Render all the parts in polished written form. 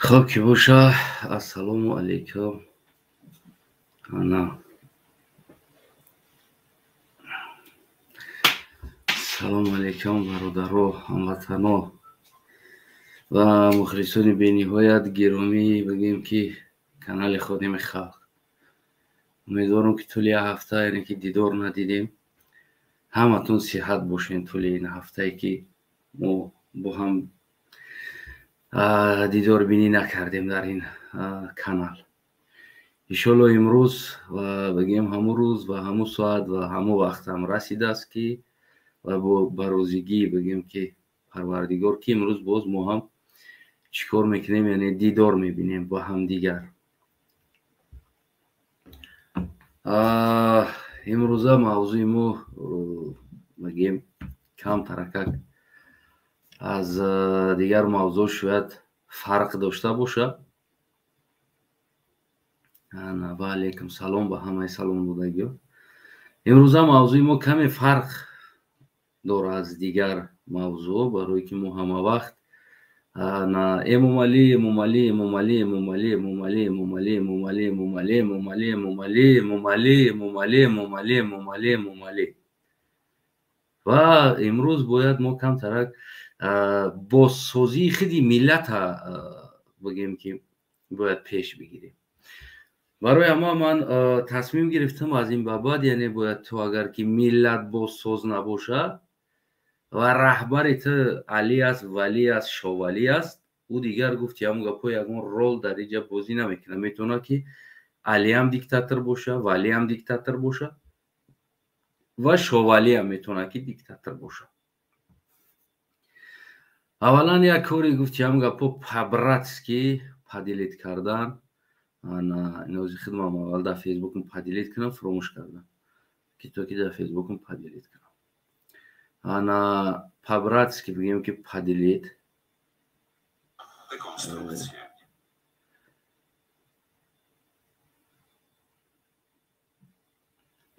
خب کی باشه. السلام علیکم. نه سلام علیکم برادرو هموطنو و مخلصون بینهایت گرامی. بگیم که کانال خادم خلق، امیدوارم که طول هفته یعنی که دیدار ندیدیم همتون صحت باشین. طول این هفته که ما با هم دیدار بینی نکردیم در این کانال، انشالله امروز و بگیم همون روز و همون ساعت و همون وقت هم رسیده است که و با روزگی بگیم که پروردگار که امروز باز ما هم چیکار میکنیم، یعنی دیدار میبینیم با هم دیگر. امروز موضوع ما بگیم کم ترکک از دیگر موضوع شاید فرق داشته باشه. و علیکم سلام با همه سلام بودگی. امروز موضوع ما کمی فرق داره از دیگر موضوع، برای که ما همه وقت نه امومالی امومالی امومالی امومالی امومالی امومالی امومالی امومالی امومالی امومالی امومالی امومالی امومالی امومالی امومالی و امروز باید ما کم ترک بازسازی خیلی ملت بگیم که باید پیش بگیریم. برای اما من تصمیم گرفتم از این بعد، یعنی باید تو اگر که ملت بازساز نباشه و رهبر تو علی است، ولی است، شاولی است، او دیگر گفت هم گپو یگون رول در اینجا بازی نمیکنه. میتونه که علی هم دیکتاتور باشه، ولی هم دیکتاتور باشه و شاولی هم میتونه که دیکتاتور باشه. اولا یک کاری گفت هم گپو پبراتسکی پدیلیت کردن. نوزی خدمم اول در فیسبوکم پدیلیت کنم، فراموش کردم که تو که در فیسبوکم پدیلیت کنم. انا پبراتسکی بگیم که پدیلیت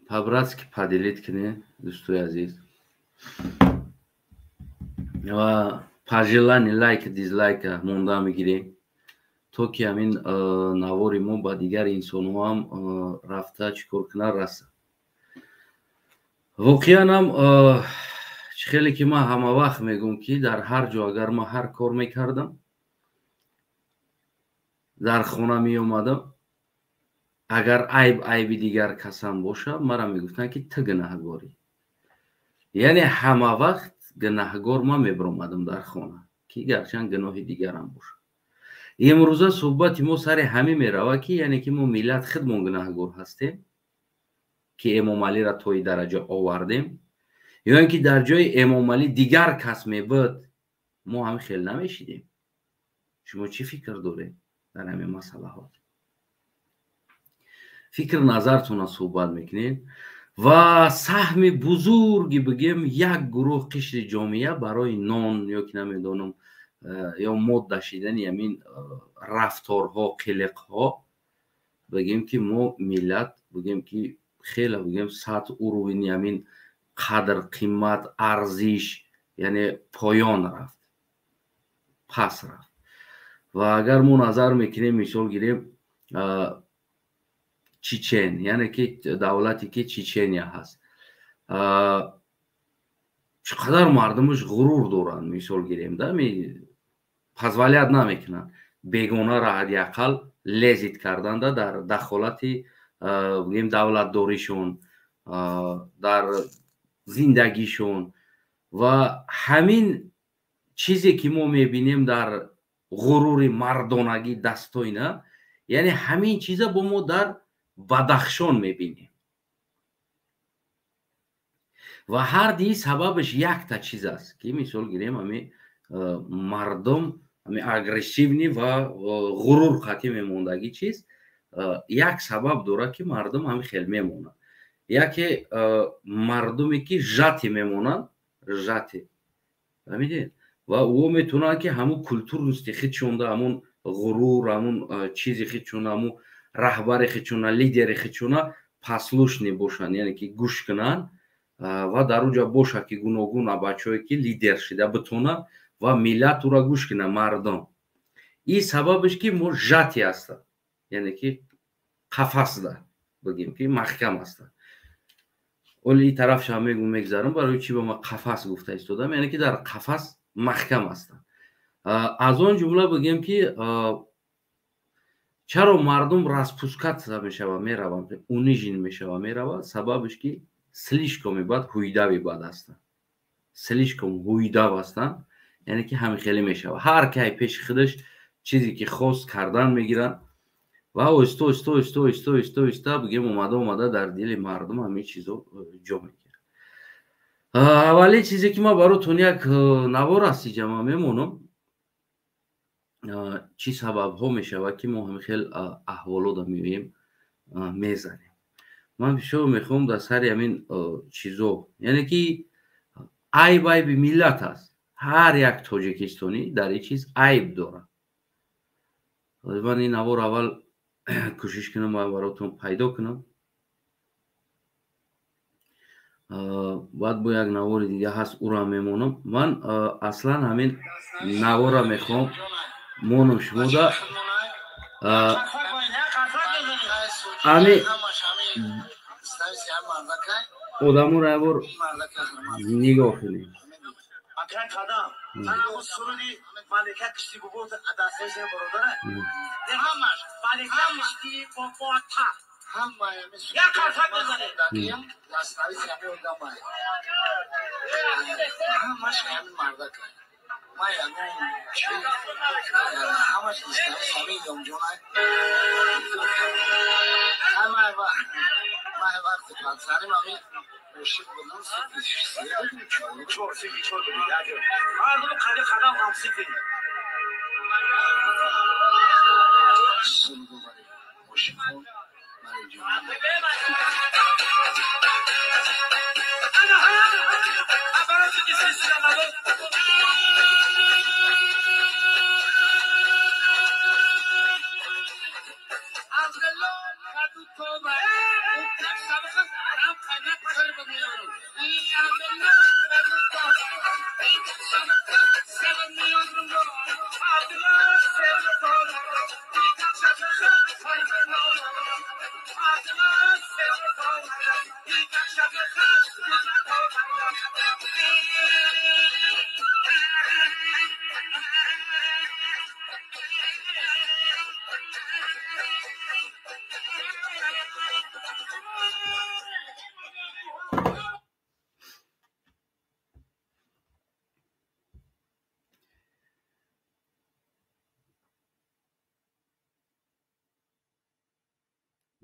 پبراتسکی پدیلیت کنه دوستوی عزیز و پاجلانی لایک دیزلایک مونده میگیریم تو که همین نواری ما با دیگر انسان ها هم رفته چیکار کنه رسه. واقعا هم خیلی که ما همه وقت میگم که در هر جا اگر ما هر کار میکردم، در خونه می اومدم، اگر عیب دیگر کسان باشه مرا میگفتن که تو گناهگاری، یعنی همه وقت گناهگار ما میبرمدم در خونه که گرچند گناه دیگرم باشه. امروزه صحبت ما سر همه میروه که یعنی که ما ملت خودمون گناهگار هستیم که امام علی را توی درجه آوردیم، یا اینکه در جای امام علی دیگر کس میبود ما هم خیلی نمیشیدیم. شما چی فکر دارید در همین مسئله ها؟ فکر نظرتون را صحبت میکنید و سهم بزرگی بگیم یک گروه قشر جامعه برای نان یا که نمیدونم یا ماده شدن همین رفتارها قلقها بگیم که ما ملت بگیم که خیلی بگیم سطح اروینی همین قدر قیمت ارزش یعنی پایان رفت، پس رفت. و اگر ما نظر میکنیم مثال گیریم چیچن، یعنی که دولتی که چیچنیا هست چقدر مردمش غرور دارن، مثال گیریم دمی پزولیت نمیکنن بیگانه را حداقل لذت کردن در دخالت بگیم دولت داریشون در زندگیشون و همین چیزی که ما میبینیم در غرور مردانگی دستاینا، یعنی همین چیزا با ما در بدخشان میبینیم و هر دی سببش یک تا چیز است که مثال گیریم همین مردم همین اگریسیونی و غرور قطعی میموندگی چیز یک سبب داره که مردم همین خیلی میمونن. یکی مردمی که جاتی میمونن، جاتی فهمیدید، و او میتونه که همون کلتور نستی خیدشون ده، همون غرور، همون چیزی خیدشون، همون رهبر خیدشون، لیدر خیدشون پسلوش نباشن، یعنی که گوش کنن و در اونجا باشه که گوناگون بچه‌ای که لیدر شده بتونه و ملت او را گوش کنه مردم. این سببش که ما ژاتی هستن، یعنی که قفس ده بگیم که محکم هستن. ولی این طرفش هم میگذارم برای چی به ما قفس گفته ایستادم، یعنی که در قفس محکم هستن. از اون جمله بگیم که چرا مردم распускаться میشوند میروند اونیژن میشوند میروند، سببش که слишком بد هویدا بد هستن، слишком هویدا هستن، یعنی که همین خیلی میشوند هر کی پیش خودش چیزی که خواست کردن میگیرن و استا بگیم اومده در دل مردم همین چیزو جا میگیره. اولی چیزی که ما براتون یک نوار هستی جمع میمونم چی سبب ها میشود که ما همین خیلی احوالات میبینیم میزنیم. من بیشتر میخوام در سر همین چیزو، یعنی که عیب ملت هست، هر یک تاجیکستانی در این چیز عیب داره. من این نوار اول کوشش کنم و براتون پیدا کنم، بعد با یک نوار دیگه هست او را میمونم. من اصلا همین نوار را میخوام مونم شما دا همین آدمو را بار نگاه کنیم.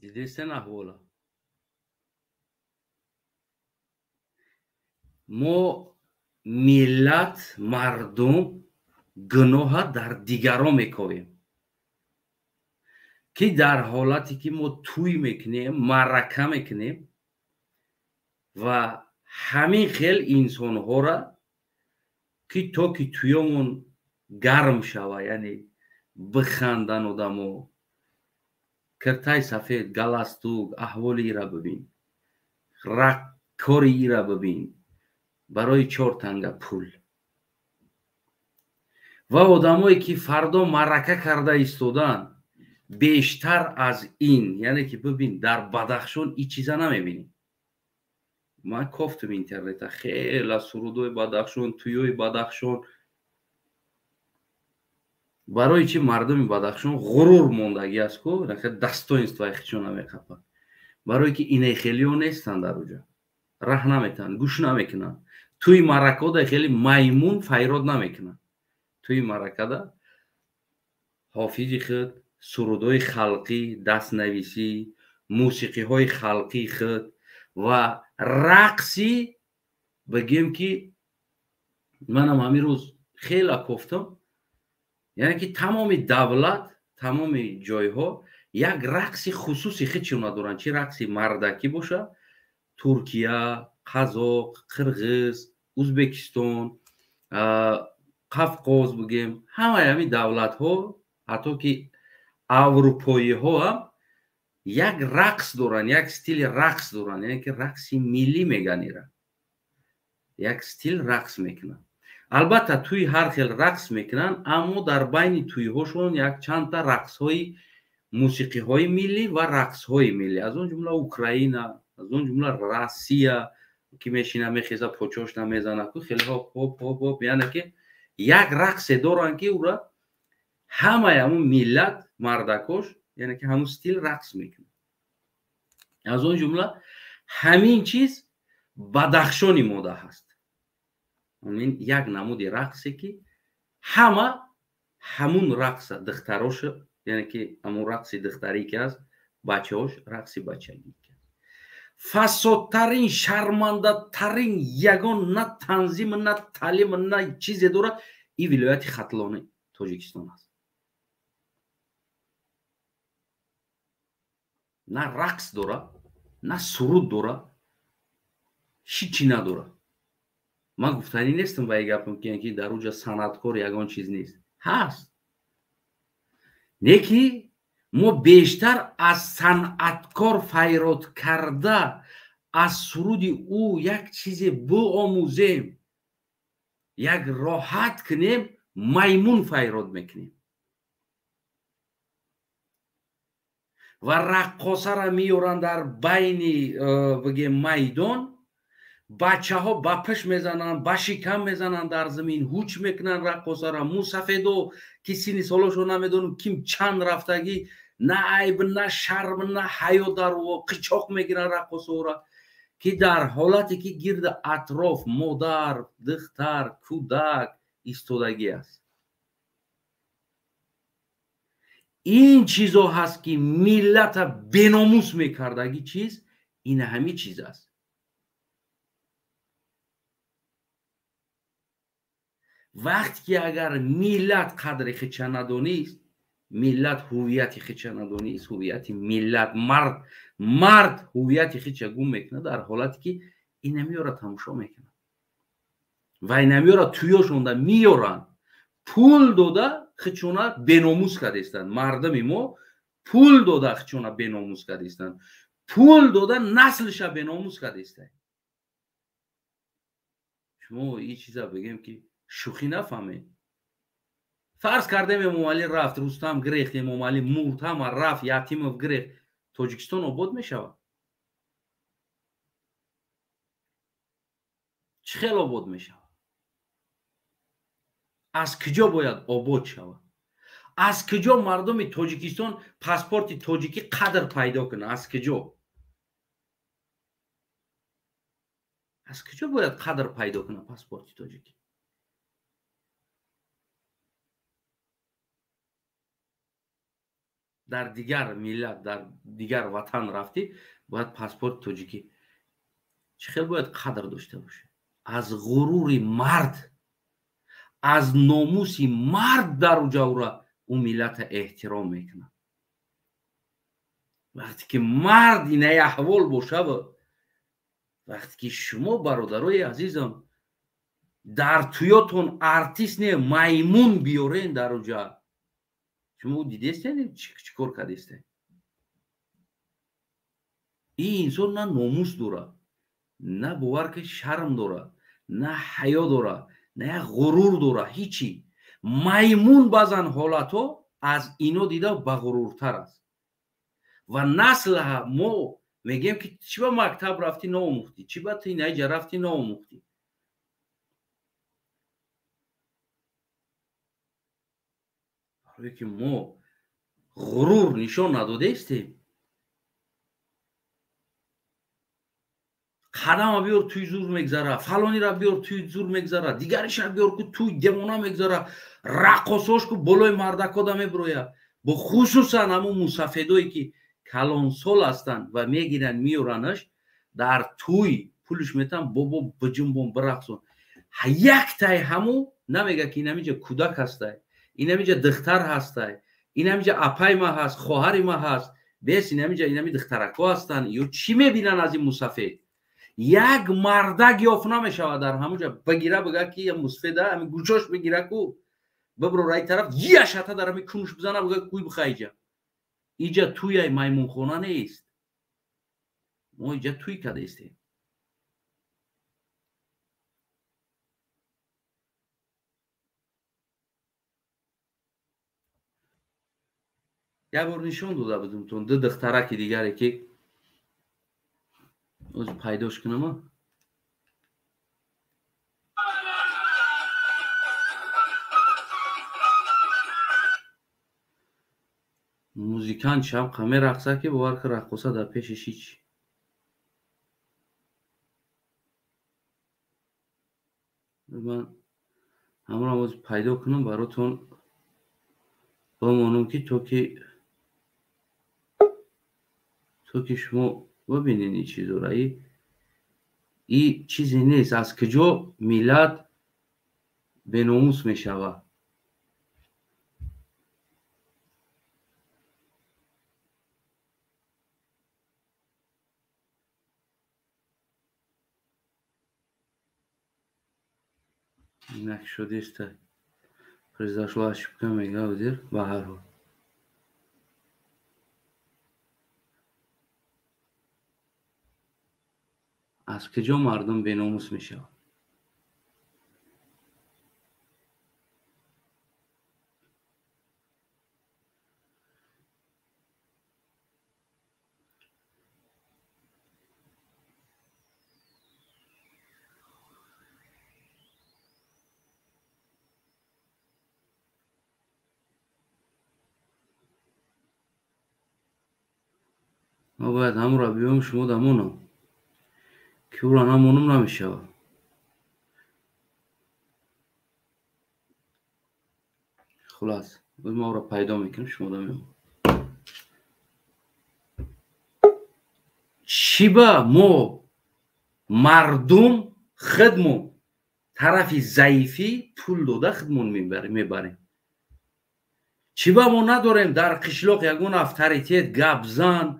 دیدیستن احوالا ما ملت مردم گناه در دیگران میکویم که در حالتی که ما توی میکنیم معرکه میکنیم و همین خیل انسان ها را که تا که تویمون گرم شوه، یعنی بخندن آدمو کرتای سفید گلستوگ احوالی را ببین، کاری را ببین برای 4 تنگه پول و آدمایی که فردا معرکه کرده ایستادن بیشتر از این، یعنی که ببین در بدخشان این چیزا نمیبینی. من گفتم اینترنت خیلی سرودای بدخشان، تویوی بدخشان، برای چی مردم بدخشان غرور موندگی است که دستوینستوی خودشون نمیخوابن، برای که اینه خیلی ها نیستن در اونجا، راه نمیتن، گوش نمیکنن، توی معرکه ده خیلی میمون فیراد نمیکنن، توی معرکه ده حافظی خود، سرودای خلقی، دست نویسی، موسیقی های خلقی خود و رقصی بگیم که منم همین روز خیلی گفتم، یعنی که تمام دولت، تمام جایها یک رقص خصوصی خودشون دارن، چه رقصی مردکی باشه، ترکیه، قزاق، قرغیز، ازبکستان، قفقاز بگیم، همه همین دولت ها حتی که اروپایی ها هم یک رقص دارن، یک استیل رقص دارن، یعنی که رقصی ملی میگن ایران، یک استیل رقص میکنن. албатта туи ҳар хел рақс мекунанд, аммо дар байни туйҳошон якчандта рақсҳои мусиқиҳои миллӣ ва рақсҳои миллӣ, аз он ҷумла Украина, аз он ҷумла Россия ки мешина мехеза почош намезана ку хеле ҳоп ҳоп ҳоп ҳоп, яъне ки як рақсе доранд ки ура ҳамаи ҳамун миллат мардакош яъне ки ҳамун стил рақс мекунанд. аз он ҷумла ҳамин чиз бадахшони мода ҳаст. ин як намуди рақсе ки ҳама ҳамун рақса духтароша, яъне ки ҳамун рақси духтарӣ ки аст, бачаҳош рақси бачагӣ. фасодтарин, шармандатарин ягон на танзим, на таълим, на чизе дорад ин вилояти хатлони Тоҷикистон аст. на рақс дорад, на суруд дорад, ҳичи надорад. ман гуфтанӣ нестам ба гапам ки дар уҷа санъаткор ягон чиз нест. ҳаст. не ки мо бештар аз санъаткор файрод карда аз суруди ӯ як чизе биомӯзем, як роҳат кунем, маймун файрод мекунем. ва раққосара меёранд дар байни бигем майдон, бачаҳо ба пишт мезананд, ба шикам мезананд, дар замин ҳуч мекунанд раққосара. мусафедо ки синни солошо намедонам ким чанд рафтагӣ, на айб, на шарм, на ҳаё, дар қичоқ мегиранд раққосора, ки дар ҳолате ки гирди атроф модар, духтар, кӯдак истодагӣ аст. ин чизо ҳаст ки миллата беномус мекардагӣ чиз, ин ҳамин чиз аст. вақте ки агар миллат қадри худша надонист, миллат ҳуввияти худша надонист, ҳуввияти миллат, мард ҳуввияти худша гум мекунад, дар ҳолате ки ин намеёрад тамошо мекунад ва ин намеёрад туёшонда меёранд, пул дода худшона беномус кардистанд. мардами мо пул дода худшона беномус кардистанд, пул дода наслиша беномус кардистанд. шумо ин чиза бигем ки шӯхӣ нафаҳмед. фарз кардем Эмомалӣ рафт, Рустам гирехт, Эмомалӣ мурд, ҳама рафт, Ятимов гирехт, Тоҷикистон обод мешавад? чӣ хел обод мешавад? аз куҷо бояд обод шавад? аз куҷо мардуми Тоҷикистон паспорти тоҷикӣ қадр пайдо кунад? аз куҷо? аз куҷо бояд қадр пайдо кунад паспорти тоҷикӣ? дар дигар миллат, дар дигар ватан рафтӣ, бояд паспорти тоҷикӣ чӣ хел бояд қадр дошта бошад? аз ғурури мард, аз номуси мард дар уҷавра ӯ миллата эҳтиром мекунад. вақте ки мард инаи аҳвол бошад, вақте ки шумо бародарои азизам дар туётон артист не маймун биёрен дар уҷа, шумо дидестед чӣ кор кардестед? ин инсон на номус дорад, на бовар ки шарм дорад, на ҳаё дорад, на як ғурур дорад, ҳичи. маймун баъзан ҳолатҳо аз ино дида ба ғуруртар аст. ва наслҳа мо мегем ки чӣ ба мактаб рафтӣ наомӯхтӣ, чӣ ба тинаҷа рафтӣ наомӯхтӣ. барое ки мо ғурур нишон надодестем. қадама биёр туи зур мегзара, фалонира биёр туи зур мегзара, дигариша биёр ку туи девона мегзара, раққосош ку болои мардакода мебирояд. бо хусусан ҳамун мусафедое ки калонсол ҳастанд ва мегиранд меёранаш дар туй пулиш метан, бобо биҷунбон, бирақсон. яктай ҳамун намега ки инамиҷа кӯдак ҳастай, инамиҷа духтар ҳастай, инамиҷа апай ма ҳаст, хоҳари ма ҳаст, бес инамиҷа инами духтарако ҳастанд, ё чӣ мебинанд аз ин мусафед? як мардак ёфт намешавад дар ҳамунҷа бигира бига ки мусафеда ҳамин гӯшош бигира ку биброра ин тараф я шата дар ҳамин кунуш бизана бига куй бихайҷа. иҷа туяи маймунхона нест. мо иҷа туй кардастем. یک بار نشان داده بودم تون دو دخترک دیگری که از پیداش کنم. موزیکان شب قمه رقصه که باور که رقصه در پیشش هیچ. من همراه از پیدا کنم براتون بمانم که تو که شما ببینین این چیز رو. این چیزی نیست از کجا میلاد به ناموس میشود. Иначе что здесь-то произошла ошибка, мегавдир Бахару. از کجا مردم به ناموس میشه؟ ما باید همون را بیام شما دمونم که او را نمونم نمیشه. خلاص ما را پیدا میکنم شما دمونم. چیبا مو مردم خدمون طرفی ضعیفی پول داده خدمون میبریم. چیبا ما نداریم در قشلاق یگون افتریتیت گپ زن.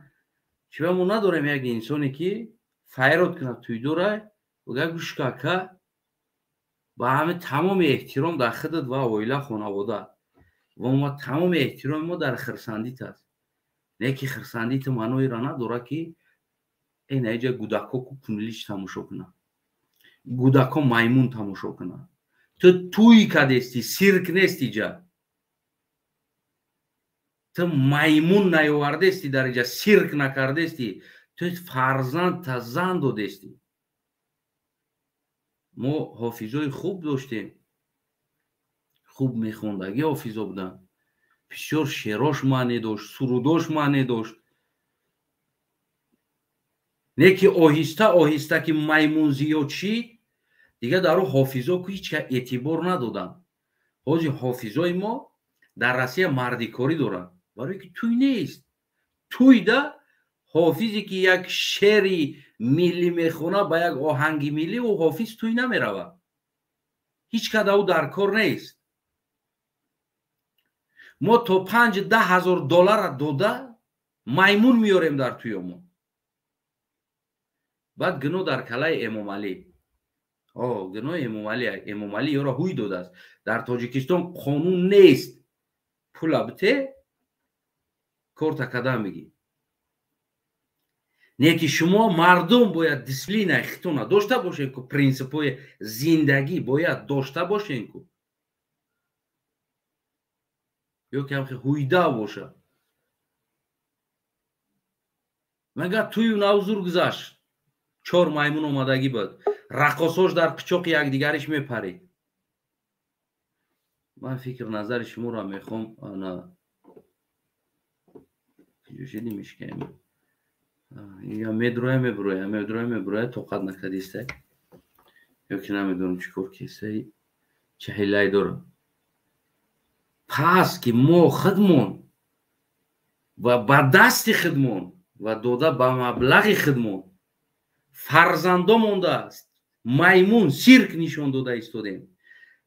چیبا ما نداریم یک انسانی که فیرات کنه توی دوره بگه گوش که با همه تمام احترام در خودت و اویله خانواده و ما تمام احترام ما در خرسندیت است. نه که خرسندیت منوی را نداره که این ایجا گودکا کو پونلیش تماشا کنه، گودکا مایمون تماشا کنه. تو توی کدستی سیرک نیستی جا، تو مایمون نیاوردستی در اینجا سیرک نکردستی، تو فرزند تا زن دادستی. ما حافظای خوب داشتیم، خوب میخوندگی حافظا بودن، بسیار شعراش معنی داشت، سروداش معنی داشت. نه که آهسته آهسته که میمون زیاد شد دیگه در اون حافظا که هیچ اعتبار ندادن. حاجی حافظای ما در روسیه مردی کاری دارن برای که توی نیست. توی ده حافظی که یک شعری ملی میخونه با یک آهنگی ملی و حافظ توی نمیروه، هیچ کده او در کار نیست. ما تا 5-10 هزار دلار داده میمون میاریم در توی ما. بعد گناه در کلای امام علی. گناه امام علی یا را هوی داده است. در تاجیکستان قانون نیست پول بته کار تکده میگی. نه که شما مردم باید دیسپلین اختونه داشته باشین که پرینسیپای زندگی باید داشته باشین که یا که همخی هویده باشه. مگه توی نوزور گذشت 4 میمون اومدگی بود، رقاصاش در قچاق یک دیگرش میپرید. من فکر نظر شما را میخوام انا جوشیدی میشکنیم یا میدروه توقت نکدیسته یا که نمیدونم چیکار کیسته چه حیلای دارم. پس که ما خدمون و با دست خدمون و داده با مبلغ خدمون فرزنده مونده است، میمون سیرک نشان داده ایستادیم.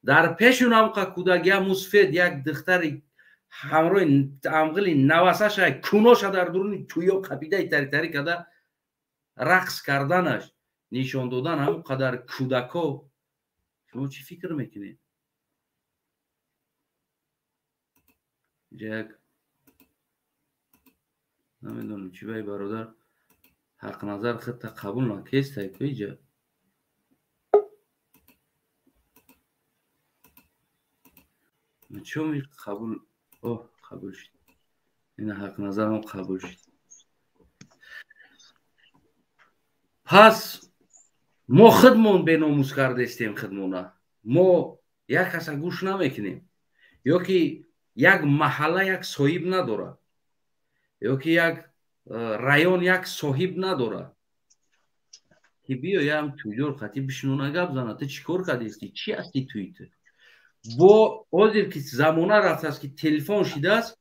در پیشون هم که کودک یا مصفید یک دختر همراه امغلی نوسش کناش در درون تویا قپیده تری کده رقص کردنش نشان دادن هم قدر کودکا. شما چی فکر میکنید؟ یک نمیدونم چی بای برادر حق نظر خط قبول نکیست ایجا چون قبول قبول شد. این حق نظرم قبول شد. پس ما خودمون به ناموس کرده استیم خودمون. ما یک کس گوش نمیکنیم، یا که یک محله یک صاحب نداره، یا که یک رایون یک صاحب نداره که بیایم تویدور خطی بشنونه گپ زنه. تو چیکار کردی استی؟ چی هستی توی تو؟ با حاضر که زمانه رفته است که تلفن شده است،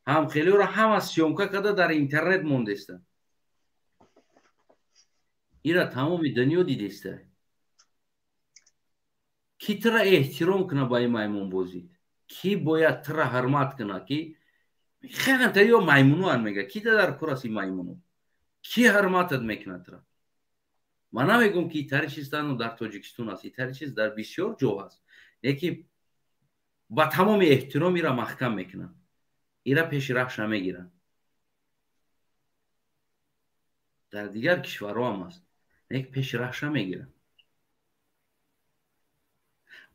هم خیلی را هم از سیامکه کده در اینترنت مونده است. ایرا تمام دنیا دیده است. کی ترا احترام کنه با این میمون بازی؟ کی باید ترا حرمت کنه؟ کی خیلی تا یا میمونو هم میگه کی در کراسی میمونو کی حرمتت میکنه ترا؟ من نمیگم که تر چیز در تاجیکستان است، تر چیز در بسیار جا است، یکی با تمام احترام ایرا محکم میکنن، ایرا پیش رخش نمیگیرن. در دیگر کشورها هم است، یک پیش رخش نمیگیرن.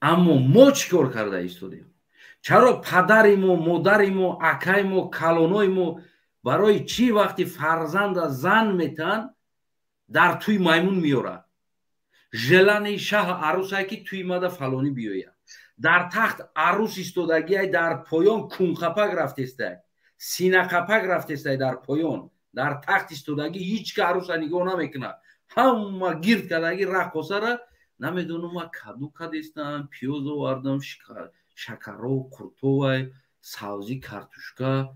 اما ما چیکار کرده ایستادیم؟ چرا پدریم و مادریم و اکایم و کلانایم و برای چی وقتی فرزند زن میتن در توی میمون میاره؟ ژلن شه عروسایی که توی ماده فلانی بیاید در تخت عروس ایستادگی در پایان کون خپک رفته است، سینه خپک رفته است در پایان در تخت ایستادگی هیچ که عروس نگاه نمیکنه، همه گرد کردگی رقاصه را نمیدونم ما کدو کدیستم، پیاز آوردم، شکر و قرطو سبزی کارتوشکا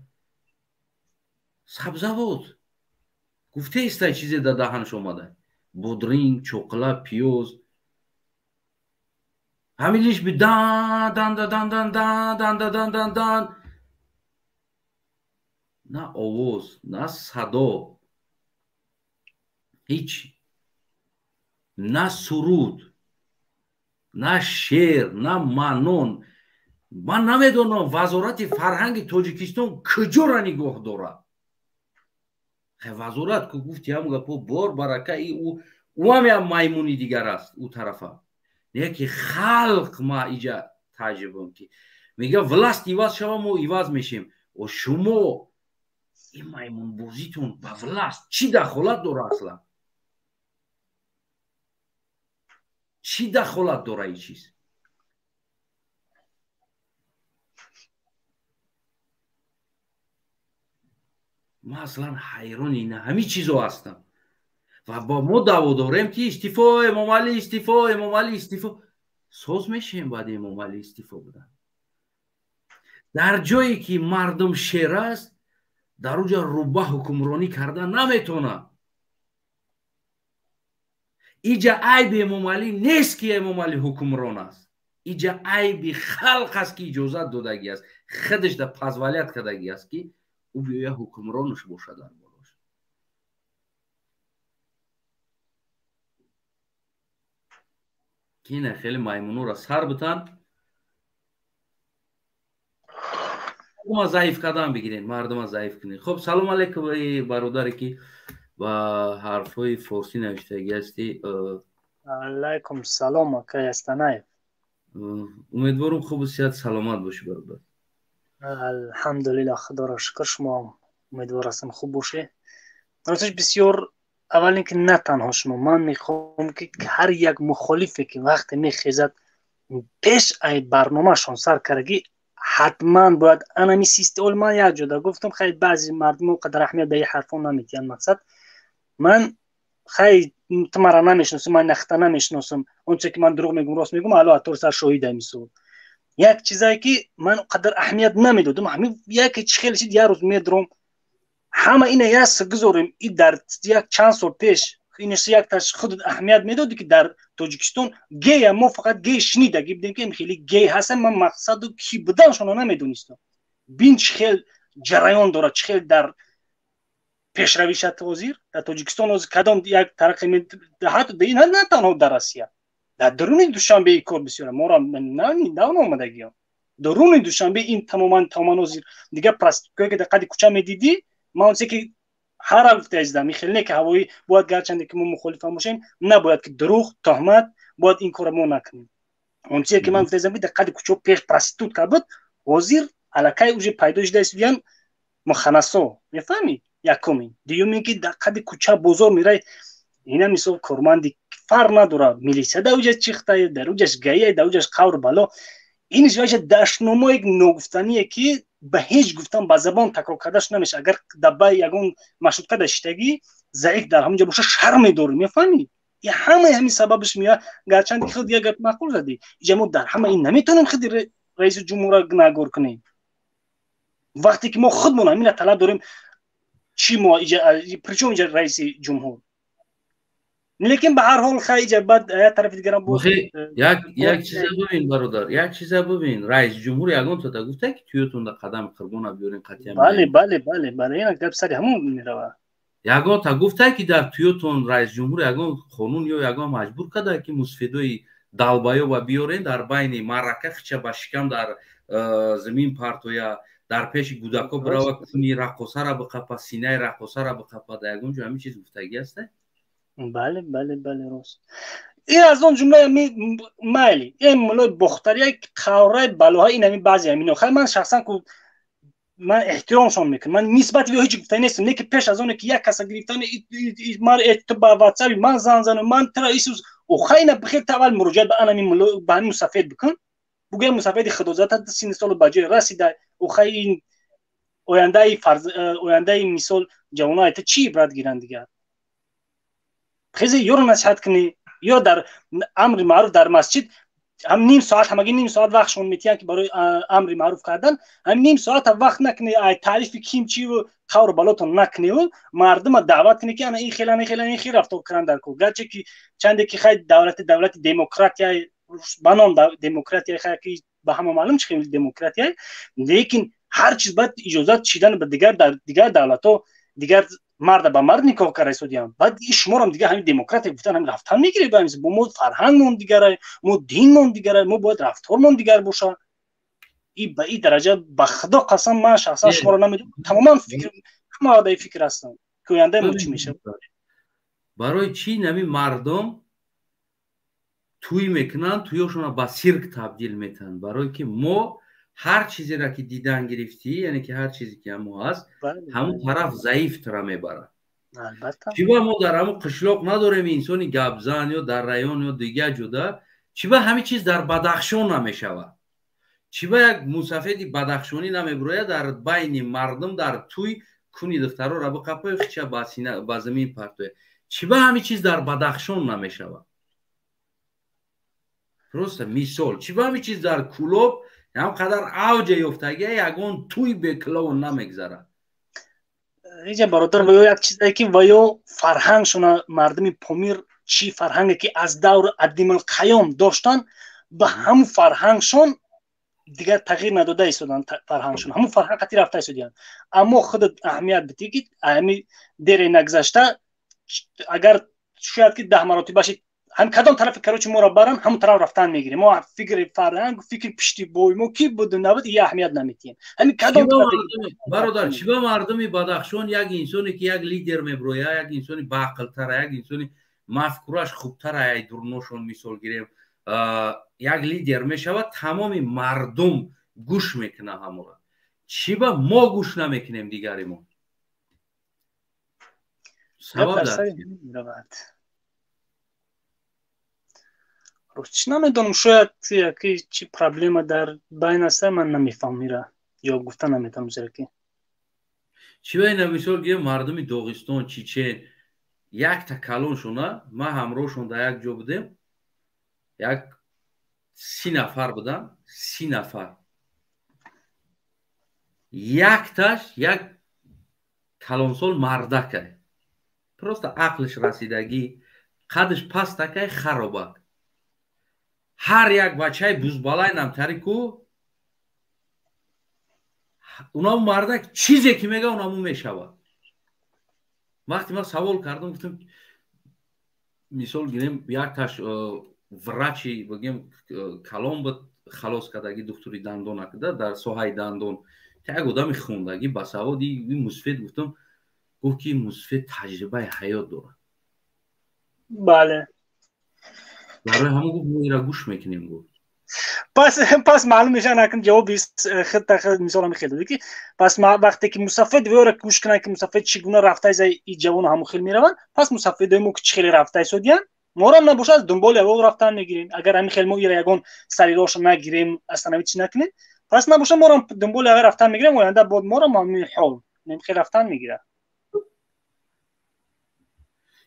سبزوات گفته است چیزی در دهنش اومده، بودرینگ، چوکلا، پیاز، همیلیش بی دان دان دان دان دان دان دان دان دان دان، نه آواز نه صدا هیچ، نه سرود نه شعر نه منون. من نمیدونم وزارت فرهنگ تاجیکستان کجا را نگاه داره؟ وزارت که گفتی هم گپو بار برکه او هم میمونی دیگر است او طرفه. یکی خلق ما ایجا تعجبم که میگه ولست ایواز شما ما ایواز میشیم و شما این میمون بازیتون با ولست چی دخالت داره اصلا؟ چی دخالت داره این چیز؟ ما اصلا حیران اینه همه چیزو هستم و با ما دعوا داریم که استیفا امام علی استیفا امام علی استیفا سوز میشیم بعد امام علی استیفا بدن. در جایی که مردم شیر است در اونجا روبه حکمرانی کردن نمیتونه. اینجا عیب امام علی نیست که امام علی حکمران است، اینجا عیب خلق است که اجازت دادگی است، خودش در پزولیت کردگی است که او بیاید حکمرانش باشه در بالاش. که اینه خیلی میمونو را سر بتن ما ضعیف کردن بگیرین، مردم ضعیف کنین. خب سلام علیکم برادری که با حرفای فارسی نوشتگی هستی. علیکم سلام آقای استنایف. امیدوارم خوب و صحت سلامت باشی برادر. الحمدلله خدا را شکر، شما امیدوار هستم خوب باشه. راستش بسیار اول اینکه نه تنها شما، من میخوام که هر یک مخالفی که وقت میخیزد پیش ای برنامه شون سر کرگی حتما باید انمی سیستم. من یک جدا گفتم خیلی بعضی مردم قدر اهمیت به این حرفا نمیدن. مقصد من خیلی تو مرا نمیشناسم، من نخته نمیشناسم، اون چه که من دروغ میگم راست میگم، الان تو سر شاهد میسو. یک چیزایی که من قدر اهمیت نمیدادم، همین یک چخیل شد یه روز میدرم همه اینه یا سگذاریم این در یک چند سال پیش اینش یک تاش خود اهمیت میدادی که در تاجیکستان گی ما فقط گی شنیدگی بودیم که خیلی گی هستن. من مقصد کی بودنشون نمیدونستم. بین چخیل جریان داره، چخیل در پیشروی شد وزیر در تاجیکستان از کدام یک طرق میدهد به این نه تنها در آسیا، در درون دوشنبه ای کار بسیار ما را نه آمدگی درون دوشنبه این تماما وزیر دیگه پلاستیکی که دقیقاً کوچه میدیدی ما اونسی که هر وقت اجدا میخیلی که هوایی باید گرچنده که ما مخالف هم باشیم نباید که دروغ تهمت باید این کار ما نکنیم. اونسی که من گفتم دقیقاً کوچه پیش پلاستیک کرد وزیر علاقه اوج پیدا شده است بیان муханасо мефаҳмӣ якумин дуюмин ки дар қади кӯча бозор мерай ина мисол корманди фарқ надора милисия дар уҷаш чихтае дар уҷаш гаие дар уҷаш қавр бало иниш ваша даштномаи ногуфтание ки ба ҳеҷ гуфтан ба забон такрор кардаш намеша агар даббаи ягон машрутка даштагӣ заиф дар ҳамон ҷо боша шарм медорӣ мефаҳмӣ ҳамаи сабабаш меяд гарчанди худ як гап маъқул задӣ иҷа мо дар ҳама ин наметавонем худи раиси ҷумҳурро гуноҳгор кунем вақте ки мо худмон ҳамина талаб дорем чӣ мо причём иҷа раиси ҷумҳур лекин ба ҳар ҳол хай иҷа баъд як тарафи дигарам як чиза бубин бародар як чиза бубин раиси ҷумҳур ягонтата гуфта ки туётунда қадами қурбона биёрин қатъиян бале ин гап сари ҳамон меравад ягонта гуфта ки дар туётун раиси ҷумҳур ягон қонун ё ягон маҷбур када ки мусфидои далбаёба биёрен дар байни маърака хича ба шикам дар замин партоя дар пеши гудако бирава куни раққосара биқапа синаи раққосара биқапа дар ягон ҷо ҳамин чиз гуфтагӣ аста бале рост ин аз он ҷумла майли ин мулои бохтар як қавраи балоҳа ин ҳамин баъзи ҳамино хай ман шахсан ку ман эҳтиромшон мекунам ман нисбати ё ҳеҷ гуфтанӣ нестам не ки пеш аз оне ки як каса гирифтан ман ту ба ватсапи ман занг занам ман тра исус охай ина бихел тавал муроҷиат ба ҳамин муло ба ҳамин мусафед бикун бугӯям мусафеди худозата сини соли ба ҷои расида охай ин ояндаи мисол ҷавонҳои та чӣ ибрат гиранд дигар хези ёро насиҳат кунӣ ё дар амри маъруф дар масҷид ҳам ним соат ҳамагӣ ним соат вақтшон метиҳанд ки барои амри маъруф кардан ҳам ним соата вақт накунӣ ай таърифи ким чиву қавру балотон накуниву мардума даъват кунӣ ки ана ин хел рафтор кунанд дар кӯ гарче ки чанде ки хай давлати демократия ба ном демократия хай ки ба ҳама маълум чӣ хел демократия лекин ҳар чиз бояд иҷозат чидан ба дигар давлатҳо дигар марда ба мард никоҳ карда истодиям баъд шуморам дигар ҳамин демократия гуфтан ҳамин рафтан мегирӣ бо мо фарҳангмон дигарай мо динмон дигарай мо бояд рафтормон дигар боша и ба ин дараҷа ба худо қасам ман шахсан шуморо намедонам тамоман ҳама одаи фикр ҳастам ки ояндаи мо чӣ мешавад барои чӣ ҳамин мардум тӯй мекунанд тӯёшонро ба сирк табдил метавонанд барое ки мо ҳар чизеро ки дидан гирифтӣ яъне ки ҳар чизе ки ҳамо ҳаст ҳамон тараф заифтара мебарад чиба мо дар ҳамон қишлоқ надорем инсони гапзан ё дар район ё дигар ҷода чиба ҳамин чиз дар Бадахшон намешавад чиба як мусафеди бадахшонӣ намебирояд дар байни мардум дар тӯй куни духтароро биқапои хича ба замин партоя чиба ҳамин чиз дар Бадахшон намешавад просто мисол чиба ҳамин чиз дар Кӯлоб ҳам қадар авҷа ёфтагия ягон тӯй беклову намегзарад иҷа бародар ваё як чизе ки ваё фарҳангшона мардуми помир чӣ фарҳанге ки аз давр адимулқаём доштанд ба ҳамун фарҳангшон дигар тағйир надода истоданд фарҳангшон ҳамун фарҳанг қатӣ рафта истодиянд аммо худат аҳамият бидӣ ки ҳамин дере нагзашта агар шояд ки 10 маротибаши ҳам кадом тарафи карочи моро баранд ҳамун тараф рафтан мегирем мо фикри фарҳанг фикри пиштибои мо ки буду набуд ия аҳамият намедиҳем ҳамин кадом бародар чиба мардуми Бадахшон як инсоне ки як лидер меброя як инсони баақлтара як инсони мафкураш хубтара ай дурношон мисол гирем як лидер мешавад тамоми мардум гӯш мекунад ҳамора чиба мо гӯш намекунем дигари мо сабаб дар чӣ намедонам шояд яки чӣ проблема дар байн аста ман намефаҳмам ира ё гуфта наметавонам зеро ки чиба ина мисол гирем мардуми Доғистон Чечен якта калоншона ман ҳамроҳшон дар як ҷо будем як 30 нафар будам 30 нафар якташ як калонсол мардакай просто ақлиш расидагӣ қадиш пастакай харобак ҳар як бачаи бузбалайнам тарику унаму мардак чизе ки мега унаму мешавад вақте ман савол кардам гуфтам мисол гирем якташ врачи бигем калон буд халос кардаги духтури дандон акда дар соҳаи дандон як одами хондаги басаводи мусфед гуфтам гуфт ки мусфед таҷрибаи ҳаёт дорад бале барои ҳамон гуфт мо ира гӯш мекунем гуфт پس معلوم میشه نکن جواب خود تا مثال می خیلی که پس وقتی که مسافد ویورا گوش کنه که مسافد چگونه رفته از این جوان همو خیلی میرون پس مسافد مو که خیلی رفته سودیان ما را نباشه از دنبال او رفتن میگیریم اگر همین خیلی ما یگان سری راش نگیریم اصلا هیچ نکنیم پس نباشه ما را دنبال او رفتن میگیریم و آینده بعد ما را ممنوع حال نمیخواد رفتن میگیره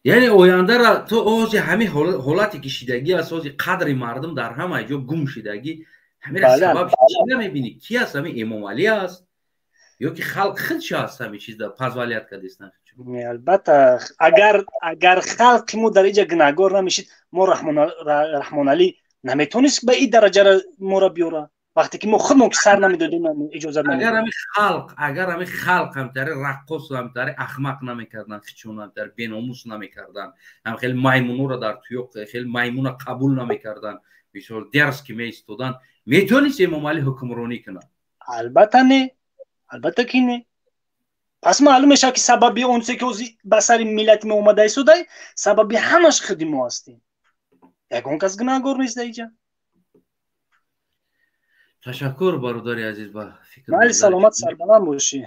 یعنی آینده را تو اوج همین حالتی کشیدگی اساس قدر مردم در همه جا گم شدگی همین را سبب چی نمیبینی کی است همین امام علی است یا که خلق خودش است همین چیز در پزولیت کردستن البته اگر خلق مو در اینجا گناهگار نمیشید ما رحمان علی نمیتونست به این درجه ما را بیاره وقتی که ما خودمون که سر نمیدادیم اجازه نمیدادیم اگر همین خلق هم تره رقص هم تره احمق نمیکردن خچون هم تره بیناموس نمیکردن هم خیلی میمونو را در توی خیلی میمون قبول نمیکردن بسیار درس که میستودن میتونست امام علی حکمرانی کنه البته نه البته که نه پس معلوم میشه که سببی اون چه که به سر ملت ما اومده ایستاده سببی همش خودی ما هستیم یگان کس گناهگار نیست اینجا تشکر برادری عزیز با فکر مالی سلامت سربلند باشی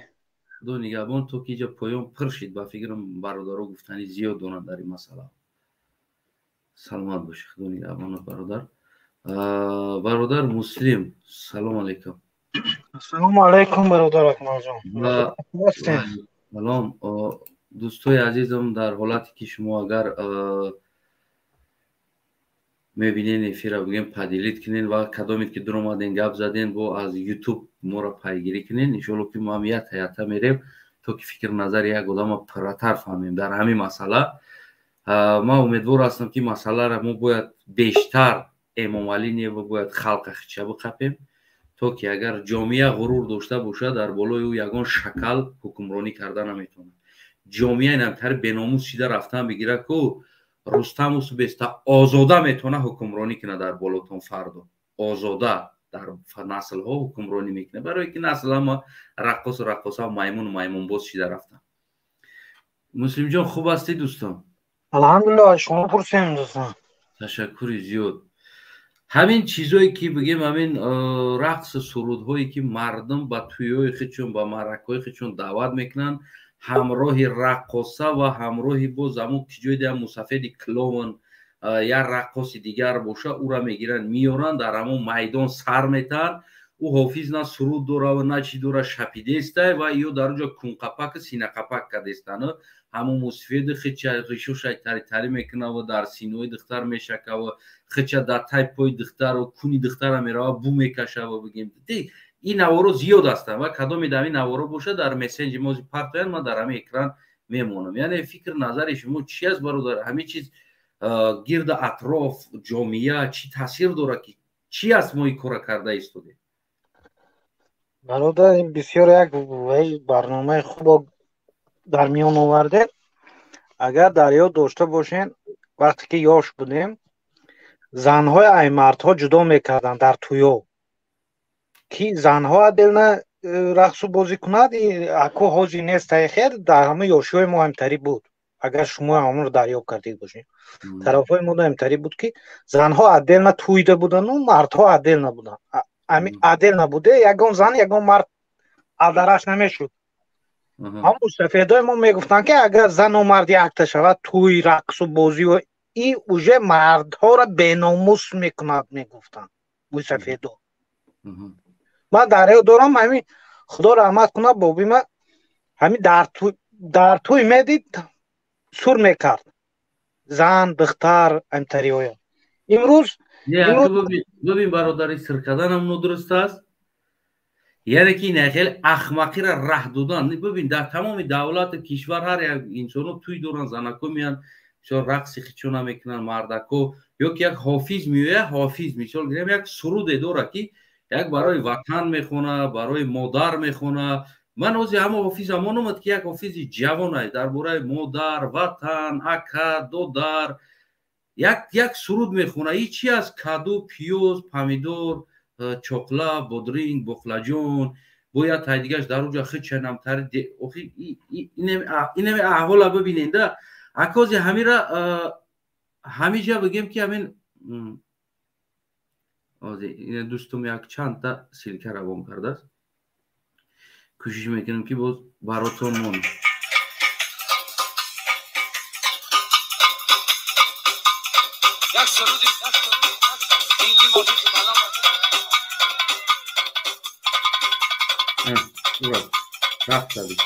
دو نگهبان تو که اینجا پایان پرشید با فکرم برادرها گفتنی زیاد دونن در این مسئله سلامت باشی دو نگهبان برادر مسلم سلام علیکم السلام علیکم برادر اکمل جان سلام دوستای عزیزم در حالتی که شما اگر میبینین افیر بگیم پدیلیت کنین و کدامید که در اومدین گپ زدین با از یوتیوب ما را پیگیری کنین انشالله که ما هم یک حیاته میریم تا که فکر نظر یک آدم پرتر فهمیم در همین مسئله ما امیدوار هستم که مسئله را ما باید بیشتر امام علی نیه و باید خلق خیچه بقپیم تا که اگر جامعه غرور داشته باشه در بالای او یگان شکل حکمرانی کردن نمیتونه جامعه نمتر بناموس شده رفتن بگیره که رستم و سبستا آزاده میتونه حکمرانی کنه در بالاتون فردا آزاده در نسل ها حکمرانی میکنه برای که نسل ما رقاص و رقاصه و میمون باز شده رفتن مسلم جان خوب هستی دوستان الحمدلله شما پرسیم دوستان تشکری زیاد همین چیزایی که بگیم همین رقص سرودهایی که مردم با تویای خودشون با مرکای خودشون دعوت میکنن همراه رقاصه و همراه باز همون که جای دیگه مسافد کلون یا رقاص دیگر باشه او را میگیرن میارن در همون میدان سر میتن او حافظ نه سرود دوره و نه چی دوره شپیده استه و یا در اونجا کونقپک سینه قپک کردستن همون مسافد خیچه ریشوش تری میکنه و در سینوی دختر میشکه و خیچه در تایپای دختر و کونی دختر میره بو میکشه و بگیم این نوارو زیاد هستن و کدام این نوارو باشه در مسنج موزی پرتوین من در همه اکران میمونم یعنی فکر نظر شما چی است برادر همه چیز گرد اطراف جامعه چی تاثیر داره که چی است ما این کار کرده ایستاده برادر بسیار یک برنامه خوب در میان آورده اگر در یاد داشته باشین وقتی که یاش بودیم زنهای ای مردها جدا میکردن در تویو که زنها دل نه رقص و بازی کند اکو حاضی نیست خیر در همه یاشوی ما همتری بود اگر شما همون رو دریاب کردید باشین طرف های ما همتری بود که زنها عدل نه تویده بودن و مردها عدل نبودن عدل نبوده یگان زن یگان مرد عدرش نمیشد هم مستفیدای ما میگفتن که اگر زن و مرد یک شود توی رقص و بازی و این اوژه مردها را بیناموس میکند میگفتن مستفیدا من در دورم همین خدا رحمت کنه بابی من همین در توی میدید سر میکرد زن دختر امتری های امروز ببین برادری سر کردن هم درست است یعنی که این خیلی احمقی را ره دادن ببین در تمام دولت کشور هر یک انسان توی دوران زنکو میان مثلا رقص خیچونا میکنن مردکو یا که یک حافظ میوه حافظ مثلا یک سرود داره که یک برای وطن میخونه برای مادر میخونه من اوزی همه حافظ همون اومد که یک حافظ جوانه در برای مادر وطن اکا دودر یک سرود میخونه این چی از کدو پیوز پامیدور چوکلا بودرینگ بخلاجون باید تا دیگهش در اونجا خیلی چنمتر اینه احوالا ببیننده اکازی همین را همیجا بگیم که همین این دوستم یک چند تا سیرکه روان کرده است. کوشش میکنم که باز براتون مون رفت دادی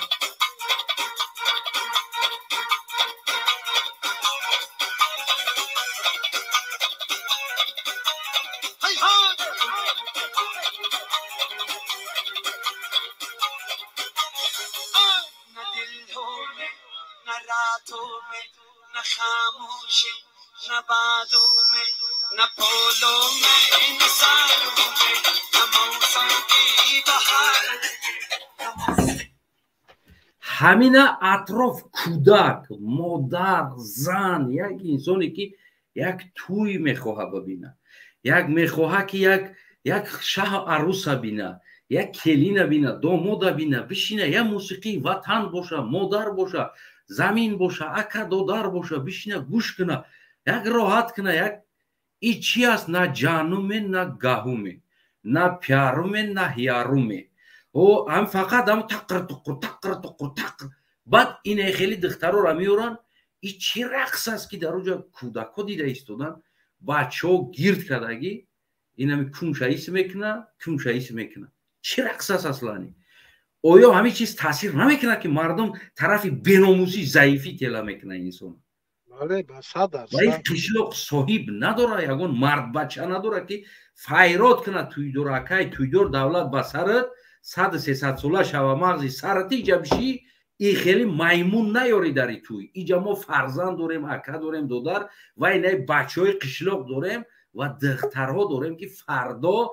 همین اطراف کودک مادر زن یک انسانی که یک توی میخواه ببینه یک میخواه که یک شه عروس بینه یک کلین بینه داماد بینه بشینه یک موسیقی وطن باشه مادر باشه زمین باشه اکا دادر باشه بشینه گوش کنه یک راحت کنه یک ای چی است نه جانومه نه گاهومه نه پیارومه نه هیارومه او هم فقط هم تقر تقر تقر تقر تقر بعد این خیلی دخترها را میورن ای چی رقص است که در اونجا کودک ها دیده ایستادن بچه ها گیرد کردگی این همی کمشاییس میکنه چی رقص است اصلا آیا همه چیز تاثیر نمیکنه که مردم طرف بیناموسی ضعیفی تلا میکنه انسان بله بس هست و این قشلق صاحب نداره یگان مرد بچه نداره که فیرات کنه توی دور اکای توی دور دولت بسرت 100-300 ساله شوه مغزی سرتی جبشی این خیلی میمون نیاری داری توی اینجا ما فرزند داریم اکا داریم دودر و اینه بچه های قشلق داریم و دخترها داریم که فردا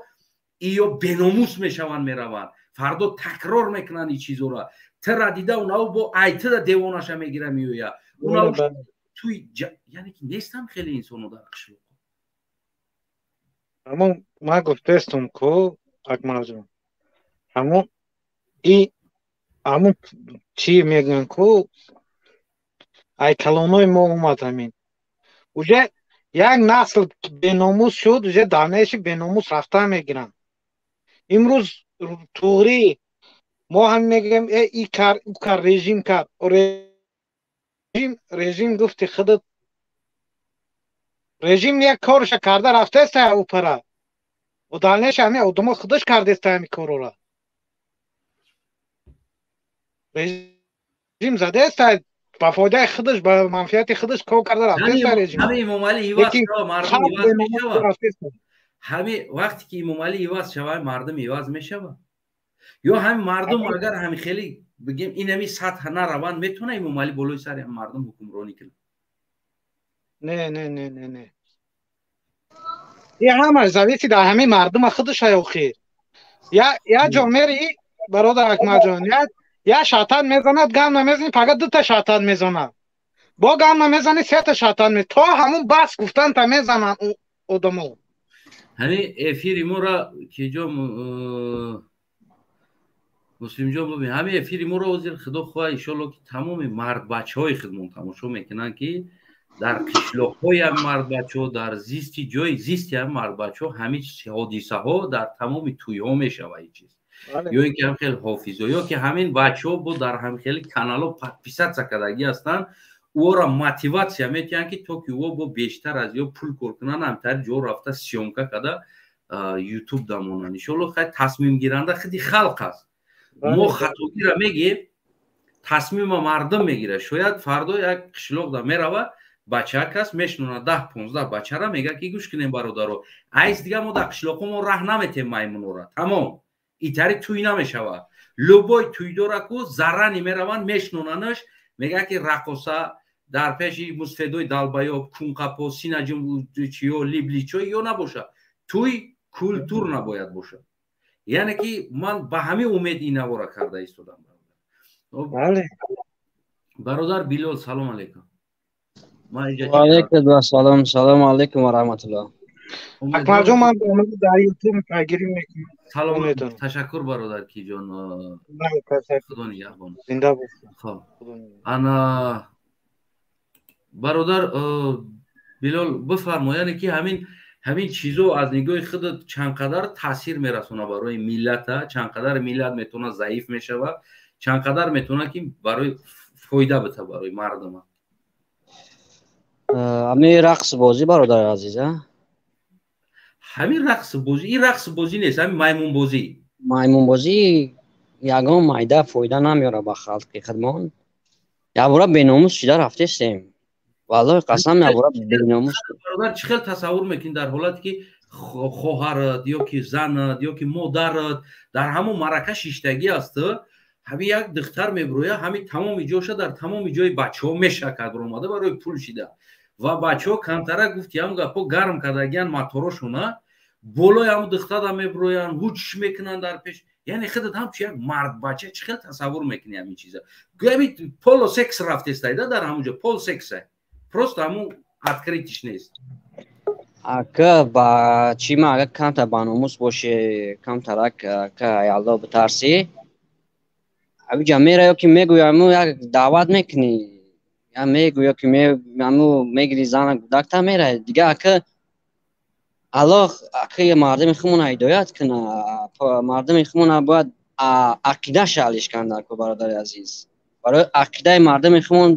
یا بیناموس میشون میروند فردا تکرار میکنن این چیزو را تر دیده اونا با ایته دا دیوانش میگیره میویا اونا توی یعنی که نیستم خیلی انسانو در قشلق اما ما گفتستم که اکمال جان همون همون چی میگن که ای کلونای ما اومد همین اوجه یک نسل بیناموس شد اوجه دانش بیناموس رفته میگیرن امروز توری ما هم میگیم ای کار او کار رژیم کرد رژیم گفتی خودت رژیم یک کارش کرده رفته است او پره و دانش همه آدم خودش کرده است همین کارو را رژیم زده است با فایده خودش با منفعت خودش کار کرده رفته است رژیم همین امام علی ایواز شو مردم ایواز میشوه همین وقتی که امام علی ایواز شوه مردم ایواز میشوه یا همین مردم اگر همین خیلی بگیم این همی سطح نروند میتونه امام علی بالای سر مردم حکمرانی کنه نه این همه زویتی در همه مردم خودش های خیر یا جامعه برادر اکمل جان یا شیطان میزند گام نمیزنی فقط 2 تا شیطان میزنه با گام نمیزنی 3 تا شیطان می تا همون بس گفتن تا میزنن آدمو همین افیر ما را که جا مسلم جان ببین همین افیر ما را وزیر خدا خواه انشالله که تمام مرد بچه های خودمون تماشا میکنن که در قشلاق های هم مرد بچه ها در زیستی جای زیستی هم مرد بچه ها همه حادیثه ها در تمام توی ها میشوه این چیز یا اینکه هم خیلی حافظه یا که همین بچه ها با در هم خیلی کانال ها پیست سکدگی هستن او را موتیواسیا میتونن که تو که او با بیشتر از یا پول کار کنن همتر جو رفته سیومکا کده یوتیوب دامونن انشالله خیلی تصمیم گیرنده خیلی خلق است ما خطوگی را میگیم تصمیم مردم میگیره شاید فردا یک قشلاق دا میروه بچه کس میشنونه 10-15 بچه را میگه که گوش کنیم برادرو ایس دیگه ما در قشلاق ما راه نمیتیم میمون را تمام ایتاری توی نمیشوه لوبای توی داره که ذره نمیروند میشنوننش میگه که رقصه در پیش مستفیدوی دلبایاب کونقپا سینجم چیو لیبلیچو یا نباشه توی کلتور نباید باشه یعنی که من به همه امید این نوارا کرده ایستادم بله برادر بیلال سلام علیکم و علیکم سلام علیکم و رحمت الله اکمل جان من در یوتیوب پیگیری میکنم سلام تشکر برادر کی جان خدا نگهبان زنده باشید خب انا برادر بیلال بفرمایید که همین ҳамин чизо аз нигоҳи худат чандқадар таъсир мерасонад барои миллата, чандқадар миллат метавонад заиф мешавад, чандқадар метавонад ки барои фоида бита барои мардума. ҳамин рақс бозӣ бародари азиз, ҳамин рақс бозӣ, ин рақс бозӣ нест, ҳамин маймунбозӣ. маймунбозӣ ягон майда фоида намеёрад ба халқи худмон. якбора беномус шуда рафтестем. валлоҳи қасам якбора беномус. бародар чӣ хел тасаввур мекунӣ дар ҳолате ки хоҳарат ёки занат ёки модарат дар ҳамон марака шиштагӣ асту, ҳамин як духтар мебирояд, ҳамин тамоми ҷойша дар тамоми ҷои бачаҳо мешакад баромада барои пул шида ва бачаҳо камтара гуфти ҳамн гапҳо гарм кардагиян моторошона болои ҳамн духтара мебироянд, ҳуҷ мекунанд дар пеш. яъне худат ҳамчун як мард бача чӣ хел тасаввур мекунӣ ҳамин чиза? гӯями поло секс рафтестайда дар ҳамонҷо пол секса просто ҳамун откритиш нест. ака ба чима ага камтар баномус боше, камтарак ака аялдо битарси абиҷа мера ёки мегӯя аму як даъват мекунӣ я мегӯя ки аму мегири зана гудакта мера дига ака аллоҳ ака мардуми худмона ҳидоят куна. мардуми худмона бояд ақидаша алиш канда ку бародари азиз. барои ақидаи мардуми худмон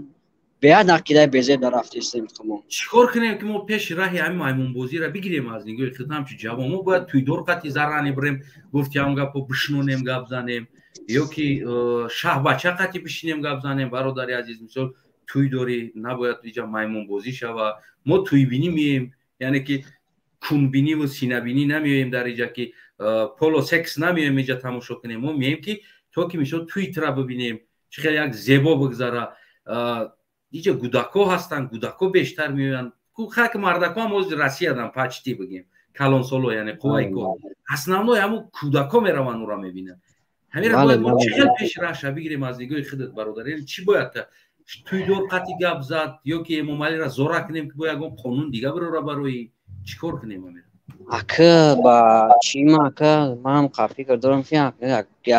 беяд ақидаи безеб рафтестем худмон. чикор кунем ки мо пеши раҳи ҳамин маймунбозиро бигирем аз нигоҳи худ ҳамчун ҷавон. мо бояд тӯйдор қати заррани бирем, гуфти ҳамн гапо бишнонем гап занем ёки шаҳбача қати бишинем гап занем. бародари азиз, мисол тӯйдорӣ набояд иҷа маймунбозӣ шава. мо тӯйбинӣ меем, яъне ки кунбиниву синабинӣ намеоем дар иҷа ки поло секс намеоем иҷа тамошо кунем. мо меем ки то ки мисол тӯйтра бибинем чӣ хел як зебо бигзара. иҷа гудако ҳастанд, гудако бештар меоянд. хак мардако ҳам ҳозир расиядан пачти бигем калонсоло, яъне қувваи кор основной ҳамун кудако мераванд ура мебинанд. ҳамира бояд мо чӣ хел пеши раҳша бигирем аз нигоҳи худат бародар. чӣ бояд тӯйдор қати гап зад ёки эмомалиро зора кунем ки бо ягон қонун дига бирора барои чӣ кор кунем? амира ака ба чима ака ман фикр дорам ки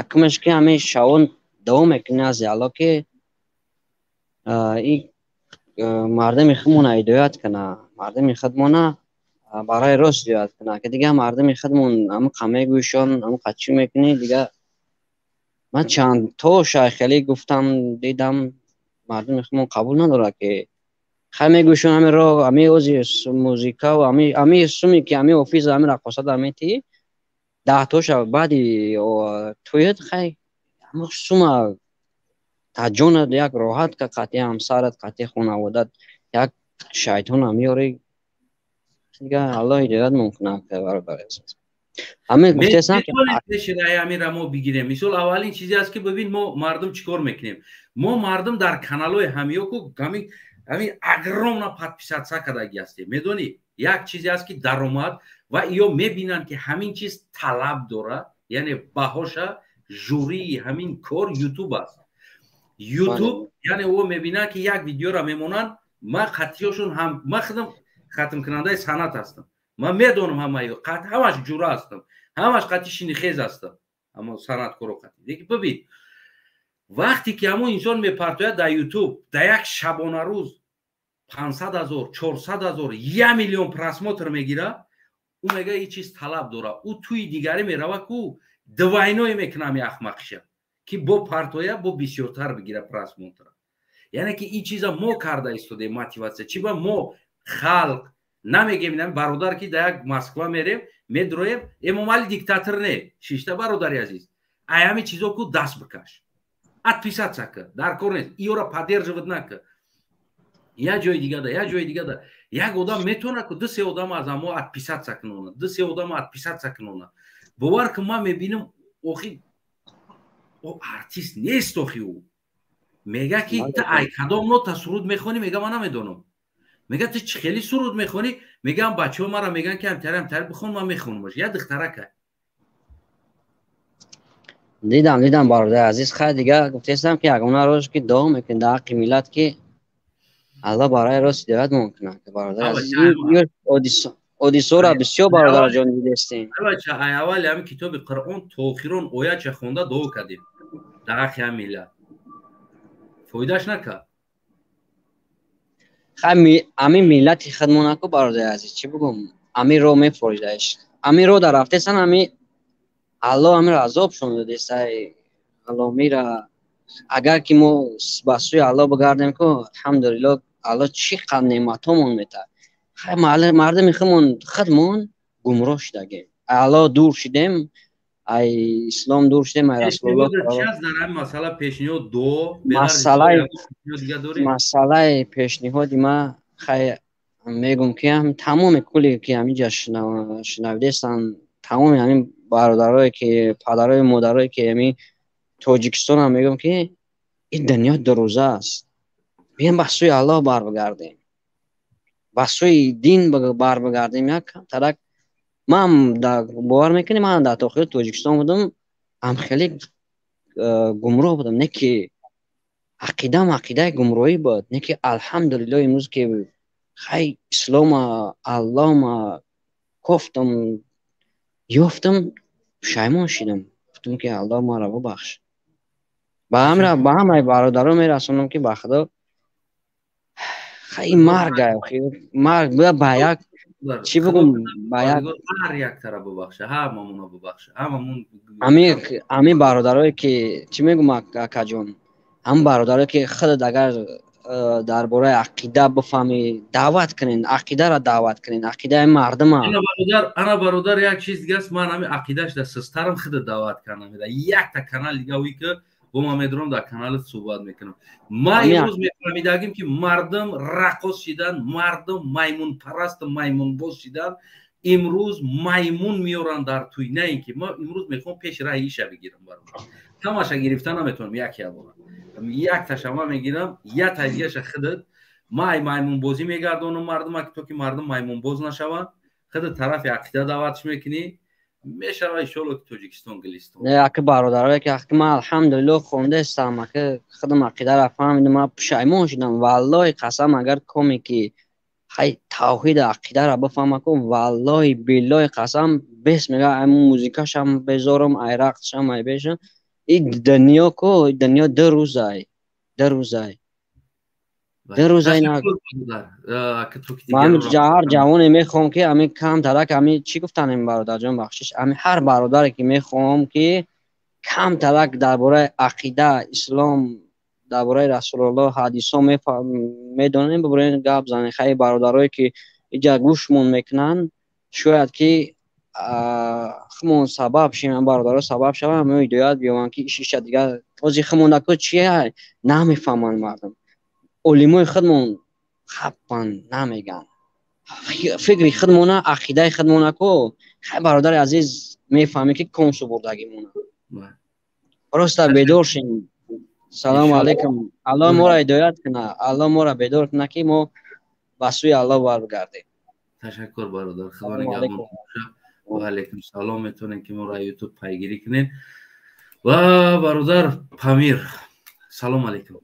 якумеш ки ҳамин шавон давом мекунӣ аз яло ки ин мардуми худмона ҳидоят куна, мардуми худмона барои рост ҳидоят куна ки дига мардуми худмон ҳамн қа мегӯишон ҳамн қа чӣ мекунӣ. дига ман чандто шайхелӣ гуфтам дидам мардуми худмон қабул надорад ки хай мегӯишон ҳамин ро ҳамин ози музикаву ҳамин суми ки ҳамин офизу ҳамин рақоса дар метии 10 тоша баъди тӯят хай ҳамн сума таҷонат як роҳат ка қатъи ҳамсарат қатъи хонаводат як шайтона меёрӣ. дига аллоҳ ҳидоят мекуна бародари азиз. ҳамин гуфтесам ки пеши раҳи ҳаминро мо бигирем. мисол аввалин чизе аст ки бибин мо мардум чӣ кор мекунем. мо мардум дар каналҳои ҳамиёку ҳамин огромна подписатсия кардаги ҳастем. медонӣ як чизе аст ки даромад ва ё мебинанд ки ҳамин чиз талаб дорад, яъне баҳоша журии ҳамин кор ютуб аст. ютуб яъне ӯ мебинад ки як видеоро мемонанд. ман қатъиёшон ҳам ман худам хатмкунандаи санъат ҳастам. ман медонам ҳамаш ҷура ҳастам, ҳамаш қатъи шинихез ҳастам, аммо санъаткоро қатъи деки бибин вақте ки ҳамон инсон мепартояд дар ютуб дар як шабонарӯз 500,000 400,000 1 миллион просмотр мегирад, ӯ мега ин чиз талаб дорад. ӯ тӯи дигарӣ меравад ки ӯ двайное мекунам ахмақиша ки бо партоя бо бисёртар бигира просмотр. яъне ки ин чиза мо карда истодем мотиватсия. чӣ ба мо халқ намегем бародар ки дар як Москва мерем медроем эмомали диктатор не шишта бародари азиз ай ҳамин чизо ку даст бикаш отписаться ка дар кор нест иёра поддерживать нака як ҷои дигада як ҷои дигада як одам метавонад ку ду се одам аз амо отписаться кунонад ду се одам отписаться кунонад. бовар ки ман мебинам охи артист нест. охи ӯ мега ки та ай кадом нота суруд мехонӣ? мега ман намедонам. мега ту чӣ хели суруд мехонӣ? мегам бачаҳо маро меган ки амтар бихон ман мехонамаш. як духтарака дидам бародари азиз. хай дига гуфтестам ки ягона роз ки давом мекунӣ дар ҳаққи миллат ки аллоҳ барои рост ҳидоят мекунад. бародари азиз одисора бисёр бародарҷон дидестем. албатта ай аввали ҳамин китоби Қуръон то охирон ояча хонда дуо кардем дар ҳаққи ҳамин миллат. фоидаш накард. хай ҳамин миллати худмонаку бародари азиз чӣ бигӯм امی رو میفروشدش امی رو در رفته سن امی الله امی را عذاب شونده سای الله میرا اگر که ما با سوی الله بگردیم که الحمدلله الله چقدر نعمتامون میده خیلی مردم خودمون خودمون گمراه شدگیم الله دور شدیم ای اسلام دور شدیم ای رسول الله چی از در این مسئله پیشنهاد دو مسئله پیشنهادی ما خیلی میگم که هم تمام کلی که همینجا شنویده هستن تمام همین برادرایی که پدرای مادرایی که همین تاجیکستان هم میگم که این دنیا دو روزه است بیایم به سوی الله بر بگردیم به سوی دین بر بگردیم یک ترک من باور میکنم من در داخل تاجیکستان بودم هم خیلی گمراه بودم نه که عقیده گمراهی بود نه که الحمدلله امروز که خیلی اسلام الله ما گفتم یافتم پشیمان شدم گفتم که الله ما را ببخش با همه برادران میرسونم که به خدا خیلی مرگ بوده با یک چی بگم با یک هر یک طرف ببخشه هممون ببخشه هممون امی برادرایی که چی میگم اکا جان هم برادرایی که خود اگر درباره عقیده بفهمی دعوت کنین عقیده را دعوت کنین عقیده مردم انا برادر یک چیز دیگه است من همین عقیدهش در سسترم خود دعوت کنم یک تا کانال دیگه وی که با ما میدونم در کانال صحبت میکنم ما امروز میفهمیدیم که مردم رقص شدن مردم میمون پرست میمون باز شدن امروز میمون میورن در توی نه اینکه ما امروز میخوام پیش راه ایشه بگیرم برام تماشا گرفتن نمیتونم یک تشما میگیرم یا تاییدش خودت میمون بازی میگردونم مردم که تو که مردم میمون باز نشون خودت طرف عقیده دعوتش میکنی میشه ان شاء الله تاجیکستان گلیستان نه که برادرایی که من الحمدلله خونده هستم که خودم عقیده را فهمیدم من پشیمان شدم والله قسم اگر کمی که خیلی توحید عقیده را بفهمم که والله بالله قسم بس میگه همون موزیکاش هم بذارم ای رقصش هم ای بشم این دنیا کو دنیا دو روزه نه من هر جوانی میخوام که همین کم ترک همین چی گفتن این برادر جان بخشش همین هر برادری که میخوام که کم ترک درباره عقیده اسلام درباره رسول الله حدیثا میدونیم ببرین گپ زنین خیلی برادرایی که اینجا گوشمون میکنن شاید که خمون سبب شیم برادرها سبب شون همه هدایت بیان که ایش دیگه توضیح خمون نکو چیه نمیفهمن مردم علمای خودمون خپن نمیگن فکری خودمون عقیده خودمون کو خیلی برادر عزیز میفهمی که کنسو بردگی مونه راست بیدار شین سلام علیکم الله ما را هدایت کنه الله ما را بیدار کنه که ما به سوی الله برگردیم تشکر برادر خدا نگهدار و علیکم سلام میتونین که ما را یوتیوب پیگیری کنین و برادر پامیر سلام علیکم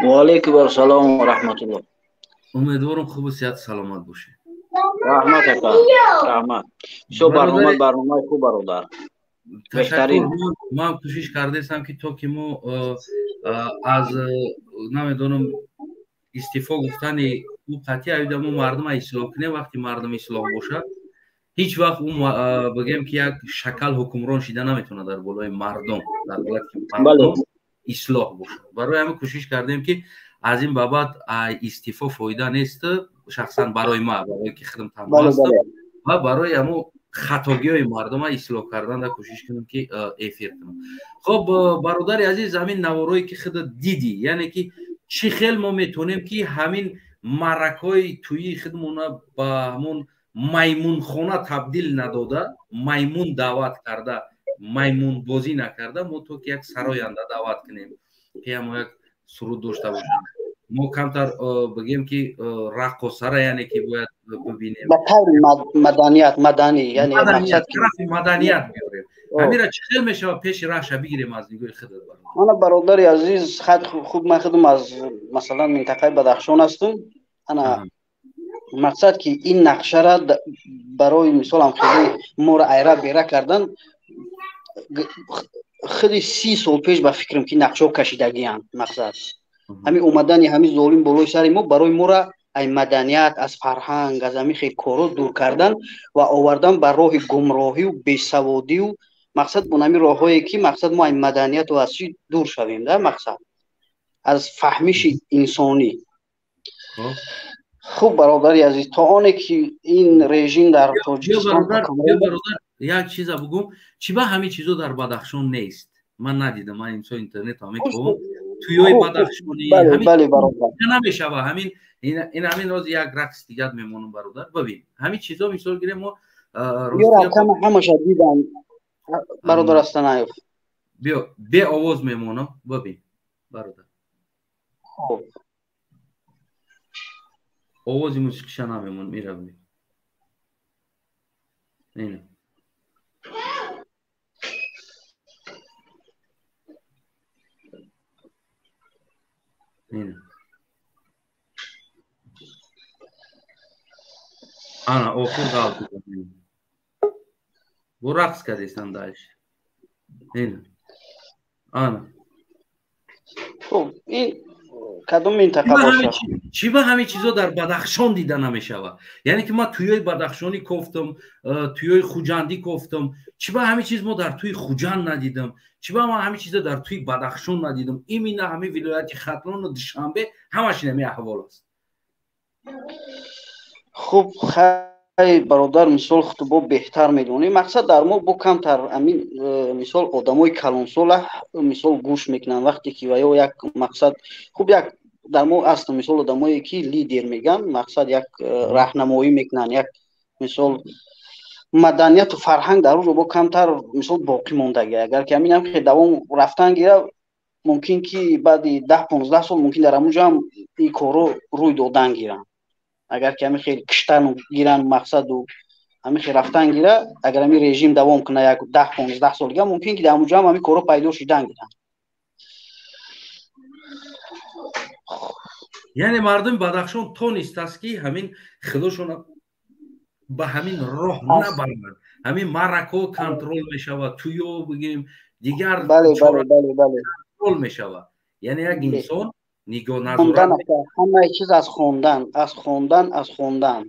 و علیکم السلام و رحمت الله امیدوارم خوب و صحت سلامت باشه رحمت اکا رحمت شو برنامه خوب برادر تشکر من کوشش کرده هستم که تو که ما از نمیدونم استعفا گفتن او قطعی ایده ما مردم اصلاح کنه وقتی مردم اصلاح باشه هیچ وقت اون بگیم که یک شکل حکمران شده نمیتونه در بالای مردم در بالای مردم اصلاح باشه برای همه کوشش کردیم که از این بابت استعفا فایده نیست شخصا برای ما برای که خدمت تنها هستم و برای همه خطاگی‌های مردم اصلاح کردن در کوشش کنیم که افیر کنم خب برادر عزیز همین نوارایی که خود دیدی یعنی که چی خیلی ما میتونیم که همین مرکای توی خودمون با همون میمون خانه تبدیل نداده میمون دعوت کرده میمون بازی نکرده ما تو که یک سراینده دعوت کنیم که ما یک سرود داشته باشیم ما کمتر بگیم که رقصه یعنی که باید ببینیم به طور مدنی یعنی مقصد مدنیت بیاریم همین را چه خیلی میشه پیش راه بگیریم از نگاه خودت انا برادر عزیز خد خوب من خودم از مثلا منطقه بدخشان هستم انا مقصد که این نقشه را برای مثال هم خیلی ما را ایره بیره کردن خیلی 30 سال پیش به فکرم که نقشه کشیدگی هم مقصد همین اومدن همین ظالم بالای سر ما برای ما را ای مدنیت از فرهنگ از همین خیلی کارو دور کردن و آوردن بر راه گمراهی و بیسوادی و مقصد بونمی راههایی که مقصد ما این مدنیت و از چی دور شویم در مقصد از فهمیش انسانی. خوب برادری عزیز تا آنه که این رژیم در تاجیکستان برادر یک چیز بگم چی با همین چیزا در بدخشان نیست. من ندیدم، من اینجا اینترنت همه کوم توی بدخشانی بله برادر نمیشه و همین این همین روز یک رقص دیگه میمونم برادر. ببین همین چیزا مثال گیریم ما روسیه کم همش دیدن برادر استنایف بیا به آواز میمونم. ببین برادر خب آوازی موسیقی نمیمون میره ببین اینه اینه انا اوخو غلط کنیم bu raqs kardiysan dальше اینه انا خب این کدوم منطقه باشه چی با همین چیزا در بدخشان دیده نمیشوه. یعنی که ما توی بدخشانی گفتم، توی خوجندی گفتم، چی با همین چیز ما در توی خوجند ندیدم، چی با ما همین چیزا در توی بدخشان ندیدم. این همین ولایت ختلان و دوشنبه همش نمی احوال است. خب خیلی برادر مثال خطبه بهتر میدونی مقصد در ما بو کمتر امین مثال آدمای کلانسال مثال گوش میکنن وقتی که یا یک مقصد خوب یک در ما اصلا مثال آدمایی که لیدر میگن مقصد یک راهنمایی میکنن یک مثال مدنیت و فرهنگ در رو با کمتر مثال باقی موندگی. اگر که همین هم که دوام رفتن گیره ممکن که بعد 10-15 سال ممکن در همونجا هم این کارو روی دادن گیرن. اگر که همین خیلی کشتن گیرن مقصد و همین خیلی رفتن گیره اگر همین رژیم دوام کنه یک 10-15 سال دیگه ممکن که در همونجا هم همین کارو پیدا شدن گیرن. یعنی مردم بدخشان تونست است که همین خودشون به همین راه نبرن، همین مرکو کنترل میشود تویو بگیم دیگر بله کنترل میشود. یعنی یک انسان نگاه نظارت همه چیز از خوندن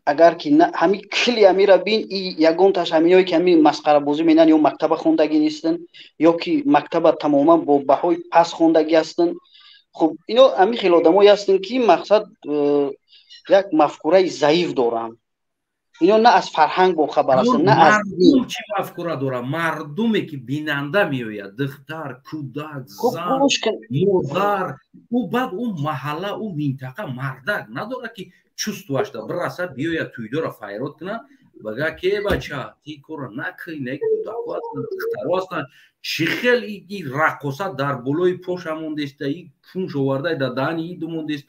اگر که همین کلی امیره بین یگون تاش همینایی که همین مسخره بازی مینن یا مکتب خوندگی نیستن یا که مکتب تماما با بهای پس خوندگی هستن. خب اینا همین خیلی آدمایی هستن که مقصد یک مفکوره ضعیف دارن. اینا نه از فرهنگ با خبر هستن نه از مردم چی مفکوره دارن. مردمی که بیننده میآید دختر کودک زن مادر او بعد اون محله او منطقه مردک نداره که چوست واشته برسه بیاید توی داره فیرات کنه بگه که بچه تی کارو نکنی نه کودک هستن چی خیلی این رقصه در بلوی پوش مونده است این پونش آورده در دهنی این مونده است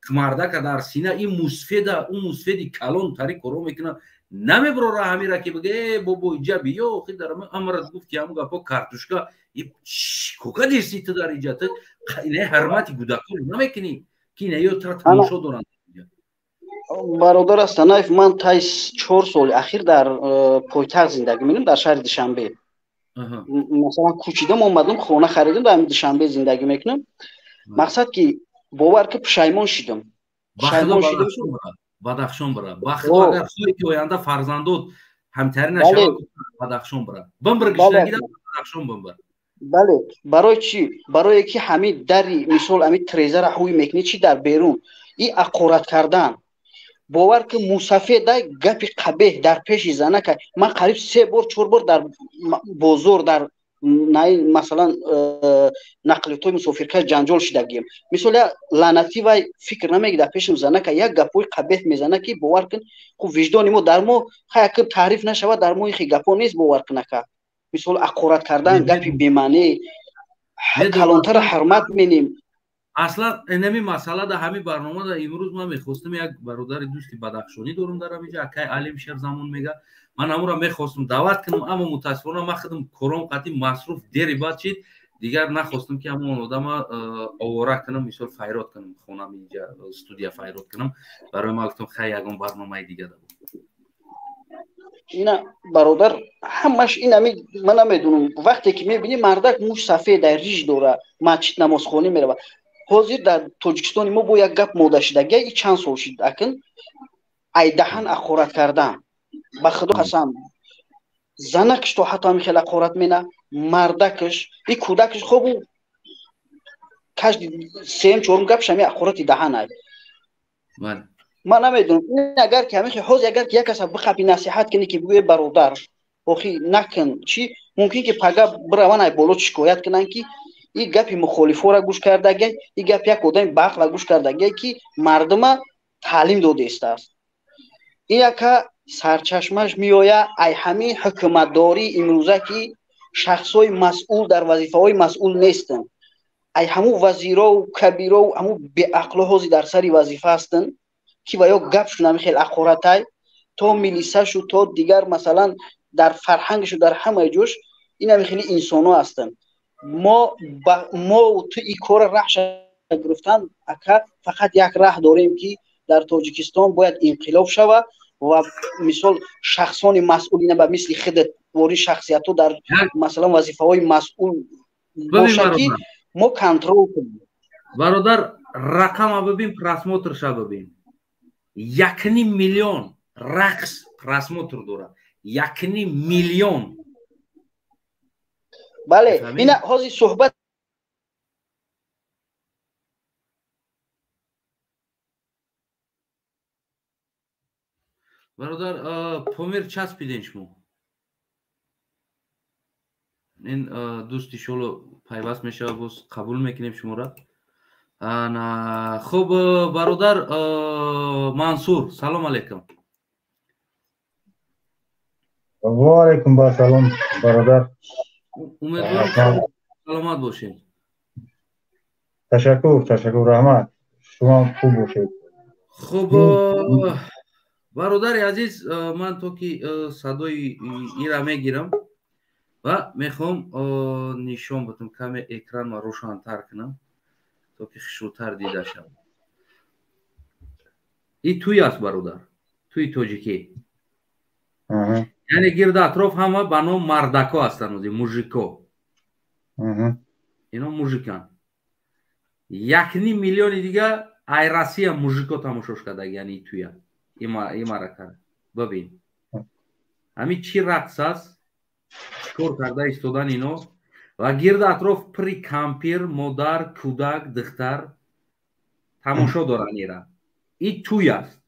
مردک در سینه این مسفیده اون مسفیدی کلان تاری کارو میکنه نمیبره را همیره که بگه بابا اینجا بیا خیلی دارم امرت گفت که همون گپا کارتوشکا کوکا دیستی تو در اینجا تو اینه حرمتی کودکو نمیکنی که اینه یا تماشا دارن. برادر استنایف من تا 4 سال اخیر در پایتخت زندگی میکنم در شهر دوشنبه. مثلا کوچیدم اومدم خونه خریدم در دوشنبه زندگی میکنم. مقصد که باور که پشیمان شدم. بدخشان برا بخدا اگر خواهی که آینده فرزندات همتری نشود بدخشان برا بمبرگشنگی در بدخشان بمبر. بله برای چی؟ برای که همین دری مثال همین تریزر حوی میکنی چی در بیرون این اقارت کردن باور که مصفه ده گپی قبیح در پیش زنه که من قریب 3 بار 4 بار در بازار در مثلا نقلیتوی مسافرکش جنجال شدگیم مثلا لعنتی و فکر نمیگه در پیش زنه که یک گپوی قبیح میزنه که باور کن خب وجدان ما در ما خیلی تعریف نشود در ما خیلی گپا نیست باور کنه که مثلا اقارت کردن گپی بی‌معنی کلانتر حرمت مینیم. اصلا اینمی مسئله در همین برنامه در امروز من میخواستم یک برادر دوستی بدخشانی دارم در اینجا اکای علیم شهر زمان میگه من امورا میخواستم دعوت کنم اما متاسفانه من خودم کارم قطعی مصروف دیر بعد شد دیگر نخواستم که همون آدم آواره کنم مثال فیرات کنم خونم اینجا استودیو فیرات کنم برای ما گفتم خیلی یگان برنامه دیگه دارم. اینا برادر همش این من نمیدونم وقتی که میبینی مردک موش سفید در ریش داره مسجد نماز خونی میره ҳозир дар тоҷикистони мо бо як гап мода шидага и чанд сол шид акн айдаҳан ақорат кардан ба худо қасам занакш то ҳатто ҳамин хел ақорат мена мардакш и кӯдакш хобу кажди сеюм чорум гапш ҳами ақорати даҳанай ман намедонам ин агар ки ҳамин хел ҳозир агар ки як каса биқапи насиҳат кини ки бигӯе бародар охи накун чи мумкин ки пага бираванай боло шикоят кунанд ки и гапи мухолифора гӯш кардагай и гапи як одами баақла гӯш кардагай ки мардума таълим додеистааст ин яка сарчашмаш меоя ай ҳамин ҳукуматдории имрӯза ки шахсҳои масъул дар вазифаҳои масъул нестанд ай ҳамун вазиров кабиров ҳамун беақло ҳозир дар сари вазифа ҳастанд ки ва ё гапшун ҳамин хел ақоратай то милисашу то дигар масалан дар фарҳангшу дар ҳамаи ҷош ин ҳамин хели инсонҳо ҳастанд мо ту и кора раҳша гирифтан ака фақат як раҳ дорем ки дар тоҷикистон бояд инқилоб шавад ва мисол шахсони масъулина ба мисли худат вори шахсиятҳо дар масалан вазифаҳои масъул боша ки мо контрол кунем бародар рақама бибин просмотрша бибин 1,5 миллион рақс просмотр дорад 1,5 миллион бале ина ҳозир суҳбат бародар помер часпиден шумо ин дӯсти шоло пайваст мешавад боз қабул мекунем шуморо хуб бародар мансур салом алейкум ва алейкум ба салом бародар умедворам саломат бошед ташаккур раҳмат шумо хуб бошед хуб бародари азиз ман то ки садои ира мегирам ва мехоҳам нишон батам каме экранро рӯшантар кунам то ки хушрӯтар дида шавад и туй аст бародар туи тоҷикӣ яъне гирда атроф ҳама ба ном мардако ҳастанд мужико ино мужиканд 1,5 миллиони дига ай россия мужико тамошош кардаг яъне туя и марака бабин ҳамин чӣ рақс аст чикор карда истодан ино ва гирда атроф пири кампир модар кӯдак духтар тамошо доранд ира и туй аст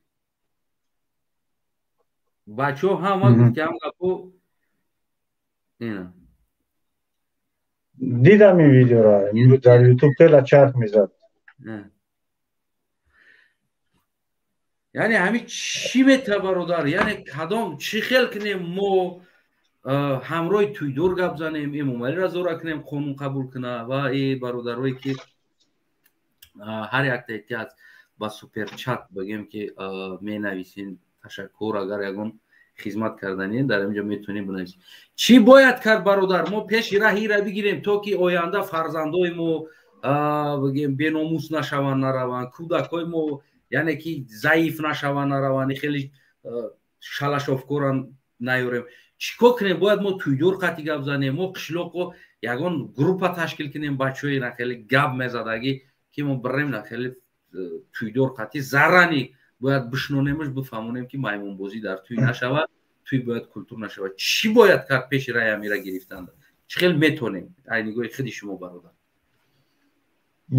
бачаҳо ҳама гуфтиам гапо ина дидам ин видеоро дар ютуб хела чарх мезад яъне ҳамин чӣ мета бародар яъне кадом чӣ хел кунем мо ҳамроҳи туйдор гап занем эмомалиро зора кунем қонун қабул куна ва бародарое ки ҳар яктаки аз ба суперчат бигем ки менависин ташаккур агар ягон хизмат карданӣ дар инҷо метавонем бинависем чӣ бояд кард бародар мо пеши раҳира бигирем то ки оянда фарзандои мо бигем беномус нашаванд нараванд кӯдакҳои мо яъне ки заиф нашаванд нараванд хеле шалашовкора наёрем чӣ кор кунем бояд мо туйдор қати гап занем мо қишлоқо ягон группа ташкил кунем бачаҳои нахеле гап мезадагӣ ки мо бирем нахеле туйдор қати заррани бояд бишнонемаш бифаҳмонем ки маймунбозӣ дар туй нашавад туй бояд культур нашавад чӣ бояд кард пеши раи амира гирифтан чӣ хел метонем ай нигоҳи худи шумо бародар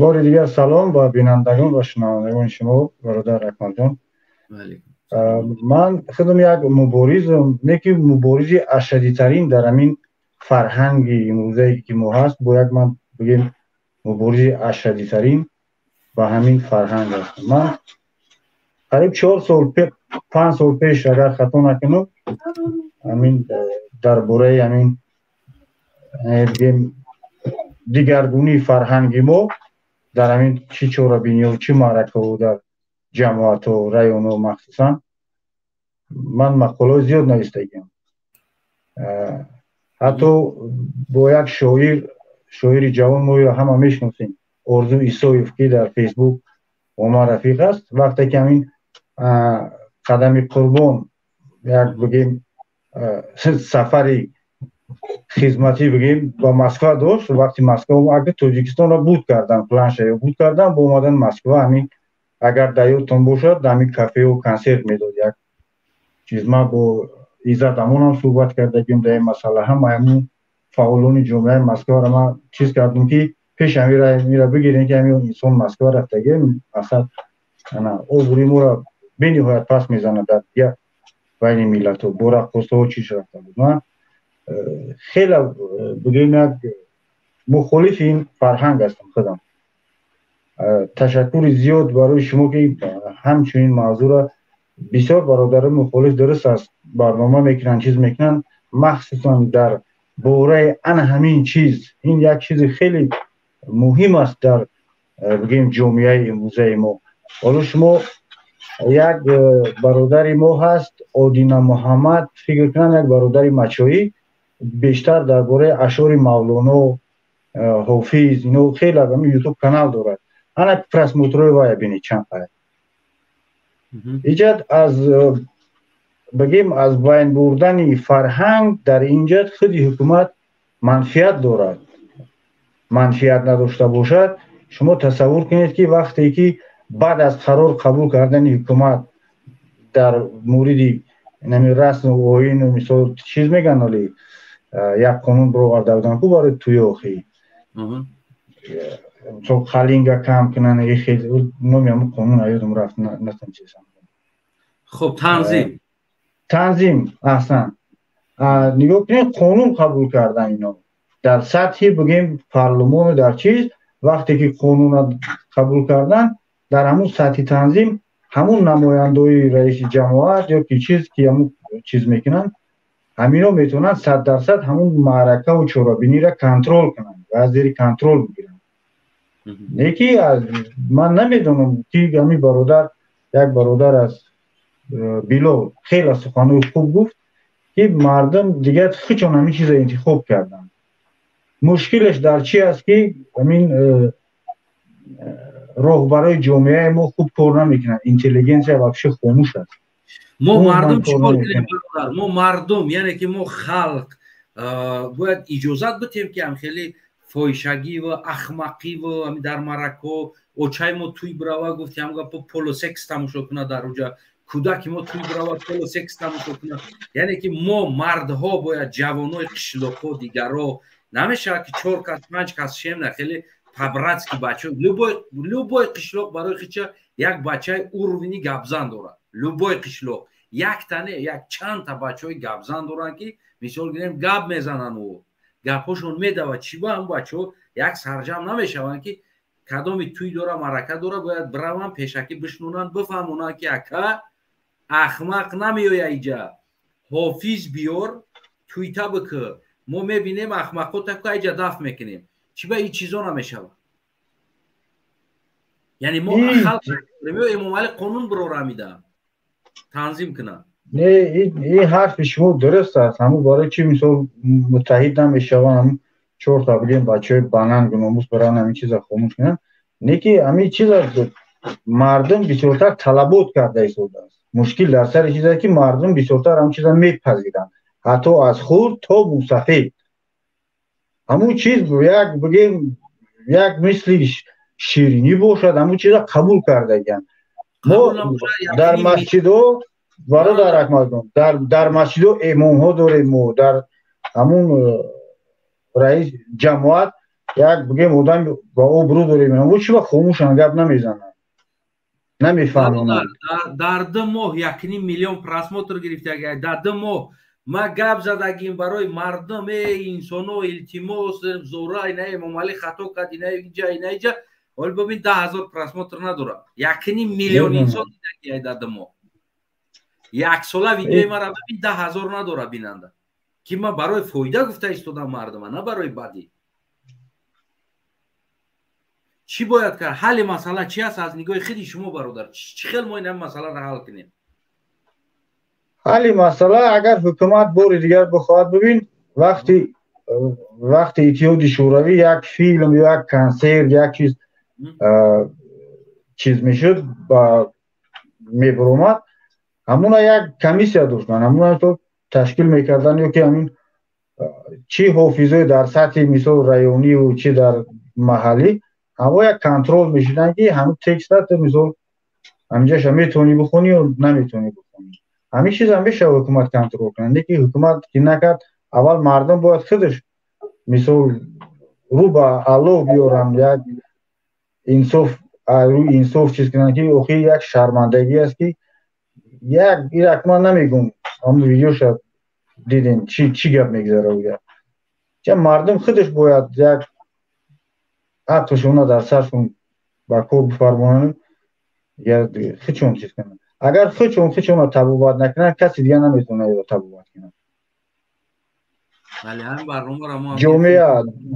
бори дигар салом ба бинандагон ва шунавандагони шумо бародар акмалҷон ман худам як муборизам не ки муборизи ашадитарин дар ҳамин фарҳанги имрӯзае ки мо ҳаст бояд ман бигем муборизи ашадитарин ба ҳамин фарҳанг аст ман қариб 4 сол 5 сол пеш агар хато накунам ҳамин дар бораи ҳамин бигем дигаргунии фарҳанги мо дар ҳамин чӣ чорабиниҳо чӣ маъракаҳо дар ҷамоатҳо районҳо махсусан ман мақолаҳои зиёд навистагиам ҳатто бо як шоири ҷавон мо ҳама мешиносем орзу исоев ки дар фейсбук ома рафиқ аст вақте ки ҳамин қадами қурбон як бигем сафари خدمتی بگیم با مسکو داشت. وقتی مسکو اگه تاجیکستان را بود کردن پلانش یا بود کردن با اومدن مسکو همین اگر دیوتون باشد دمی کافه و کنسرت میداد یک چیز. ما با ایزد امون هم صحبت کردیم در این مسئله هم همون فعالان جمعه مسکو را ما چیز کردیم که پیش میره بگیرین که همین انسان مسکو رفتگه اصلا اوبری مورا به نهایت پس میزنه در یک بین ملت و برا قصه و چیز رفته بود. من خیلی بگیم یک مخالف این فرهنگ هستم خودم. تشکر زیاد برای شما که همچنین موضوع را بسیار برادر مخالف درست است برنامه میکنن چیز میکنن، مخصوصا در باره همین چیز. این یک چیز خیلی مهم است در بگیم جامعه امروزه ما. حالا شما یک برادر ما هست آدینا محمد، فکر کنم یک برادر مچایی، بیشتر درباره اشعار مولانا حافظ اینو خیلی همین یوتیوب کانال دارد. انا پرس موتروی وای بینی چند پای ایجاد از بگیم از بین بردن فرهنگ در اینجا خودی حکومت منفیت دارد. منفیت نداشته باشد شما تصور کنید که وقتی که بعد از قرار قبول کردن حکومت در مورد نمی رسم و آیین و مثال چیز میگن ولی یک قانون برو آورده بودن که برای توی آخی تو خالینگا کم کنن یه خیلی نمی همون قانون آیادم رفت نتون چیزم. خب تنظیم احسن نگاه کنید قانون قبول کردن اینا در سطحی بگیم پارلمان در چیز. وقتی که قانون قبول کردن در همون سطح تنظیم همون نمایندوی رئیس جمهوریت یا کی چیز که همون چیز میکنن همینو میتونن 100% همون معرکه و چورابینی را کنترل کنن و از زیر کنترل بگیرن. یکی از من نمیدونم که همین برادر یک برادر از بیلو خیلی سخنوی خوب گفت که مردم دیگه خیچون همین چیز انتخاب کردن. مشکلش در چی است که همین راهبرای جامعه ما خوب کار نمیکنن، اینتلیجنس واقعا خاموش است. ما مردم چیکار کنیم برادر؟ ما مردم یعنی که ما خلق باید اجازت بدیم که هم خیلی فایشگی و احمقی و در مرکو اوچای ما توی براوا گفتیم هم پولو سکس تماشا کنه در اونجا کودک ما توی براوا پولو سکس تماشا کنه. یعنی که ما مردها باید جوانای قشلاق و دیگرها نمیشه که 4 کس 5 کس شیم نه خیلی پبراتسکی بچه لوبای قشلاق برای خیچه یک بچه اوروینی گبزن داره. لوبای قشلاق یک تنه یک چند تا بچهای گبزن دارن که مثال گیریم گب میزنن و گپاشون میده و چی با هم بچه یک سرجم نمیشون که کدامی توی داره مرکه داره باید برون پیشکی بشنونن بفهمونن که اکا احمق نمیوی ایجا حافظ بیار تویتا بکر ما میبینیم احمقا تا ایجا دفع میکنیم چی با این چیزا نمیشه. یعنی ما خلق نمیو امام علی قانون برو را میدن تنظیم کنن. نه این حرف شما درست است. همون برای چی مثال متحد نمیشون هم 4 تا بگیم بچه بانن گناموس بران همین چیزا خاموش کنن. نه که همین چیزا مردم بسیارتر طلبات کرده ایستاده است. مشکل در سر چیزی که مردم بسیارتر همون چیزا میپذیرن حتی از خود تا موسفید. همون چیز یک بگیم یک مثل شیرینی باشد همون چیزا قبول کرده گن. ما در مسجدو برادر احمد در مسجدو امام ها داریم و در همون رئیس جماعت یک بگیم آدم با او برو داریم همون چی با خاموشن گپ نمیزنن نمیفهمن. در 2 ماه 1.5 میلیون پراسموتر گرفته اگر در 2 ماه ما گپ زدگیم برای مردم انسانو التماس زورا اینا امام علی خطا کرد اینا اینجا ولی ببین 10,000 پراسموتر نداره 1.5 میلیون انسان دیده که در 2 ماه یک ساله ویدیوی ما را ببین 10,000 نداره بیننده که ما برای فایده گفته ایستادم مردم نه برای بدی. چی باید کرد؟ حل مسئله چی است از نگاه خیلی شما برادر؟ چی خیلی ما این مسئله را حل کنیم؟ حل مسئله اگر حکومت بار دیگر بخواد ببین وقتی اتحاد شوروی یک فیلم یا یک کنسرت یک چیز میشد با میبرومد همونا یک کمیسیا داشتن همونا تو تشکیل میکردن یا که همین چی حافظه در سطح مثال رایونی و چی در محلی همه یک کنترل میشدن که همه تکست مثال همینجاش میتونی بخونی و نمیتونی بخونی. همین چیز هم میشه حکومت کنترل کنه. که حکومت که نکرد اول مردم باید خودش مثال رو به الله بیارن، یک انصاف چیز کنن که اوخی یک شرمندگی است که یک ایرک من نمیگم هم ویدیوش دیدین چی گپ میگذاره و چه مردم خودش باید یک عقلشون در سرشون با کار بفرمانن یا خودشون چیز کنن. اگر خودشون تبوبات نکنن کسی دیگه نمیتونه تبوبات کنه. ولی هم برنامه را ما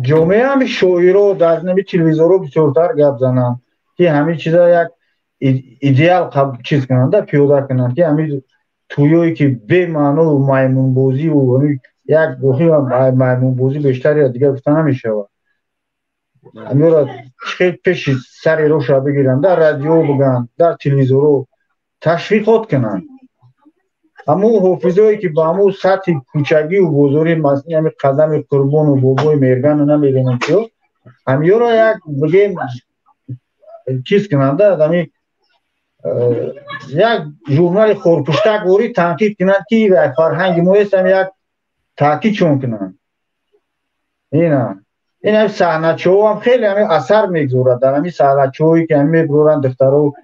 جامعه هم شاعرها در نمی تلویزیون بسیارتر گپ زنن که همین چیزا یک ایدئال چیز کنن در پیاده کنن که همین تویویی که به معنی و میمون بازی و یک گوهی میمون بازی بیشتری دیگه گفتن نمیشه. همین را خیلی پیش سری روش را بگیرن، در رادیو بگن، در تلویزیون تشویقات کنن. همون حافظایی که با همون سطح کوچگی و بزرگی مثلا همین قدم قربان و بابای میرگن رو نمیدونم که همین را یک بگیم چیز کنند همین یک ژورنال خورپشتک وری تنقیب کنند که یک فرهنگ ما است، یک تاکید چون کنند. این هم صحنه‌چو هم خیلی همین اثر میگذارد در همین صحنه‌چویی که همین میگذارند دخترها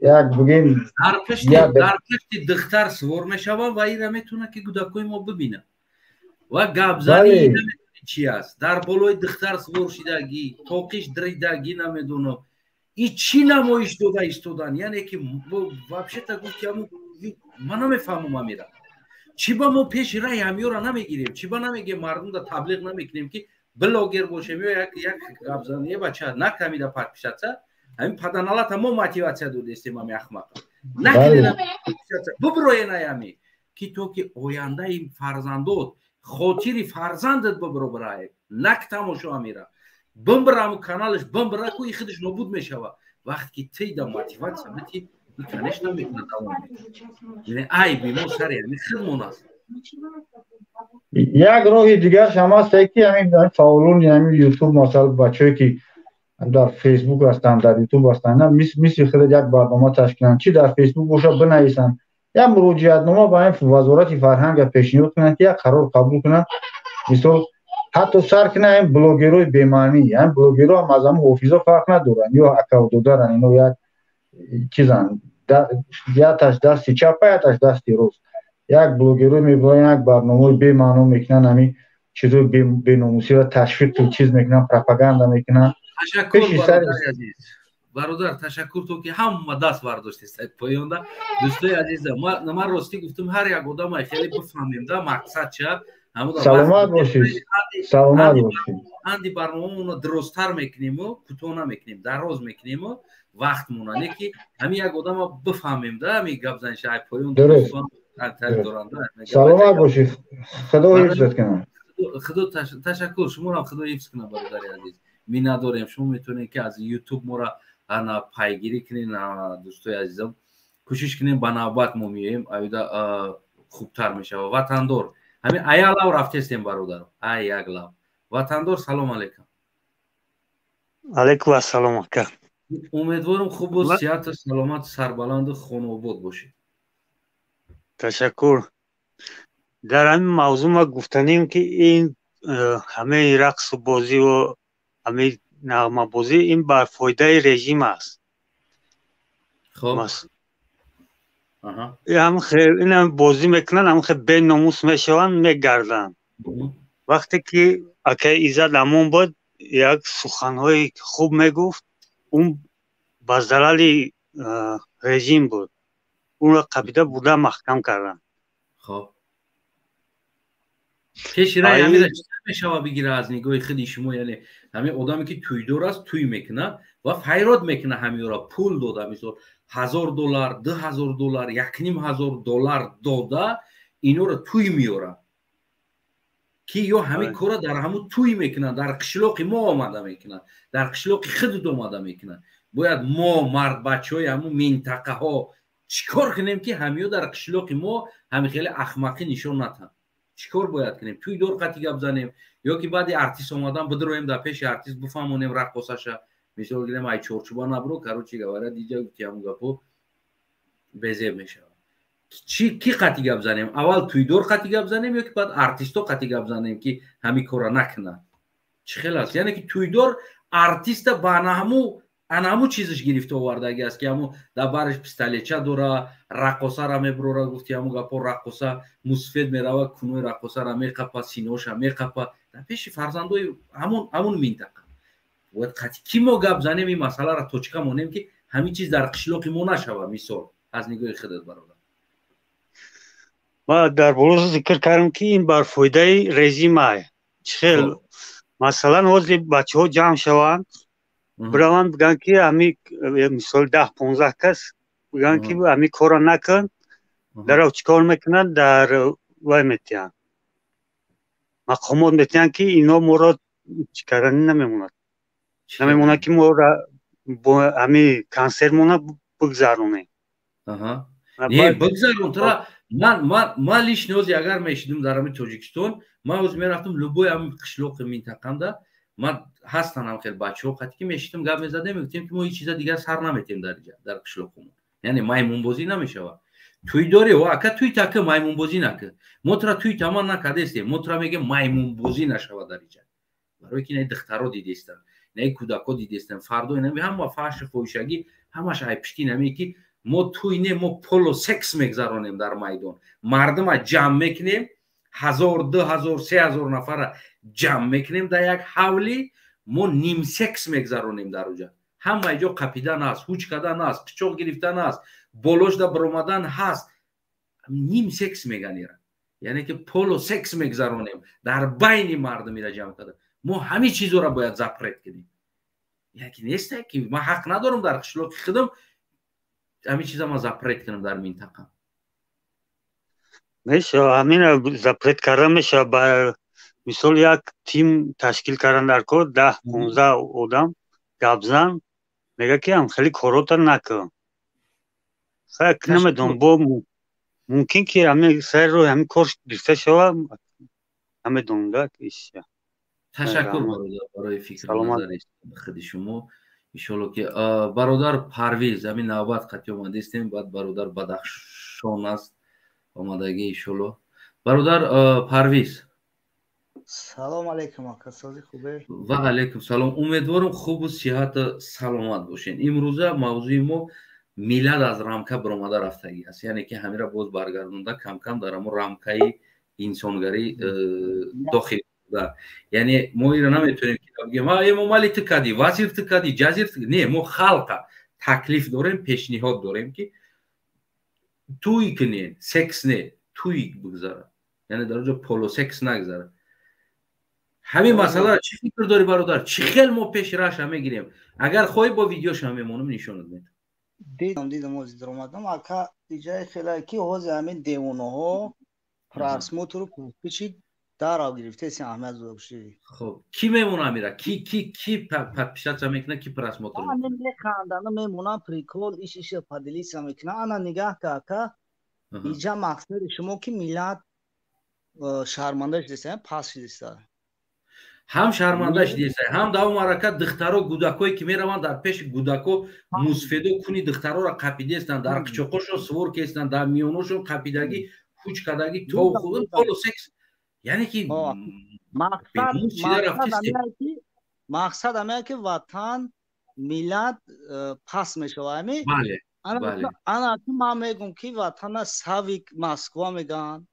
یک بگیم در پشت دختر سوار میشوند و این را میتونه که کودکای ما ببینه و گپزنی چی است در بالای دختر سوار شدگی توقیش دریدگی نمیدونه این چی نمایش داده ایستادن. یعنی که вообще تا گفت که من نمیفهمم امیرا چی با ما پیش رای همیو را نمیگیریم، چی با نمیگیم مردم را تبلیغ نمیکنیم که بلاگر باشیم یا یک گپزنی بچه نکمیده پاک پیشته همین پدرنالات ما موتیواسیا دادیم همین احمق نکنید ببروی نیامی که تو که آینده این فرزندات خاطری فرزندت ببرو برای نک تماشا میره بمبرم کانالش بمبره کوی خودش نابود میشه وقتی که تی دا موتیواسیا میتی میکنش نمیکنه دوام یعنی ای بیمو سر یعنی خودمون است. یک راه دیگر شما است که همین فعالون همین یوتیوب مثلا بچه‌ای که در فیسبوک هستن در یوتیوب هستن مثل خود یک برنامه تشکیل کنن چی در فیسبوک باشه بنویسن یا مراجعت نامه به این وزارت فرهنگ پیشنهاد کنن که یک قرار قبول کنن مثلا حتی سر کنن این بلاگرای بی‌معنی این بلاگرها هم از هم حافظه فرق ندارن یا اکاودو دارن اینو یک چیزن یا تاش دستی چپ یا تاش دستی راست یک بلاگرای میبرن یک برنامه بی‌معنی میکنن همین چیزو بی‌ناموسی را تشویق تو چیز میکنن پروپاگاندا میکنن. تشکر برادر عزیز برادر تشکر تو که هم دست برداشتی سایت پایونده دوستای عزیز من راستی گفتم هر یک آدم خیلی بفهمیم ده مقصد چه سلامت باشید سلامت باشید اندی برنامه‌مون درست‌تر میکنیم و کوتاه نمیکنیم دراز میکنیم و وقتمون نه که همین یک آدم بفهمیم ده همین گپ زن شای پایونده دوستان سلامت باشید خدا حفظت کنه. خدا تشکر شما هم خدا حفظ کنه برادر عزیز. می نداریم شما میتونید که از یوتیوب ما را انا پیگیری کنین دوستای عزیزم کوشش کنین با نوبت ما میایم اویدا خوبتر میشه و وطندار همین ایالا رفته استیم برادر ایالا وطندار سلام علیکم. علیکم السلام اکا. امیدوارم خوب و صحت سلامت سربلند و خانواد باشید. تشکر. در همین موضوع ما گفتنیم که این همه رقص و بازی و همه نغمه بازی این بر فایده رژیم است. خب این هم بازی میکنن هم خیلی به ناموس میشون میگردن. وقتی که اکه ایزد امون بود یک سخنهای خوب میگفت اون با ضرر رژیم بود اون را قبیده بوده محکم کردن. خب پیش رای همین چیزا میشوه بگیره از نگاه خودی شما یعنی همین آدمی که توی دور است توی میکنه و فیراد میکنه همین را پول داده مثلا $1000 $2000 $1500 داده اینو را توی میاره که یا همین کارا در همون توی میکنن در قشلاق ما آمده میکنن در قشلاق خود آمده میکنن. باید ما مرد بچهای همون منطقه ها چیکار کنیم که همیو در قشلاق ما همین خیلی احمقی نشون ندن چیکار باید کنیم؟ توی دور قطعی گپ زنیم یا که بعد ارتیست اومدن بدرویم در پیش ارتیست بفهمونیم رقصش مثال گیریم ای چورچوبا نبرو کروچی گواره دیجا گفتیم گپو بزه میشه. کی قطعی گپ زنیم؟ اول توی دور قطعی گپ زنیم یا که بعد ارتیستو قطعی گپ زنیم که همین کارا نکنه؟ چی خیلی است؟ یعنی که توی دور ارتیست با همو چیزش گرفته آوردگی است که همو در برش پستالیچه دوره رقصه را میبروره گفتی همو گپا رقصه مسفید میروه کنوی رقصه را میقپه سینوش را میقپه در پیش فرزندوی همون منطقه باید قطعی کی ما گپ زنیم این مسئله را توچکه مونیم که همین چیز در قشلاق ما نشوه. مثال از نگاه خودت برادر ما در بروز ذکر کردم که این بر فایده رژیم های خیلی مثلا حوضی بچه ها جمع شوند برام بگن که همی مثال 10-15 کس بگن که همی کارا نکن در او چیکار میکنن در وای میتین مقامات میتین که اینا مراد چیکارانی نمیموند که ما با همی کنسر مونا بگذارونه نه بگذارون ترا من لیش نوزی اگر میشیدم در همی تاجیکستان ما از میرفتم لبوی همی قشلوق منطقم ده من هستن هم خیلی بچه ها قطعی که میشتیم گپ میزده میگفتیم که ما هیچ چیز دیگر سر نمیتیم در قشلاقمون یعنی مایمون بازی نمیشوه توی دوره و اکا توی تاکه مایمون بازی نکه مطرا توی تمام نکده استیم مطرا میگه مایمون بازی نشوه در اینجا برای که نه دخترها دیدستن نه کودکا دیدستن فردا اینا هم با فحش فحشگی همش ای پشتی نمی که ما توی نه ما پولو سکس میگذرونیم در میدان مردم جمع میکنیم 1000 2000 3000 نفر جمع میکنیم در یک حولی ما نیم سکس میگذرونیم در اونجا همه اینجا قپیدن هست هوچ کردن هست قچاق گرفتن هست بولوش در برآمدن هست نیم سکس میگن یعنی که پولو سکس میگذرونیم در بین مردم را جمع کرده ما همه چیزو را باید زپرت کنیم یعنی نیست که ما حق ندارم در قشلاق خودم همه چیزا ما زپرت کنم در منطقه میشه همین زپرت کردن میشه با مثال یک تیم تشکیل کردن در کار 10-15 آدم گپ زن میگه که هم خیلی کاراتا نکن خیلی نمیدونم با ممکن که همین سر رو همین کار گرفته شوه همه دونده کشیه تشکر برای فکر نظر خود شما ایشالله که برادر پرویز همین نوبت قطعی اومده استیم بعد برادر بدخشان است آمدگی ایشالله برادر پرویز سلام علیکم آقا سازی خوبه و علیکم سلام امیدوارم خوب و صحت سلامت باشین امروزه موضوع ما میلاد از رامکا برآمده رفتگی است یعنی که همین را باز برگردونده کم کم در همون رامکای انسانگری داخل ده یعنی ما اینا نمیتونیم که بگیم ما مالی تکادی وزیر تکادی جزیر نه ما خلق تکلیف داریم پیشنهاد داریم که توی کنین سکس نه توی بگذاره یعنی در اونجا پولو سکس نگذاره همین مسئله چی فکر داری برادر چی خیلی ما پیش راش میگیریم اگر خواهی با ویدیوش هم میمونم نشونت میدم دیدم از در اومدم اکا دیجای خیلی کی حوز همین دیونه ها پراسموت رو پیچید در آب گرفته سی احمد زوبشی خب کی میمونه میره کی پیشت میکنه کی پراسموت رو من میگه خاندان میمونه پریکول ایش پادلی میکنه انا نگاه که اینجا مقصد شما که میلاد شرمندهش دیسته پاس دیسته هم شرمندهش دیسته هم داو مرکت دخترها گودکایی که میروند در پیش گودکو موسفیدو کنی دخترها را قپیده استن در قچقوشو سور که استن در میونوشو قپیدگی خوچ کدگی تو خودم پولو سکس یعنی که مقصد همه که وطن میلاد پاس میشه همه بله انا که ما میگم که وطن ساویک مسکوا میگن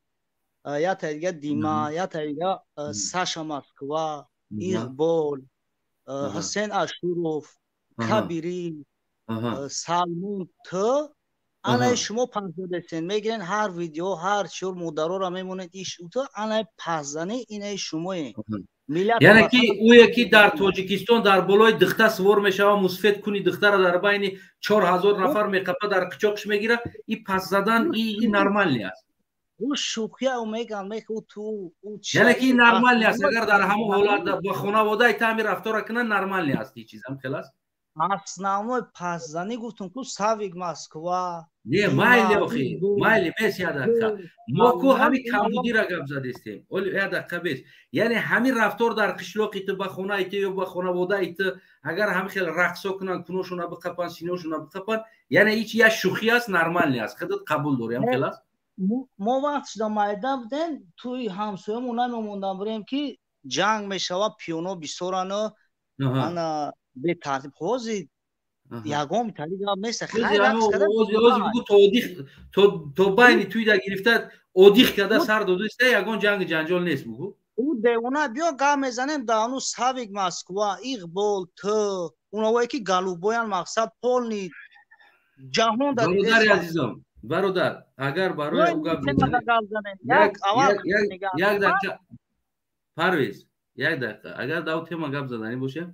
یا تریگه دیما یا تریگه ساشا مسکوا ایغبول حسین اشوروف کبیری سالمون تو انا شما پنجدستین میگن هر ویدیو هر چور مدارو را میمونید ایش تو انا پزنه اینه شمایی یعنی که او یکی در تاجیکستان در بالای دخته سوار میشه و مسفید کنی دخته را در بین 4000 نفر میقپه در قچاقش میگیره این پس زدن این نرمال نیست او شوخی او میگن تو یعنی که این نرمال نیست اگر در همون حالت با خانواده تعمیر رفتار کنن نرمال نیست این چیز هم خلاص основной пасзани гуфтум ку Савик Москва. Не, майли охи, майли бес я дакка. мо ку ҳами камбудира гап задистем. Оли я дакка бес. Яъне ҳами рафтор дар қишлоқи ту ба хона ит ё ба хонавода ит агар ҳами хел рақсо кунан куношуна биқапан синошуна биқапан, яъне ич я шухи аст, нормальни аст. Худат қабул дорем хелас. мо вақт шуда майда будем туи ҳамсоямон намемондам бурем ки ҷанг мешава пиёно бисорано ана бетартиб ҳозир ягон тали гап нест. то байни туида гирифта одих када сар додиста ягон ҷанги ҷанҷол нест бугу. ӯ девона биё гап мезанем дану Савик Москва, Иқбол, ту унавое ки галубоян мақсад полни ҷаҳон да бародари азизам, бародар, агар барои ӯ гап мезанем як дақиқа Парвез, як дақиқа, агар да ӯ тема гап заданӣ бошем,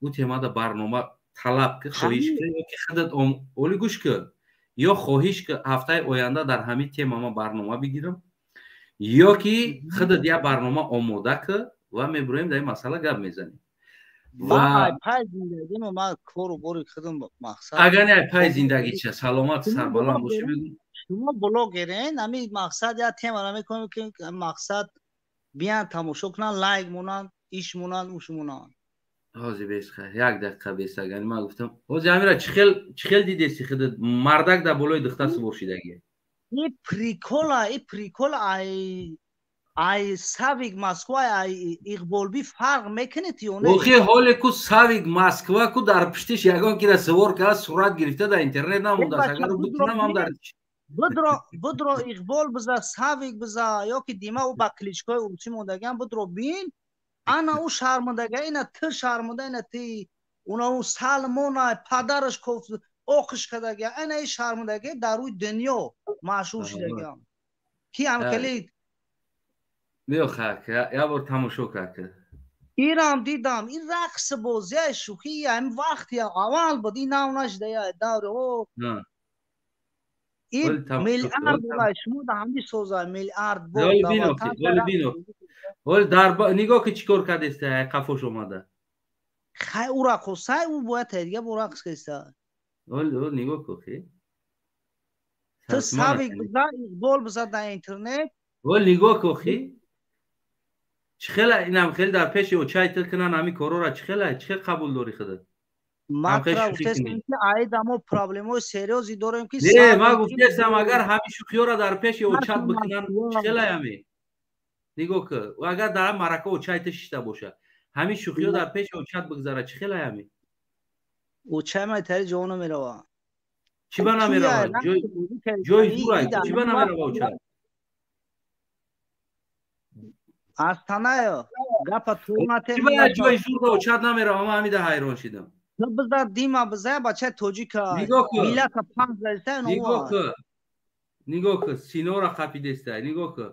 ӯ темада барнома талаб ки хоҳиш ки ё ки худат оли гӯш ки ё хоҳиш ки ҳафтаи оянда дар ҳамин тема ман барнома бигирам ё ки худат як барнома омода ки ва мебуроем дар ин масъала гап мезанем. ва пай зиндагимо ман кору бори худам мақсад агар не пай зиндагича саломат сарбаланд боше бигӯ. шумо блогерен, ҳамин мақсад як темаро мекунем ки мақсад биан тамошо кунан, лайк монанд, иш монанд, уш монанд. ҳозир бесха як дақиқа бесагани ман гуфтам ҳозир ҳамира чӣ хел дидеси худат мардак дар болои духтар сувор шидагие? И прикол ай Савик Москва ай Иқболби фарқ мекунед ё не? охи ҳоле ку Савик Москва ку дар пиштиш ягон кида сувор карда сурат гирифта дар интернет намондааст. агар бутунам ҳам дар будро Иқбол биза, Савик биза ё ки дима ӯ ба кличкои урусӣ мондагиам будро бин ана ӯ шармандага ина ты шарманда ина ти уна ӯ Салмона падараш оқиш кардагия ана и шармандаги дар рӯи дунё машҳур шидагиам ки амкали биё хак як бор тамошо кард. ирам дидам ин рақс бозияи шӯхи ҳамин вақти аввал буд ин нав нашидая даври о ин миллиард була шумо да ҳамин соза миллиард ҳол дар нигоҳ ки чӣ кор кардеста қафош омада хай ӯ рақосай ӯ бояд тадига бо рақс киста ҳол нигоҳ ко хе ту Савик биза Иқбол биза дар интернет ҳол нигоҳ ко хе чӣ хела инам хел дар пеши очай тил кунан ҳамин корора чӣ хел қабул дорӣ худат? ман мо проблемои серьёзи дорем ки не ман гуфтестам агар ҳамин шӯхиёро дар пеши очат бикунан чӣ хела яме нигоҳ ки агар дар марака очай ти шишта боша ҳамин шӯхиё дар пеши очат бигзара чӣ хела яме очай ман тари ҷо намерава чӣ ба намерава ҷои зурай чӣ ба намерава очай астанаё гапа турмате чӣ ба ҷои зура очат намерава ман ҳамида ҳайрон шидам. биза дима биза бача тоҷика миллата панздаста нигоҳ ки синора қапидестай нигоҳ ки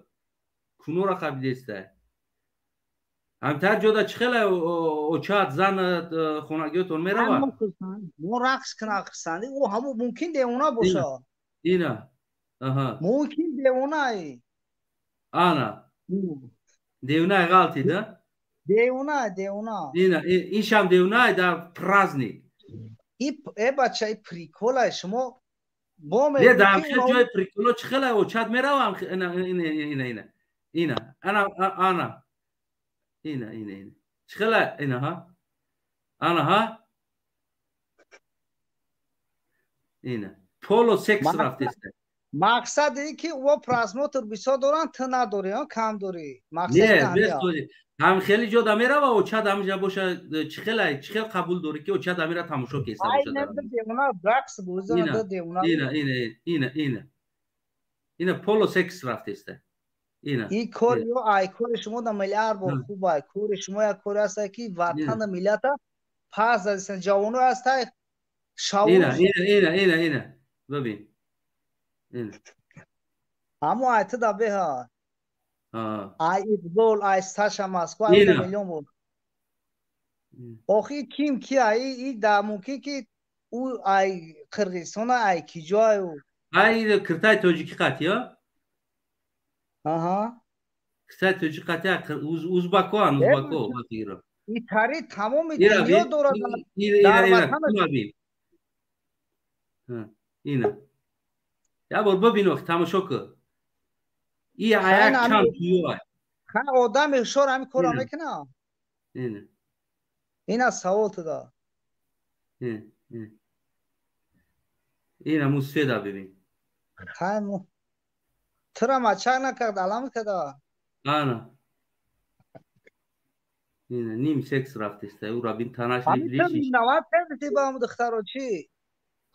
кунора қапидестай ҳамтар ҷода чӣ хела очат зан хонагиётон мерава мо рақс кунақсанди о ҳамо мумкин девона боша ина мумкин девонай ана девонай ғалти да девона ин шам девонай дар праздник бача и приколай шумо бо не дар ҳамшир ҷои приколо чӣ хела очат меравам ина ана чӣ хела инаҳа анаҳа ина поло секс рафтеста мақсад ин ки ӯ просмотр бисёр доранд ту надорӣ кам дорӣ ҳам хели ҷода мерава очат ҳамҷа боша чӣ хел қабул дорӣ ки очат ҳамира тамошо кеста ина поло секс рафтеста ин кори ё ай кори шумо да миллиард бор хуб ай кори шумо як кори аста ки ватана миллата пас дадистан ҷавоно аста ина бибин ҳамо айти да беҳа ай Иқбол ай Саша Москва миллион буд охи ким ки ай и да мумкин ки ӯ ай Қирғизистона ай киҷою ай киртай тоҷики қатия аҳа киртай тоҷики қатия узбако اینطوری تمام دنیا دور در وطنش. اینه یا بار ببین وقت تماشا کن این عیق کم تویوه خیلی آدم اشار همی کارا میکنه. اینه این از سوال تو دا اینه موسفیده ببین خیلی ترا مچک نکرد علم کده آنه اینه نیم سکس رفتسته او را بین تناش لیبلیشی همی تر نوات کردی با همون دختر چی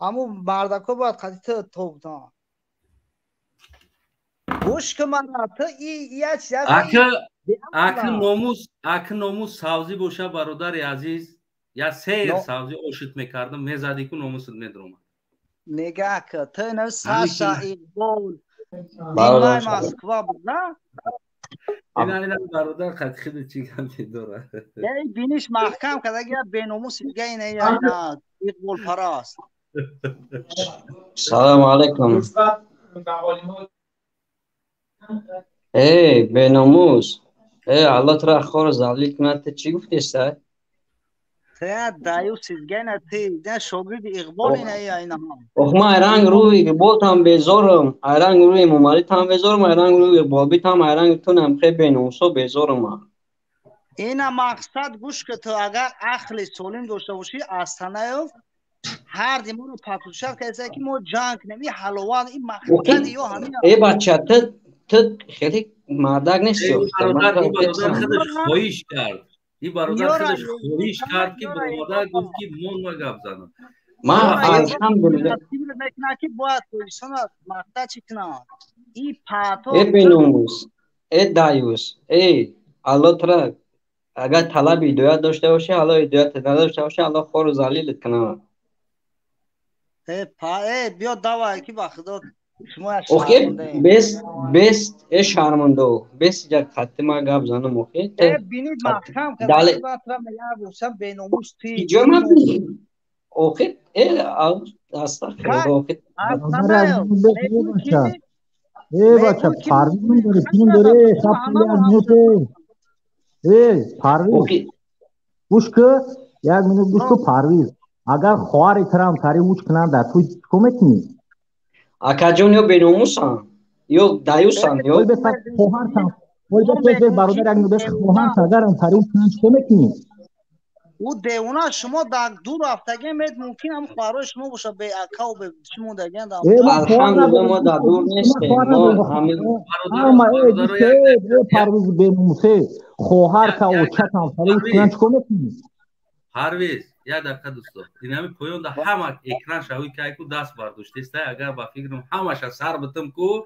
همو مردکو باید قدیت توب دان گوش که من تو یه چیز اکه ناموس سازی باشه برادر عزیز یا سیر سازی اوشت میکردم میزدی که ناموست میدروم نگاه که تو اینو ساشا اقبال دیمای مسکوا بود نه؟ اینا برادر خط خیلی چی کمی داره یه بینیش محکم که دیگه به ناموس دیگه اینه اینا اقبال پراست. سلام علیکم. ای به ناموس الله ترا خور زالی کنه چی گفتی است؟ ته دایو سیزگه نتی ده شاگرد اقبال اینه اینا هم ما رنگ روی اقبال تام بزارم رنگ روی ممالی تام بزارم رنگ روی اقبال بی تام رنگ تو نمخه به ناموسو بزارم. اینا مقصد گوش که تو اگر عقل سالم داشته باشی اصلا هر دیمون رو پاکوشت که ایسا که ما جنگ نمی حلوان این مقصد یا همین ای بچه تو خیلی مردک نیستی این برادر خودش خویش کرد این برادر خودش خویش کرد که برادر گفت که من مگب زنم ما الحمدلله نکنه باید تویشون مقصد چی کنه این پاتو ای بینوموس ای دایوس ای الله ترا اگر طلب هدایت داشته باشه الله هدایت نداشته باشه الله خور زلیلت کنه. بیا دوا کی بخدا شما شرمنده بست شرمنده بست جا خط ما گاب زنم اوکی بینید محکم که باترا میگم گفتم بیناموس تی جمع اوکی استغفر اوکی بچه پرویز داره فیلم داره شب خیلی از میوته پرویز گوش که یک منو گوش که پرویز اگر خوار اترام تاری اوچ کنن در توی کمک نی اکا جون یو بینوموسان یو دایوسان یو بسا خوهر سان بسا برادر اگه بس خوهر ساگرم تاری اوچ کنن کمک نی او دیونا شما در دور هفتگی مید ممکن هم خوارای شما باشه به اکا و به شما دگن الحمدلله ما در دور نیستیم ما همین پرویز بینوموسه خوهر که اوچت هم تاری اوچ کنن کمک نی پرویز یا دقیقه دوستو این همه پویون ده همه اکران شوی که ایکو دست برداشته است اگر با فکرم همش سر بتم کو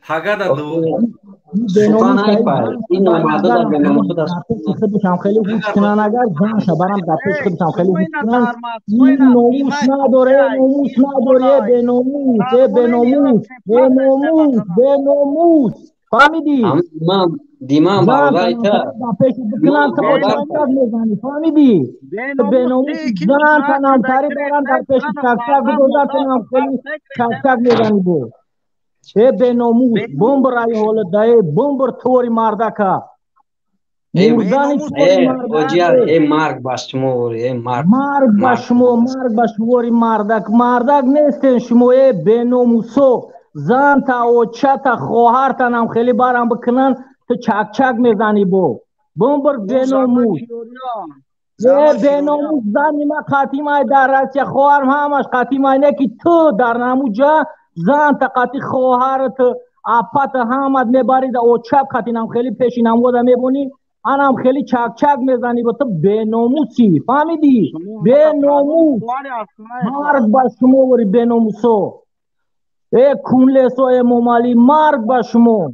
پگه ده دو سخن های پای این نماده در بینام خود است خودشم خیلی هوش کنن اگر جانشا برم در پیش خودشم خیلی هوش کنن این ناموس نداره بیناموس فهمیدی؟ دیمان برادر تا فهمیدی؟ بیناموس زن تنم تاری برن در پیش چکچک بگذار تنم خیلی چکچک میزنی بود بیناموس بمب رای حال دای بمب توری مردکا مردانی توری مردکا ای مرگ باشموری ای مرگ باشموری مردک نیستن شما ای بیناموسو زن تا و چتا خوهر تنم خیلی بارم بکنن تو چک میزنی بو بمبر بیناموس بیناموس زنی ما قطیمای در رسیه خوهرم همش قطیمای نکی تو در نموجا زن تا قطی خوهرت اپت همت میبارید او چپ قطینم خیلی پیشینم بوده میبونی انم خیلی چک میزنی با تو بیناموسی فهمیدی؟ بیناموس مرگ با شما وری بیناموسو ای کونلسو ای ممالی مرگ با شما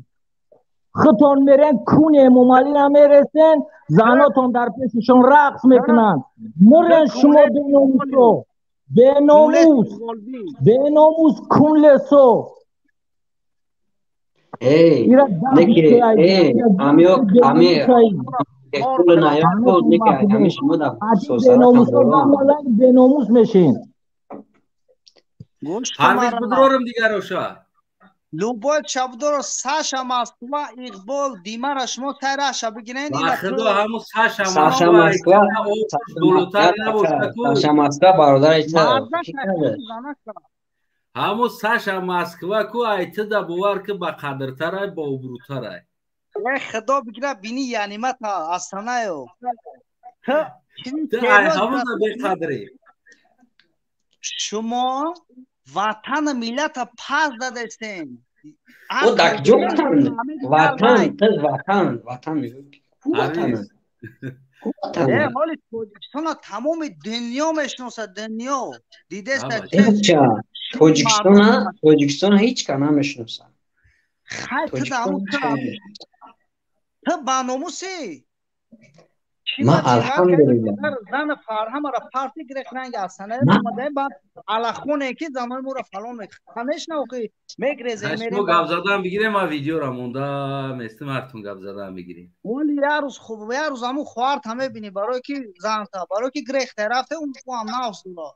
خطون میرن کون ممالی نمیرسن زناتون در پیششون رقص میکنن مرن شما بیناموسو بیناموس کونلسو نکی امیر اکول نایان بود نکی همیشه شما در بیناموس میشین پرویز بدرارم دیگر روشا Любой чабдор Саша Москва Иqbol Димара шумо сайраша бигирен ила خدا همون ساشا Sasha Moskva Moskva دولتر نبوده کو Sasha Moskva برادر ایتا Мазда کی кайфу کرده занакта همون ساشا Moskva کو ایت دا بوار که با قدرتره با ابروتره خدا بگیره بینی یعنی متا استانایو تو ای همون دا به قدری شما وطن ملت پس دادستین او دک جوکتن وطن تل وطن میگه کو وطن کو وطن حالی توجیکستان تمام دنیا میشناسه دنیا دیده است چه توجیکستان هیچ که نمیشناسه خیلی تو باناموسی ما الحمدلله زن فرهم را پارتی گرفتن گستانه اومده بعد علاخونه که زمان مورا فلان میکنش نو که میگریزه میریم گپ زدن بگیریم ما ویدیو را مونده مثل مرتون گپ زدن بگیریم ولی یه روز خوب یه روز همون خوارد همه بینی برای که زن تا برای که گرفته رفته اون تو هم ناوستولا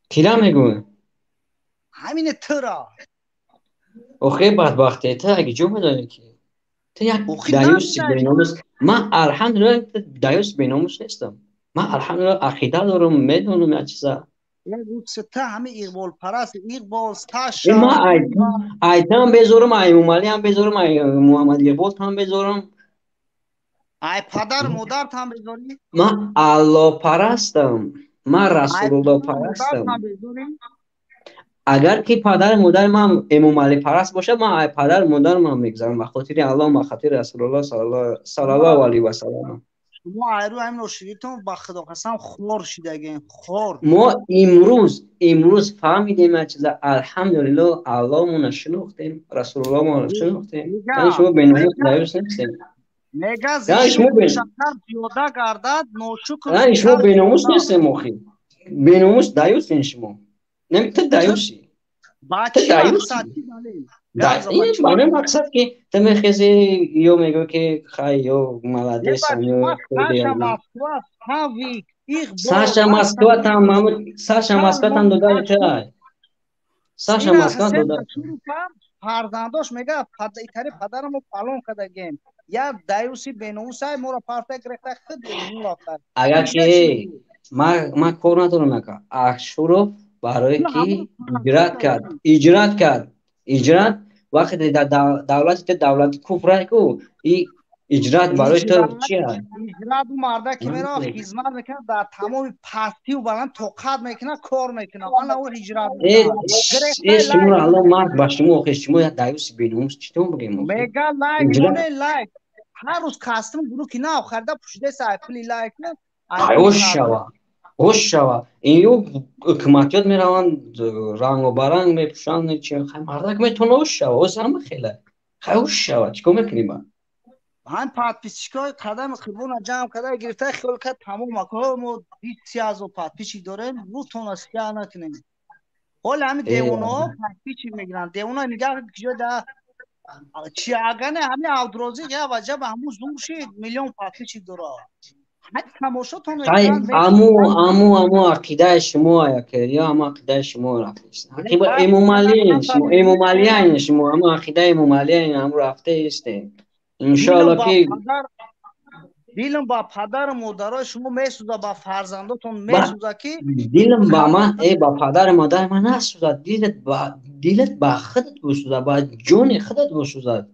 کیرا میگوه همین ترا اوخی بدبخته تا اگه جو میدانی که تو یک دایوس بیناموس من الحمدلله دایوس بیناموس نیستم من الحمدلله عقیده دارم میدونم یه چیزا یه روز تا همه ایقبال پرست ایقبال ستاشا من ایتام بذارم ای اومالی هم بذارم ای محمد ایقبال هم بذارم ای پدر مادر هم بذاری من الله پرستم من رسول الله پرستم اگر که پدر مادر من امام علی پرست باشه من ای پدر مادر من میگذارم به خاطر الله به خاطر رسول الله صلی الله علیه و سلم ما ایرو همین روشیتون با خدا قسم خور شدگیم خور ما امروز فهمیدیم چیزا الحمدلله الله مون شناختیم رسول الله مون شناختیم یعنی شما بیناموس دایوس نیستیم میگه زیشون شکر پیاده گردد نوشکر یعنی شما بیناموس نیستیم آخی بیناموس دایوس این شما نمیتون دایوسی باچی مقصد این برای مقصد که تو میخیزی یا میگو که خواهی یا ملدیسم یا ساشا مسکوه هم داده چه ساشا مسکوه داده فرزنداش میگه ایتاری پدرمو پالون کدگیم یا دایوسی بینوس های مورا پارته گرفته خیلی ملاقات اگر که ما کور ندارم نکه اخشورو برای که اجرات کرد وقتی دولت کفره کو این اجرات برای تو چی هست؟ اجرات مرده که میره خدمت میکنه در تمام پستی و بلند توقعات میکنه کار میکنه والا اون اجرات میکنه شما را الان مرد با شما آخه شما یک دایوسی بینوموس چطور بگیم؟ میگه لایک هر روز کاستم گروه که نه خرده پشده سایپلی لایک نه خوش شوا این حکومتیات میروند رنگ و برنگ میپوشند چه مردک میتونه خوش شوا او سرم خیله خوش شوا چیکار میکنی من پادپیچیکای قدم خیبون جمع کرده گرفته خیلی که تمام اکو دیسی از و پادپیچی دارن رو تونستی نکنیم حالا همین دیونا پادپیچی میگیرن دیونا نگاه کجا ده چی اگه همین آودروزی یا وجب همون زور شید میلیون پادپیچی داره امو عقیده شما یا امو عقیده شما رفتیست امام علی شما امو عقیده امام علی امو رفته ایسته انشاءالله که دیلم با پدر مادر شما میسوزه با فرزنداتون میسوزه که دیلم با من با پدر مادر من نسوزه دیلت با خودت بسوزه با جون خودت بسوزه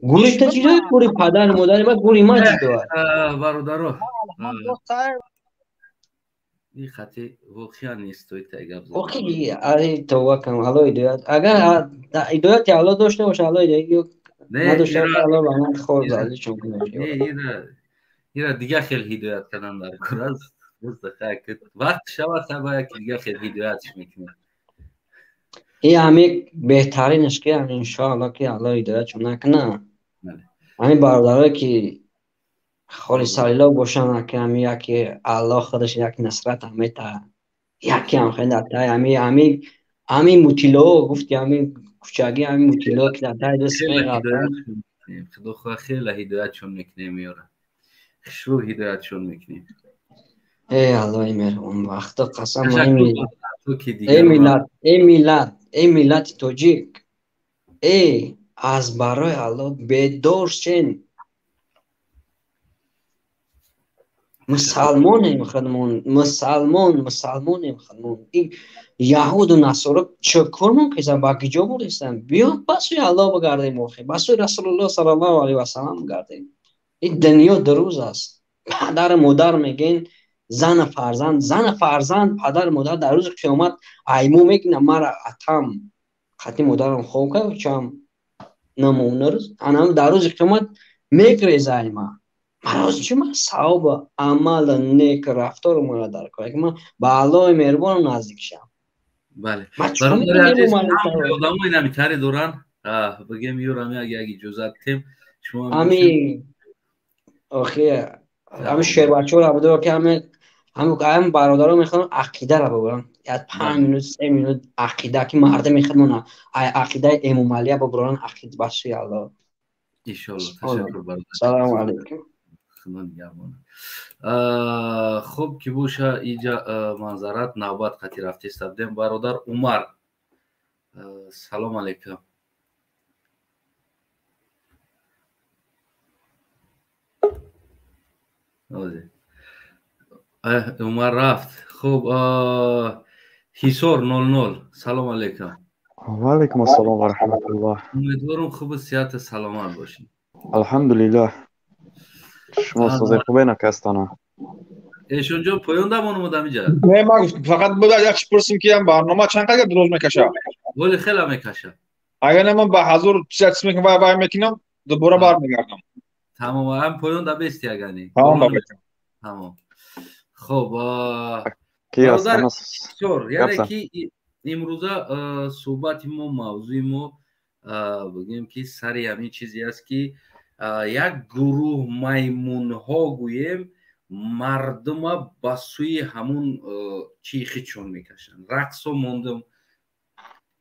گوری تا چیزایی گوری پدر مادر با گوری ما چیزایی برادرو این خطی واقعا نیست توی تایگاب زد اوکی اری تو کم الله ایدایت اگر ایدایت الله داشته باشه الله ایدایت نداشته باشه الله رحمت خور زادی چون اینا دیگه خیلی هدایت کردن در کار از وقت شود تا که دیگه خیلی هدایتش میکنه این همه بهترینش که انشاءالله که الله هدایتشون نکنه همین برادرها که خالی سالیلا باشن که همین یکی الله خودش یک نصرت همه تا یکی هم خیلی داده همین موتیلو گفتی همین کوچگی همین موتیلو که داده دست خدا خواه خیلی هدایتشون میکنه میاره خشرو هدایتشون میکنه ای الله مهربان وقتا قسم ای ملت توجیک ای از برای الله بیدار شین. مسلمانیم خودمون، مسلمانیم خودمون. این یهود و نصارا چکرمون که باقی جا بودستن بیا بسوی الله بگردیم آخی، بسوی رسول الله صلی الله علیه و سلم بگردیم. این دنیا دروز است. پدر مادر میگن زن فرزند پدر مادر در روز قیامت ایمو میگن مرا اتم خطی مادرم خوب که چم نمونه روز انم در روز قیامت میگریز ایما مراز چما ثواب عمل نیک رفتار مرا در کنه که من با الله مهربان نزدیک شم. بله برادر عزیز آدمو اینا میتاره دوران بگم یورم اگه اجازه تیم شما همین آخه همین شعر بچه‌ها رو بوده که همین برادران میخوان عقیده رو ببرن از 5 مینوت 3 مینوت عقیده که مرد میخوان عقیده امام علی ببرن عقیده باشی الله ان شاء الله. تشکر برادر. سلام علیکم. خب که باشه اینجا منظرت نوبت خطی رفته استبدیم برادر عمر. سلام علیکم. عمر رفت. خب حصار 00 سلام علیکم. و علیکم السلام و رحمت الله. امیدوارم خوب صحت سلامت باشین. الحمدلله. شما استاد خوبه نکستانه ایشون جو پایان دامون مودم اینجا نه ما فقط بوده یکش پرسیم که این برنامه چند قدر روز میکشه؟ ولی خیلی میکشه. اگر من به حضور چت میکنم و میکنم دوباره برمیگردم. تمام هم پایان دا بیستی اگانی. تمام. خب برادر شور یعنی که امروز صحبت ما موضوع ما بگیم که سری همین چیزی است که یک گروه میمون ها گوییم مردم با سوی همون چیخی چون میکشن. رقص و موندم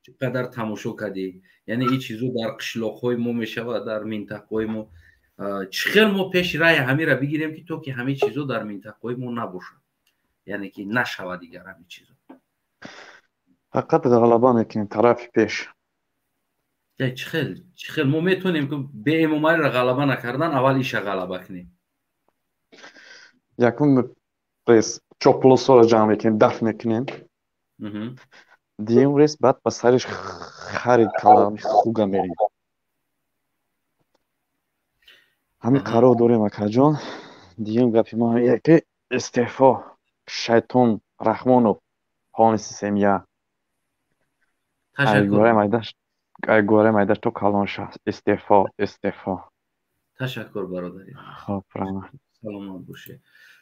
چقدر تماشا کردی، یعنی این چیزو در قشلاق های ما میشه و در منطقه های ما چخیل ما پیش رای همین را بگیریم که تو که همین چیزو در منطقه های ما نباشه، یعنی که نشود دیگر همین چیزو فقط غلبا میکنیم طرف پیش. چخیل ما میتونیم که به امامای را غلبه نکردن اول ایش غلبه کنیم. یکم ریس چوپلوسو را جمع میکنیم دفع میکنیم دیم ریس بعد با سرش خرید کلامی خوگا میریم. همین قرار داریم اکا جان. دیم گفی ما یکی استعفا شیطان رحمانو حانسی سمیه ایگواره مایدش تو کلان شد. استعفا. تشکر برادری. خب رحمت سلامت باشه.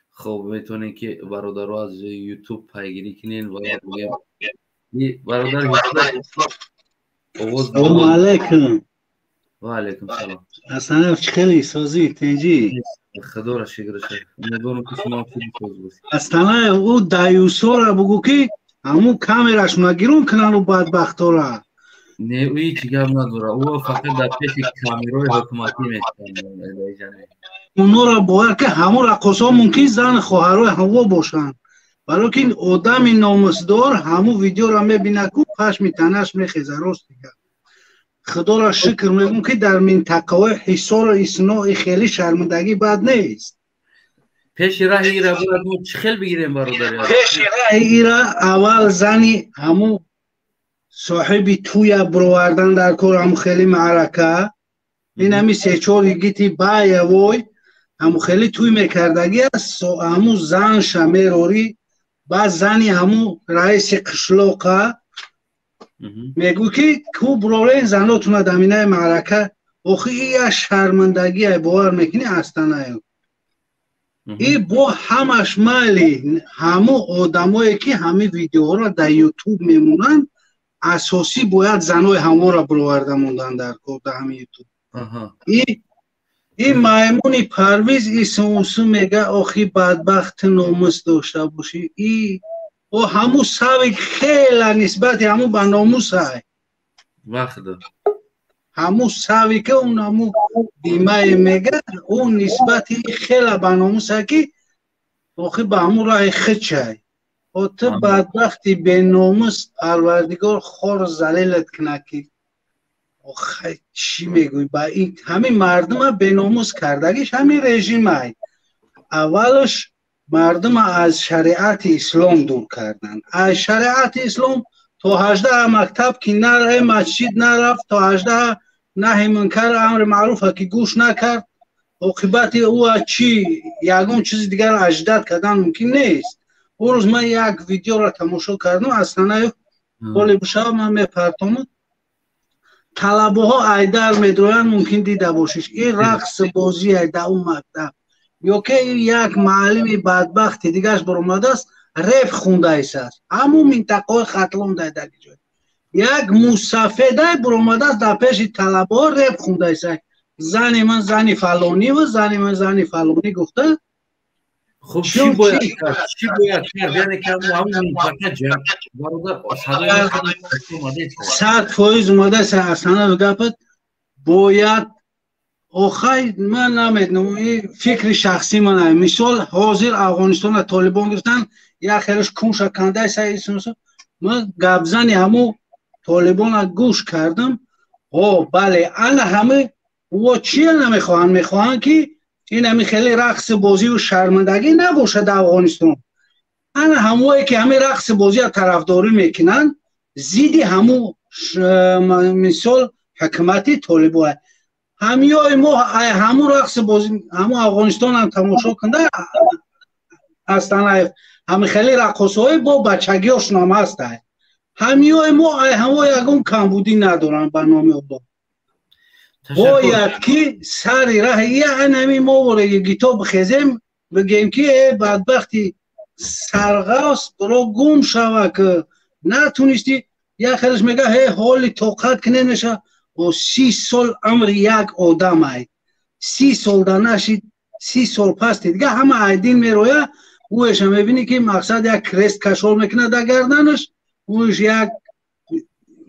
خب میتونین که برادر از یوتیوب پیگیری کنین و برادر سلام علیکم. و علیکم سلام. اصلا خیلی سازی تنجی خدا را شکر شه. امیدوارم که شما خوبی ساز باشید. اصلا او دایوسا را بگو که همون کامراش نگیرون کنن و بدبختا را. نه اوی چی گم نداره، او فقط در پیش کامیرای حکومتی میستن. اونا را باید که همون رقصا ممکن زن خواهرای هوا باشن، برای که این آدم ناموسدار همون ویدیو را میبینه که پشم تنش میخیزه. راست دیگه خدا را شکر میگم که در منطقه های حصار اصناع خیلی شرمندگی بد نیست. پیش راه ای را باید ما چخیل بگیریم برادر. پیش راه ای را اول زنی همون صاحبی توی بروردن در کار همون خیلی معرکه این همی 3-4 گیتی بایه وای همون خیلی توی میکردگی است. همون زن شمیروری بعد زنی همون رئیس قشلاقه میگو که کو برای زناتون دمینه معرکه آخی یه شرمندگی باور میکنی اصلا این با همش مالی همون آدمایی که همه ویدیوها را در یوتیوب میمونن اساسی باید زنای همه را برآورده موندن در کار در همه یوتیوب. این میمونی پرویز ایسونسو میگه آخی بدبخت ناموس داشته باشی. و همون سوی خیلی نسبت همون به ناموس های همون سوی که اون همون دیمه میگه اون نسبتی خیلی به ناموس های که آخی به همون رای خچ های و تو بدبختی به ناموس پروردگار خور زلیلت کنه که آخه چی میگوی با این همین مردم بیناموس کردگیش همین رژیم های اولش مردم از شریعت اسلام دور کردن از شریعت اسلام تا 18 مکتب که نره مسجد نرفت تا 18 نهی منکر امر معروف که گوش نکرد عاقبت او چی یگون چیز دیگر اجداد کردن ممکن نیست اون روز من یک ویدیو را تماشا کردم اصلا ولی بشا من میپرتم طلبه ها ایدر میدروین ممکن دیده باشیش این رقص بازی در اون مکتب یا که یک معلم بدبخت دیگرش برآمده است رپ خونده است همون منطقه ختلون در جای یک موسفیده برآمده است در پیش طلبه ها رپ خونده است زن من زنی فلانی و زن من زنی فلانی گفته خب چی باید کرد یعنی که همون منطقه جمع برادر 100% اومده است اصلا گفت باید آخه من نمیدونم این فکر شخصی من مثال حاضر افغانستان طالبان گرفتن یک خیلیش کون شکنده است من گبزنی همو طالبان گوش کردم بله انا همه و چی نمیخواهن میخواهن که این همه خیلی رقص بازی و شرمندگی نباشه در افغانستان انا هموهایی که همه رقص بازی طرفداری میکنن زیدی همو مثال حکمتی طالبان همیای ما همو رقص بازی همو افغانستان هم تماشا کنده اصلا همه خیلی رقص های با بچگی آشنامه است همیای ما همو یکون کمبودی ندارن برنامه الله باید که سری ره یعنی ما وره گیتا بخیزیم بگیم که بدبختی سرغاست برو گم شوه که نتونستی یک خیلیش میگه حالی طاقت که نمیشه و 30 سال عمر یک آدم های 30 سال در نشید 30 سال پس دیگه همه ایدین میرویه اوش هم میبینی که مقصد یک کرست کشور میکنه در گردنش اوش یک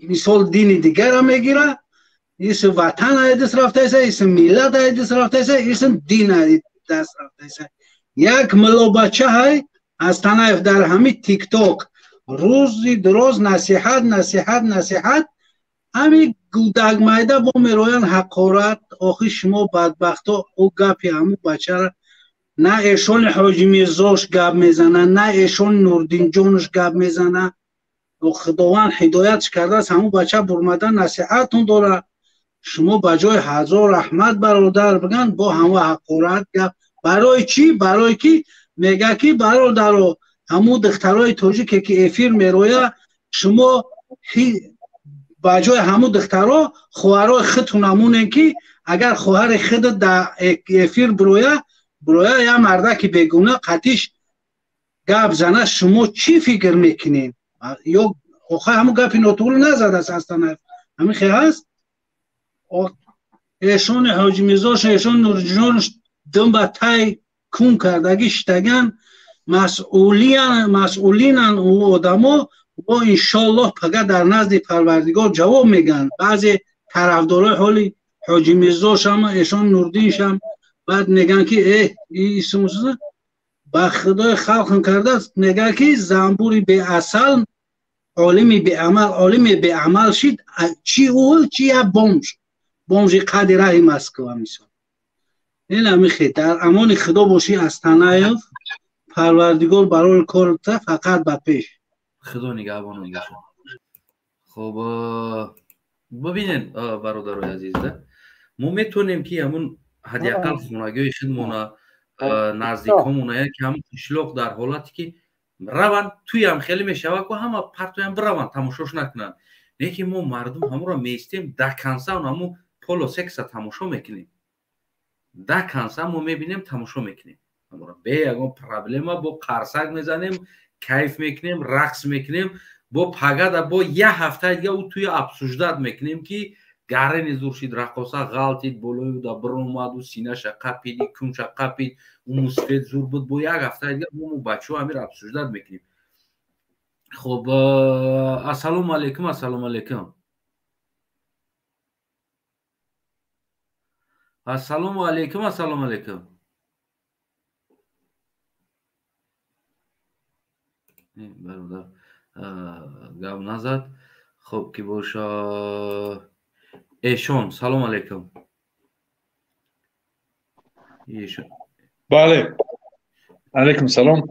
مثال دین دیگر هم میگیره ایس وطن های دست رفته ایسه ایس ملت های دست رفته ایسه ایس دین های دست رفته ایسه یک ملا بچه های از تنایف در همین تیک توک روزی دراز نصیحت همین گودک مایده با میرویان حقارت آخی شما بدبختا او گپی همون بچه را نه ایشون حاجی میرزاش گپ میزنه نه ایشون نوردین جانش گپ میزنه و خداوند هدایتش کرده است همون بچه برمدن نصیحتون داره شما بجای هزار رحمت برادر بگن با همه حقارت گپ برای چی؟ برای کی؟ میگه که برادر همون دخترای توجیه که افیر میرویه شما بجای همون دخترها خواهرای خودتون همونه که اگر خواهر خود در افیر برویه یا مرده که بگونه قطیش گپ زنه شما چی فکر میکنین؟ یا آخه همون گپی ناتور نزده است اصلا همین خیلی هست ایشون حاجی میرزاش ایشون نورجانش دم به تای کون کردگی شتگن مسئولینن او آدما با انشالله پگه در نزد پروردگار جواب میگن بعضی طرفدارای حالی حاجی میرزاش هم ایشون نوردینش هم بعد میگن که این سموزه با خدای خلق کرده است میگه که زنبوری به اصل عالمی به عمل شد چی اول چی یا بومش قدر رای مسکو میشون این همیشه در امان خدا باشی از تنایف پروردگار برای کار فقط به پیش خدا نگهبانم باشه. خب ببینید برادرای عزیز ما میتونیم که همون حداقل خونگی خودمون نزدیکمون که هم قشلاق در حالتی که روان توی هم خیلی میشوه که همه پرتوی هم بروان تماشاش نکنن نه که ما مردم همون را میستیم ده کنسان همون پولو سکس تماشا میکنیم ده کنسان ما میبینیم تماشا میکنیم همون را به یکم پرابلم با قرصک میزنیم کیف میکنیم رقص میکنیم با پگد با یه هفته دیگه او توی افسوجدت میکنیم که گرین زورشید رقاصه غلطید بلوی دا برامد و سینه قپید کون قپید و مسفید زور بود با یک هفته دیگه ما بچه ها همین افسوجدت میکنیم. خب السلام علیکم. السلام علیکم. السلام علیکم. السلام علیکم. برادر گام نزد. خب که باشه ешон салом алейкум. Bale. Aleyküm selam.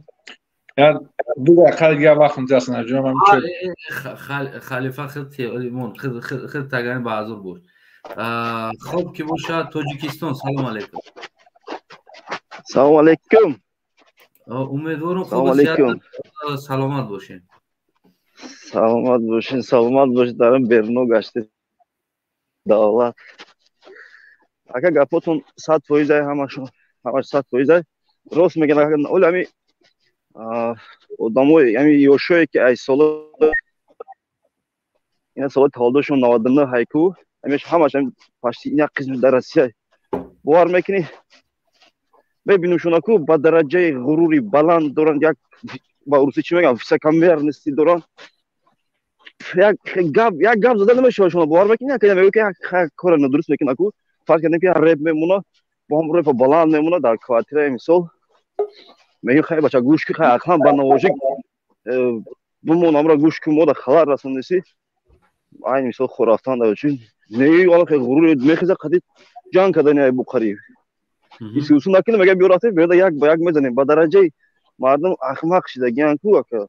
Yani bu da kalgiye bakım diyorsun hocam. Xalifa xil tagani ba'zur bosh. Xo'p, ki bo'lsa Tojikiston. Salom alaykum. Salom alaykum. Umidvorim xo'p, salomat bo'shing. Salomat bo'shing, salomat bo'shdarim berno gashti. Davlat. Aka gapotun 100% hamash 100%. Rost megan akan olami odamlar yani yoşuyor ki ay solo yine solo taldoşun navadını hayku emiş hamaşam paşti ina kızım darasya bu var mekini ve binu şunaku badaracay gururi balan doran yak bağırsı çimegan fisa kamber nesti doran ya gab zaten mi şuna bu var mekini ya ve ki koranı durus mekin aku fark ettim ki rap memuna bu ham rap balan memuna da kvatire misal من خیلی بچه گوش که خیلی اخلاق بناوجی بمون امروز گوش که ما در خبر رسوندسی این مثال خرافان داشتیم نه والا خیلی غرور میخواد قدید جان کردنی بخاری ایشون نکنه مگه بیاراته بیاد یک میزنیم با درجه مردم اخلاق شده گیان کو که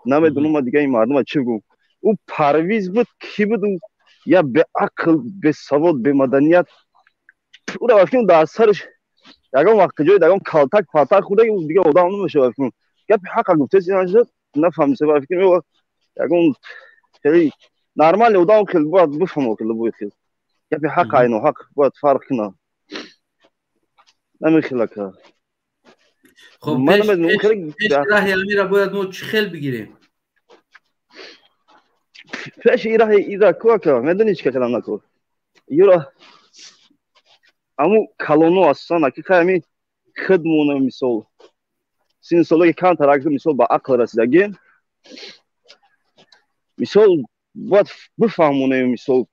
نمیدونم ما دیگه این مردم چی بگم او پرویز بود کی بود یا به عقل به سواد به مدنیت او را وقتی در سرش یکم وقت جای دیگه کالتک پاتک خوده دیگه آدم نمیشه وقتی گپ حق گفته سیناجه نفهمی سه وقتی میگه یکم خیلی نرمال آدم خیلی باید بفهمه خیلی باید خیلی گپ حق اینو حق باید فرق کنه نمیخواد که خب پیش راهی امیر باید ما چه خیلی بگیریم پیش راهی کو که میدونی چه کلام نکو یورا Ama kalonu aslında ki kami khidmona misal. Sin solo kan tarakı misal ba akıl arasındaki. Misal bu fahmona misal.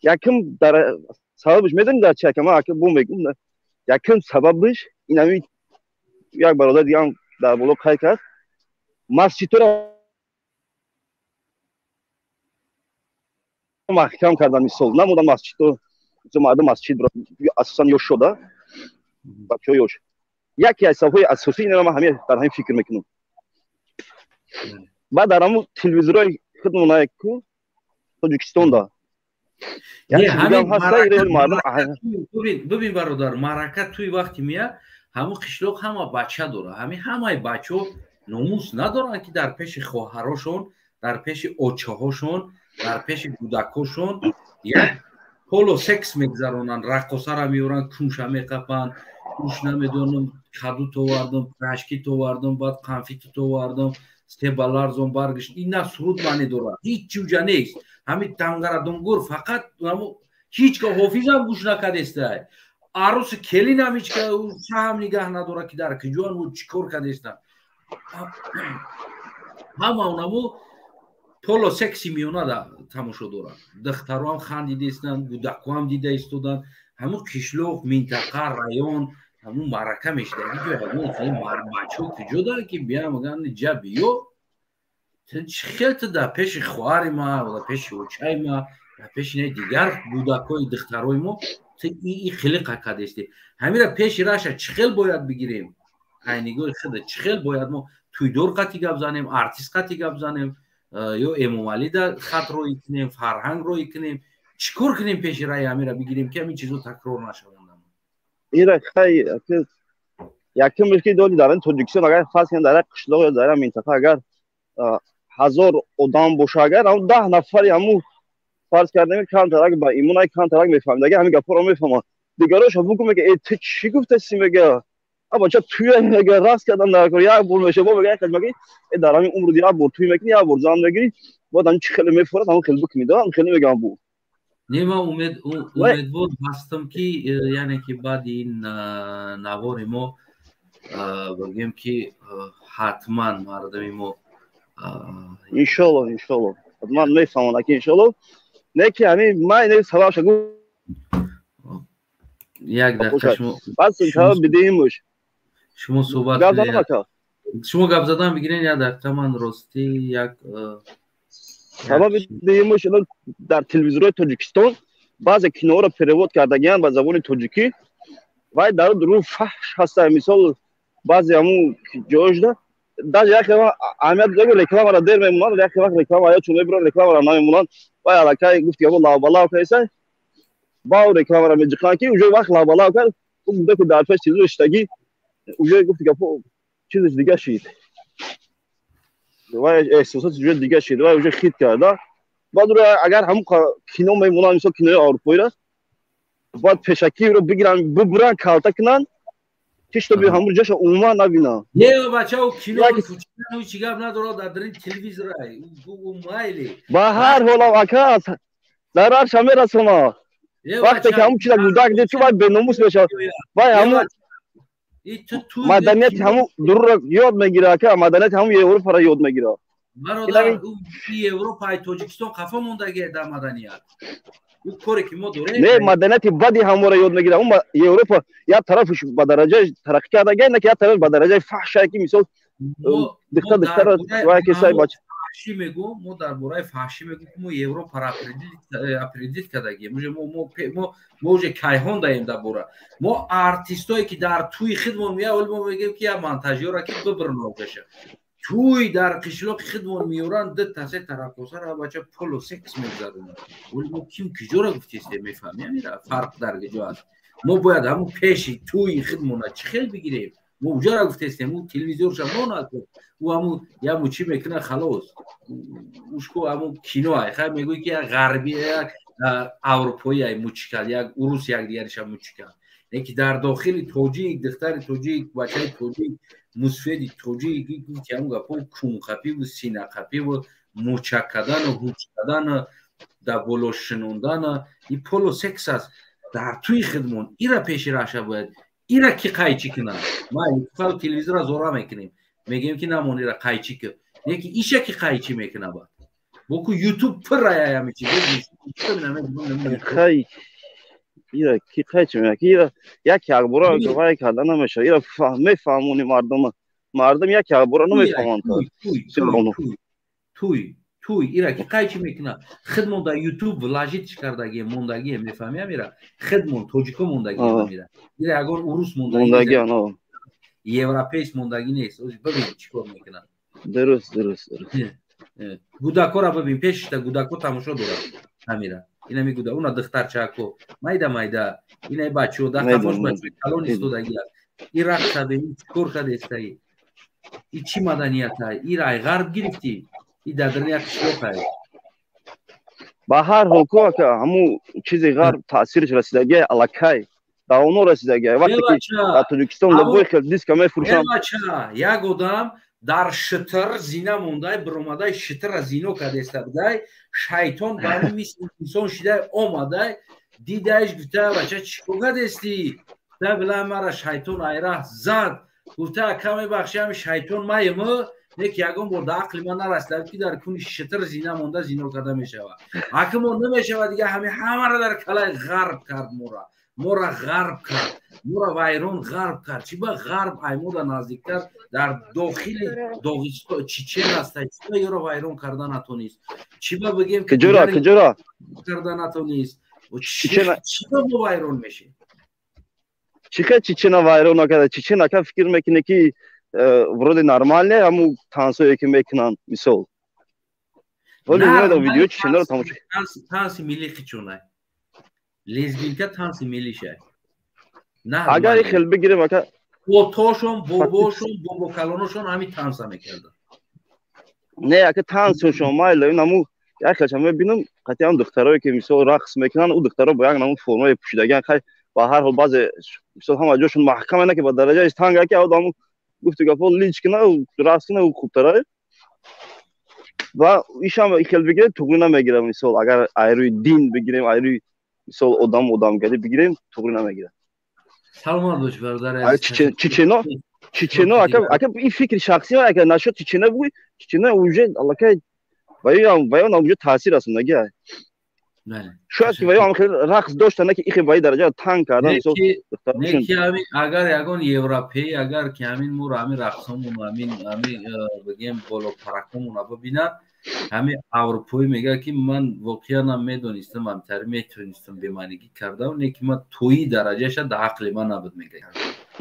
Yakın dar sababış meden da çek ama bu megun da. Yakın sababış inami yak baroda diyan da bolo kaykat. Masjitora mahkam kardan misal. Namuda masjito زماده مسجد اساسا یوش شده بچه یوش یکی از صفحه اساسی اینا ما همه در همین فکر میکنم بعد درامو تلویزیونای خودمون کو توجیکستان دا یعنی همین ببین برادر معرکه توی وقتی میاد همون قشلوق همه بچه داره همه بچه ناموس ندارن که در پیش خواهراشون در پیش اوچه هاشون در پیش کودکاشون یک پولو سکس میگذارونن رقصا را میورن کوشا میقپن کوش نمیدونم کادو تو واردم پراشکی تو واردم بعد کنفیت تو واردم استبالار زون برگشت اینا سرود معنی داره هیچ چیزی نیست همین تانگارا دونگور فقط هیچ که حافظ هم گوش نکردسته عروس کلی نمیچ که هم نگاه نداره که در کجوان و چیکار کردسته همه اونمو پولو سکسی میونه دا تماشا دارن دخترو هم خندیده استن گودکو هم دیده استودن همون کشلوق منطقه رایون همون معرکه میشده همون خیلی بچه کجا داره که بیا مگن جا بیو خیلی دا پیش خواری ما و پیش اوچای ما و پیش دیگر گودکوی دختروی ما این خیلی قکده استه همین را پیش راشه چخیل باید بگیریم اینگوی خیلی چخیل باید ما توی دور قطی گب زنیم ارتیست قطی گب زنیم یا امومالی دا خط روی کنیم فرهنگ روی کنیم چیکار کنیم پیش رای امیر بگیریم که همین چیزو تکرار نشوند ایرا خیلی یکم مشکل دولی دارن توجیکستان اگر خاص کنن در قشلاق یا در منطقه اگر 1000 آدم باشه اگر هم 10 نفری همو فرض کردیم کان تراک با ایمونای کان تراک میفهمید اگه همین گپا رو میفهمن دیگراش هم میگه ای چی گفتی میگه ابا چه توی اگه راست کردن در یا بول میشه با میگه خدمتی در همین عمر دیگه بور توی میکنی یا بور زام میگیری بعد چه خیلی میفرد هم خیلی بک میده هم خیلی میگم بو نیما امیدوار هستم که یعنی که بعد این نوار ما بگیم که حتما مردم ما ان شاء الله حتما میفهمن که ان شاء الله نه که همین ما این سبب شگو یک دقیقه شما بس جواب بدیمش شما صحبت شما گپ زدن بگیرین یا دقیقه من راستی یک سبب دیمش در تلویزیون توجیکستان بعضی کینو را پروداد کردگیان با زبان تاجیکی و در رو فحش هست مثال بعضی همون جوش ده در یک اهمیت دیگه رکلام را در میمونن یک وقت رکلام آیا چون میبرن رکلام را نمیمونن و علاقه گفت که لا بالا کیسه با رکلام را میجکان که اونجا وقت لا بالا کرد اون بوده که در پس چیزو اشتگی اونجا گفت که چیزش دیگه شید و احساسات چیز دیگه شید و اونجا خیت کرده بعد رو اگر هم کینو میمونن مثل کینوی اروپایی را بعد پشکی رو بگیرن ببرن کالتا کنن چیش تو به همون جاش عموما نبینه یه بچه او کینو کوچیکانو چیگاب نداره در تلویزیون او مایلی با هر حال اکاس درار شامه رسونا وقتی که همون چیزا گودک دید تو باید به نموس بشه باید همون مدنیت همون درور یاد میگیره که مدنیت همون یه اروپا را یاد میگیره برادر اروپای تاجیکستان خفه موندگی در مدنیت او کاری که ما داره نه مدنیت بدی همون را یاد میگیره اون اروپا یا طرفش به درجه ترقی کرده نه که یا طرف به درجه فحشه که مثلا دختر و کسای بچه فحشی میگو ما در برای فحشی میگو که ما اروپا را اپریدیت کردگی ما موج کیهان داریم در برای ما آرتیستایی که در توی خدمون میاد ولی ما میگیم که یا منتاژی را که ببرن بشه توی در قشلاق خدمون میورن ده تاسه تراکوسا را بچه پولو سکس میگذارن ولی ما کیم کجورا گفتیسته میفهمیم میره فرق در کجا است ما باید همون پیشی توی خدمون را چه خیلی بگیریم ما اونجا را گفتیستیم اون تلویزیونش هم نکن او همون یا مو چی میکنه خلاص اوشکو همون کینو خیلی میگوی که غربی یک اروپایی موچیکل یک روس یک دیگرش هم موچیکل یکی در داخل توجیک دختر توجیک بچه توجیک مسفیدی توجیک که همون گپا کون خپی و سینه خپی و موچک کردن و هوچ کردن در بلو شنوندن این پولو سکس است در توی خدمون ای را پیش راشه باید ای را که قایچی کنن ما این تلویزیون را زورا میکنیم میگیم که نمونی را قایچی کن یکی ایشه که قایچی میکنه باید بکو یوتیوب پر رای همیچی خیلی ایره کی قایچی میکنه ایره یک اخبار گواهی کردن نمیشه ایره میفهمونی مردم یک اخبار نمیفهمن توی ایره که قایچی میکنه خدمون در یوتیوب ولاجیتش کردگی موندگی میفهمیم ایره خدمون توجیکو موندگی میره ایره اگر اروس موندگی یوروپیس موندگی نیست ببین چیکار میکنن درست گوداکو را ببین پیش تا گوداکو تماشا داره همیره اینا میگوده اونا دختر چاکو مایدا اینا بچو دا کفاش بچو کالون استودگی این رقص ببین چیکار کرده استی این چی مدنیت ای رای غرب گرفتی این در دنیا شلوغه با هر حال که همون چیزی غرب تاثیرش رسیدگی الکای در اونو رسیدگی وقتی که در تاجیکستان لبوی خیلی دیسک میفروشن یک آدم در شتر زینه مونده برومده شتر از زینو کرده استبده شیطان برای میسن انسان شده آمده دیدهش گفته بچه چیکار کرده استی ده بله مرا شیطان ایره زد گفته کمی بخشی همی شیطان مایمه یک یکم برده عقل من نرسته که در کنی شتر زینه مونده زینو کرده میشه حکمون نمیشه دیگه همه را در کلای غرب کرد مورا غرب کرد مورا ویرون غرب کرد چی با غرب ایمودا نزدیکتر در داخل داغستان چیچن است چی یورو ویرون کردن نتونیست چی با بگیم کجورا کردن نتونیست چی با ویرون میشه چیچن ویرون نکرده چیچن اکا فکر میکنه که ورود نرمال نه همو تانسوی که میکنن مثال ولی نه دو ویدیو چیچن رو تماشا تانسی ملی خیچونه لزبینکا تانسی ملی شه نه اگر خیلی بگیریم اکا بوتاشون بوبو کلانوشون همین تانسا میکردن نه اکا تانسوشون مایل نمو یک خیلی همه بینم قطعا هم دخترهایی که مثال رقص میکنن او دخترها با یک نمو فرمای پوشیدگی خیلی با هر حال بعض مثال همه جاشون محکمه نه که با درجه از تنگ که آدمو گفت که فول لیچ کنه و راست کنه و خوب تره و ایش هم خیلی بگیره توقعی نمیگیره مثال اگر ایروی دین بگیریم ایروی مثال آدمگری بگیریم توقعی نمیگیره سلمان باش برادر چیچنو اگه این فکر شخصی اگه نشد چیچنو بگوی چیچنو اونجا الله که باید اونجا تاثیر است نگه شاید که باید خیلی رقص داشتن که این باید درجه تنگ کردن نه که همین اگر یگان یوروپی اگر که همین مور همین رقصمون همین بگیم بالا پرکمون ببینن همین اروپایی میگه که من واقعا هم میدونستم همتر میتونستم بمانگی کرده و نیکی من توی درجه شد در عقل من نبود میگه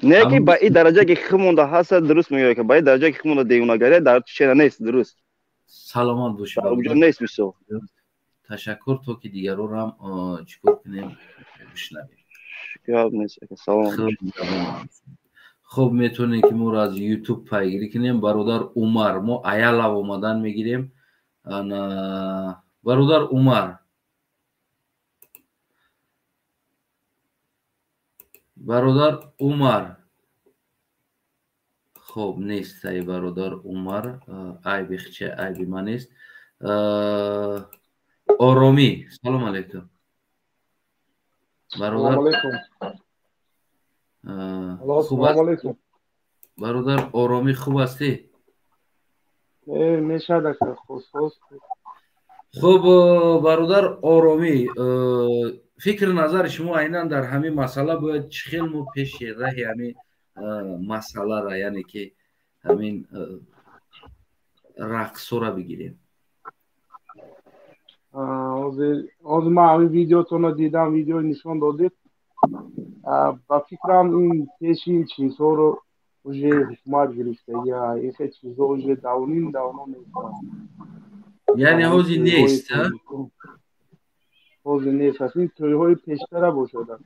نه که با این درجه که خمونده هست درست میگه که با این درجه که خمونده دیونگری در چه نیست درست سلامت باشی در اونجا نیست بسو تشکر تو که دیگر رو هم چیکار کنیم بشنویم شکر نیست سلام خب میتونیم که ما از یوتیوب پیگیری کنیم برادر عمر ما ایال اومدن میگیریم برادر عمر خب نیست ای برادر عمر عیبی چه عیبی من نیست آرامی سلام علیکم برادر سلام علیکم برادر آرامی خوب هستی؟ میشه دکتر خوش خب برادر آرامی فکر نظر شما عیناً در همین مسئله باید چه خیلی ما پیش راه همین مسئله را یعنی که همین رقص را بگیریم از من همین ویدیوتون رو دیدم ویدیو نشون دادید با فکرم این پیش این چیزها رو уже حکومت گرفته یا این چیزها уже давно یعنی حوزی نیست حوزی نیست از این تویهای پیشتره باشد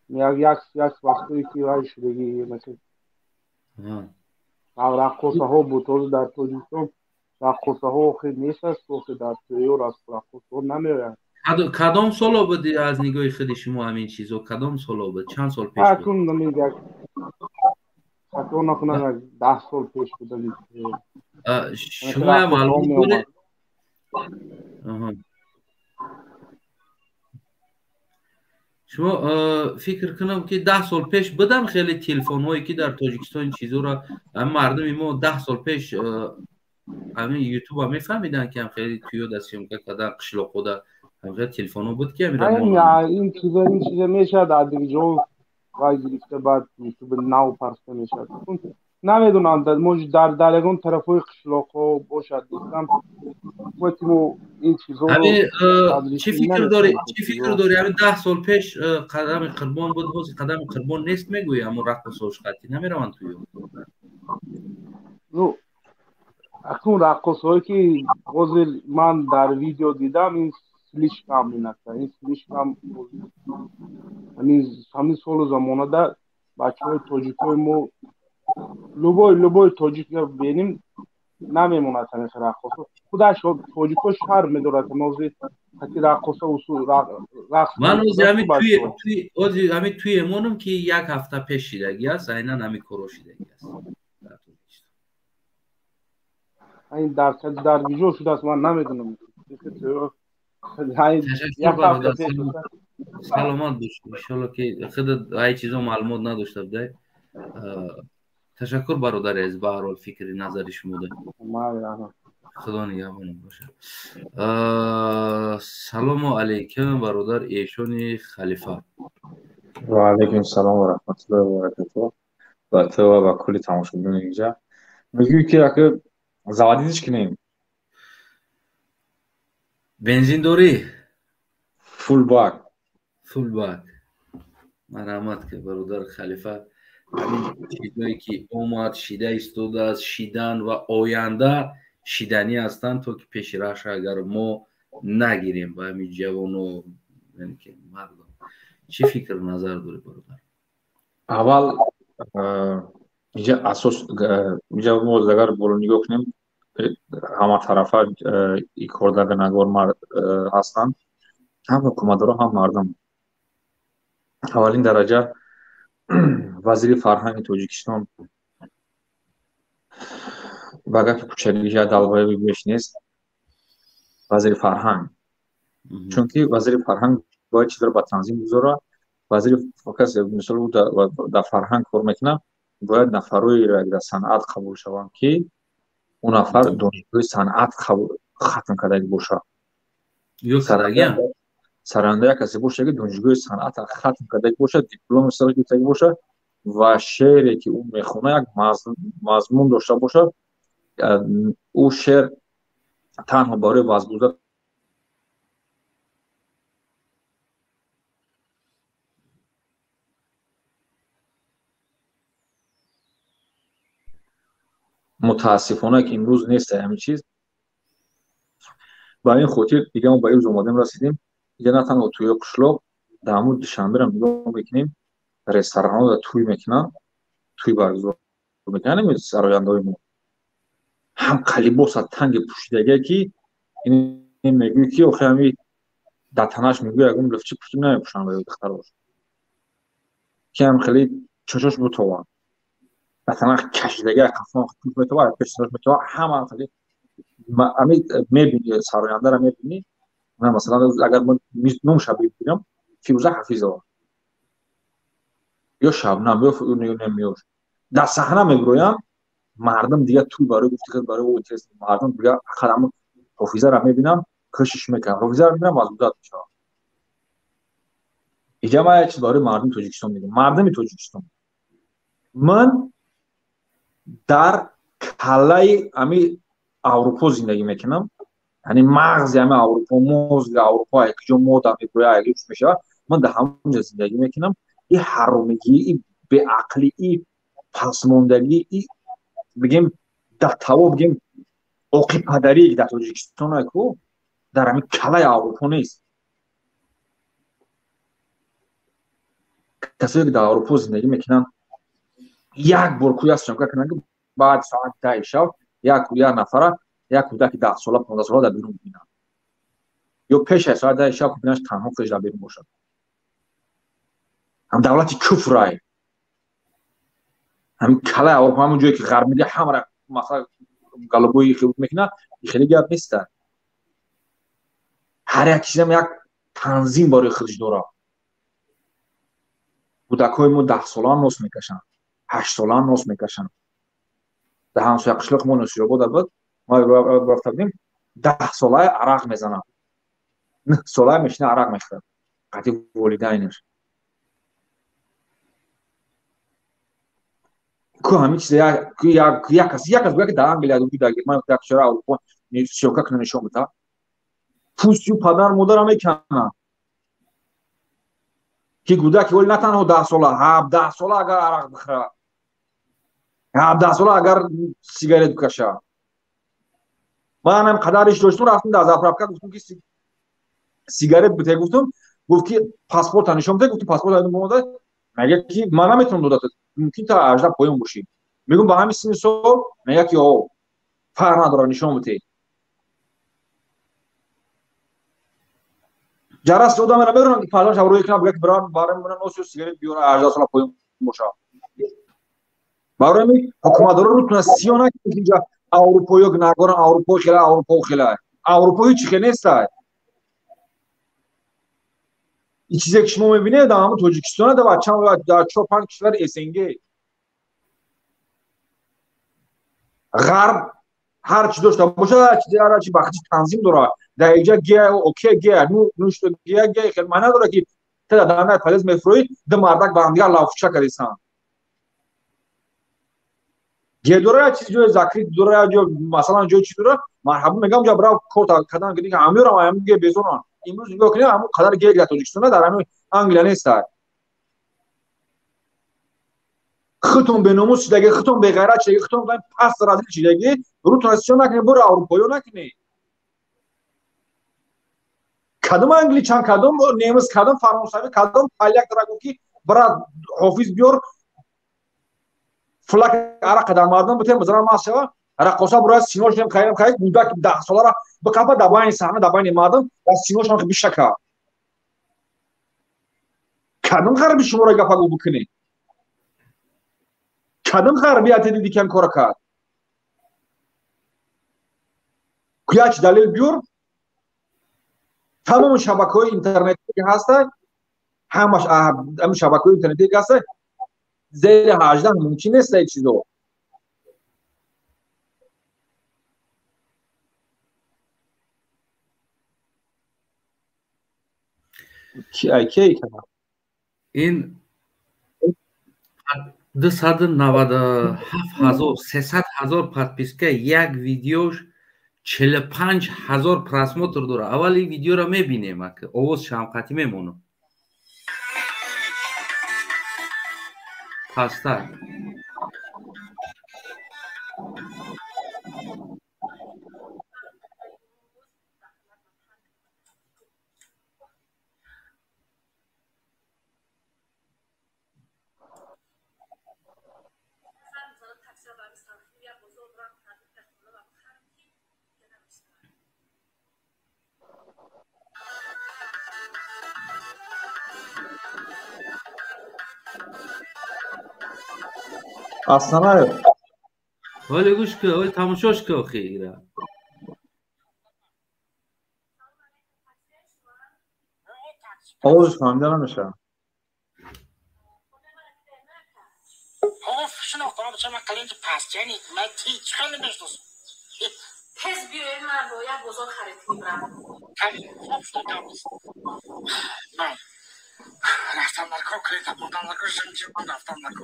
یک وقتی که وای شدگی مثل رقصه ها بود در توجیستان رقصه ها خیلی نیست است که در تویها رقصه ها نمیرن کدام سال بودی از نگاه خود شما همین چیزو کدام سال بود چند سال پیش بود اکنون نمیگه اکنون نکنه 10 سال پیش بود شما هم معلومات داره شما فکر کنم که 10 سال پیش بدم خیلی تلفن هایی که در تاجیکستان چیزو را مردم ما 10 سال پیش همین یوتیوب هم میفهمیدن که هم خیلی توی دستیم که کدام قشلاق خدا هم تلفن ها بود که این چیزا میشه در دیگه جو وای گرفته بعد یوتیوب نو پرسته میشه نمیدونم در یکون طرف های قشلاق ها باشد دیستم وقتی این چیزا رو چی فکر داری همین 10 سال پیش قدم قربان بود باز قدم قربان نیست میگوی اما رقص هاش خطی نمیروان توی اکنون رقص هایی که من در ویدیو دیدم این سلیش کم نکته این سلیش کم همین سال زمانه در بچه های تاجیک های ما لبای تاجیک بینیم نمیمونه تنیخ رقص خودش تاجیک ها شهر میدارد نوزی حتی رقص رقص من همین توی امانم که یک هفته پیش شیدگی است اینا همین کرو شیدگی است این در ویژو شده است من نمیدونم سلامت باشید انشالله که خود های چیزا معلومات نداشته بده تشکر برادر از به هر حال فکر نظر شما ده خدا نگهبان باشه سلام علیکم برادر ایشون خلیفه و علیکم سلام و رحمت الله و برکاته و تو و کلی تماشاگران اینجا میگوی که اگه заводитесь کنیم بنزین داری فول باک مرحمت که برادر خلیفه همین چیزایی که اومد شیده ایستاده است شیدن و آینده شیدنی هستند تا که پیش رش اگر ما نگیریم و همین جوان و یعنی که مردم چی فکر نظر داری برادر اول اینجا اساس اینجا ما اگر برو نگاه کنیم همه طرفا این کردگنگار مرد هستند هم حکومتدارا هم مردم اولین درجه وزیر فرهنگ تاجیکستان با گپ کوچکی دلبای بیش نیست وزیر فرهنگ چون که وزیر فرهنگ باید چیز رو با تنظیم بذاره وزیر فقط مثلا در فرهنگ کار میکنه باید نفرایی را در صنعت قبول شوند که اون نفر دانشگاه صنعت ختم کرده باشه سرنده کسی باشه که دانشگاه صنعت ختم کرده باشه دیپلم سر گرفته باشه و شعری که اون میخونه یک مضمون داشته باشه او شعر танҳо барои вазгузар متاسفانه که امروز نیست همین چیز. با این خاطر دیگه ما با این روز اومدیم رسیدیم دیگه، نه تنها توی قشلاق در مورد دوشنبه هم نگاه میکنیم، رستوران ها توی میکنن، توی برگزار میکنن. این سرایندهای ما هم قلیباس تنگ پوشیدگی که این میگوی که آخه همی دتنش میگوی اگه لفچی پوشید نمیپوشن باید دختر باشه که هم خیلی چشاش بتوان مثلا کشیدگی قفان پوش میتوان پشتش میتوان همه خیلی امی میبینی سراینده را میبینی. من مثلا اگر من نوم شب ببینم فیروزه حفیظه یا شبنم یا نمیور در صحنه میگرویم مردم دیگه توی برای گفتی که برای او چیز مردم دیگه خدمت حفیظه را میبینم کشش میکنم حفیظه را میبینم از بودت میشه. اینجا ما یک چیز برای مردم تاجیکستان میگم. مردم تاجیکستان من در کلای امی اروپا زندگی میکنم، یعنی مغز امی اروپا مغز اروپا که جو مودا میگویا اگه میشه من در همونجا زندگی میکنم. این حرومگی این به عقلی این پسماندگی این بگیم در تو بگیم اوقی پدری در تاجیکستان کو در همین کلای اروپا نیست. کسایی که در اروپا زندگی میکنن یک بار کوی است شما کنن که بعد ساعت 10 شب یک نفر یک کودک 10 ساله 15 ساله در بیرون ببینن یا پیش از ساعت 10 شب ببیننش تنها خودش در بیرون باشد. هم دولت کفرای همین کلای اروپا همون جایی که غرب میگه همه مثلا گالوبوی خیلی میکنه خیلی گپ نیست. هر یک چیز هم یک تنظیم برای خودش داره. کودکای ما 10 ساله نوس میکشن 8 ساله نوس میکشن. در همسایه قشلاق ما نوشیرآباد البته ما رفته بودیم 10 ساله عرق میزنن 9 ساله میشینه عرق میخوره قطعی والدینش که همین چیز یک کسی که در انگلیس بود در گرمانیا در کشور اروپا شوکه کنه نشون بده پوستیو پدر مادر هم میکنن که کودک ولی نه تنها 10 ساله 17 ساله اگر عرق بخوره 17 ساله اگر سیگارت بکشه. من هم قدرش داشتم رفتم در زاپراکا گفتم که سیگارت بده گفتم گفت که پاسپورت نشون بده گفتم پاسپورت دادم بوده میگه که من نمیتونم داد ممکن تا 18 پایین باشی میگم با همین سن سال میگه که او فرق نداره نشون بده جراس دادم من برام که پالان شب روی کنم بگه برام بارم من نوشو سیگارت بیاره 18 سال پایین باشه. برای حکومت رو تونستیونه که اینجا اروپایی نگارن اروپا خیلی چی نیست. این چیزی که شما میبینید در همون تاجیکستان در بچه هم در 4-5 کشور اسنگی غرب هر چی داشته باشه هر چی بخشی تنظیم داره در اینجا گیه اوکی گیه نوش گیه خیلی معنی داره که تا در نهایت پلیس میفروی دو مردک با هم دیگر لافچه کردیستن گیه داره چیزی جای زکری داره جو مثلا جای چی داره مرحبا میگم جا برای کورت کردن که همه رو هم گیه بیزونن امروز نگاه کنید همون قدر گیه در تاجیکستان در همین انگلیس نیست. خودتون به ناموس دیگه خودتون به غیرت دیگه خودتون پس رازی دیگه رو تونستون نکنه برو اروپایی نکنه کدوم انگلی چند کدوم نیمز کدوم فرانسوی کدوم پالیاک درگو کی برا حافظ بیور فلک عرق در مردم بته مزرا ماسوا رقصا برای سینوش هم خیرم خیر بودک 10 ساله را به کافه دباین صحنه دباین مردم و سینوش هم بیشکا کدوم غربی شما را گفت بکنی کدوم غربی اتدی کم کار کرد کیاچ دلیل بیور تمام شبکه‌های اینترنتی که هستن همه شبکه‌های اینترنتی که هستن زیر 18 ممکن نیست این چیزو کی این 297,000 300,000 подписка یک ویدیوش 45,000 просмотр дора. Аввал ин видеоро мебинем, ака овоз шамқатӣ мемонад. Пастар. Aslanay. Öyle guşka, öyle tamışoşka okuyla. Oğuz kandıra mı şu? Of, şuna okula bıçama kalinci pasçeni, meti çıkanı beştus. Hezbi ölmer roya bozor haritini bırak. Tabii, hop tutamız. Ben. Raftanlar ko, kreta buradanlar ko, zincirman raftanlar ko.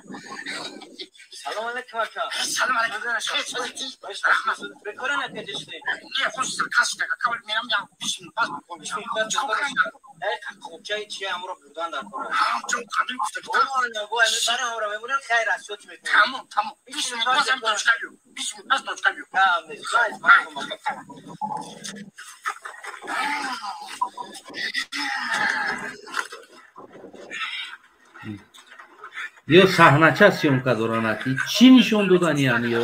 Salam aleyküm aka. Salam aleyküm. Bekora ne tecrübe? Ne hoşsun kaçta kabul meram ya bizim bas konuşalım. Çok kanka. Evet, koçay çiğ amro buradan da kora. Çok kanım işte. Aman ya bu ayı tane amro memnun hayır asyoç mu? Tamam. Bizim bazı çıkarıyor. Bizim bazı çıkarıyor. Tamam. Yo sahnacha syomka doranati. Chi nishon dodani ham yo?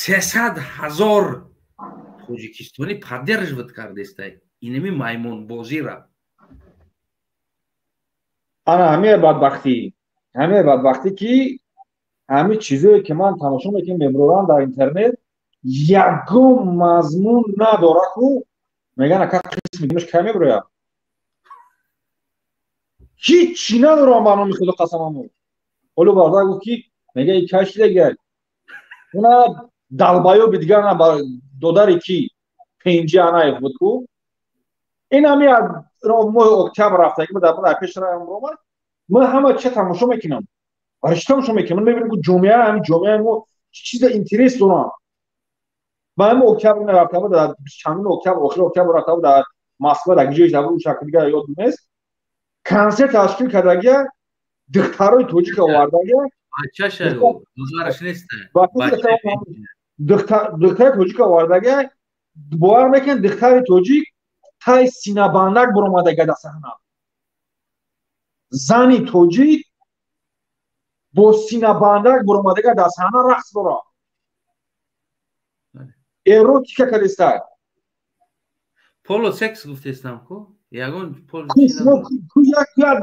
سیصد هزار توجیکستانی поддерживает کردسته اینمی مایمون بازی را انا همه بدبختی که همه چیزایی که من تماشا میکنم امروز در اینترنت یگم مضمون نداره کو میگن اکا قسم دیمش کمی برویا هیچی نداره منو میخواد قسممو اولو برده گو که میگه ای کش لگل اونا دلبایو بیدگان دوداری که پینجی آنای بود کو این همی مو اکتبر رفته که در پیش را امروز من همه چه تماشا میکنم برش تماشا میکنم من میبینم که جمعه مو چیز اینترست دونم من هم اکتبر رفته بود در چندین اکتبر آخر اکتبر رفته بود در مسکو در گیجه اون شکل دیگر یاد نیست کنسرت تشکیل کرده دخترای توجیک آورده بچه شو دوزارش نیست دختر توجیک آورده باور میکن دختر توجیک تای سینه بندک برآمده در صحنه زنی توجیک با سینه بندک برآمده در صحنه رقص داره اروتیکا کردسته پولو سکس گفته استم کو یگون پول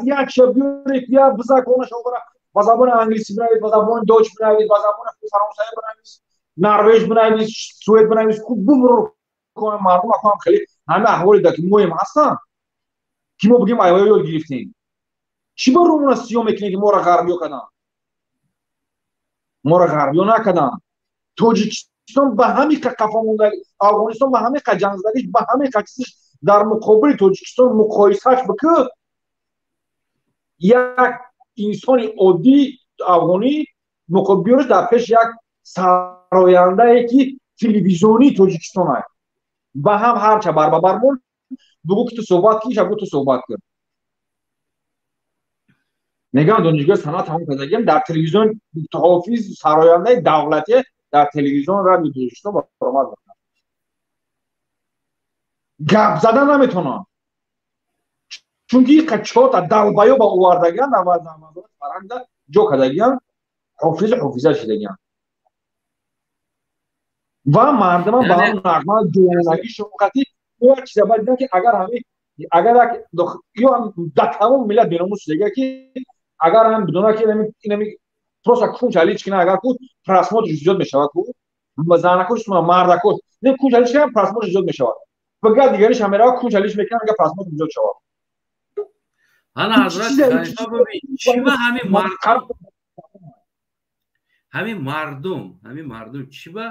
یک شبیه یا بزاکنش اوبره با زبان انگلیسی بنویس با زبان دوچ بنویس با زبان فرانسوی بنویس نروژ بنویس سوئد بنویس خوب بمرو کنم مردم اکنم خیلی همه احوالی در که مهم هستن که ما بگیم ایوه یاد گرفتیم چی با رومون سیاه میکنه که ما را غربیو کدن ما را غربیو نکدن توجیکستان به همین که قفا مونده افغانستان به همین که جنگ زدگیش به همین که چیزش در مقابل توجیکستان مقایسهش بکن یک انسان عادی افغانی مقابلش در پیش یک سراینده که تلویزیونی توجیکستان است با هم هرچه برمون بگو که تو صحبت کیش بگو تو صحبت کن میگم دانشگاه صنعت همون کردگیم در تلویزیون تحافظ سراینده دولتی در تلویزیون را توجیکستان برآمد میکنن گپ زدن نمیتونن چون که قچات دلبایو با اووردگان در وزارت فرهنگ جو کردگیان حافظه شدگیان و مردم با هم نغمه جوانگی شمقتی او چیزا باید که اگر یا در تمام ملت بیناموس شدگی که اگر هم بدونه که اینمی просто кунчаличкина агар ку просмотрш зиёд мешавад ку занакош мардакош не кунчаличкина просмотрш зиёд мешавад бага дигариш ҳамерава кунчалиш мекунад агар просмотр зиёд шавад ана ҳазрат халифа бибин чиба ҳамин мардум чиба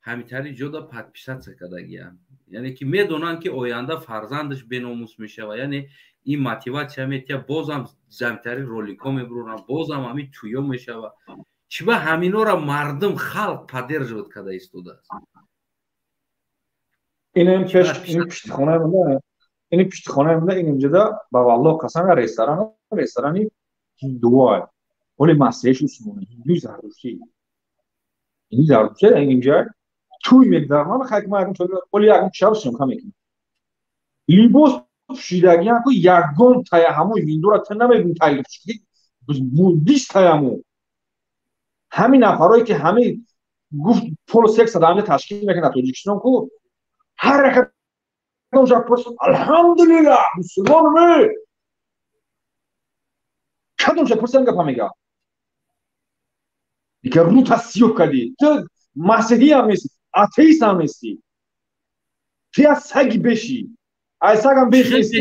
ҳамитари ҷода подписатсия кардагиянд яъне ки медонанд ки оянда фарзандаш беномус мешава яъне ин мотиватсия метия бозам замитари ролико мебуроранд бозам ҳамин туё мешава чиба ҳаминора мардум халқ поддерживать карда истодааст ин пиштихонаи мунда ин инҷода ба валлоҳ қасам ресторани ҳиндуое оли масеҳиш усмони ҳиндуи зардуштӣ инҷа туй мегзарман хакмаякум оли ягон шабшим камекунад либос пӯшидагиям ку ягон тая ҳамои ҳиндура та намегум тайлифшки буддист таяму ҳамин нафарое ки ҳамин гуфт пол сексада ҳамин ташкил мекунад тоҷикистон ку ҳар якадомша пурсад алҳамдулиллаҳ мусулмонме кадомша пурсад гапа мегӯяд дика рута сиёҳ кардӣ ту масеҳӣ ҳам нести атеист ҳам нести ту як саги бешӣ ай сагам беш нести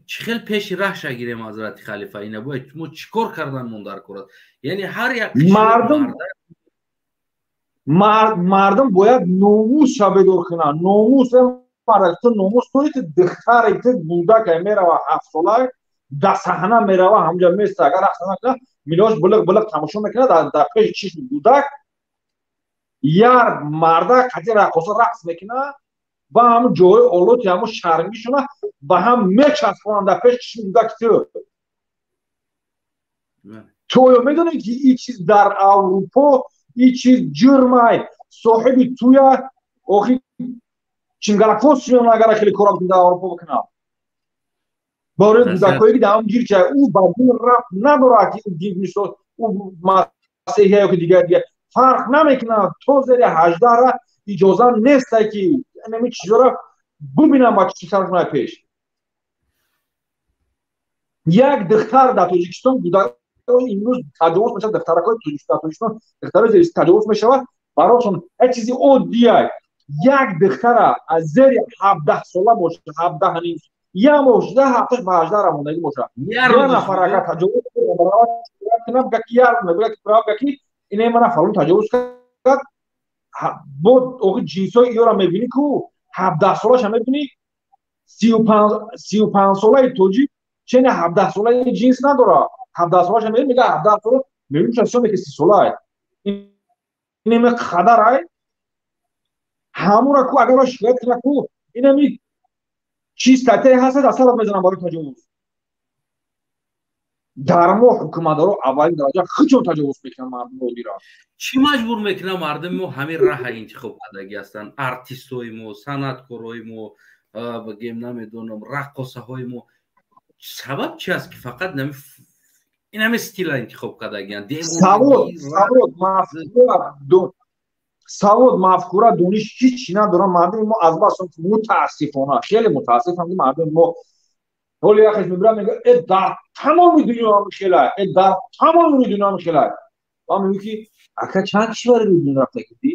чӣ хел пеши раҳша гирем ҳазрати халифа ина бояд мо чӣ кор карданмон дар корат яъне ҳар як мардум бояд номусша бедор кунад номус ту номус дорӣ ту духтари ту кӯдакай мерава 7 сола дар саҳна мерава ҳамҷа места агар рақс накунад милош булиқ тамошо мекунад дар пеши чишми кӯдак як марда қади рақоса рақс мекунад ба ҳамн ҷои олоти ҳамн шармгишона ба ҳам мечаспонанд дар пеши чишми кӯдаки ту оё медонӣ ки ин чиз дар аврупо ин чиз ҷурмай соҳиби туя охи чингалакфос шуям агар хеле кора дар аврупо бикунад бораи кӯдакое ки дар он гир чай ӯ ба дин рафт надорад ки ӯ масеҳия ё ки дигар фарқ намекунад то зери 18 ра иҷоза неста ки нами чизора бубинам ба чӣ кар кунад пеш як духтар дар тоҷикистон имрӯз таҷовуз мешавад духтаракои тоҷикистон духтарои зери таҷовуз мешавад барошон ҳеҷ чизи оддия як духтара аз зери 17 сола бошад 17 я бошда 7 ба 18 рамондагӣ бошад як нафар агар таҷовуз кунад гаки ине мана фалон таҷовуз кард бо оғи ҷинсои иёра мебинӣ ку 17 солаша мебинӣ 35 солаи тоҷик чена 17 солаи ҷинс надорад 17 солаша мебинӣ мега 17 сола мебинӣ шасиён ки 30 солаи инеме қадарай ҳамура ку агар шикоят кунад ку инами чиз статяи ҳаст асарат мезанам барои таҷовуз дар мо ҳукуматдоро аввалин дараҷа хичон таҷовуз мекунанд мардуми оддиро чӣ маҷбур мекунад мардуми мо ҳамин раҳа интихоб кардагӣ ҳастанд артистои мо санъаткорои мо багем намедонам раққосаҳои мо сабаб чи аст ки фақат инаме стила интихоб кардагиянд савод мафкура дониш ҳичи надоранд мардуми мо аз басон мутаассифона хеле мутаассифам ки мардуми мо ҳоли яхеш мебирад мега дар тамоми дунё ҳамихелай дар тамоми дунё ҳамихелай ва мегӯ ки ака чанд кишвари рӯи дунё рафта кирдӣ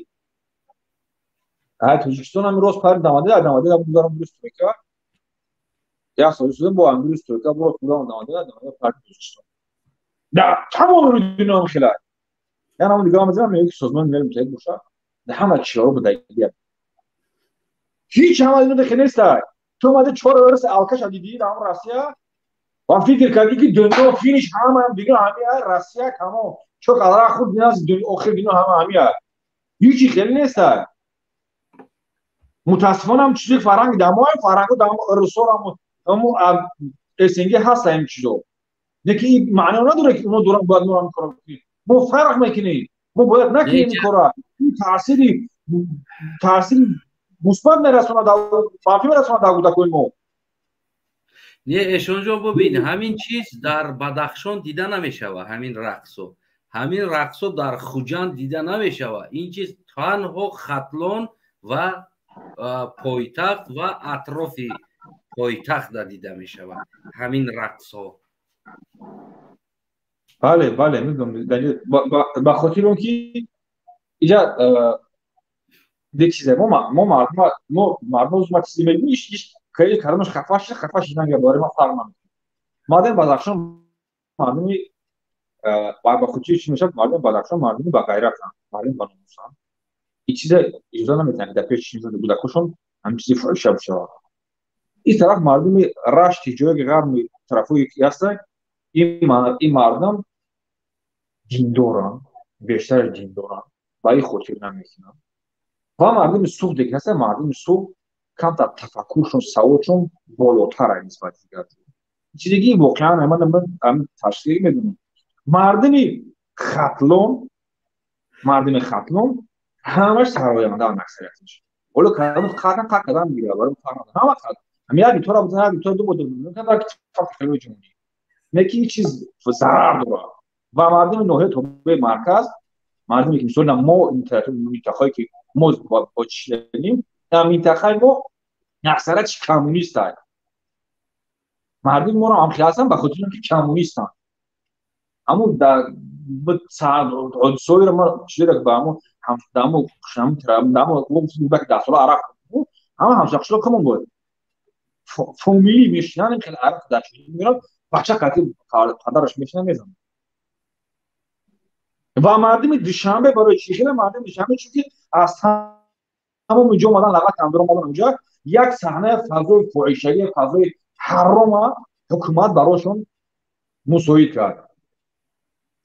тоҷикистон ҳами рост пари дамаде бударам дуруст мека як соли шуда бо ам дуруст мека бо худам дамаде пари тоҷикистон дар тамоми рӯи дунё ҳамихелай яъне ҳамон дигар мезанам мегӯ ки созмони милали муттаҳид бошад ҳама кишварҳо будагия ҳеҷ ҳама ин дохе нестай ту омади 4 верс алкаша дидӣ дар Россия ва фикр кардӣ ки дунё финиш ҳамаам дунё ҳамия Россия камон чо қадра худ биназ охир дунё ҳама ҳамия ҳичи хеле нестай мутаассифона ҳам чизи фарҳанги дамои фарҳангу дам русорам ҳамо эсенги ҳаста ин чизо неки маъно надорад ки уно доранд бояд морам кора бикунем мо фарқ мекунем мо бояд накунем ин кора ин таъсири мусбат мерасонад манфӣ мерасонад дар кӯдакои мо не эшонҷон бубин ҳамин чиз дар Бадахшон дида намешава ҳамин рақсо дар Хуҷанд дида намешава ин чиз танҳо Хатлон ва пойтахт ва атрофи пойтахт дида мешава ҳамин рақсҳо بله میگم دلیل با خاطر اون که اینجا دیگه چیزه ما مردم از ما چیزی میگیم هیچ خیلی کارمش خفاش نگه باره ما فرق نمیکنه مادر بدخشان مردمی با خودی چی میشه مردم بدخشان مردمی با غیرت مردم با ناموسن این چیز اجازه نمیدن در پیش چیز بودکشون هم چیزی فروش بشه این طرف مردمی رشت جوی غرب طرفی که هستن این مردم دیندارن بیشتر دیندارن با این خودی نمیکنن و مردم سوق دیگه هستن مردم سوق کم تا تفکرشون سوادشون بالاتر نسبت دیگر چیزی که واقعا من تشریح میدونم مردم خطلون همش سرایانده هم اکثریتش ولو کردم خطن کردم میگیره برای فرمان همه خطن هم یکی تو را بزنه یکی تو دو بوده میگن که اتفاق خیلی جمهوری نکی چیز ضرر داره و مردم نوحه توبه مرکز مردمی که مثلا ما منطقه‌ای که ما با چیلیم در منطقه ما اکثرا کمونیست هستند مردم ما رو هم خیاسن به خاطر اینکه کمونیستن اما در حدثه‌ای ما چیزی که با ما هم دامو گفتیم که داخل عراق هم شخصا کمون بود فامیلی میشنن که عراق داشتن میرن بچه قطعی پدرش میشنن میزنن و مردم دوشنبه برای چیزی مردم دوشنبه چون که از همون اونجا اومدن لغت هم اومدن اونجا یک صحنه فضای فاحشگی فضای حرام حکومت براشون مساعد کرد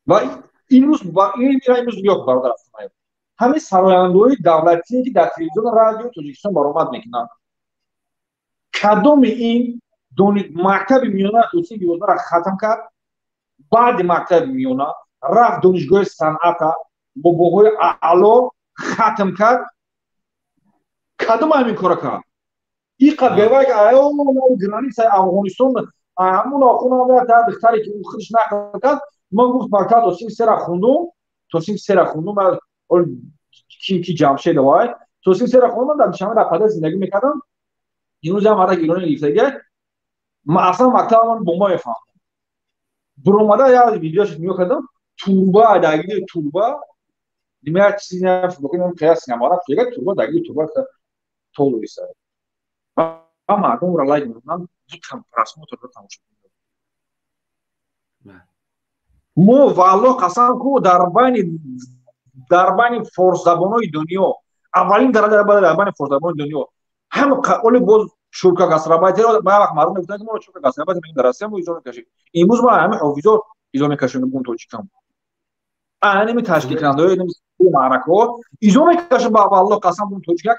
و این روز با این امروز بیاد برادر هستم همه سراینده‌های دولتی که در تلویزیون رادیو تاجیکستان برآمد میکنن کدوم این مکتب میونه توسی یوزا را ختم کرد بعد مکتب میونه رفت دانشگاه صنعت با بوهای اعلا ختم کرد کدوم همین کار کرد این قبیله که آیا گرانی سای افغانستان همون آخونا هم تا دختری که خودش نقل کرد من گفت مکتب توسیم سر خوندم کی جمشید وای توسیم سر خوندم در شهر رفته زندگی میکردم این روز هم آره ایران لیفتگه ما اصلا مکتب من بمبای فهم بروماده یا ویدیوش میکردم توربا داگیری توربا دیمه چیزی نفهمیدم قیاس نماره فکر توربا داگیری توربا طول است اما مردم را لایک میکنن زودم پراسموتر رو تماشا کنید مو والله قسم کو در بین فارس زبانای دنیا اولین درجه در بین فارس زبان دنیا هم قول باز شورکا گاسرابایتی رو ما وقت معلوم نمی‌کنه که ما شورکا گاسرابایتی میگیم درسته ما ایجاد کشید امروز ما همه حافظا ایجاد کشیم بون توجیکم انا می تشکیل کننده های معرکه ایجاد کشیم با والله قسم بون توجیک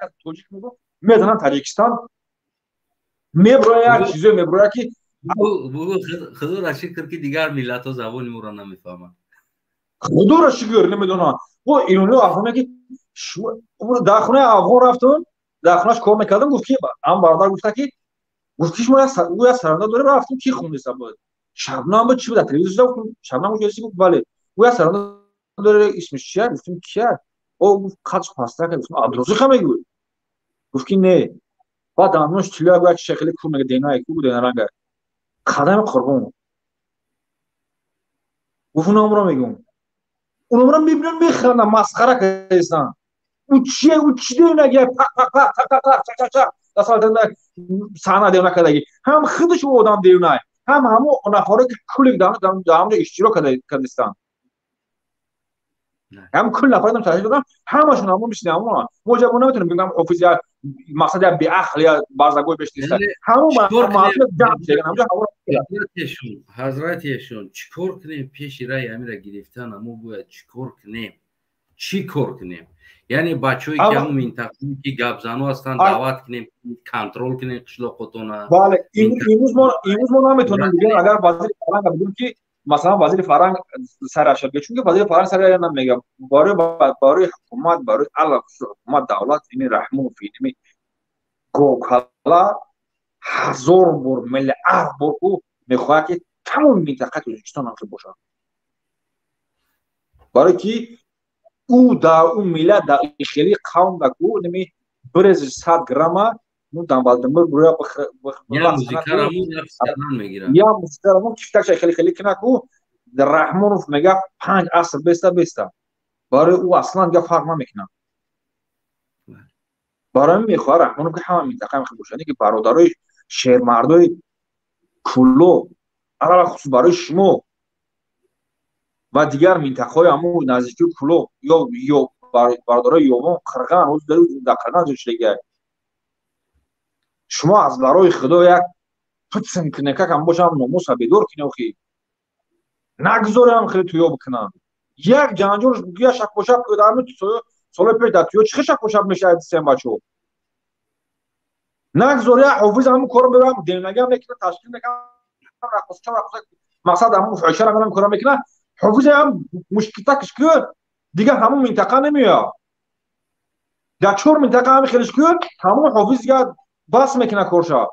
میگم میدونن تاجیکستان میبره چیزی میبره که خدا را شکر که دیگر ملت ها زبان ما را نمیفهمند خدا را شکر نمیدونن و ایرانی افغانی که در خونه افغان رفتن در خونه‌اش کار میکردم گفت که هم برادر گفت که شما یا سرنده داره رفتیم کی خونده سباد شبنم بود چی بود در تلویزیون گفتم شبنم جوسی گفت بله او یا سرنده داره اسمش چیه گفتم کیه او گفت خاطر پاستا گفتم عبدالرزاق میگه گفت که نه بعد همونش طلوع گفت شکلی کو میگه دینای کو بود رنگ خدام قربون گفت نمرا میگم اونم رو میبینن میخندن مسخره کردن او چی دیونه دستالتن سحنه دیونه کدگی هم خودش او آدم دیونه همون نفره که کلی دارم اشتراک کردستان هم کل نفره دارم تحصیل دادم همشون همون میشنه همون موجبه نمیتونم بگم حافظ یا مقصد یا بیعقل یا بازگوی بشنیستن همون معلوم جمع شدن همونجا حضرتیشون چیکار کنیم پیش رای امیر گرفتن اما باید چیکار کنیم یعنی بچه‌ای که همون منطقه‌ای که گابزانو هستن دعوت کنیم کنترل کنیم قشلاقتون بله امروز ما نمیتونیم بگیم اگر وزیر فرهنگ بگیم که مثلا وزیر فرهنگ سرش بگه چون که وزیر فرهنگ سرش نمیگه برای حکومت برای حکومت دولت این رحمو فیلمی گوکالا هزار بار ملیارد بار او میخواد که تمام منطقه تاجیکستان هم باشه برای که او در اون ملت در خیلی قوم دکو نمی برز 100 گرم نو دنبالدمر برای یا موزیکارمون نفسدن میگیرن یا موزیکارمون کفتکش خیلی کنه کو رحمانوف میگه 5 عصر بیسته برای او اصلا دیگه فرق نمیکنه. برای میخواه رحمانوف که همه منطقه میخواه باشنی که برادرای شیرمردای کلو علاوه خصوص برای شما و دیگر منطقه‌های همون نزدیکی کلو یا برادرای یوان قرغن روز در قرغن زشتگی شما از برای خدا یک پتسن کنه که هم باشه هم ناموس ها بیدور کنه خیلی نگذاره هم خیلی تویا بکنن یک جنجالش بگیه شک و شب که همه سال پیش در تویا چه شک و شب میشه سیم بچه نگذاره حافظ همون کارو ببرم دینگی هم نکنه تشکیل نکنه رقصه مقصد همون فعشر هم کارو میکنه حافظ هم مشکلتکش که دیگه همون منطقه نمیاد در 4 منطقه هم خیلیش که همون حافظ دیگه بس میکنه کارشا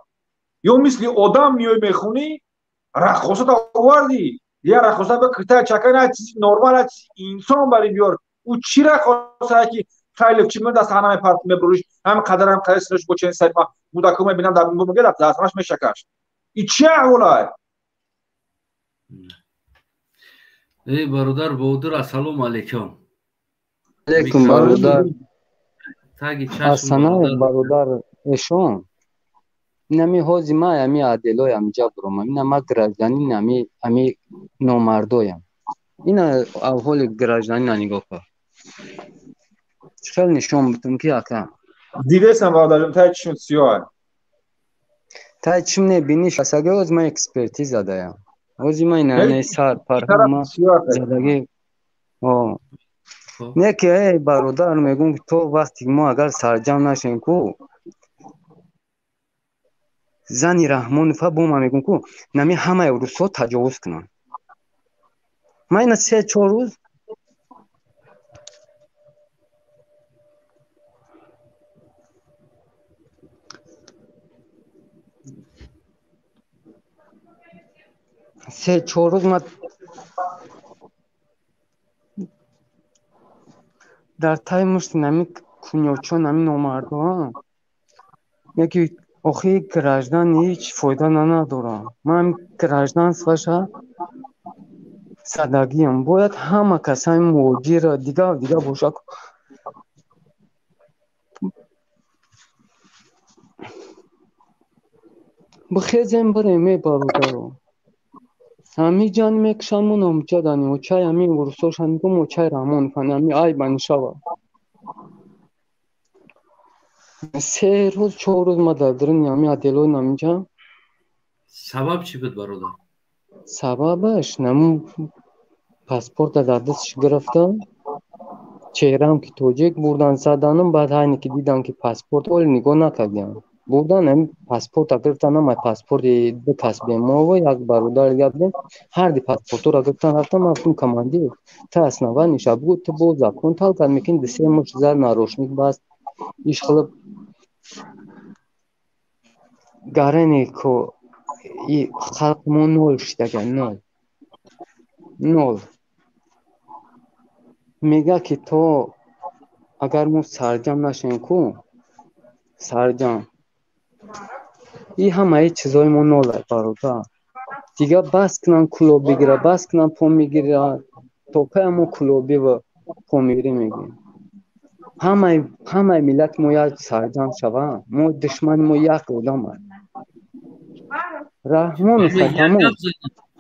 یا مثل آدم میای میخونی رقصه آوردی یا رقصه به کتا چکنه چیزی نرمال انسان برای بیار او چی رقصه که خیلی چی من دست همه پارت میبروش هم قدر سرش با چند سری ما مدکو میبینم در میگه دستش میشکش این چی اولای ای برادر بودر سلام علیکم. علیکم برادر. Asana برادر اشون نمی هوزی ما امی عادلویم جبرم اینا ما گرازدانی نمی نومردویم اینا اول گرازدانی نگاه کن خیلی نشون بتون که اکم دیده سم برادرم تا چشم سیاه تا چشم نبینیش اساگه از ما اکسپرتیز دادم هوزی ما اینا نه سر پرما زدگی نه که برادر میگم تو وقتی ما اگر سرجم نشیم کو زنی رحمان فا بوم میگم کو نمی همه روسو تجاوز کنن ما اینا 3-4 روز ما در تایمش نمی کنیوچو نمی نومردو یکی آخی گرجدن هیچ فایده نداره من گرجدن سوشه صدقیم باید همه کسای موجی را دیگه باشه بخیزم بریم برادر همی جان میکشمون امچه دانی و چای همی ورسوش هنگم و چای رامون کنه همی آی بانشاوا 3 روز 4 روز ما دردرن همی عدلو نمیجا سبب چی بود برادر؟ سببش نمو پاسپورت در دستش گرفتم چهرم که توجیک بردن زدنم بعد هایی که دیدم که پاسپورت اول نگاه نکردم بردن هم پاسپورت گرفتن هم پاسپورت دو کس به ما و یک برادر گفتم هر دی پاسپورت رو گرفتن رفتم افتم کماندیر تا اسنوا نشه بود تو با زکون تا کار میکن دسته مش زر ناروشنیک باز ایش خلب گارنی کو ای خلق مو نول شدگن نول میگه که تو اگر مو سرجم نشین کو سرجم ای همه چیزای ما نوله برادر دیگه بس کنن کلو بگیره بس کنن پا میگیره توپه همو کلو بی و پا میگیره میگیم همه ملت ما یک سرجم شوه ما دشمن ما یک آدم هست رحمان فتمون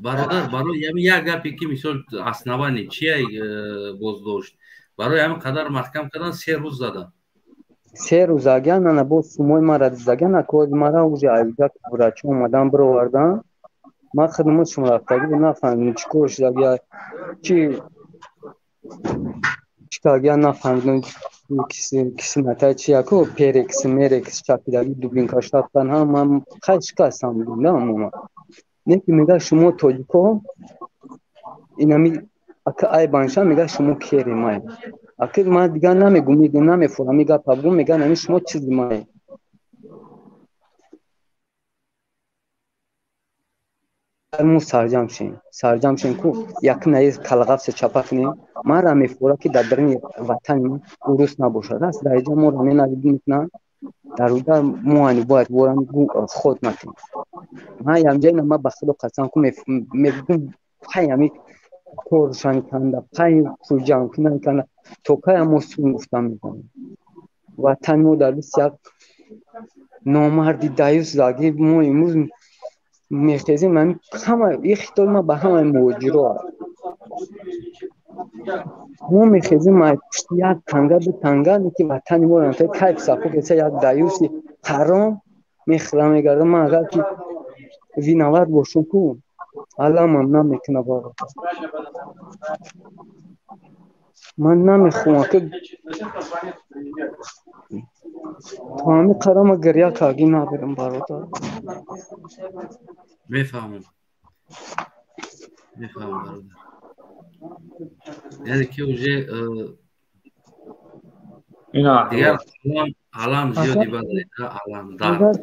برادر برای یک گپی که مثال اسنوانی چیه باز داشت برای همین قدر محکم کردن 3 روز زدن 3 روز اگر نه با سومای مرا زدن اکود مرا اوجا ایجاد براچ اومدن برو وردن ما خدمت شما رفتگی نفهمیدم چی کار شده چی چیکار نفهمیدم کسی نتا چی اکو پیرکس میرکس چاپیدگی دوبین کاش رفتن هم من خیش کاسم بودم نه که میگه شما توجیکو اینمی اکه ای بانشا میگه شما کیری مای اکه ما دیگه نمیگم نمیفهمم میگه پابگو میگه نمی شما چیزی مای مو سرجم شین کو یک نه کلغف چپکنی ما را میفورا که در درن وطن اوروس نباشه راست در اینجا ما را نمیدونن در اونجا موانی باید وران خود نکنیم ما همجای ما بخدا قسم کنم میگم همی کورشان کنده پای پوجان کنن کنده توکای اموسون گفتم میکنم وطن ما در بس یک نامردی دایوس زاگی ما امروز میخیزیم من همه اختیار ما به همه موجرا ما میخیزیم ما پشت یک تنگه دو تنگه که وطن ما رانتای کیف سافو که یک دایوسی حرام میخلا میگرده ما اگر که ویناور باشم که الان ممنون میکنه بارو من نمیخوام که تمامی قرام گریه کاغی نبرم برادر میفهمم برادر یعنی که اوجه دیگر علام زیادی بدلیده علام دار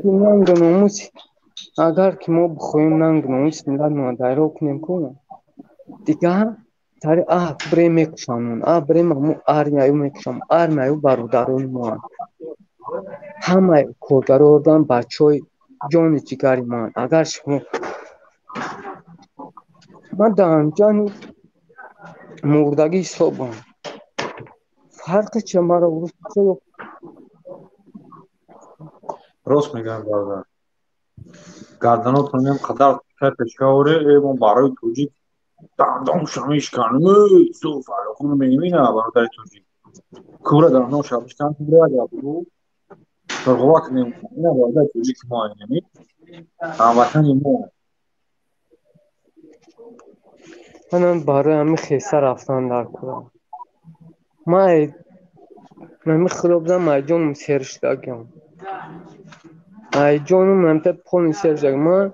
اگر که ما بخویم ننگ ناموس ملت مادر کنیم کنم دیگه تاری برای میکشانون برای ممو میایو میکشم میایو برادرون ما همه کارگر آردن بچه های جان جگری من اگر شما من در جان مردگی صبحم فرق چه مرا ورسته راست میگم برادر گردناتون هم قدر تشکاوره ایوان برای توجیه دندان شمیش کنم سو فراخون میمینه برادر توجیه کوره دندان شمیش کنم کوره اگر برو ترغوه کنیم اینه برادر توجیه که ما اینمی هموطنی ما من برای همه خیسه رفتن در کنم من خدا بودم مجانم سرش داگم جانم من تا پول سرش داگم من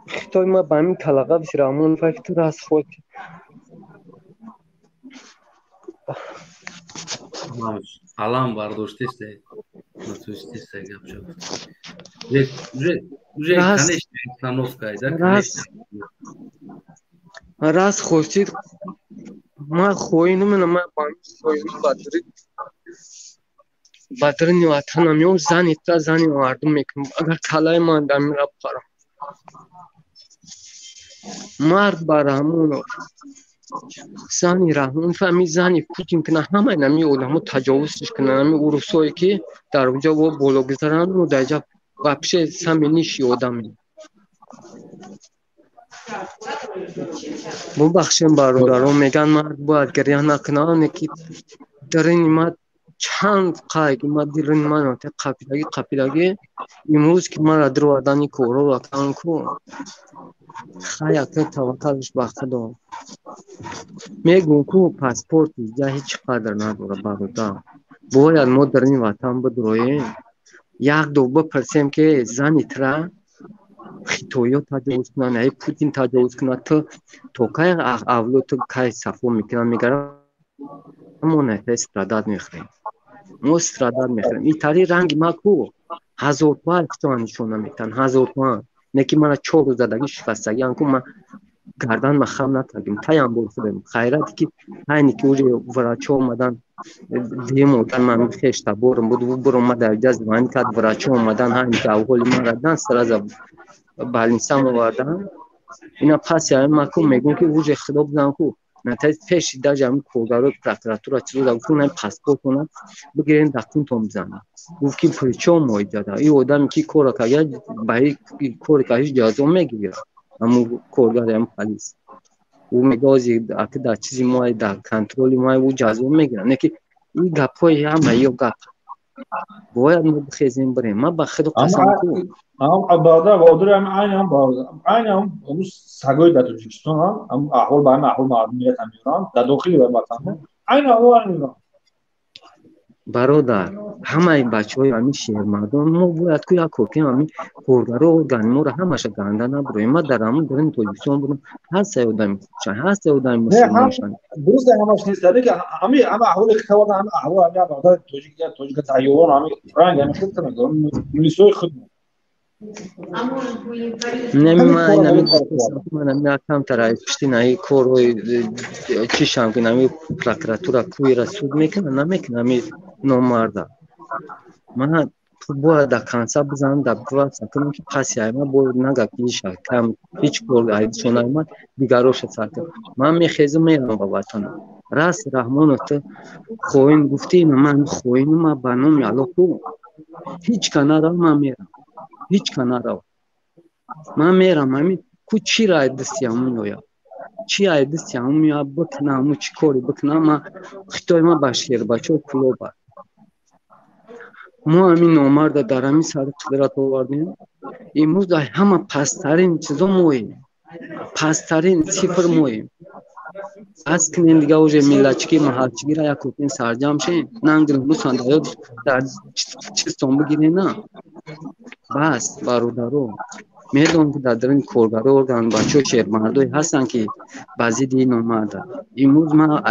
خطای ما به همین کلاغه بسیار همون فکر از خود علام برداشتیسته نتوشتیسته گپ شد уже конечная установка да раз خورشید ما خوینم من با خوینم بدرنی وطنم میام زنی مردم میکنم اگر کلای من در میره بخورم مرد برامون زنی رحمون فهمی زنی پوتین کنه همه نمی اولمو تجاوزش کنه نمی اروسایی که در اونجا با بالا گذارن و در جا بپشه سمینیشی آدمی ببخشیم برادران میگن مرد باید گریه نکنه که در این ما چند قایق ما دیرین من قپیدگی امروز که ما را در وردانی کورو را کن کن خیلی که توکلش به خدا میگم که پاسپورت یا هیچ قدر نداره برادر باید ما در این وطن بدرویم یک دو بپرسیم که زنی تره خیتویو تجاوز کنن ای پوتین تجاوز کنن تو که اولو تو که صفو میکنن میگرم ما نه استرادت میخریم این تاری رنگ ما کو 1000 تومن نشون نمیتن 1000 تومن نکی من 4 روز زدگی شکستگی انکو من گردن مخم نتگیم تایم برسیم خیراتی که اینی که اوجه وراچه اومدن دیم اومدن من خشتا برم بود برم ما در جز من که وراچه اومدن اینی که اولی من ردن سر از بالینسام وردن اینا پس یعنی ما کن میگون که اوجه خدا بزن کو نتایج پیش در جمعی کورگارو پرکراتورا چیزو در گفتون این پاسپورت کنن بگیرین دختون توم بزنن گفت که پریچو موید داده این آدمی که کورا که برای کور که هیچ جازه میگیره اما کورگار هم پلیس او میگازی که در چیزی ما در کنترلی ما او جازه میگیره نه که این گپای همه یا گپ باید ما بخیزیم بریم ما بخدا قسم کنم برادر هم اون سگای در توجیکستان هم احوال به همه احوال مردمیت هم میرن در داخلی به وطن این احوال میرن برادر همه این بچه های همین شهر مردم ما باید که یک کوپی همین کورگارو و گنیمو رو همشه گنده نبرویم ما در همون درین توجیکستان بودم هست آدم خوشن هست آدم مسلمان شن درست همش نیست داره که همه احوال اختوار همه احوال همه برادر توجیک تایوان همه رنگ همه خود کنه میلیسوی خودمون من کم ترای پشتی نایی کوروی چیشم که نمی پرکراتورا کوی را سود میکنه نمیکنه نمی نامرده من تو باید در کنسا بزنم در برای سکنم که پسی های ما باید نگه کیشه کم هیچ کار عیدشون های ما دیگروش سکنم من میخیزم میرم با وطنم راست رحمان تو خوین گفتی من خوین ما بانم یالو کو هیچ کنارا من میرم هیچ کنارا من میرم همین کو چی را دستیام میویا چی دستیام میویا بکنم چی کاری بکنم ما خطای ما باشیر بچه کلو با ما همین نامرد در همین سر قدرت آوردیم امروز همه پسترین چیزا مویم پسترین صفر مویم از کنین دیگه اوجه میلچکی محلچگی را یک کوپین سرجام شین ننگرم موسان در چیستان بگیرین نه بس برادرو میدونم که در این کارگرها ارگان بچه شهرمردایی هستن که بعضی دین اومده امروز من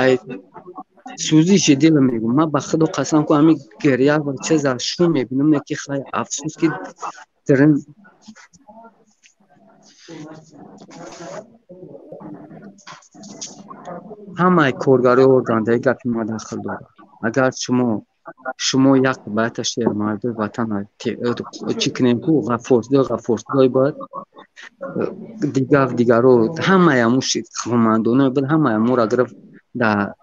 سوزیش دل میگم من به خدا قسم کنم همین گریه و چیز شو میبینم نه که خیلی افسوس که در این همه کارگرها ارگان در گفت ما داخل داره اگر شما یک باید شهرمردای وطن چی کنیم که غفورتگاه باید دیگر رو همه هموش خماندونه بود همه همو را گرفت در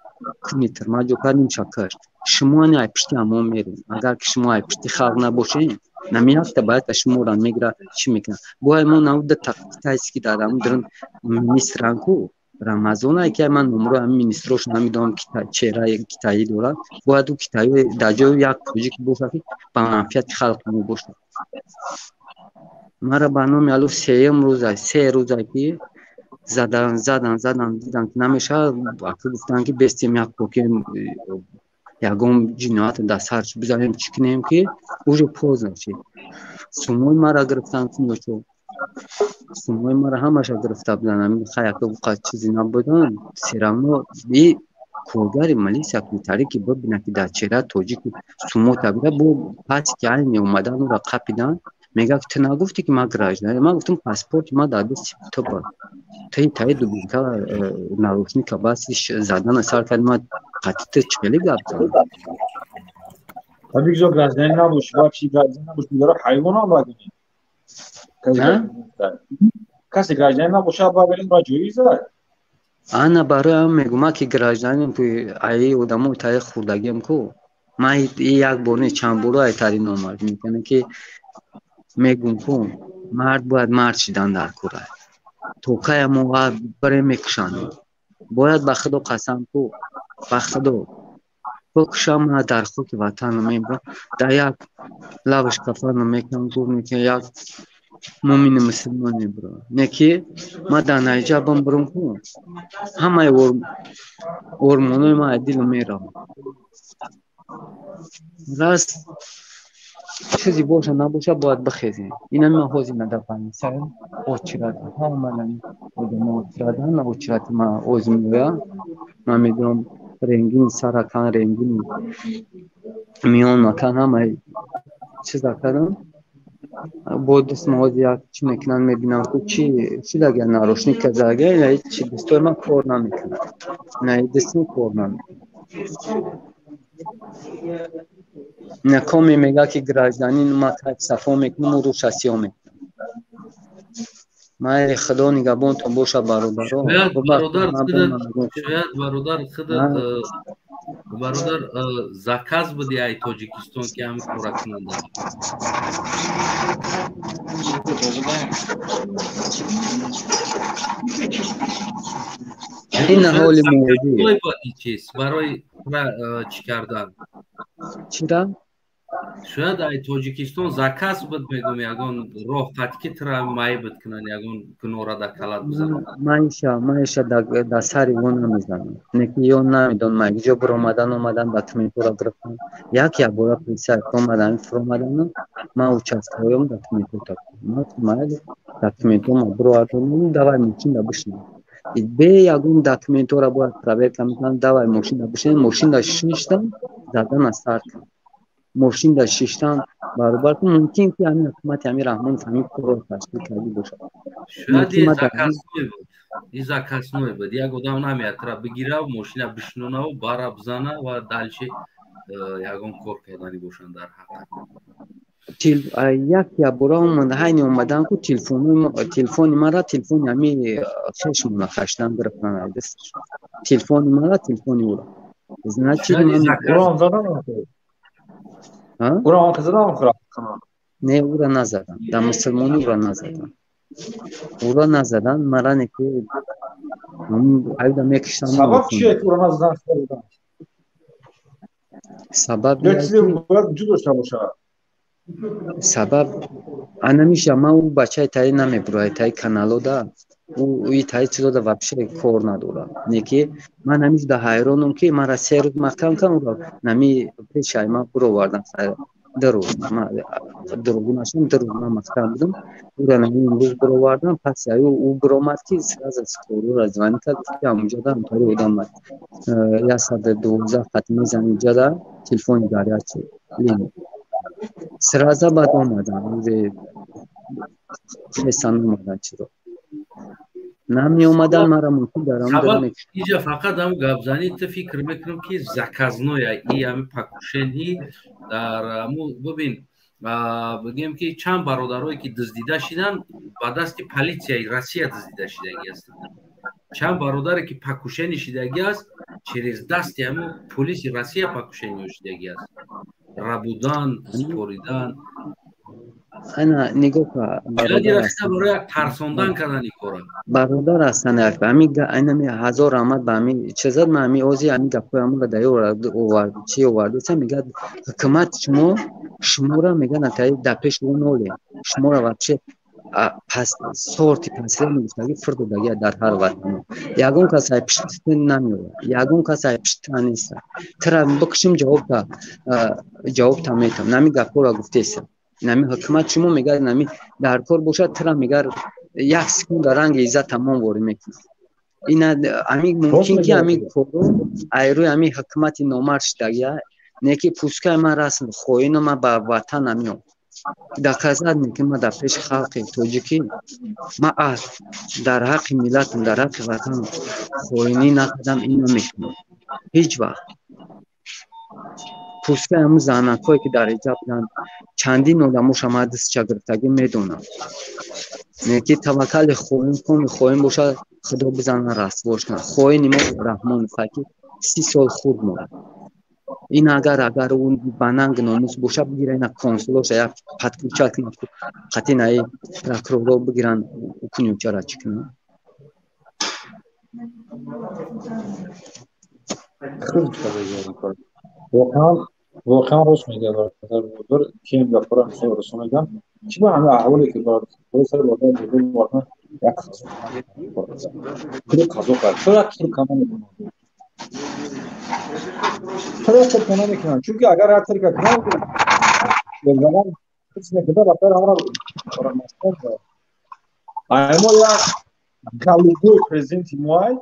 کنیتر ما جو کردیم چکر شما نه پشتی همو میریم اگر که شما پشتی خلق نباشین نمیافته باید شما را میگره چی میکنه باید ما نود تقییدی که دادم درن مینیستران کو رمضان که من نمره هم مینیستروش نمیدونم که چهره کتایی داره باید او کتایی در جای یک پروژه باشه که با منفعت خلق باشه مرا برنامه الو سه روزه که زدن دیدن که نمیشه وقتی گفتن که بستیم یک پوکیم یکم جنایت دست هرچی بزنیم چی کنیم که اوجه پوز نشه سموی مرا گرفتن که نشو سموی مرا همش گرفته بودن همین خیلی که چیزی نبودن سیرامو بی کارگر ملیس اکلیتاری که ببینه که در چهره توجی که سمو تبیره با پاسی که اینی اومدن و را قپیدن میگه که تو نگفتی که ما گراج نه من گفتم پاسپورت ما داده تو با تایی دو بیتا نروشنی که باسیش زدن سر کلمه قطعه چلی گفت tabii ki o grazden nabuş vapşi grazden nabuş bunlara hayvan almadın کسی گراجدن نباشه با بریم را جویزه انا برای هم میگم که گراجدن که ای آدمو تای خوردگیم کو ما یک بونه چند بورو تری نامرد میکنه که میگم کو مرد باید مرد شدن در کوره توکای موقع بره میکشن باید به خدا قسم کو به خدا بکشم در خاک وطن میبرم در یک لبش کفن میکنم گفت میکنم یک مومن مسلمان میبرم نکی ما در نایجا برم کو همه ورمونای ما دل میرم راست چیزی باشه نباشه باید بخیزیم این هم حوزی ندفعیم سرم اوچرات ها من آدم اوچراتن اوچرات ما اوزمیویا من میدونم رنگین سرکان رنگین میان مکان همه چیز کردم بود اسم حوزی چی میکنن میبینم که چی لگه نروشنی که زاگه یا چی دستور من کار نمیکنم نه دستور کار نمیکنم نکامی میگه که گراجدانی ما تایپ صفا میکنم و روشاسی ها میکنم ما خدا نگهبان تو باشه برادران شاید برادر زکاز بودی ای تاجیکستان که همین کار کننده این حال موجودی برای چی کردن چرا؟ شاید ای تاجیکستان زکاز بود میگم یگان راه قطعی تر مای بود کنن یگان کنورا در کلات بزنن مایشا در سری اون نمیزنن نکیون نمیدون ما اینجا بر اومدن دکمنتورا گرفتن یک بار پلیسا اومدن فرمودن ما участвуем دکمنتور ما دکمنتور برو اتون давай ماشین بشین به یگون دکمنتورا باید پرابیر کردن давай ماشین داشتن زدن استارت ماشین در شیشتن برابر که ممکن که همین حکومت همین رحمان همین کار تشکیل کردی باشه شاید این زکاس نوی بود یک آدم نمیاد را بگیره و ماشین بشنونه و بارا بزنه و دلش یگان کار کردنی باشن در حق یک یا برا اومده هین اومدن که تلفن مرا تلفن همی خشم خشتن گرفتن دستش تلفن مرا تلفن او را نه چی من قرآن زدن قرآن زدن نه او را نزدن در مسلمانی او را نزدن او را نزدن مرا نکه ایده میکشتن سبب چیه که او را نزدن سبب یه چیزی باید وجود داشته باشه سبب انا میشه ما او بچه تایی نمیبروه تایی کانالو دا اوی تایی چیزو دا وابشه کور نداره نیکی من همیش دا حیرانم که من را 3 روز مکان کنم نمی پیش های ما برو واردن روز ما دروگی نشون 2 روز من مکان بودم او را نمی امروز برو واردن پس او برو مد که سراز سکورو را زوانی کرد که همونجا دا همطوری بودم مد یا 112 خطمی زنی جا دا تلفون داریا چه لینو سرازا بعد آمدن روز خیستان آمدن چرا نمی اومدن مرا ممکن دارم اینجا فقط هم گابزانی تو فکر میکنم که زکازنوی ای همی پاکوشنی در ببین بگیم که چند برادرایی که دزدیده شدن با دست پلیسیای روسیه دزدیده شدگی است چند برادری که پاکوشنی شدگی است چریز دست همو پلیس روسیه پاکوشنی شدگی است ربودن سپوریدن انا نگاه برادر هستن امی هزار آمد به امی چیزد من امی اوزی امی گپوی امو را دایی اوورد چی اوورده چه میگه حکومت شما را میگه نتایی دپش رو نولی شما را وقتی پس سورتی پسیه میگفتگی فرد دگیه در هر وطن یگون کسای پشت نمیوه یگون کسای پشت نیست ترا بکشیم جواب تا میتم نمی گپو را گفته است نمی حکومت شما میگه نمی در کار باشد ترا میگه 1 سکوند رنگ عزت تمام واری میکنه این امی ممکن که امی کورو ایروی امی حکومت نومرش دگیه نیکی پوسکای من رسم خوینو من با وطن نمیام در قضا میگم ما در پیش خلق توجیکی ما در حق ملت در حق وطن خوینی نکردم اینو میکنم هیچ وقت پوسکه همون زنکایی که در ایجاب بودن چندین نولموش هم دست چگرفتگی میدونم نیکی توکل خوین باشه خدا بزنه رستگارش کنه خوین ما رحمان فکی 30 سال خود مورد این اگر اون باننگ ناموس باشه بگیره اینا کنسولوش یا پتکوچه کنه خطی نایی رکرورو بگیرن کنیوچه را چکنه واقعا راست میگه برادر کیم گفران سو رسونگان چی با همه احوالی که برادر سر واقعا بودن واقعا یک خازو کرد چرا کمان میکنه چرا کمان میکنه چون اگر هر طریقه کنه زمان کسی نکرده بطور همراه مستند اما یا کالوگو پرزنتی موای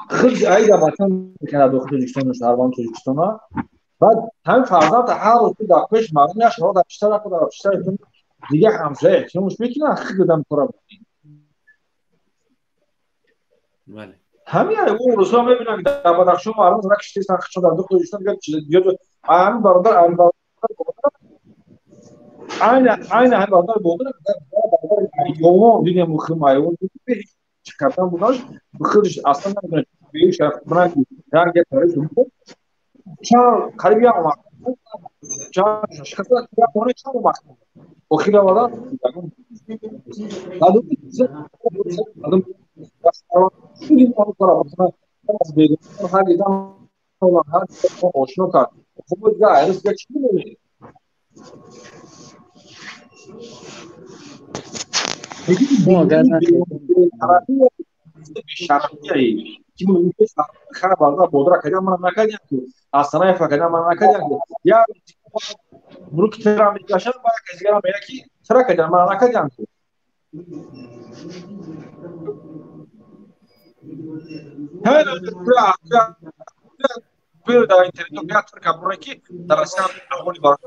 خرج عیده وطن میکنه دو توجیکستان و شهروان توجیکستان ها بعد هم فرزند هر روز که داخلش معلوم نشه رو در بیشتر خود در بیشتر دیگه همسایه چه مش میکنه خیلی دم کارا بله همین اون روزا میبینم در بدخشان معلوم است که چیزی سرخش در دو توجیکستان دیگه چیز دیگه هم برادر عین هم برادر بودن یوم دیگه مخم ایون چکتام بوداش بخیرش اصلا نمیدونه بیش من در یه طرف چون قریبی هم اومد چون شخصا کیا مونه چون اومد اخیرا والا دادو دادو این کارو مثلا از بیرون هر یه دام هر آشنا کرد خوب دیگه عرض که چی می‌بینی شرطی که من میگم خراب بالدا بودرا کجا من نکردم تو آسانه فکر من نکردم یا بروک ترا میکشم با کسی را میگه کی ترا کجا من نکردم تو هر بیر در اینترنت یا تر کابونه کی درسان اول بار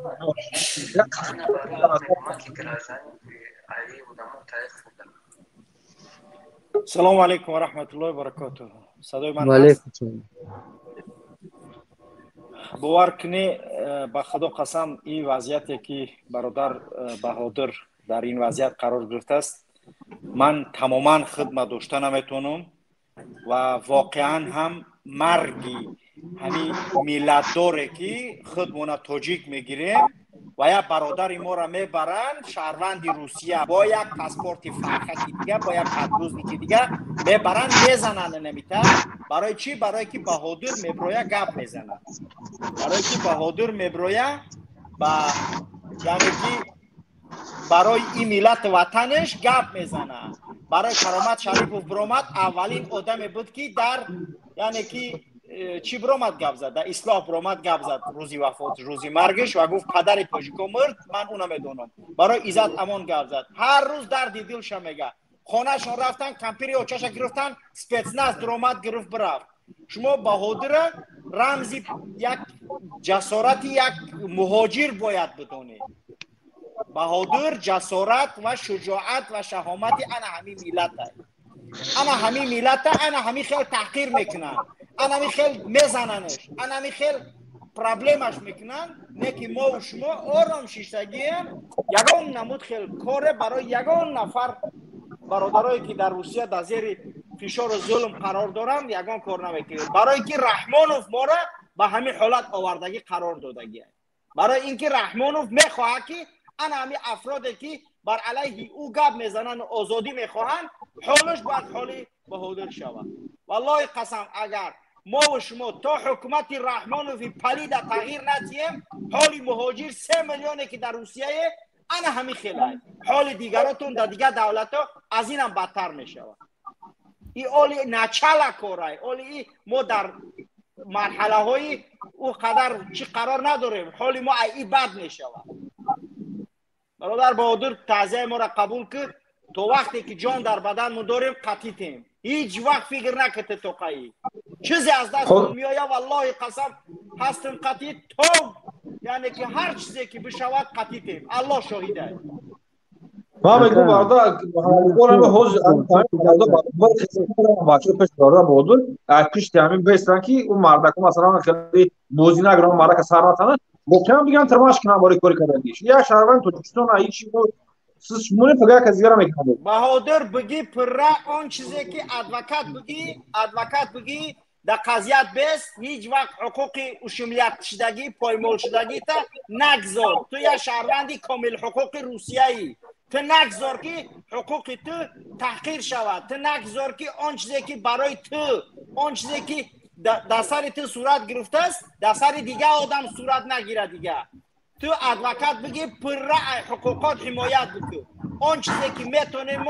السلام علیکم و رحمت الله و برکاته. صدای من هست؟ باور کنی به خدا قسم این وضعیتی که برادر بهادر در این وضعیت قرار گرفته است من تماما خدمت داشته نمیتونم و واقعا هم مرگی همین ملت داره که خودمون تاجیک میگیریم و یا برادر ما را میبرند شهروند روسیه با یک پاسپورت فرخکی دیگه با یک پدروزنیکی دیگه میبرند میزنند نمیتر. برای چی؟ برای که بهادر میبرویه گپ میزنند، برای که بهادر میبرویه یعنی که برای این ملت وطنش گپ میزنه. برای کرامت شریفوف برآمد اولین آدمی بود که در یعنی که چی برآمد گپ زد، در اصلاح برآمد گپ زد روزی وفات روزی مرگش و گفت پدر تاجیکو مرد من اونم میدونم. برای عزت امان گپ زد. هر روز درد دلش میگه. خانهشون رفتن کمپیری اوچاش گرفتن سپتناز درآمد گرفت برفت. شما بهادر رمزی یک جسارتی یک مهاجر باید بدونید. بهادر جسارت و شجاعت و شهامت انا همین ملت هست. انا همین ملت هست. انا همین خیلی تحقیر میکنن، انا همین خیلی میزننش، انا همین خیلی پرابلمش میکنن. نه که ما و شما آرام شیشتگیم یگان نمود خیلی کاره برای یگان نفر برادرایی که در روسیه در زیر فشار و ظلم قرار دارن یگان کار نمیکنه. برای اینکه رحمانوف ما را به همین حالت آوردگی قرار دادگی. برای اینکه رحمانوف میخواه که انا همین افرادی که بر علیه او گپ میزنن و آزادی میخواهن حالش باید حالی بهادر شود. والله قسم اگر ما و شما تا حکومت رحمانوفی پلید تغییر ندیم حالی مهاجر 3 میلیونی که در روسیه انا همین خیلی حال دیگراتون در دیگر دولت ها از اینم بدتر میشود. این حالی نچل کاره، حالی ما در مرحله های او قدر چی قرار نداریم، حالی ما ای بد میشود. برادر بهادر تعزیه ما را قبول کرد. تو وقتی که جان در بدن ما داریم قطیتیم. هیچ وقت فکر نکرد تو قایی چیزی از دست میآید والله قسم هستم قطیت تو یعنی که هر چیزی که بشود قطیتیم. الله شاهده. ما میگم برادر قرآن حوض باشه پیش برادر بهادر پیش همین بیستن که اون مردک مثلا خیلی موزی نگران مردک سراتانه ممکن بگم ترماش کنم برای کاری کردنش یا شهروند تاجیکستان هیچی شمونه پگاه که زیرا میکنه. بهادر بگی پر اون چیزی که ادوکات بگی در قضیت بس هیچ وقت حقوق اشملیت شدگی پایمال شدگی تا نگذار. تو یا شهروندی کامل حقوق روسیه‌ای تو نگذار که حقوق تو تحقیر شود. تو نگذار که آن چیزی که برای تو آن چیزی که در سر تو صورت گرفته است در سر دیگه آدم صورت نگیره دیگه. تو ادوکات بگی پر حقوقات حمایت بکن. آن چیزی که میتونیم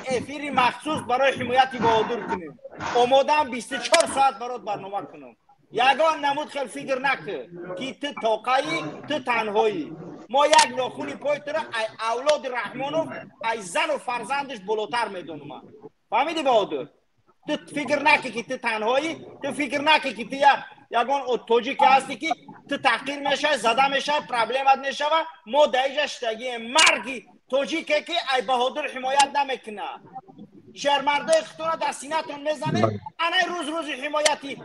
افیری مخصوص برای حمایت بهادر کنیم. آمادم 24 ساعت برات برنامه کنم. یگان نمود خیلی فکر نکن که تو توقعی تو تنهایی. ما یک ناخونی پای تو را اولاد رحمانوف ای زن و فرزندش بلوتر میدونم. فهمیدی بهادر؟ تو فکر نکنی که تو تنهایی. تو فکر نکنی که تو یگان تاجیک هستی که تو تحقیر میشه زده میشه پرابلمت میشه و ما دایجا شتگی مرگی تاجیکه که ای بهادر حمایت نمیکنه. شهرمرده اختونا در سینه‌تون میزنه. انا روز حمایتی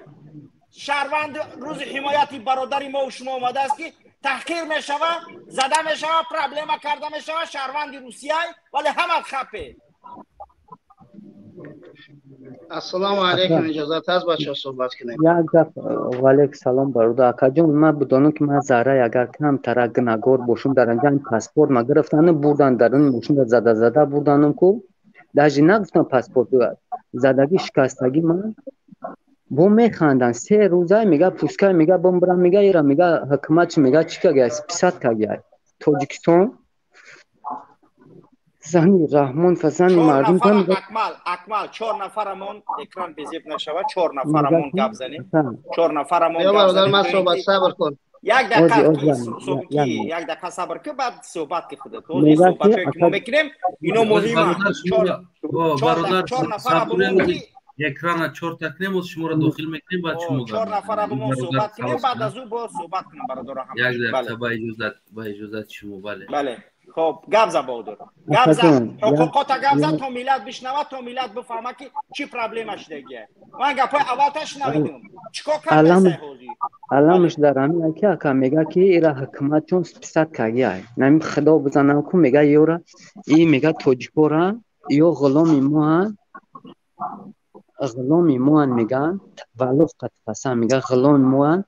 شهروند روز حمایتی برادری ما و شما اومده است که تحقیر میشه و زده میشه و پرابلم کرده میشه و شهروند روسیه ولی همه خپه. السلام علیکم. اجازت هست بچه صحبت کنیم؟ یک دفعه و علیکم سلام برادر اکا جان. من بدانم که من زهره اگر کم ترک گناهکار باشم در اینجا این پاسپورت ما گرفتن بردن در این ماشین زده بردنم کو داجی نگفتم پاسپورت زدگی شکستگی من بو میخندن 3 روزه میگه پوسکای میگه بم برم میگه ایرا میگه حکومت میگه چی که سپسات که تاجیکستان زنی رحمان فزن مردم کن اکمال 4 نفرمون اکران بزیب نشود 4 نفرمون گپ زنیم 4 نفرمون یا برادر من صحبت صبر کن یک دقیقه صبر که بعد صحبت که خودت تو صحبت که ما میکنیم اینو مهمه. 4 نفرمون اکران 4 تکنیم شما را داخل میکنیم بعد شما 4 نفرمون صحبت کنیم بعد از اون با صحبت کنیم برادر هم. یک دقیقه با اجازت شما. بله خب گپ زد بهادر گپ زد حقوقات گپ زد تا ملت بشنوه تا ملت بفهمه که چی پرابلمش دیگه من گپای اولش نمیدونم چیکار کنه علامش در همین که اکا میگه که ایرا حکومت چون سپیست کگیه نمی خدا بزنم که میگه یورا این میگه توجکورا یا غلامی موان میگن ولو قد قسم میگه غلامی موان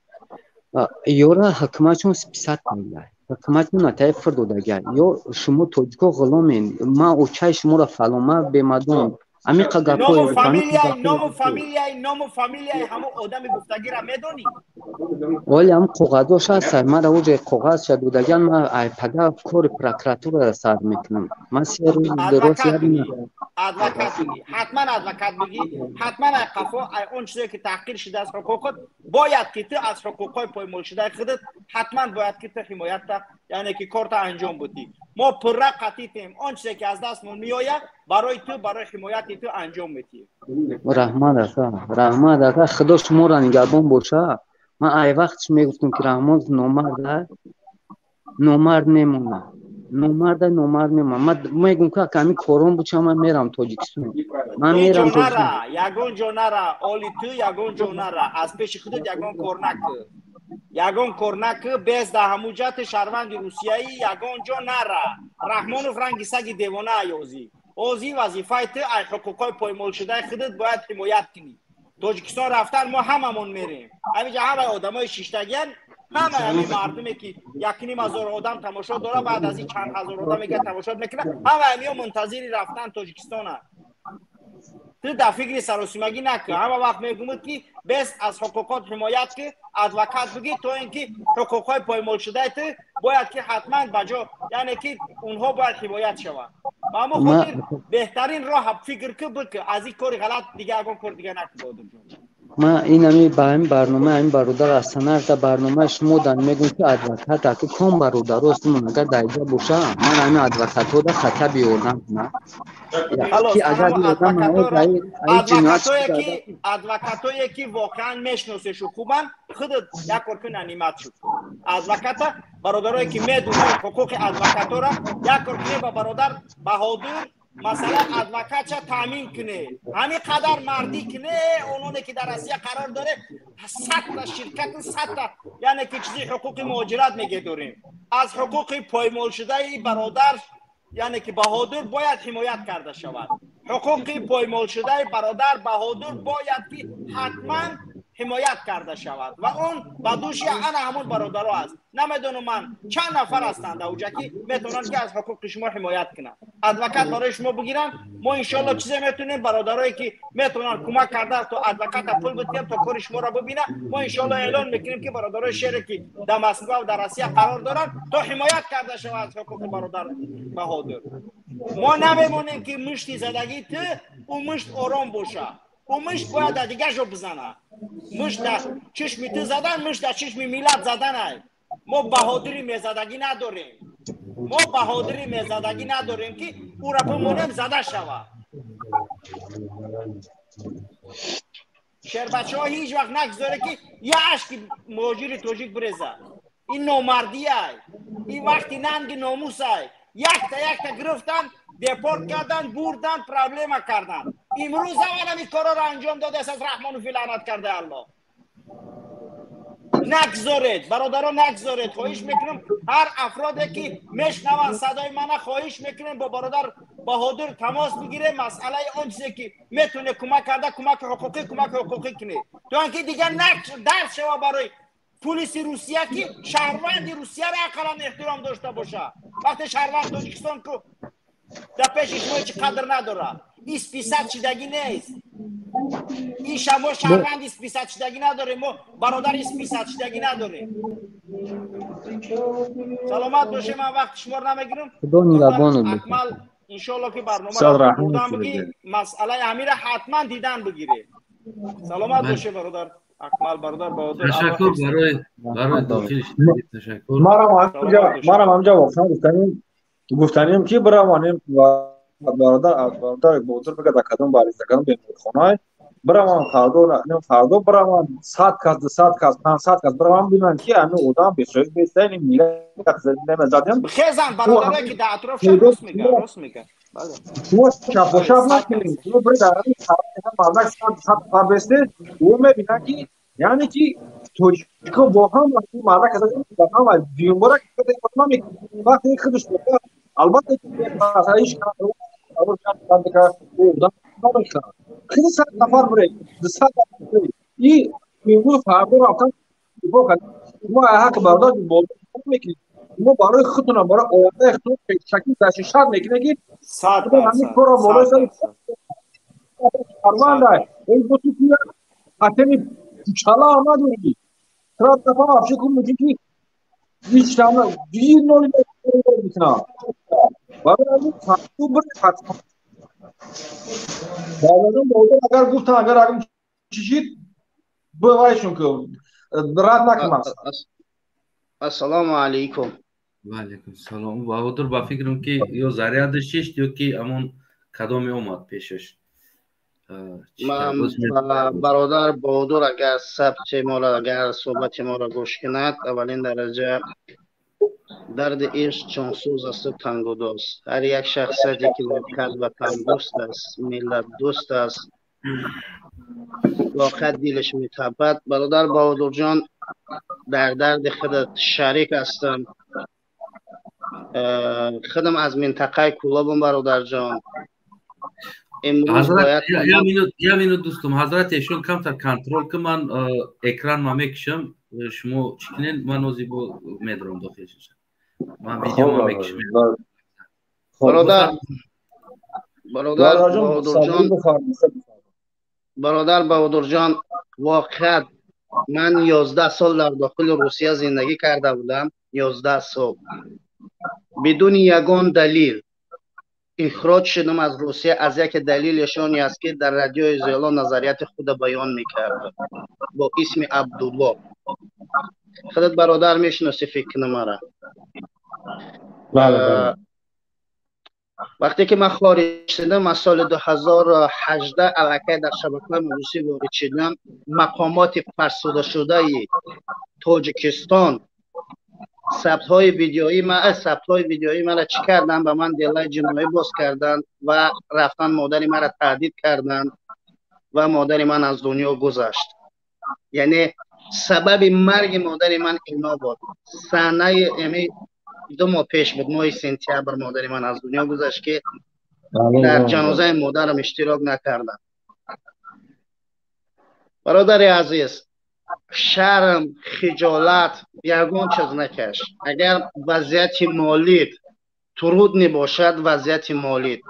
یورا حکومت چون سپیست میگه حکومت نتای فرد داگر یا شما توجکو غلامین ما اوچای شما را فلامه بمدون امی قگاپوی نام فامیلیای همو آدم گفتگی را میدونی ولی هم قوغداش هست من را اوجه قوغد شد بودگن ما پگه کور پراکراتور را سر میکنم من 3 روز درست یادم ادوکات بگی حتما ادوکات بگی حتما ای قفا ای اون چیزی که تحقیر شده از حقوقت باید که تو از حقوقای پایمال شده خودت حتما باید که تو حمایت تا یعنی که کارت انجام بدی ما پر قطعیم اون چیزی که از دستمون میآید برای تو برای حمایت تو انجام میدی رحمت آقا خدا شما را نگهبان باشه من ای وقتش میگفتم که رحمان نامرد میمونه نامرد من میگم که کمی کارون بچم من میرم تاجیکستان من میرم تاجیکستان یگون جونارا اولی تو یگون جونارا از پیش خودت یگون کورنک بیز ده هموجات شهروند روسیایی یگون جونارا رحمان و فرنگی سگی دیوانه اوزی وظیفه تو ای حقوقای پایمال شده خودت باید حمایت کنی تاجیکستان رفتن ما هممون میریم همینجا همه آدمای شیشتگیان همه همین مردمی که 1,500 آدم تماشا داره بعد از این چند هزار آدم میگه تماشا میکنه همه همین منتظری رفتن تاجیکستان تو در فکر سراسیمگی نکن همه وقت میگم که بس از حقوقات حمایت که ادوکات بگی تو اینکه حقوقای پایمال شده تو باید که حتما بجا یعنی که اونها باید حمایت شود و اما خاطر بهترین راه فکر که بکن از این کار غلط دیگه اگه کار دیگه نکن ما اینمی با این برنامه این برادر از سنر برنامه شما دن میگم که ادوکات اگه کم برادر است من اگر دایجا باشه من این ادوکات رو خطا بیاوردم نه که اگر ادوکاتایی که واقعا میشناسیش خوبن خودت یک کارکن انیمت شد ادوکات برادرایی که میدونن حقوق ادوکاتا را یک کارکن با برادر بهادر مثلا ادوکات تامین کنه همین قدر مردی کنه اونونه که در آسیا قرار داره 100 تا شرکت 100 تا یعنی که چیزی حقوق مهاجرت میگه داریم از حقوق پایمال شده برادر یعنی که بهادر باید حمایت کرده شود حقوق پایمال شده برادر بهادر باید که حتما حمایت کرده شود و اون بدوش انا همون برادرها است نمیدونم من چند نفر هستند اوجا که میتونن که از حقوق شما حمایت کنن ادوکات برای شما بگیرن ما ان شاء الله چیزی میتونیم برادرایی که میتونن کمک کرده تو ادوکات پول بدیم تا کار شما را ببینه ما ان شاء الله اعلان میکنیم که برادرای شهر که در مسکو و در آسیا قرار دارن تا حمایت کرده شود از حقوق برادر بهادر ما نمیمونیم که مشتی زدگی تو اون مشت آرام باشه اون مشت باید دیگه جو بزنه مشت در چشمی تو زدن مشت در چشمی میلاد زدن های ما بهادری میزدگی نداریم که او را بمونیم زده شود شهر بچه ها هیچ وقت نگذاره که یه عشق مهاجر توجیک بریزه این نامردی های این وقتی ننگ ناموس های یک تا گرفتن دپورت کردن بردن پرابلم کردن امروز اول این کارا را انجام داده از رحمان و لعنت کرده الله نگذارید برادران نگذارید خواهش میکنم هر افرادی که میشنون صدای من خواهش میکنم با برادر بهادر تماس بگیره مسئله اون چیزی که میتونه کمک کرده کمک حقوقی کنه تو اینکه دیگه درس شوا برای پلیس روسیه که شهروند روسیه را اقلا احترام داشته باشه وقتی شهروند تاجیکستان که در پیش شما چه قدر نداره این سپیست شدگی نیست این شما شهروند سپیست شدگی نداره ما برادر سپیست شدگی نداره سلامت باشه من وقت شما رو نمیگیرم اکمل انشالله که برنامه را بردن بگی مسئله امیره حتما دیدن بگیره سلامت باشه برادر اکمل برادر بهادر تشکر برای داخلش تشکر ما همجا واقعا گفتنیم که برای برادر بهادر بگه در کدام باریز در کدام بیمارخانه بروم فردا بروم 100 کس 200 کس 500 کس بروم ببینن که همه آدم بسیاری بسیاری میگه نمیزدیم خیزن برادرایی که در اطراف راست میگه شما چپ و چپ نکنید شما برید در این طرف مبلغ 100 نفر بسته او میبینن که یعنی که توجیکا با هم مبلغ از این با هم دیومبارا که خود وقتی خودش بکنه البته که مسائلش کنه اول کار که او دم نمیشه خیلی 100 نفر برید 200 نفر برید این میگو فردا رفتن بکنن ما حق برداشت بود میکنید ما برای خودتون برای آینده خودتون شکلی داشته شرط میکنه که 100% همین کارا بالا سر پرونده این دو توی حتمی چالا آمد اونی تراب دفعه افشه کن میگه که هیچ تمام دیر نولی میکنه برای همین فرطو برد حتما بعدازم بوده اگر گفتن اگر چیشید بایشون که رد نکنم السلام علیکم و علیکم سلام بهادر با فکرم که یا زریعه داشتیش یا که همون کدامی اومد پیشش برادر بهادر اگر ثبت ما را اگر صحبت ما را گوش کند اولین درجه درد عشق جانسوز است و تنگوداست هر یک شخصیتی که واقعا وطن دوست است ملت دوست است واقعا دلش میتپد برادر بهادر جان در درد خودت شریک هستم خودم از منطقه کولابم برادر جان حضرت یا مینوت دوستم حضرت ایشون کمتر کنترل که من اکران ما میکشم شما چکنین من اوزی با میدرم داخلش من ویدیو ما میکشم برادر بهادر جان واقعا من 11 سال در داخل روسیه زندگی کرده بودم 11 سال بدون یگان دلیل اخراج شدم از روسیه از یک دلیلشانی است که در رادیو زیلا نظریات خود بیان میکرد با اسم عبدالله خودت برادر میشناسی فکر مرا وقتی که من خارج شدم از سال 2018 الکی در شبکه روسی وارد شدم مقامات فرسوده شده تاجیکستان ثبت های ویدیویی من را چی کردن به من دلای جنایی باز کردن و رفتن مادر من را تهدید کردن و مادر من از دنیا گذشت یعنی سبب مرگ مادر من اینا بود سنه 2 ماه پیش بود ماه سپتامبر مادر من از دنیا گذشت که در جنازه مادرم اشتراک نکردم برادر عزیز شرم خجالت یگان چیز نکش اگر وضعیت مالیت ترود نباشد وضعیت مالیت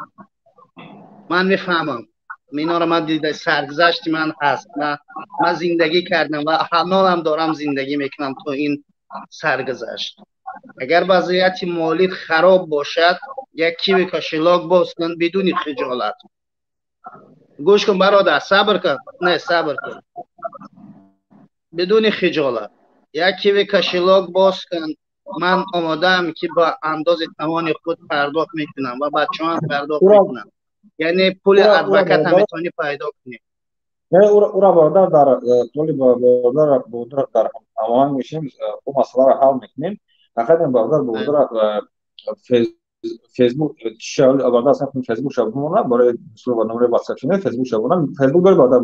من میفهمم اینا را من دیده سرگذشت من هست من زندگی کردم و حالا هم دارم زندگی میکنم تو این سرگذشت اگر وضعیت مالیت خراب باشد یک کیوی کاشلاک باز کن بدون خجالت گوش کن برادر صبر کن نه صبر کن بدون خجالت یک کیوی کاشلاک باز کن من آمادم که با انداز توان خود پرداخت میکنم و بچه هم پرداخت میکنم یعنی پول ادوکت هم میتونی پیدا کنی او را برادر در طول برادر در هماهنگ میشیم او مسئله را حل میکنیم فقط این برادر فیسبوک شامل برادر اصلا فیسبوک شامل برای صورت نمره واتساپ شونه فیسبوک شامل فیسبوک داری برادر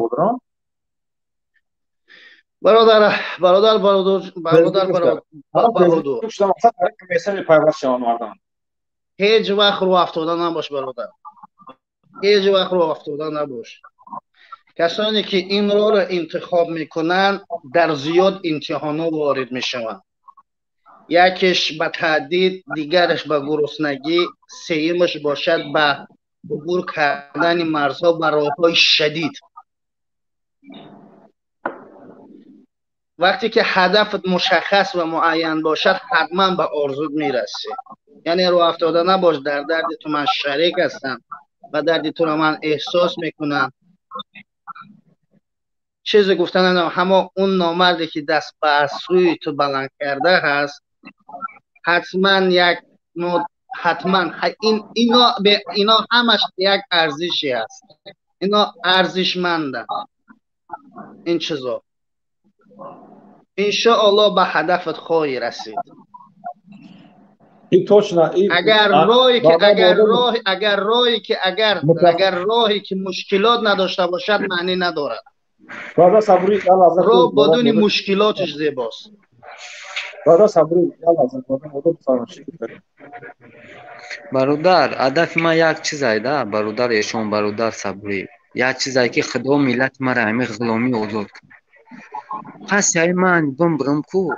هیچ وقت رو افتاده نباش برادر هیچ وقت رو افتاده نباش کسانی که این راه را انتخاب میکنن در زیاد امتحانا وارد میشوند یکیش به تهدید دیگرش به گرسنگی سومش باشد به عبور کردن مرزها و راههای شدید وقتی که هدفت مشخص و معین باشد حتما به آرزوت میرسی یعنی رو افتاده نباش در درد تو من شریک هستم و درد تو رو من احساس میکنم چیزی گفتن همه اون نامردی که دست به عصوی تو بلند کرده هست حتما اینا همش یک ارزشی هست اینا ارزشمنده این چیزا انشاءالله به هدفت خواهی رسید. این точно اگر راهی که مشکلات نداشته باشد معنی ندارد. برادر صبوری راه بدون مشکلاتش زیباست. برادر صبوری برادر هدف ما یک چیز ایده برادر ایشان برادر صبوری یک چیزی که خدا ملت ما را همه غلامی آزاد کنه. پس یعنی من برم کو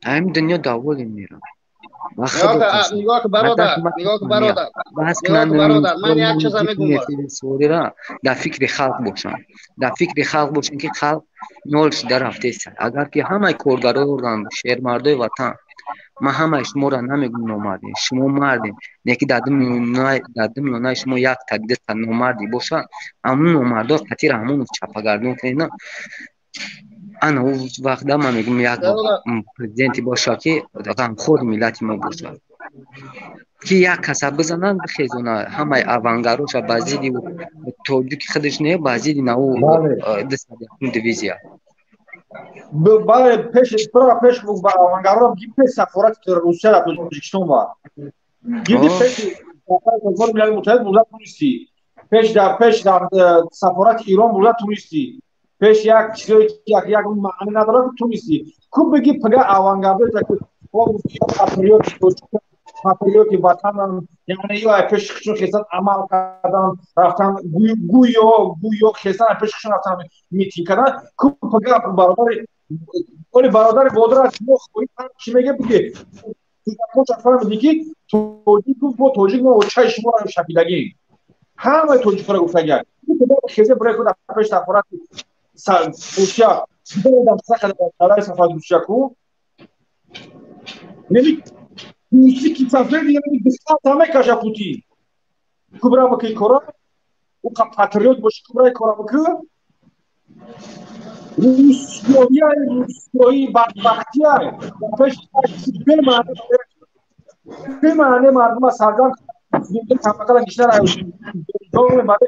همین دنیا داولی میرم. نگاه که برادر من یک چیز میگم در فکر خلق باشن که خلق نولش در رفته است. اگر که همه کارگران شهر مردای وطن ما همه شما را نمیگم نامردین، شما مردین، نه که در میانه شما یک تدیده نامردی باشه همون نامردا خطیر همون چپگردون کنه. انا او وقت من میگم یک پرزیدنتی باشه که غمخور ملت ما باشه که یک کسب بزنن بخیزونه همه اوانگروش بازیدی و توجیک خودش نه بازیدی نه او دست دیویزیا بله پیش بود با اوانگرو گیم پیش سفارت روسیه در تاجیکستان بود. گیدی پیش سفارت ملل متحد بوده توریستی. پیش در سفارت ایران بوده توریستی. پیش یک چیزی که یک معنی نداره که توریستی. خوب بگی پگه اوانگرو تا که پاپریوتی وطن یعنی یا پیش خشون خیزن عمل کردن رفتن گویو خیزن پیش خشون رفتن میتینگ کردن خوب پگه برادر بودرات خوی چی میگه بگی تو چطور میگی توجیه ما چای شما رو شکیدگی همه توجیه رو گفتگی خیزه برای خود پیش سفارت روسیا بدم سخت برای سفارت روسیا کو نمی روسی کی سفر دیگه بسیار همه کجا پوتی کبرا بکی کورا او پاتریوت باشه کبرا کورا بکی روسیایی بدبختی های پیش به معنی مردم سرگان زندگی کمکل گشتر آیوشی دوم برای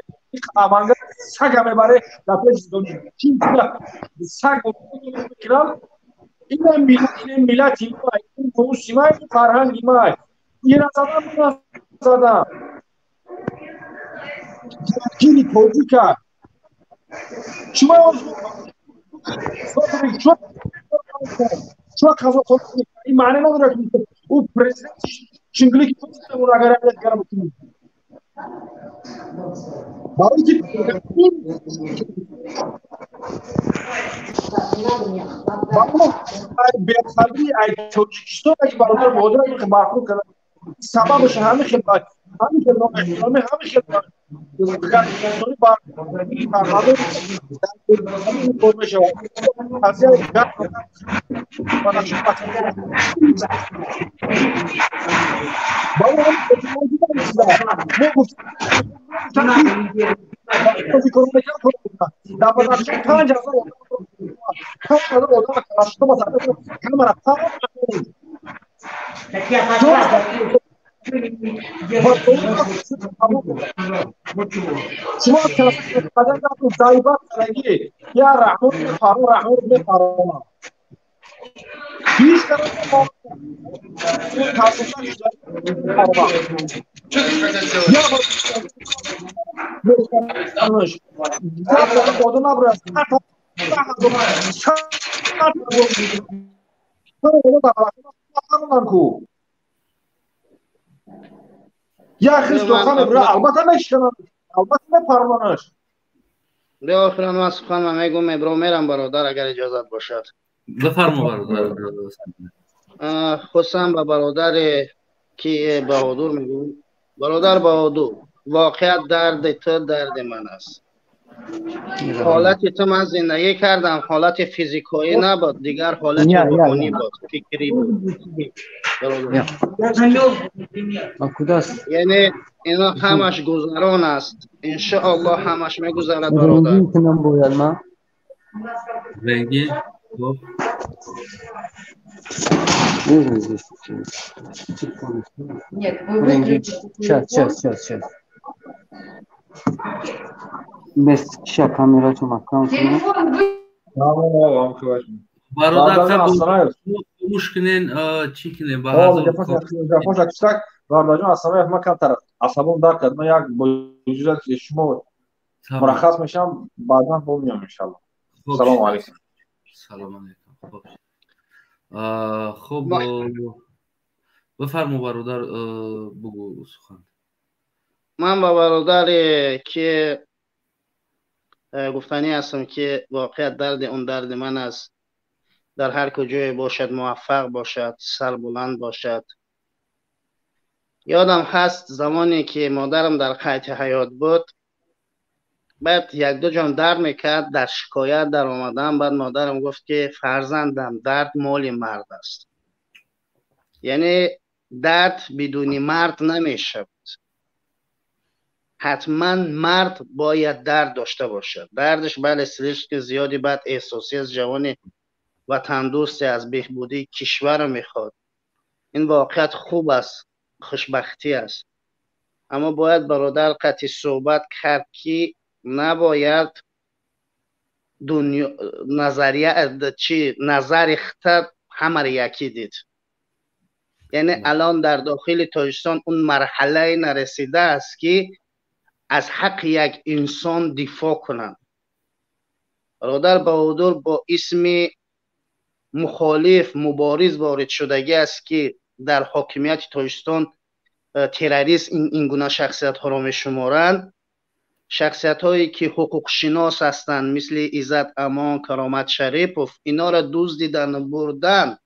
آمانگر سگ همه برای دفعش دونی چین سگ بکنم این ملتی ما این کوشی ما این فرهنگی ما این زدم جاکینی توجی کرد شما شما خواهد خواهد این معنی نداره که او پرزیدنت چنگلی که اون اگر هم بکنید برای که بیخبری ای توجیکستان اگه برادر مادر که برخورد کنه سببش همه خدمت همه خدمت بخاطر برنامه فرم شود از شما کلاس قدم دارید زایبات رنگی یا رحمت فارو رحمت به فارو هیچ کار یا خیلی سخن برای البته نشکنم البته بپرمانش به آخر من سخن من میگم ابرو میرم برادر اگر اجازت باشد بفرما برادر خصوصا به برادر که بهادر میگم برادر بهادر واقعیت درد تو درد من است حالت تو من زندگی کردم حالت فیزیکایی نبود دیگر حالت روحانی بود فکری بود یعنی اینا همش گذران است انشاءالله همش میگذرد برادر رنگی Сейчас. بس کشا کامیرا تو مکان کنی برادر مشکنین چی کنین با هزار برادر اصلا ما کم طرف عصبم دار کرد من یک بوجود شما مرخص میشم بعدا میام ان شاء الله سلام علیکم سلام علیکم خب بفرمو برادر بگو سخن من با برادر که گفتنی هستم که واقعیت درد اون درد من است در هر کجای باشد موفق باشد سر بلند باشد یادم هست زمانی که مادرم در قید حیات بود بعد یک دو جام درد میکرد در شکایت در آمدم بعد مادرم گفت که فرزندم درد مال مرد است یعنی درد بدون مرد نمیشود حتما مرد باید درد داشته باشد دردش بله استرس که زیادی بعد احساسی از جوان وطن دوستی از بهبودی کشور میخواد این واقعیت خوب است خوشبختی است اما باید برادر قطعی صحبت کرد که نباید دنیا نظریه چی نظر خطر همه یکی دید یعنی الان در داخل تاجیکستان اون مرحله نرسیده است که از حق یک انسان دفاع کنند برادر بهادر با اسم مخالف مبارز وارد شدگی است که در حاکمیت تاجیکستان تروریست این گونه شخصیت ها را می شمارند شخصیت هایی که حقوق شناس هستند مثل عزت امان کرامت شریفوف اینا را دزدیدن بردن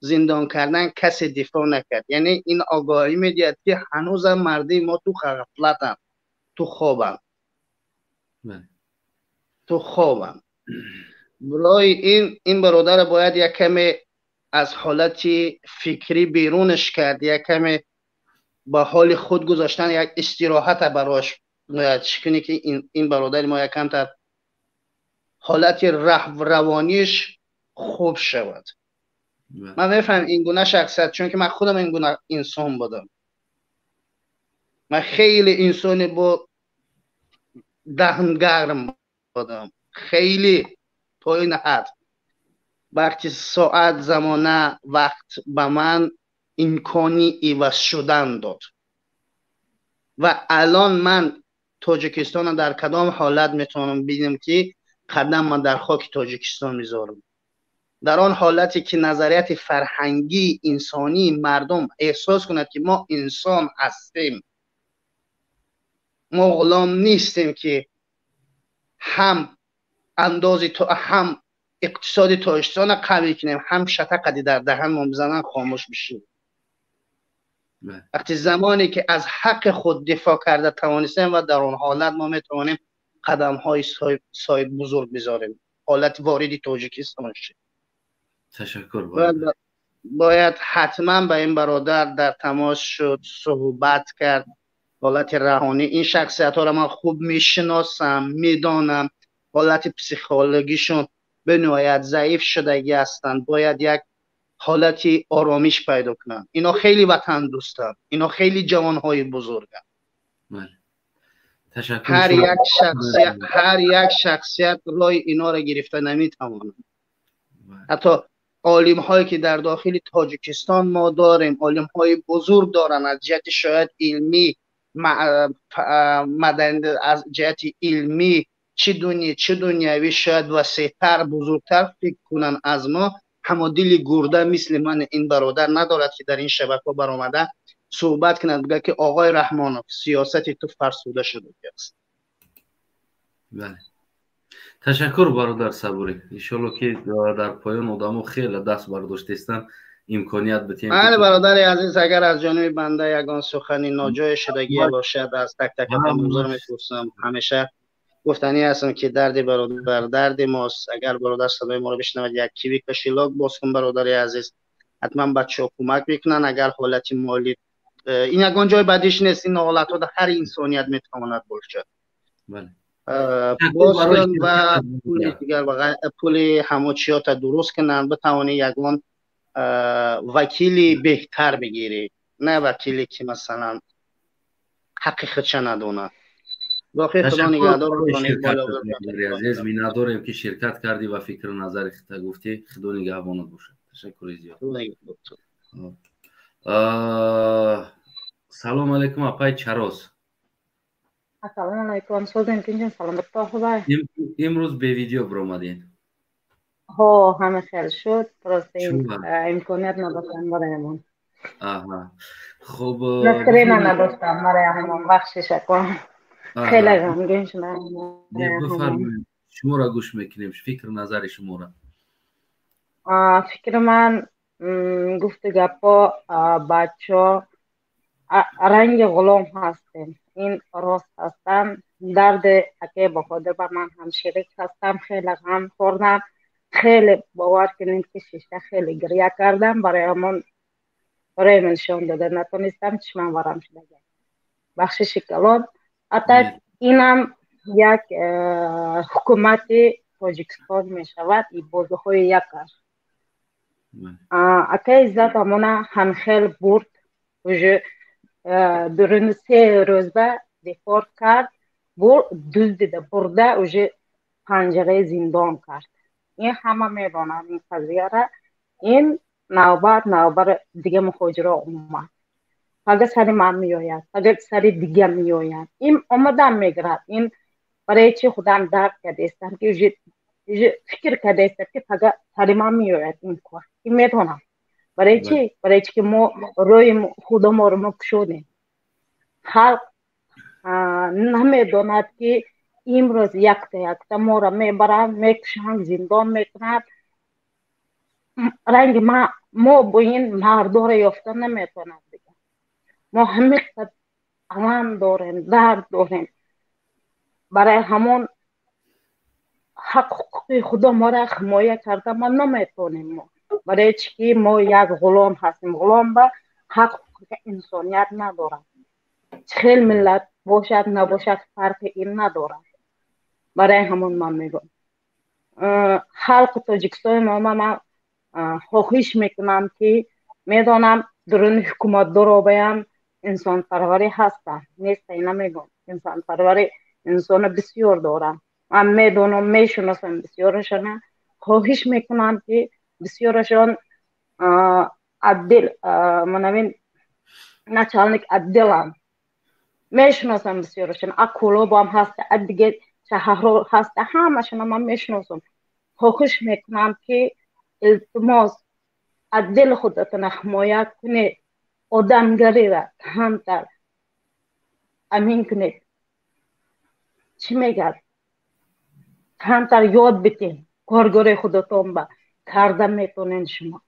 زندان کردن کسی دفاع نکرد یعنی این آگاهی میدهد که هنوز مردم ما تو غفلتند تو خوابند تو خوابند برای این برادر باید یک کمی از حالت فکری بیرونش کرد یک کمی با حال خود گذاشتن یک استراحت براش چکنی که این برادر ما یک کم تر حالت روانیش خوب شود من میفهم این گونه شخصیت چون که من خودم این گونه انسان بودم من خیلی انسانی با دهن گرم بودم خیلی تا این حد وقتی ساعت زمانه وقت به من امکانی عوض شدن داد و الان من تاجیکستان در کدام حالت میتونم ببینم که قدم من در خاک تاجیکستان میذارم در آن حالتی که نظریت فرهنگی انسانی مردم احساس کند که ما انسان هستیم ما غلام نیستیم که هم اندازی هم اقتصاد تاجیکستان قوی کنیم هم شتقدی در دهن ما بزنن خاموش بشیم وقتی زمانی که از حق خود دفاع کرده توانستیم و در آن حالت ما میتوانیم قدم های صاحب بزرگ بذاریم حالت واردی تاجیکستان شد تشکر باید حتما به این برادر در تماس شد صحبت کرد حالت روانی این شخصیت ها را من خوب میشناسم میدانم حالت پسیکولوژیشون به نهایت ضعیف شدگی هستند باید یک حالتی آرامش پیدا کنند اینا خیلی وطن دوستن اینا خیلی جوانهای بزرگن هر یک شخصیت رای اینا را گرفته نمیتوانند حتی عالم هایی که در داخل تاجیکستان ما داریم عالم های بزرگ دارن از جهت شاید علمی مدنی از جهت علمی چه دنیوی شاید وسیع‌تر بزرگتر فکر کنن از ما همه دل گرده مثل من این برادر ندارد که در این شبکه برآمده صحبت کند بگه که آقای رحمانوف سیاست تو فرسوده شده است. بله تشکر برادر صبوری انشالله که در پایان آدمو خیلی دست برداشتستن امکانیت بتیم بله برادر عزیز اگر از جانب بنده یگان سخنی ناجای شدگی باشد از تک تک معذرت می‌پرسم همیشه گفتنی هستم که درد برادر درد ماست اگر برادر صدای ما رو بشنود یک کیوی کشیلاک باز کن برادر عزیز حتما بچه‌ها کمک میکنن اگر حالت مالی این یگان جای بدیش نیست این حالت ها در هر انسانیت میتواند باشد بله باز کن و پول دیگر پول هموچیات درست کنن بتوانی یگان وکیلی بهتر بگیری نه وکیلی که مثلا حقیقت چه ندونه باقی خدا نگهدار و عزیز می‌نداریم که شرکت کردی و فکر نظر خودت گفتی. خدا نگهبانت باشه. تشکر زیاد. سلام علیکم آقای چراس. سلام علیکم. سوزن کنجن سلام بتا خوبه. امروز به ویدیو برآمدین. ها همه خیلی شد. درست امکانیت نداشتم برایمون. آها. خب نسکرین نداشتم برایمون بخشش کنم. خیلی غمگین شدم. بفرمایید. شما را گوش میکنیم. فکر نظر شما را. فکر من گفت گپا بچه رنگ غلام هستیم. این راست هستم. درد اکی بخاطر با من هم شریک هستم. خیلی غم خوردم. خیلی باور کنید که شیشته خیلی گریه کردم. برای من نشان داده نتونستم چشمم ورم شده. بخشش کلان. حتی اینم یک حکومت تاجیکستان می شود. این بازه های یک است. اکی عزت همونه هم خیلی برد. درون 3 روز به دفاع کرد. دزدیده برده اوجه پنجره زندان کرد. این همه میدانم این قضیه را. این نوبت دیگه مخاجره اومد. اگر سری من میآید اگر سری دیگه میآید این آمدن میگرد. این برای چی خودم درک کرده استم که فکر کرده استم که اگر سری من میآید این کار. این میدانم برای چی؟ برای چی که ما روی خدا ما رو مکشودیم. خلق نمیداند که امروز یک تا ما را میبرند میکشند زندان میکنند. رنگ ما با این مردم را یافته نمیتوند دیگه. ما همه غم داریم درد داریم. برای همون حق خدا ما را حمایت کرده ما نمیتونیم. ما برای چی ما یک غلام هستیم. غلام با حق انسانیت نداره. چه ملت باشد نباشد فرق این نداره. برای همون من میگم خلق تاجیکستان ما خواهش میکنم که میدانم درون حکومت دارم انسان پروری هستن. نیست اینا میگم انسان پروری انسان بسیار دارم. من میدونم میشناسم بسیارشان. خواهش میکنم که بسیارشان عدل منوین نچالنک عدلم. میشناسم بسیارشان. اکولو با هم هست. دیگه شهر هست. همشون من میشناسم. خواهش میکنم که التماس عدل خودتون حمایت کنید. آدمگری را کمتر امین کنید. چی میگه؟ کمتر یاد بتین. کارگاری خودتون با کرده میتونین شما.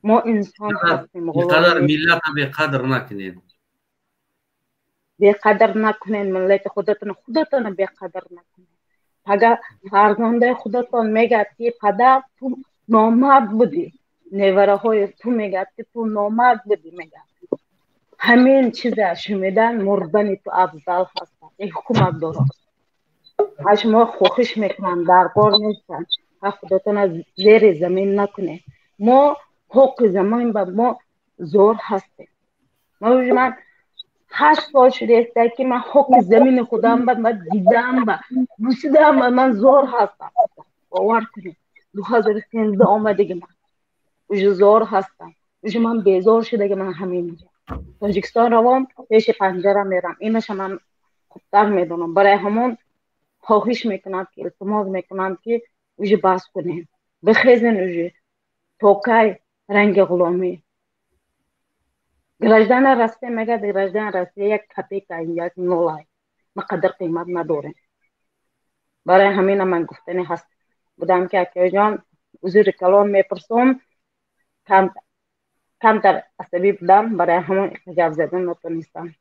ما انسان هستیم. اینقدر ملت هم به قدر نکنید. به قدر نکنین ملت خودتون به قدر نکنین. اگر فرزنده خودتون میگه که پدر تو نامرد بودی. نیوره های تو میگه که تو نامرد بودی میگه. همین چیزا شمیدن مردن تو افضل هستن. این حکومت درست. شما خواهش میکنم در کار نیستن. خودتون از زیر زمین نکنه. ما حق زمین با ما زور هستیم. من 8 سال شده است که من حق زمین خودم با من دیدم با بوسیدم و من زور هستم. باور کنید 2013 آمده من زور هستم. من بیزار شده که من همین تاجیکستان روام پیش پنجره میرم. اینش من خوبتر میدونم. برای همون خواهش میکنم که التماس میکنم که اوجه بحث کنیم. بخیزن اوجه توکای رنگ غلامی. گرجدان راسته میگه گرجدان راسته یک کپیک یک نولای. مقدر قیمت نداره. برای همین من گفتنی هست. بودم که اکیو جان وزیر کلام میپرسم کمتر عصبی بودم. برای همون اجاب زدن نتونستم.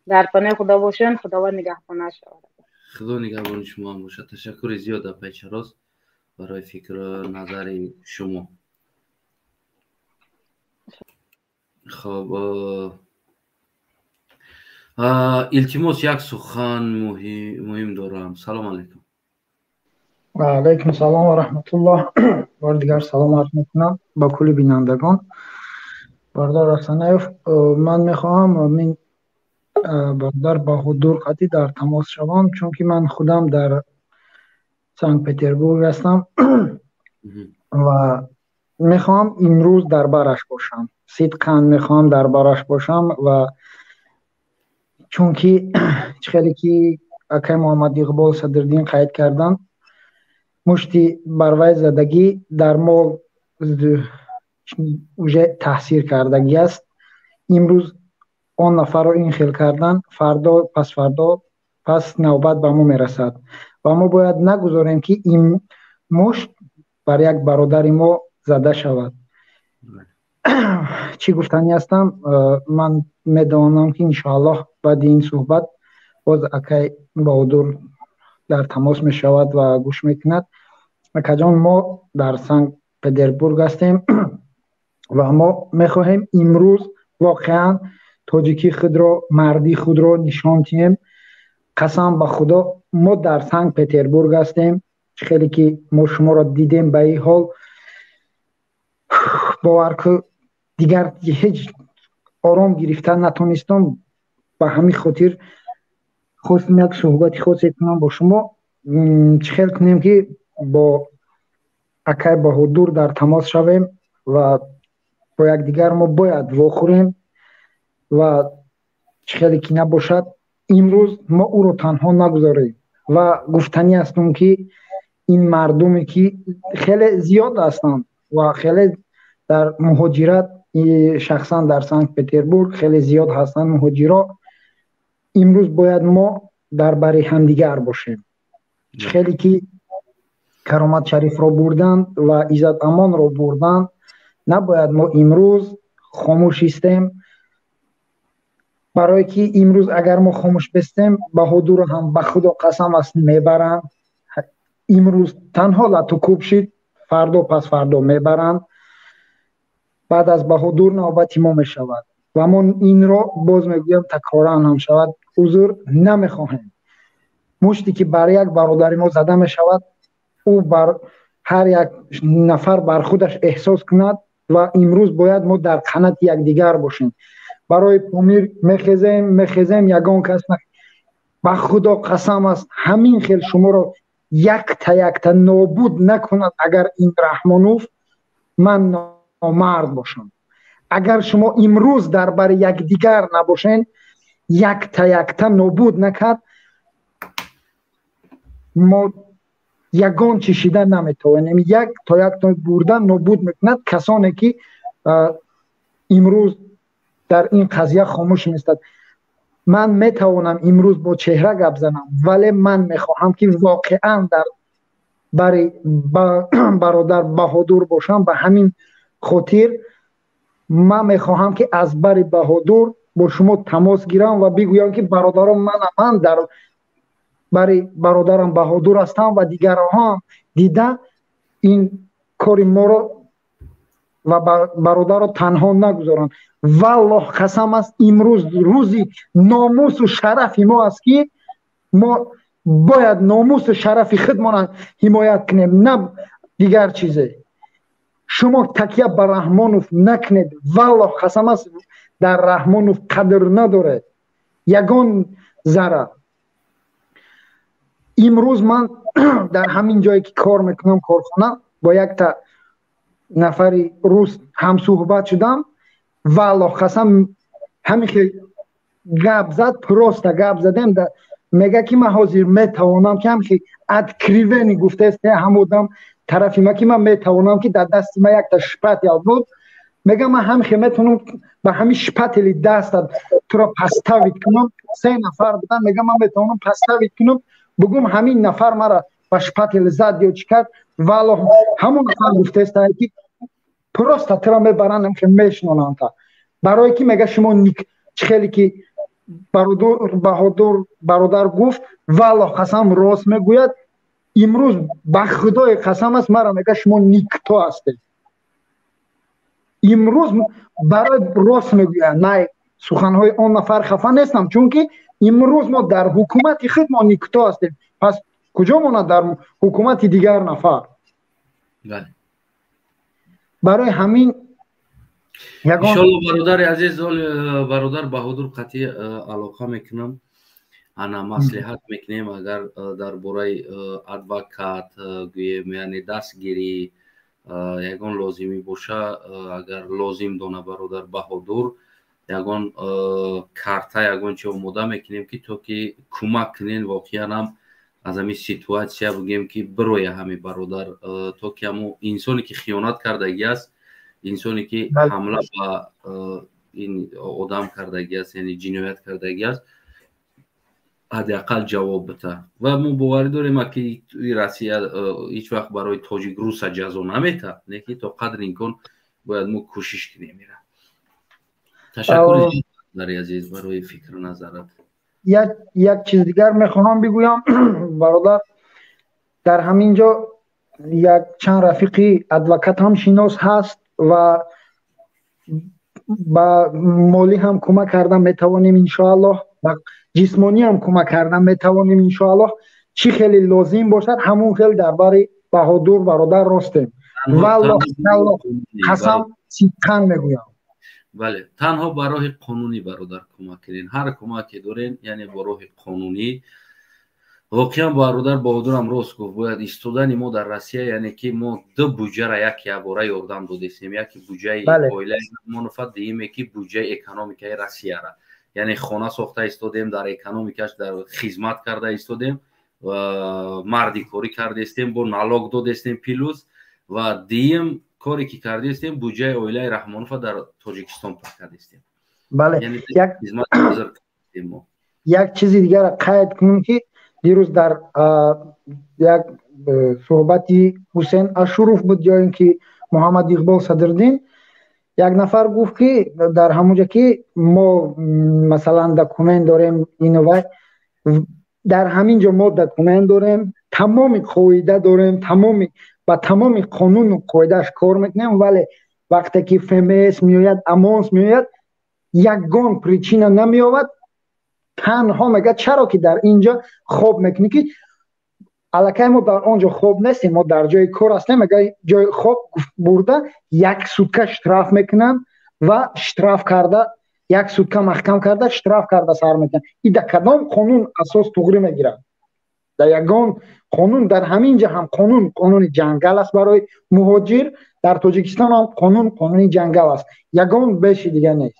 در پناه خدا باشن. خداوند نگهبان شود. خدا نگهبان شما هم باشه. تشکر زیاد آقای چراس برای فکر نظر شما. خب التماس یک سخن مهم دارم. سلام علیکم. و علیکم سلام و رحمت الله. بار دیگر سلام عرض میکنم با کل بینندگان. بردار رسانه من میخواهم من برادر بهادر قطعی در تماس شوم، چون که من خودم در سنت پتربورگ هستم و میخوام امروز در برش باشم، صدقاً میخوام در برش باشم. و چون که خیلی که اکای محمد اقبال صدرالدین قید کردن، مشتی بروی زدگی در ما تحصیل کردگی است. امروز آن نفر رو این خیل کردن، فردا پس نوبت به ما میرسد و ما باید نگذاریم که این مشت بر یک برادر ما زده شود. چی گفتنی هستم؟ من میدانم که انشاءالله بعد این صحبت باز اکای بهادر در تماس می شود و گوش میکند. اکا جان، ما در سنت پتربورگ هستیم و ما میخواهیم امروز واقعا تاجیکی خود را، مردی خود را نشان دهیم. قسم به خدا ما در سنت پتربورگ هستیم، خیلی که ما شما را دیدیم به این حال باور که دیگر هیچ آرام گرفتن نتونستم. به همین خاطر خواستم یک صحبت خاصی کنم با شما. خیلی کنیم که با اکای بهادر در تماس شویم و با یک دیگر ما باید واخوریم و خیلی که نباشد امروز ما او رو تنها نگذاریم. و گفتنی هستم که این مردمی که خیلی زیاد هستند و خیلی در مهاجرت، شخصا در سنت پتربورگ خیلی زیاد هستند مهاجرا، امروز باید ما در بر همدیگر باشیم. خیلی که کرامت شریف را بردند و عزت امان را بردند، نباید ما امروز خاموش استیم، برای که امروز اگر ما خاموش بستیم بهادر هم به خدا قسم است میبرند. امروز تنها لطو شید، فردا پس فردا میبرند. بعد از بهادر نوبت ما میشود و ما این را باز میگویم تکرارا هم شود حضور نمیخواهیم. مشتی که بر یک برادر ما زده میشود او بر هر یک نفر بر خودش احساس کند و امروز باید ما در قنات یک دیگر باشیم. برای پامیر میخیزیم یگان کس به خدا قسم است همین خیل شما را یک تا نابود نکند. اگر این رحمانوف من نامرد باشم، اگر شما امروز در بر یک دیگر نباشین، یک تا نابود نکرد، ما یگان چشیدن نمیتوانیم. یک تا بردن نابود میکند کسانی که امروز در این قضیه خاموش نیستند. من میتوانم امروز با چهره گپ زنم، ولی من میخواهم که واقعا در برادر بهادر باشم. به همین خاطر من میخواهم که از بر بهادر با شما تماس گیرم و بگویم که برادرم من در برای برادرم بهادر هستم و دیگران هم دیده این کاری ما رو و برادر رو تنها نگذارن. والله قسم است امروز روزی ناموس و شرف ما است که ما باید ناموس و شرف خودمان حمایت کنیم، نه دیگر چیزی. شما تکیه بر رحمانوف نکنید، والله قسم است در رحمانوف قدر نداره یگان ذره. امروز من در همین جایی که کار میکنم کارخانه با یک تا نفری روز هم صحبت شدم، والله قسم همین که گپ زد پروستا گپ زدم میگه که من حاضر میتوانم که همین اد کریونی گفته است همودم طرفی ما که من میتوانم که در دست ما یک تا شپت یا بود، میگه من همین میتونم به همین شپتلی دستت تو را پستاوید کنم. 3 نفر بودن، میگه من میتونم پستاوید کنم، بگم همین نفر مرا با شپتل زد یا چی کرد، والله همون نفر گفته است که پروستا ترا میبرن که میشنونن تا، برای که میگه شما خیلی که برادر گفت والله قسم راست میگوید. امروز به خدای قسم است مرا میگه شما نیکتو هستید. امروز برای راست میگوید، نه سخنهای اون نفر خفه نیستم، چون که امروز ما در حکومت خود ما نیکتو هستیم، پس کجا ما در حکومت دیگر نفر؟ برای همین иншолло бародари азиз бародар баҳодур қатъи алоқа мекунам ана маслиҳат мекунем агар дар бораи адвокат гӯем яъне дастгирӣ ягон лозимӣ боша агар лозим дона бародар баҳодур ягон карта ягон чи омода мекунем ки то ки кӯмак кунен воқеан ҳам аз ҳамин ситуатсия бигӯем ки бироя ҳамин бародар то ки ҳамон инсоне ки хиёнат кардагӣ аст инсоне ки ҳамла ба ин одам кардагӣ аст яъне ҷиноят кардагӣ аст ҳадиақал ҷавоб бита ва мо боварӣ дорем ки Россия ҳеҷ вақт барои тоҷикруса ҷазо намета не ки то қадри имкон бояд мо кӯшиш кунем ира ташаккури бародари азиз барои фикру назарат як чиз дигар мехоҳам бигӯям бародар дар ҳамин ҷо як чанд рафиқи адвокат ҳам шинос ҳаст ва ба молӣ ҳам кӯмак карда метавонем иншоаллоҳ ва ҷисмонӣ ҳам кӯмак карда метавонем иншоаллоҳ чӣ хеле лозим бошад ҳамон хел дар бари баҳодур бародар ростем валлоҳ қасам сидқан мегӯям бале танҳо ба роҳи қонунӣ бародар кӯмак кунед ҳар кӯмаке дорен яъне бо роҳи қонунӣ воқеан бародар баҳодурам рост гуфт бояд истодани мо дар Россия яъне ки мо ду буҷара яке ябора ёрдам додестем яке буҷаи оилаи мунофат дуюме ки буҷаи экономикаи Россияра яъне хона сохта истодем дар экономикаш дар хизмат карда истодем ва марди корӣ кардестем бо налог додестем пилус ва дуюм коре ки кардестем буҷаи оилаи Раҳмонова дар Тоҷикистон паркадестем як чизи дигара қайд кунем ки дирӯз дар як суҳбати Ҳусейн Ашуров буд ҷое ки Муҳаммад Иқбол Садриддин як нафар гуфт ки дар ҳамонҷа ки мо масалан документ дорем инова дар ҳамин ҷо мо документ дорем тамоми қоида дорем тамоми ба тамоми қонуну қоидааш кор мекунем вале вақте ки ФМС меояд амонс меояд ягон причина намеёвад танҳо мега чаро ки дар инҷо хоб мекунӣ ки аллакай мо дар он ҷо хоб нестем мо дар ҷои кор ҳастем мега ҷои хоб бурда як сутка штраф мекунанд ва штраф карда як сутка маҳкам карда штраф карда сар мекунанд и дар кадом қонун асос туғри мегирад дар ягон қонун дар ҳамин ҷо ҳам қонуни ҷангал аст барои муҳоҷир дар Тоҷикистон ҳам қонуни ҷангал аст ягон беши дигар нест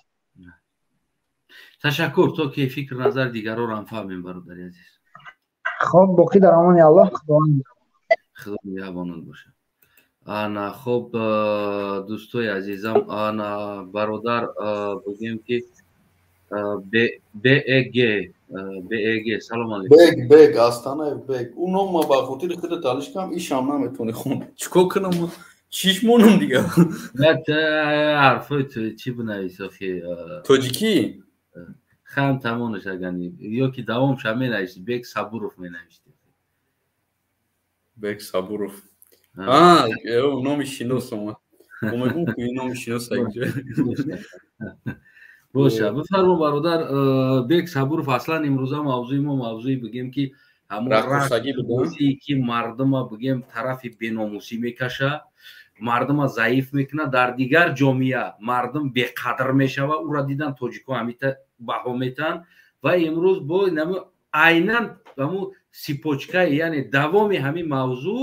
ташаккур то ки фикр назар дигароро ҳам фаҳмем бародари азиз хоб боқӣ дар амони Аллоҳ худо нигаҳбонат бошад ана хоб дӯстои азизам ана бародар бигӯем ки бег салом алейкум бег Астанаев бег ӯ ном ма ба хотири худат талиш кам ишам наметавонӣ хонад чикор кунам чиш монам дигар ҳарфои ту чӣ бинависӣ тоҷикӣ хам тамонаш агани ё ки давомша менавишти бек Сабуров менавишти бек Сабуров номи шинос омад омегӯ ки номи шинос боша бифармо бародар бек Сабуров аслан имрӯза мавзӯи мо мавзӯи бигем ки ҳамон рақсбозие ки мардума бигем тарафи беномусӣ мекаша мардума заиф мекуна дар дигар ҷомеа мардум беқадр мешава ура дидан тоҷико ҳамита баҳо метаҳанд ва имрӯз бо айнан ҳамун сипочкаи яъне давоми ҳамин мавзӯъ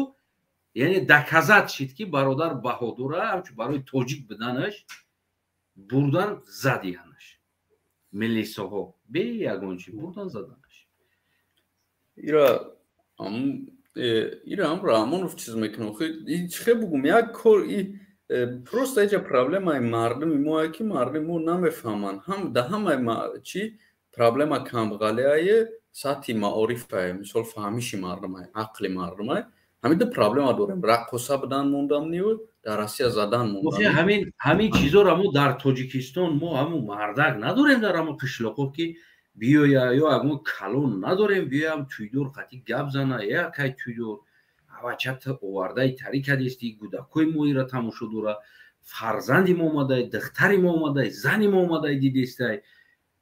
яъне доказат шид ки бародар баҳодура ҳамчун барои тоҷик биданаш бурдан задиянаш милисаҳо бе ягон чи бурдан заданаш ира ҳам Раҳмонов чиз мекунад чихе бугум як кор просто эҷа проблемаи мардуми моа ки мардуми мо намефаҳманд да ҳамаи чи проблема камбағалияи сатҳи маорифае мисол фаҳмиши мардумае ақли мардумае ҳамида проблема дорем рақоса бидан мондамниу дар Россия задан мондам ҳамин чизоро мо дар Тоҷикистон мо ҳамун мардак надорем дар ҳамун қишлоқҳо ки биёя ё ягон калон надорем биёям тӯйдор қатъи гап зана якай тӯйдор авачата овардаи тарикадести гӯдакои моира тамошо дора фарзанди мо омадай духтари мо омадай зани мо омадай дидестай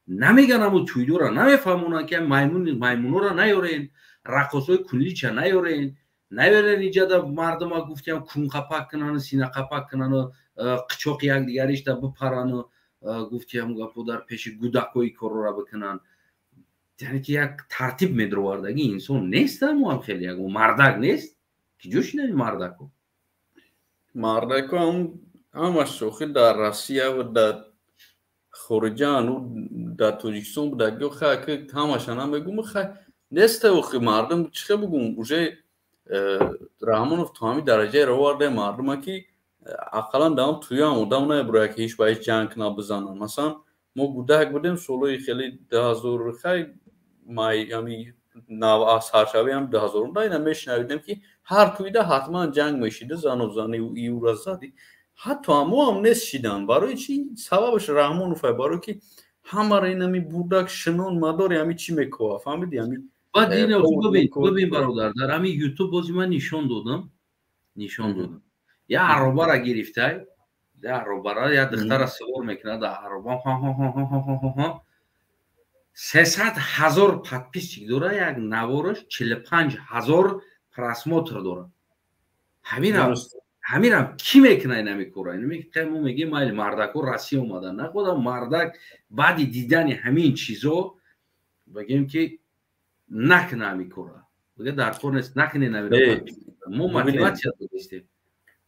намеган ҳамун тӯйдора намефаҳмонанд ки маймунора наёрен рақосои кунлича наёрен نبرن اینجا دا مردم ها گفتیم کون قپک کنن سینه قپک کنن قچوق یک دیگریش دا بپرن گفتیم گپو در پیش گودکوی کرو را بکنن یعنی که یک ترتیب میدروردگی انسان نیست مو هم خیلی یک مردک نیست که جوش نه مردکو مردکو همش شوخی در روسیه و در خارجان و در تاجیکستان بودگی و خیلی که همشان هم بگم خیلی نیسته و خیلی مردم چه بگم اوجه رحمانوف تو همی درجه رو وارده مردم ها که اقلا دام توی هم ادام نه برای که هیچ باید جنگ نبزنن مثلا ما گودک بودیم سولوی خیلی 10,000 خیلی مای همی نو سرشاوی هم 10,000 داینا میشنویدیم که هر توی ده حتما جنگ میشیده زن و زنی و ایو را زدی حتی هم نیست شیدن برای چی سببش رحمانوفه برای که همه را اینمی بودک شنون مداری همی چی میکوه فهمیدی همی بعد این ببین برادر در همین یوتیوب بازی من نشان دادم یه عربه را گرفته یه عربه را یه دختر را سوار میکنه در عربه 300,000 подписчик داره یک نوارش 45,000 просмотр داره همین کی میکنه نمی کوره اینو میگه مایل مردک و رسی اومدن نه خدا مردک بعد دیدن همین چیزو بگیم که نکنه همی کوره بگه در کورنست نکنه نمیره مو موتیواسیا داشته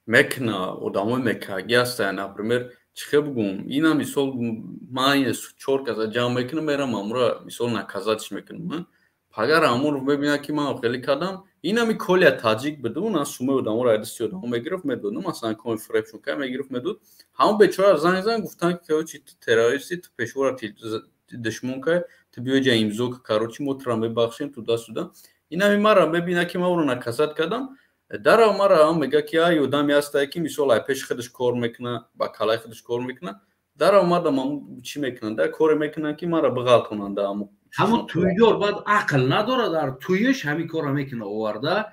میکنه ادامه میکنه هستن например چه بگم اینا مثال من 4 کس جمع میکنم میرم امرا مثال نکازاتش میکنم پاگر امور ببینه که من خیلی کردم اینا می کلی تاجیک بدون از شما ادامه را ادیسیون هم میگرفت میدونم مثلا کوین فریپشون که میگرفت میدود همون بیچاره زنگ گفتن که چی تروریستی تو پشور دشمن که تو بیای جا امضا که کاروچی موترام ببخشیم تو دست دادم اینا می مرا ببینه که من اون نکازات کردم در مرا هم میگه که ای آدمی هست که مثلا ای پیش خودش کار میکنه با کالای خودش کار میکنه در اومدم هم چی میکنن در کار میکنن که مرا بغل کنن در همون تویدار بعد عقل نداره در تویش همین کار میکنه آورده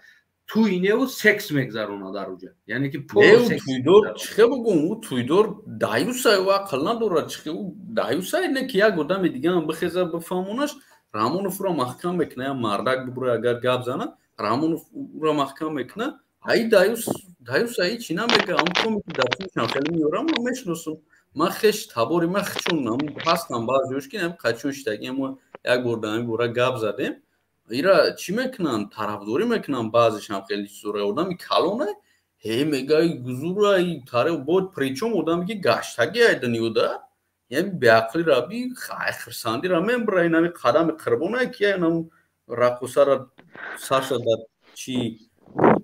توی نهو سکس میگذرونه در اوجه یعنی که تویدار چه بگم او تویدار دایوسای و عقل نداره چه او دایوسای نه که یک آدم دیگه هم بخیزه بفهمونش رحمانوف را محکم میکنه مردک ببره اگر گپ زنه رحمانوف را محکم میکنه ای دایوسای چی نمیگه هم کومی که دفعه خیلی میورم و میشناسم من خش تباری من خچونم هستم بعضیش که نمی خچونش تگیم یک بردمی بوره گپ زدیم ایرا چی میکنن طرفداری میکنن بعضیش هم خیلی سوره آدمی کلونه هی میگه گزوره ای طرف بود پریچم آدمی که گشتگی ایدنیوده یعنی بیعقلی را بی خرساندی را میبره اینمی قدم قربونه که اینم رقصه را سرش در چی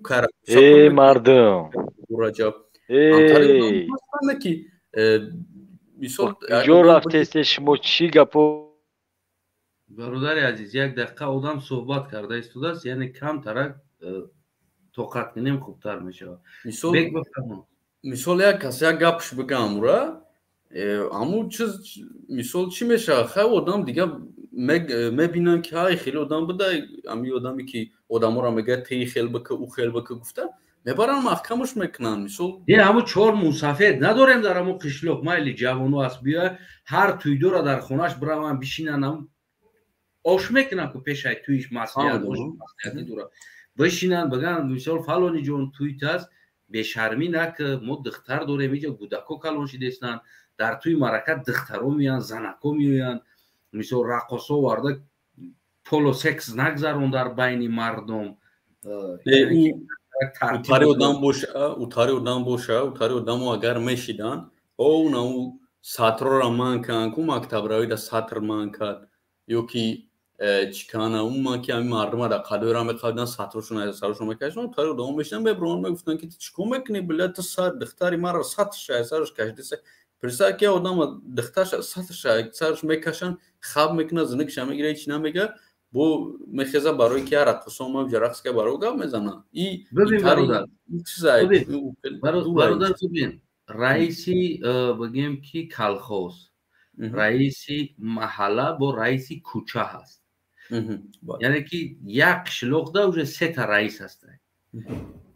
کار ای مردم رجب ای که مثال کجا رفته شما چی گپو برادر عزیز یک دقیقه آدم صحبت کرده است یعنی کم طرف توقت کنیم خوبتر میشه مثال یک کسی یک گپش بگم را امو چیز مثال چی میشه خیلی آدم دیگه میبینن که های خیلی آدم بوده امی آدمی که آدم را میگه تی خیلی بکه او خیلی بکه گفته میبرن محکمش میکنن مثال این همون 4 موسفید نداریم در همون قشلوق مایلی جوانو هست بیا هر تویدو را در خونش برام بشینن هم آش میکنن که پیش های تویش مسئله بشینن بگن مثال فلانی جون تویت هست بشرمی نه که ما دختر داریم اینجا گودکو کلان شدستن در توی مرکت دخترو میان زنکو میان مثال رقصو ورده پولو سکس نگذرون در بین مردم اوتاری آدم باشه اوتاری آدم اگر میشیدن او نو ساتر را مان کن که مکتب روی دا ساتر مان کرد یا که چیکانه اون ما که همین مردم را قدوی را میخوادن ساترشون از سرشون میکشن اوتاری آدم میشیدن ببرون میگفتن که چیکو میکنی بلت سر دختری مرا ساترش از سرش کشیده پرسا که آدم دخترش سرش میکشن خواب میکنه زنگش هم میگیره هیچ نمیگه بو میخزه برای که رقص ما جرقص که برای گام میزنه ببین برادر ببین رئیسی بگیم که کلخوز رئیسی محله با رئیسی کوچه هست یعنی که یک شلوغ ده 3 تا رئیس هست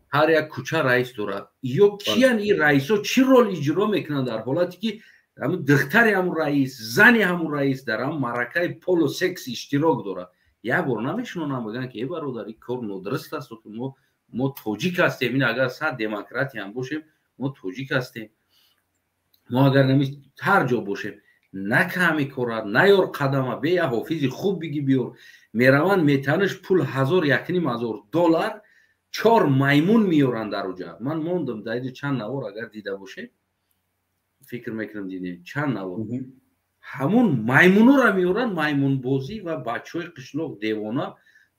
هر یک کوچه رئیس داره یا کیان این رئیس ها چی رول اجرا میکنن در حالتی که همون دختری همون رئیس زنی همون رئیس در هم مرکه پولو سکس اشتراک داره یک بار نمیشنونم بگن که ای برادر این کار نادرست است و که ما мо тоҷик ҳастем. ин агар 100 демократия ҳам бошем, мо тоҷик ҳастем. мо агар нами ҳар ҷо бошем, на ками кора, наёр қадама, бе я ҳофизи хуб биги биёр, мераванд метаниш пул $1500 4 маймун миёранд дар уҷа. Ман мондам дайди чанд навор агар дида бошем, фикр мекунам дидем чанд навор. ҳамун маймунура миёранд, маймунбозӣ ва бачаҳои қишлоқ девона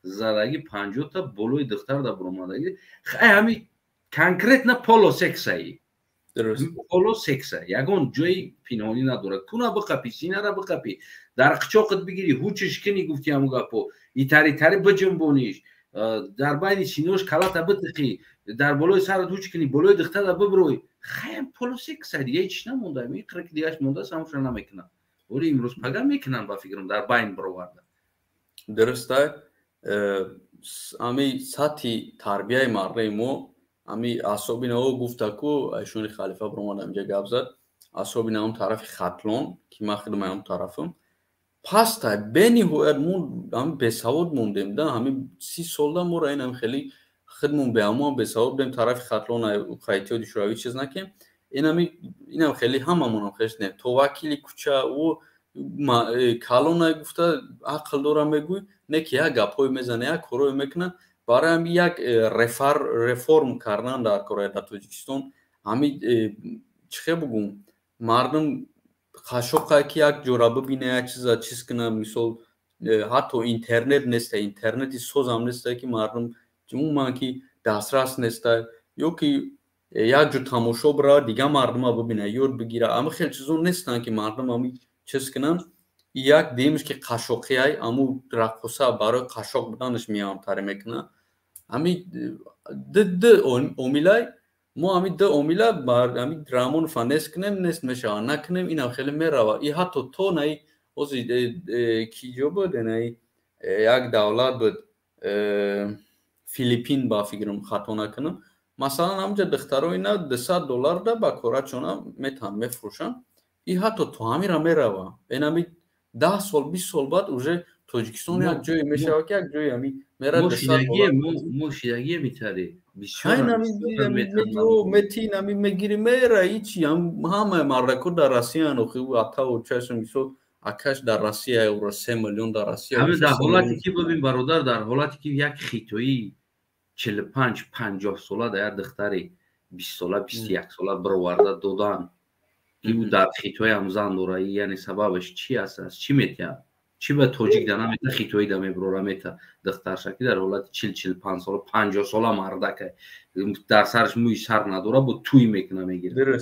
задаги 50 та болои духтар да буромадаги. ҳами конкретна поло сексаи. поло секса ягон ҷои пинҳонӣ надорад. туна биқапӣ, синара биқапӣ, дар қичоқат бигирӣ, ҳучиш кини гуфти ҳамун гапо, итари биҷунбониш, дар байни синош калата битиқӣ, дар болои сарат ҳуч кини, болои духтара бибирӯй. хаям поло секса дига ҳеч намонда. ми қирки дигаш мондааст, ҳамушро намекунад. оли имрӯз пага мекунанд ба фикрам дар байн бироварда. дуруста ами сатҳи тарбияи мардаи мо ами асобинао гуфтаку айшони халифа биромад амҷа гап зад. Асобина он тарафи хатлон ки ман хидмаи он тарафам паста бениҳоят мо ами бесавод мондем да. ҳами 30 солда мора ин ами хеле хидмон беамон бесавод будем тарафи хатлон қайтиёди шӯравӣ чиз накем. инам хеле ҳамамонам хештем то вакили кӯча ӯ калона гуфта ақл дора мегӯй не ки як гапҳое мезана як корое мекунад барои ҳами як реформ кардан дар кораи дар Тоҷикистон. ҳами чӣ хел бугум мардум қашоқа ки як ҷора бибина як чиза чиз кунад, мисол ҳатто интернет неста, интернети созам неста ки мардум умуман ки дастрас неста, ё ки як ҷо тамошо бира дига мардума бибина ёд бигира. ами хел чизо нестанд ки мардум ами чиз кунанд. як демиш ки қашоқиай аму рақоса барои қашоқ буданаш меҳамтаре мекунад. ами д омилай мо ами д омила бар ами рамон фанес кунем нест мешава накунем инам хеле мерава. и ҳатто то наи ози ки ҷо буд наи як давлат буд Филиппин ба фикрам хато накунам. масалан ҳамҷа духтарои на $200 да ба корачона метаванд мефурӯшанд. и ҳатто то ҳамира мерава. инами 10 сол 20 сол баъд уже Тоҷикистон як ҷое мешава ки як ҷое ами мера мо шидагие метаре метин ами мегири мера ичи ҳама мардако дар Россия нохи атао чашм мисол акаш дар Россия евро 3 миллион дар Россия. ҳамин дар ҳолате ки бибин бародар, дар ҳолате ки як хитои 45-50 сола да як духтари 20 сола 21 сола бироварда додан ки ӯ дар хитои ҳам зан дора. яъне сабабаш чи аст? чӣ метиҳад? чӣ ба тоҷик да намета хитои да мебирора мета духтарша ки дар ҳолати 40-45 сола 50 сола мардака дар сараш мӯи сар надора бо туй мекуна мегира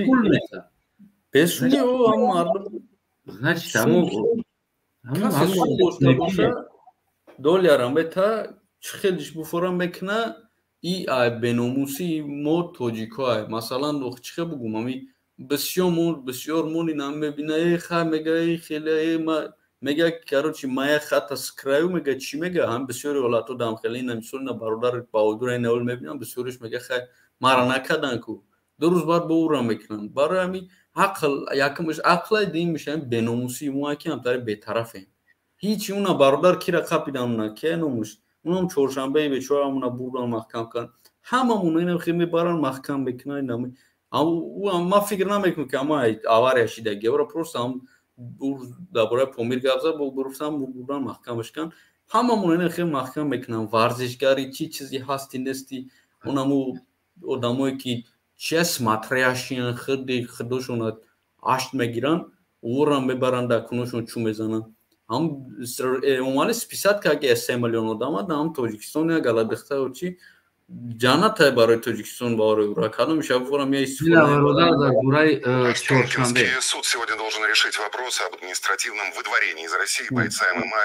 пул мета песуни ӯ ҳам мардум значит ҳамон долярам бета чӣ хелиш буфора мекуна и беномуси мо тоҷикоай. масалан чӣ хел бугум ами бисёр мони нам мебина ха мега хеле мега короче мая хата скраю мега чӣ мега ҳам бисёри ҳолато дам хеле на мисол на бародар баҳодур навл мебинам бисёриш мега хай мара накадан ку 2 рӯз баъд бо ӯра мекунанд. барои ами ақл якумш ақлай дим мешавем беномуси мо ки ҳамтари бетарафем ҳичи уна бародар кира қапидан уна ке номуш унам чоршанбеи бечора амуна бурдан маҳкам кан ҳамамуна инам хел мебаран маҳкам мекунанд. ман фикр намекунам ки ама авария шидаги ора просто ам дабораи помир гап зад гуфтам бурдан маҳкамаш кан ҳамамуна инам хел маҳкам мекунам. варзишгари чӣ чизи ҳасти нести онаму одамое ки чия смотрящиян худошона ашт мегиранд ӯрам мебаранд дар куношон чӯ мезананд. ҳам умуман списат ки аги 3 миллион одама ҳам Тоҷикистон як аладихта чи ҷаннатай барои Тоҷикистон барои ӯра кардам мешавам я Чоршанбе. Суд сегодня должен решить вопрос об административном выдворении из России бойца ММА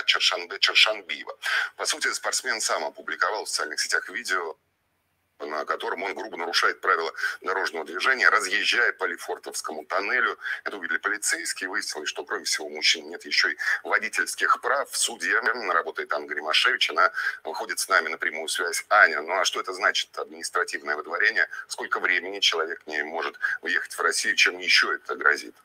Чоршанбиева. По сути, спортсмен сам опубликовал в социальных сетях видео, на котором он грубо нарушает правила дорожного движения, разъезжая по Лефортовскому тоннелю. Это увидели полицейские, выяснилось, что кроме всего у мужчин нет еще и водительских прав. Судья работает Анна Гримашевич, она выходит с нами на прямую связь. Аня, ну а что это значит, административное выдворение? Сколько времени человек не может уехать в Россию, чем еще это грозит?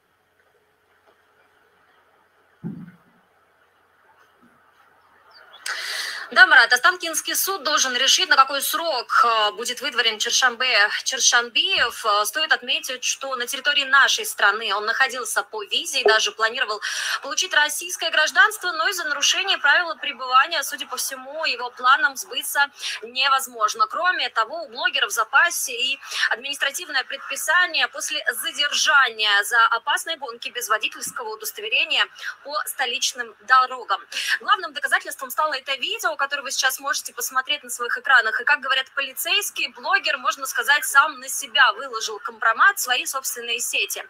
Да, Марат, Останкинский суд должен решить, на какой срок будет выдворен Чершанбиев. Стоит отметить, что на территории нашей страны он находился по визе и даже планировал получить российское гражданство, но из-за нарушения правил пребывания, судя по всему, его планам сбыться невозможно. Кроме того, у блогера в запасе и административное предписание после задержания за опасные гонки без водительского удостоверения по столичным дорогам. Главным доказательством стало это видео, которое вы сейчас можете посмотреть на своих экранах. И, как говорят полицейские, блогер, можно сказать, сам на себя выложил компромат в свои собственные сети.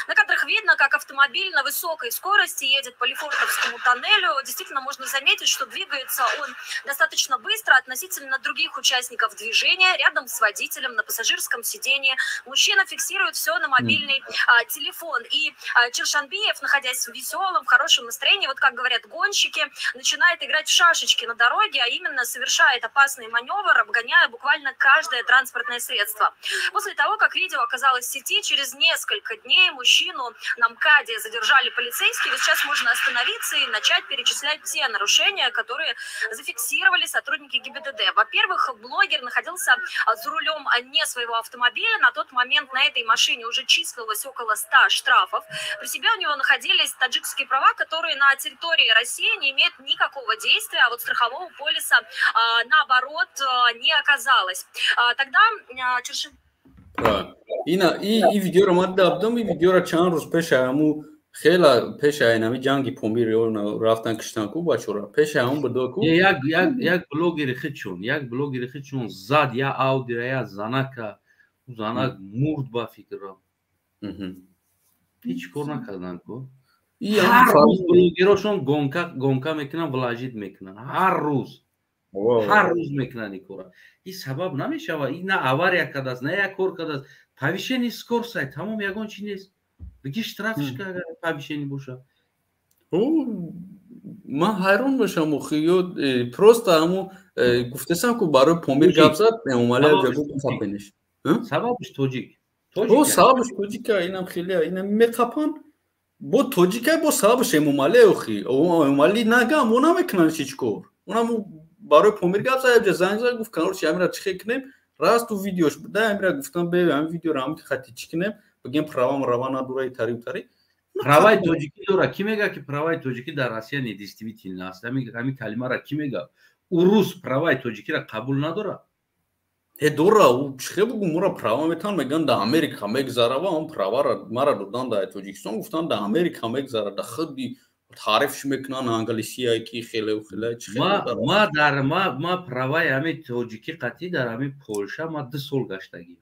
На кадрах видно, как автомобиль на высокой скорости едет по Лефортовскому тоннелю. Действительно, можно заметить, что двигается он достаточно быстро относительно других участников движения. Рядом с водителем на пассажирском сидении мужчина фиксирует все на мобильный телефон. И Чершанбиев, находясь в веселом, в хорошем настроении, вот как говорят гонщики, начинает играть в шашечки на дороге, а именно совершает опасный маневр, обгоняя буквально каждое транспортное средство. После того, как видео оказалось в сети, через несколько дней мужчину на МКАДе задержали полицейские. Вот сейчас можно остановиться и начать перечислять те нарушения, которые зафиксировали сотрудники ГИБДД. Во-первых, блогер находился за рулем не своего автомобиля. На тот момент на этой машине уже числилось около 100 штрафов. При себе у него находились таджикские права, которые на территории России не имеют никакого действия, а вот страхового полиса, наоборот, не оказалось. Тогда این ویدیو رو من دادم. این ویدیو رو چند روز پیش همون خیلی پیش اینمی جنگی پومبیر رفتن کشتن کو بچورا پیش همون بدو کو یک بلوگری خیچون زد یا آودی یا زنک مرد با فکر هیچ کار نکردن کو هر روز بلوگراشون گونکا میکنن ولاجید میکنن هر روز میکنن این کارا. این سبب نمیشه و این نه авария کرداست نه یک کار کرداست. повышение скорости تمام یگان چی نیست. بگی штрафش که اگر повышение باشه. من حیران میشم یا پروست همون گفتم که برای پومیر گپ زد اوماله جگو کپنش. سببش توجیک. سببش توجیکه اینم خیلی اینم میخپن. با توجیکه با سببش اوماله اخی. اومالی نگم اونا میکنن چیچ کار. اونم برای پومیر گپ زد زنگ زد گفت کانال چی امیر چی کنیم راست تو ویدیوش بده امیر گفتم به همین ویدیو رو هم که خطی چی کنیم بگیم правам равана дурай тари правай тоҷикӣ дора ки мега ки правай тоҷикӣ дар Россия недействительно аст. ҳамин калимаро ки мега урус правай тоҷикиро қабул надора дора у чӣ бугу мора права метан меган да Америка мегзарава он правара мара додан да Тоҷикистон гуфтан да Америка мегзара да худи تعریفش میکنن انگلیسی کی خیلی ما правай ҳамин тоҷикӣ қатъӣ дар ҳамин Полша ма 2 сол гаштагӣ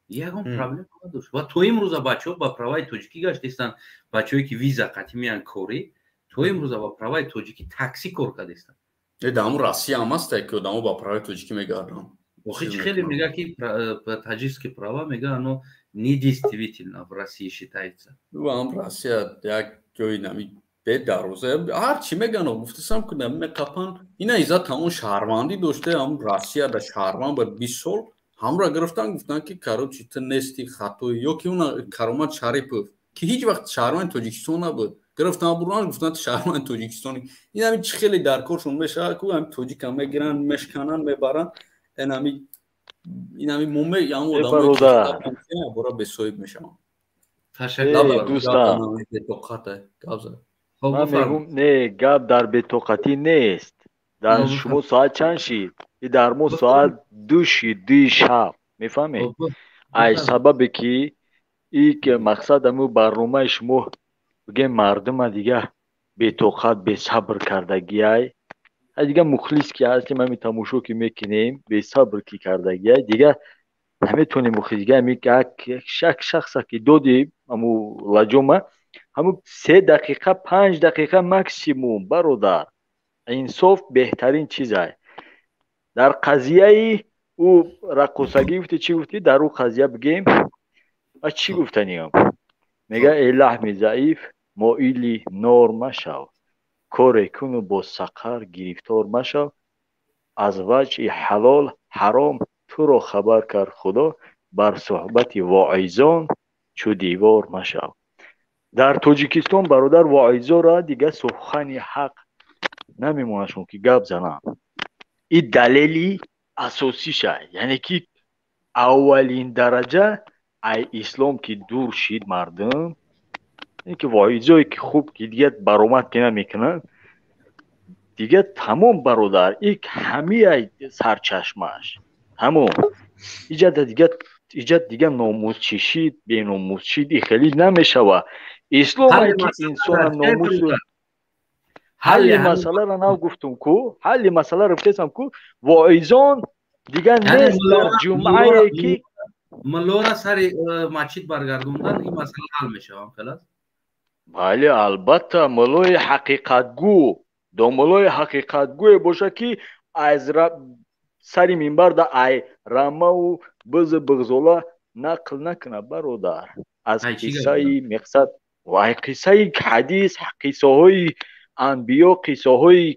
ягон проблем надошт ва то имрӯза бачаҳо ба правай тоҷикӣ гаштаистанд. бачаҳое ки виза қатъӣ меян корӣ то имрӯза ба правай тоҷикӣ такси кор кардастанд. даму Россия ҳам аст ки даму ба правай тоҷикӣ мегарданд. охи чи хеле мега ки таҷикские права мега оно недействительно в России считается. ам Россия як ҷои нами дарозе ҳар чӣ мегано гуфтам ки меқапан ина иза тамом шаҳрвандӣ дошта ҳам Россия да шаҳрванд ба 20 сол ҳамра гирифтан гуфтан ки короче ту нести хатои ё ки уна Каромат Шарипов ки ҳеҷ вақт шаҳрванди Тоҷикистон набуд гирифтан буран гуфтан ту шаҳрванди Тоҷикистони ин ҳамин чӣ хеле дар коршон мешавад ку ҳам тоҷика мегиран мешканан мебаран ин ҳамин моме ҳам одам бора бесоҳиб мешаванд. دوستان من میگم نه گپ در بتوقتی نیست. در شما ساعت چند شید؟ در ما ساعت 2 شید 2 شب میفهمید؟ ای سببی که ای که مقصد امو برنامه شما بگه مردم دیگه بتوقت به صبر کردگی ای دیگه مخلص که هستیم همین تماشا که میکنیم به صبر که کردگی ای دیگه نمیتونیم مخلص دیگه میگه شخصا که دادیم امو لجومه همون 3 دقیقه 5 دقیقه مکسیموم برادر انصاف بهترین چیزه در قضیه او رقصگی گفتی چی گفتی در او قضیه بگیم و چی گفتنیم میگه ای لحم ضعیف مائلی نار مشو کار کنو با سقر گرفتار مشو از وجه حلال حرام تو را خبر کرد خدا بر صحبت واعظان چو دیوار مشو. در توجیکستان برادر واعظا را دیگه سخن حق نمیمونشون که گپ زنن این دلیلی اساسیشه، یعنی که اولین درجه ای اسلام که دور شید مردم، اینکه واعظایی که خوب که دیگه برآمد که نمیکنن دیگه تمام برادر، این همه سرچشمش تمام ایجاد دیگه ناموس چشید به ناموس چید خیلی نمیشه و اسلام که انسان ناموس حل مسئله را نو گفتم کو، حل مسئله را گفتم کو واعظان دیگه نیست در جمعه که ملا را سر مسجد برگردوندن این مسئله حل میشه خلاص. بله البته ملای حقیقت گو دو ملای حقیقت گوی باشه که از سری منبر دا ای رامه و بغزولا نقل نکنه برادر از قصه مقصد و قصه حدیث قصه های انبیا قصه های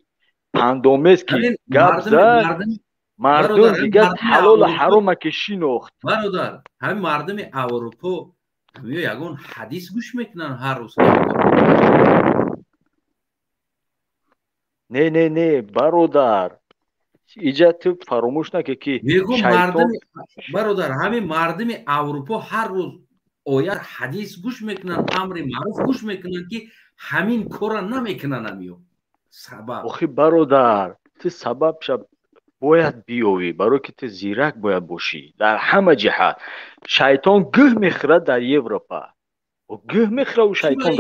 پندومست که گپ زد مردم دیگه حلال و حرام که شناخت. برادر همین مردم اروپا همین یگان حدیث گوش میکنن هر روز. نه برادر ایجا تو فراموش نکه که شیطان برادر همین مردم اروپا هر روز آیه حدیث گوش میکنن، امر معروف گوش میکنن که همین کارا نمیکنن. همیو سبب آخه برادر تو سبب شب باید بیاوی برای که تو زیرک باید باشی در همه جهت. شیطان گه میخوره در اروپا و گه میخوره و شیطان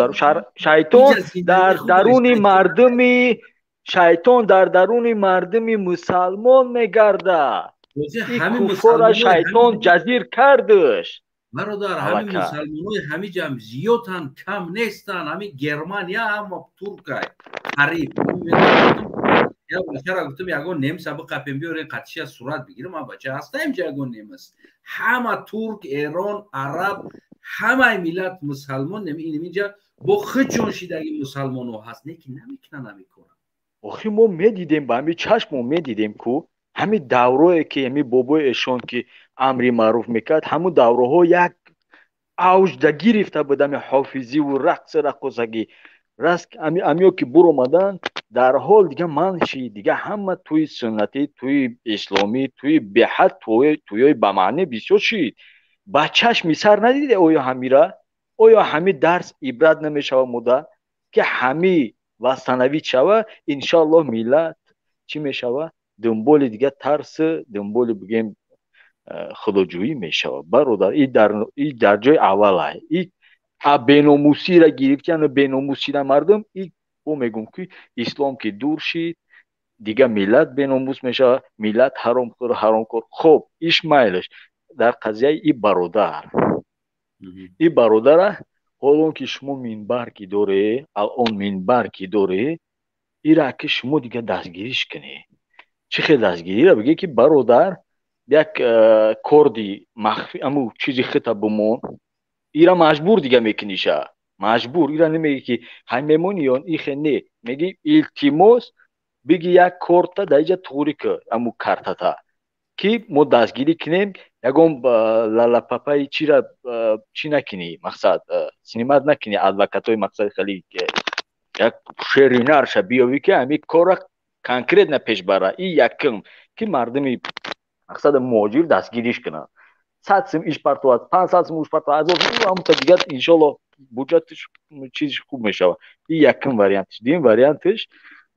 در درون مردمی شیطان در درون مردم مسلمان میگرده. این کفار شیطان جزیر کردش برادر. همین مسلمانای همه جمع زیادن کم نیستن. همین گرمانیا هم ترکای قریب یا بچه گفتم یگان نیم سبق قپیم بیارین قطشی از صورت بگیرم. من بچه هستم جگان نیم است. همه ترک، ایران، عرب، همه ملت مسلمان اینجا با خودشون شیدگی مسلمان ها هست نه که نمیکنن نمیکنن. آخی ما میدیدیم با همین چشم ما میدیدیم که همین دوره که همین بابای اشان که امری معروف میکرد همون دوره ها یک اوج دا گرفته بود. همین حافظی و رقصگی راست امیو که برو آمدن در حال دیگه منشی دیگه همه توی سنتی توی اسلامی توی بحث توی به معنی بسیار شید. بچهش میسر ندیده اویا همیره اویا همی درس عبرت نمیشه مده که همی و ثانوی شوه انشالله ملت چی میشوه دنبال دیگه ترس دنبال بگیم خداجویی میشوه. برادر این در جای اول این بیناموسی را گرفتن و بیناموسی را مردم این او میگم که اسلام که دور شید دیگه ملت بیناموس میشه، ملت حرام کار. خب ایش مایلش در قضیه این برادر حالا که شما منبر کی داره الان منبر کی داره این را که شما دیگه دستگیریش کنی. چه خیلی دستگیری را بگه که برادر یک کردی مخفی امو چیزی خطا بمون ایرا مجبور دیگه میکنیشه مجبور ایرا نمیگه که هممونی یا ایخه نه میگه التماس بگی یک کارتا در اینجا توری که امو کارتا که ما دستگیری کنیم یکم لالا پاپای چی را چی نکنی مقصد سینمات نکنی ادوکاتوی مقصد خیلی یک شرینار شبیه‌ای که همین کارا کانکریت نپیش بره این یکم که مردمی مقصد مهاجر دستگیریش کنن 100 سم ایش پرتو 500 سم ایش پرتو از اون تا دیگه ان شاء الله بودجهش چیز خوب میشه. این یکم واریانتش دیم واریانتش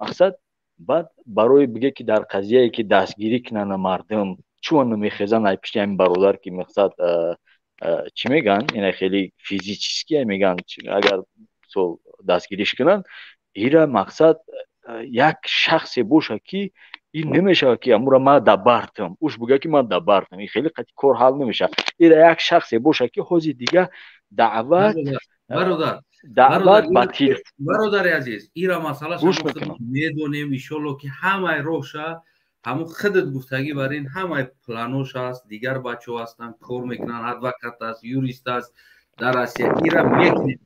مقصد بعد برای بگه که در قضیه که دستگیری کنن مردم چون نمیخزن ای پیش همین برادر که مقصد چی میگن اینا خیلی فیزیکی میگن اگر سو دستگیریش کنن ایرا مقصد یک شخص باشه که این نمیشه که امورا ما دبرتم اوش بگه که من دبرتم این خیلی قطعی کار حل نمیشه. ایرا یک شخص باشه که حاضر دیگه دعوت باطل. برادر عزیز ایرا مسئله شما میدونیم ان شاء الله که همه روشه همون خودت گفتگی برین همه پلانوش هست دیگر بچه هستن کار میکنن ادوکات است یوریست است در اسیا ایرا میکنه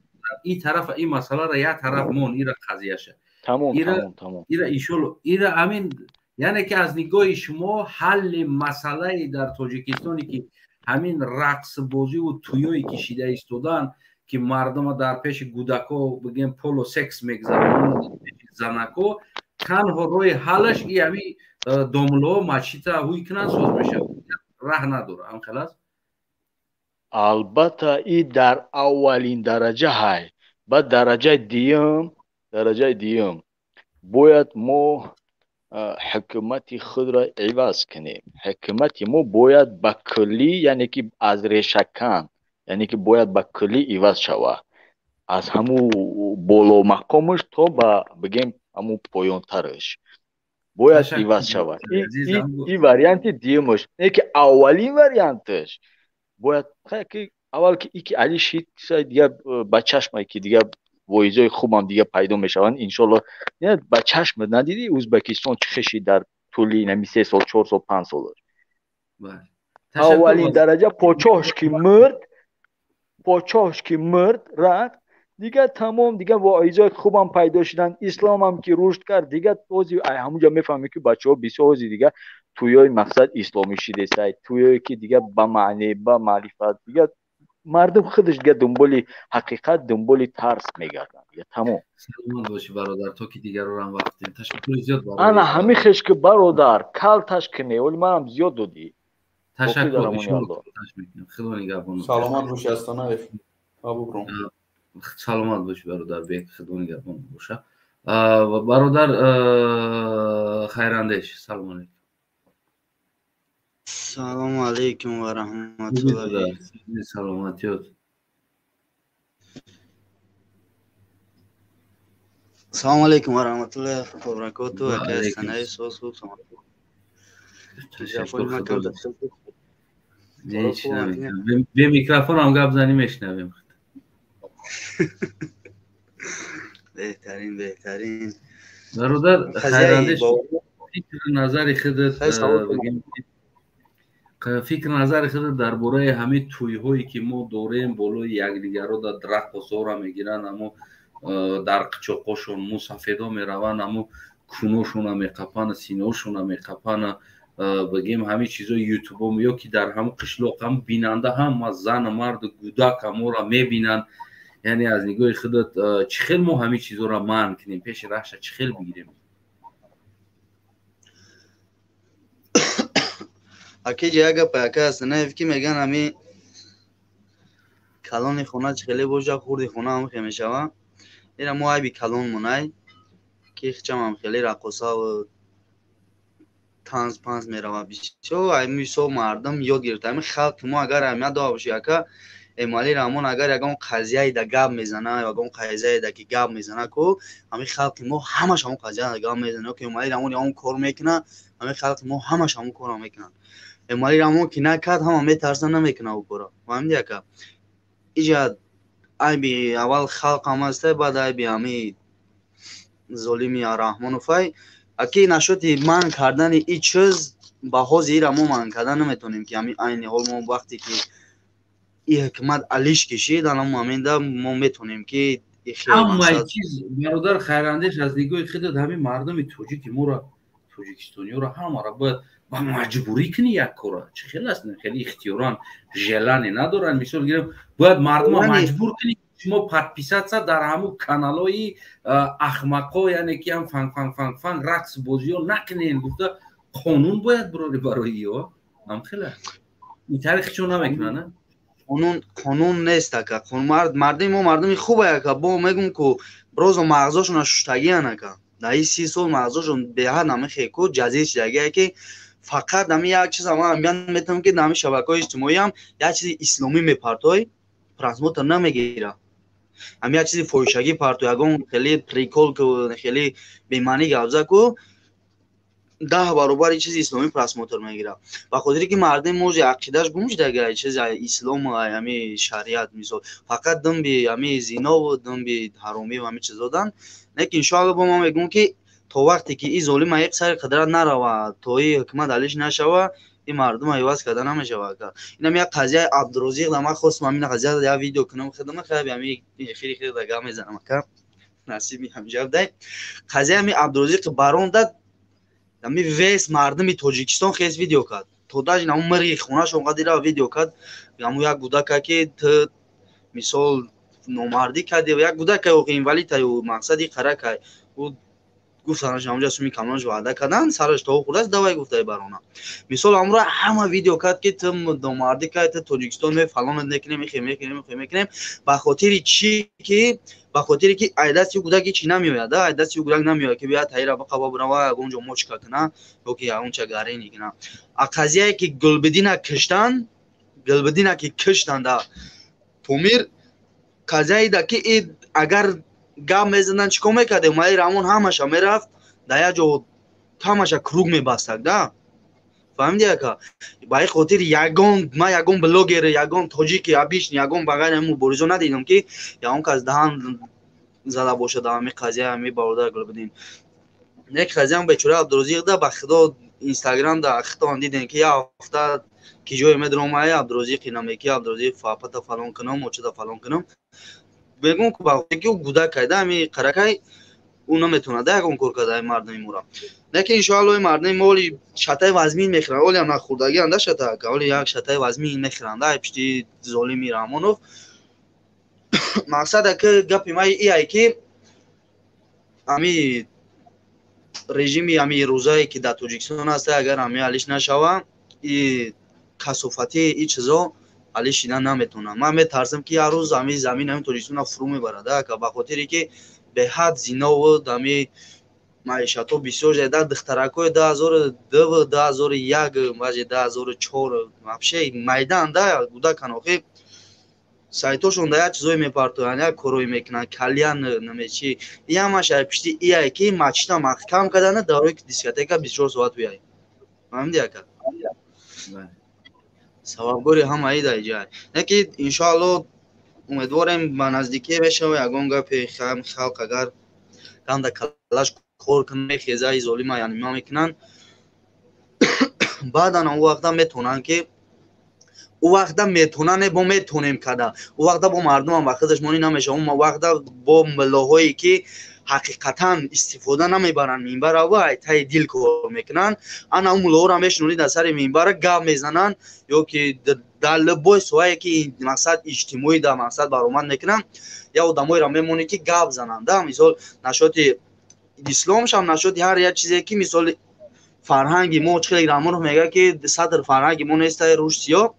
این طرف این مسئله را یک طرف مون ایرا قضیه شه تمام ایرا ان شاء الله ایرا همین یعنی که از نگاه شما حل مسئله در تاجیکستانی که همین رقص بازی و تویوی کشیده ایستادن که مردم در پیش گودکو بگیم پولو سکس میگذارن زنکو تنها روی حلش ای همین домло мачита ҳуй кунанд соз мешавад раҳ надорад халас албатта и дар аввалин дараҷа ҳай ба дараҷаи дуюм бояд мо ҳукумати худро иваз кунем ҳукумати мо бояд ба куллӣ яъне ки аз решакан яъне ки бояд ба куллӣ иваз шавад аз ҳамун боломақомаш то ба бигем ҳамун поёнтараш бояд иваз шавад ин варианти дуюмаш не ки аввалин варианташ бояд аввал ки ики али шид дига ба чашмай ки дига воизои хубам дига пайдо мешаванд иншолло ба чашмат надиди Ӯзбекистон чӣ хеши дар тӯли нами 3 сол 4 сол 5 сол аввалин дараҷа подшоҳш ки мурд рафт дига тамом дига воизои хубам пайдо шуданд исломам ки рушд кард дига ози ҳамунҷа мефаҳмем ки бачаҳо бисёр ози дига туёи мақсад исломӣ шидесай туёе ки дига ба маъне ба маърифат дига мардум худаш дига дунболи ҳақиқат дунболи тарс мегарданд дига тамом саломат бошӣ бародар то ки дигарорам вақтем ташаккури зиёд ана ҳамин хеш ки бародар калташ кунӣ оли манам зиёд додӣ ташаккур саломат бошӣ астанаев абубром саломат бошӣ бародар бек хидмони гапон боша бародар хайрандеш салом алейкум салому алейкум ва раҳматуллоҳи саломатиёт салому алейкум ва раҳматуллоҳи ва баракоту ака астанаи соз хуб бе микрофонам гап занӣ мешнавем беҳтарин бародар хайрандеш фикр назари худат дар бораи ҳамин тӯйҳое ки мо дорем болои якдигаро рақосора мегиранд амо дар қичоқошон мусафедо мераванд амо куношона меқапанд синоошона меқапанд бигем ҳамин чизои ютубо ё ки дар ҳамун қишлоқ ҳам бинанда ҳама зану марду гудак аморо мебинанд яъне аз нигоҳи худат чӣ хел мо ҳамин чизоро манъ кунем пеши раҳша чӣ хел бигирем акиҷа як гап ака астанаев ки меган ҳамин калони хона чӣ хеле боша хурди хона ҳам хе мешава ира мо айби калон монай ки хичам ҳам хеле рақосаву танз панз мерава бисёр мисол мардум ёд гирифта ҳамин халқи мо агар аҳамият дора боши ака эмали рамон агар ягон қазияи да гап мезана ягон қазияи да ки гап мезана ку ҳамин халқи мо ҳамаш ҳамон қазияи да гап мезана ки эмали рамон ягон кор мекуна ҳамин халқи мо ҳамаш ҳамон корро мекунанд эмали рамон ки накард ҳама метарсанд намекуна ӯ корро фаҳмиди ака иҷа айби аввал халқ ҳам аста баъд айби ҳамин золими раҳмоновай аки нашоти манъ кардани и чиз ба ҳози ира мо манъ кардан наметонем ки ҳамин айни ҳол мо вақте ки и ҳукумат алиш кишид ана момента мо метонем ки ҳамаи чиз бародар хайрандеш аз нигоҳи худат ҳамин мардуми тоҷики моро тоҷикистониёро ҳамаро бояд ба маҷбурӣ кунӣ як кора чӣ хел аст хеле ихтиёран желание надоранд мисол гирем бояд мардума маҷбур кунӣ шумо подписатся дар ҳамун каналҳои ахмақо яъне ки ҳам фан рақс бозиё накунен гуфта қонун бояд бироди барои ё ҳам хела ин тариқи чо намекунанд қонун нест ака мардуми мо мардуми хуб ака бо мегум ку брозо мағзошона шуштагиян ака дар ин 30 сол мағзошон беҳад намехе ку ҷазир шидагия ки фақат ҳамин як чиз ҳамин метавонем ки дар ҳамин шабакаҳои иҷтимоӣ ҳам як чизи исломӣ мепартой просмотр намегира ҳамин як чизи фоҳишагӣ парто ягон хеле прикол ку хеле бемаънӣ гавза ку 10 баробари чизи исломӣ просмотр мегира ба хотире ки мардуми мо ақидаш гум шидагия чизи ислом ҳамин шариат мисол фақат думби ҳамин зинову думби ҳаромиву ҳамин чизодан лекин иншоалло бо ма мегӯм ки то вақте ки и золим аиқ сари қудрат нарава то и ҳукумат алиш нашава и мардум иваз карда намешава инам як қазияи абдурозиқ да ман хостам ҳамин қазияда як видео кунам худама хаб ҳамин эфири худа гап мезанам ака насиби ҳамҷаб дай қазияи ҳамин абдурозиқ баронда ҳамин вес мардуми тоҷикистон хес видео кард то даже ҳамун мирғи хонашон қадира видео кард ҳамун як гудака ки ту мисол номардӣ кардӣ як гудака инвалид аю мақсади қаракай گفتنش همونجا سومی کاملانش وعده کردن سرش تا خود است دوای گفته برونه مثال امروز همه ویدیو کرد که تم دوماردی که تاجیکستان می فلان نکنیم میکنیم به خاطر چی که به خاطر که ایداسی گوداگی چی نمیاد ایداسی گوداگ نمیاد که بیا تایرا به قبا بروا اونجا موچ کنه یا که اونجا گاری نکنه اقضیه که گلبدینا که کشتن دا پومیر قضیه دا که اگر گام میزنن چیکار میکرده مای رامون همش میرفت دایا جو تماشا کروگ میباستک دا فهمیدی که با خاطر یگان بلاگر یگان تاجیک ابیش یگان بغیر همو بریزو ندیدم که یا اون کس دهان زده باشه دا می قضیه می باوردار گلبدین یک قضیه هم بیچاره عبدالرزاق دا به خدا اینستاگرام دا اخطان دیدن که یا هفته کی جوی مدرام های عبدالرزاق نمیکی عبدالرزاق فاپتا فلان کنم و چه فلان کنم بگم که با که گودا کایده می قرکای اون نمیتونه ده اون کار کرده مردمی مورا نه که ان شاء الله مردمی مولی شتای وزمین میخرن ولی هم خوردگی انده شتا که ولی یک شتای وزمین میخرن ده پشتی ظالمی رامونوف مقصد که گپی ما ای که امی رژیمی امی روزایی که در تاجیکستان هست اگر امی علیش نشوه ای کثافتی ای چیزا علی شیدن نمیتونه من میترسم که هر روز زمین همین تاجیکستان فرو میبره که به خاطری که به حد زینا و دمی معیشت ها بسیار زیاده دخترکای 2002 2001 ماجی 2004 вообще میدان ده بوده کناخی سایتاشون ده چیزای میپرتوان یا کروی میکنن کلیان نمیچی یا ماشه پشتی ای که ماچتا محکم کردن داروی دیسکوتیکا 24 ساعت بیای فهمیدی که سوابگوری هم ایده جای نکی ان شاء الله امیدواریم به نزدیکی بشه و یگان گپ خلق اگر گند کلاش خور کنه خیزای ظالم یعنی ما میکنن بعدا اون وقتا میتونن که اون وقتا میتونن با میتونیم کدا اون وقتا با مردم هم وقت دشمنی نمیشه اون وقتا با ملاهایی که حقیقتا استفاده نمیبرن منبر و تای دل کار میکنن انا اون ملاه را میشنونید از سر منبر گام میزنن یا که در لبای سوایی که مقصد اجتماعی در مقصد برآمد میکنن یا آدمایی را میمونه که گپ زنن دا مثال نشاط اسلامش هم نشاط هر یک چیزی که مثال فرهنگ ما خیلی رامون میگه که صدر فرهنگ ما نیست روش سیاه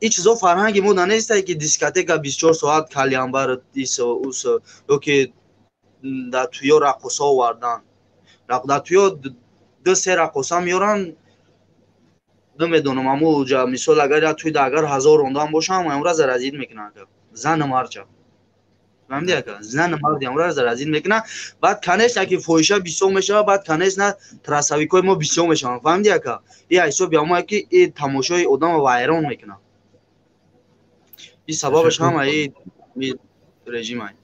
این چیزا فرهنگ ما نیست که دیسکوتیکا 24 ساعت کلیانبر دیس اوس یا که در توی رقصا آوردن در توی دو سه رقصا میارن نمیدونم اما مثال اگر توی اگر 1000 روندان باشه هم امروز رزید میکنن زن مرچه فهمیدی که زن مرد امروز رزید میکنن بعد کنیش که فویشه 20 میشه بعد کنیش نه تراسویکای ما 20 میشه فهمیدی که این حساب ما که این تماشای آدم وایران میکنه این سببش هم این رژیم است.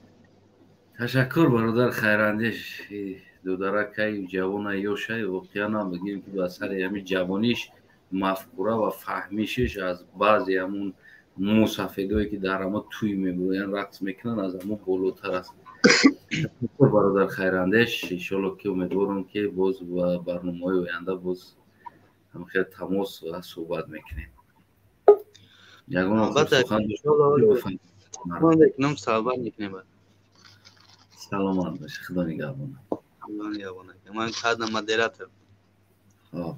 تشکر برادر خیراندیش دو درکای جوان یوشای واقعا نمیگیم که به اثر همین جوانیش مفکوره و فهمیشش از بعضی همون موسفیدایی که در همه توی میگوین رقص میکنن از همون بالاتر است. تشکر برادر خیراندیش انشالله که امیدوارم که باز و برنامه‌های آینده باز هم خیلی تماس و صحبت میکنیم. یگان سخن نم صحبت میکنیم. سلامت باشه خدا نگهدار. خدا نگهدار. من خدمت مدیراتم. خب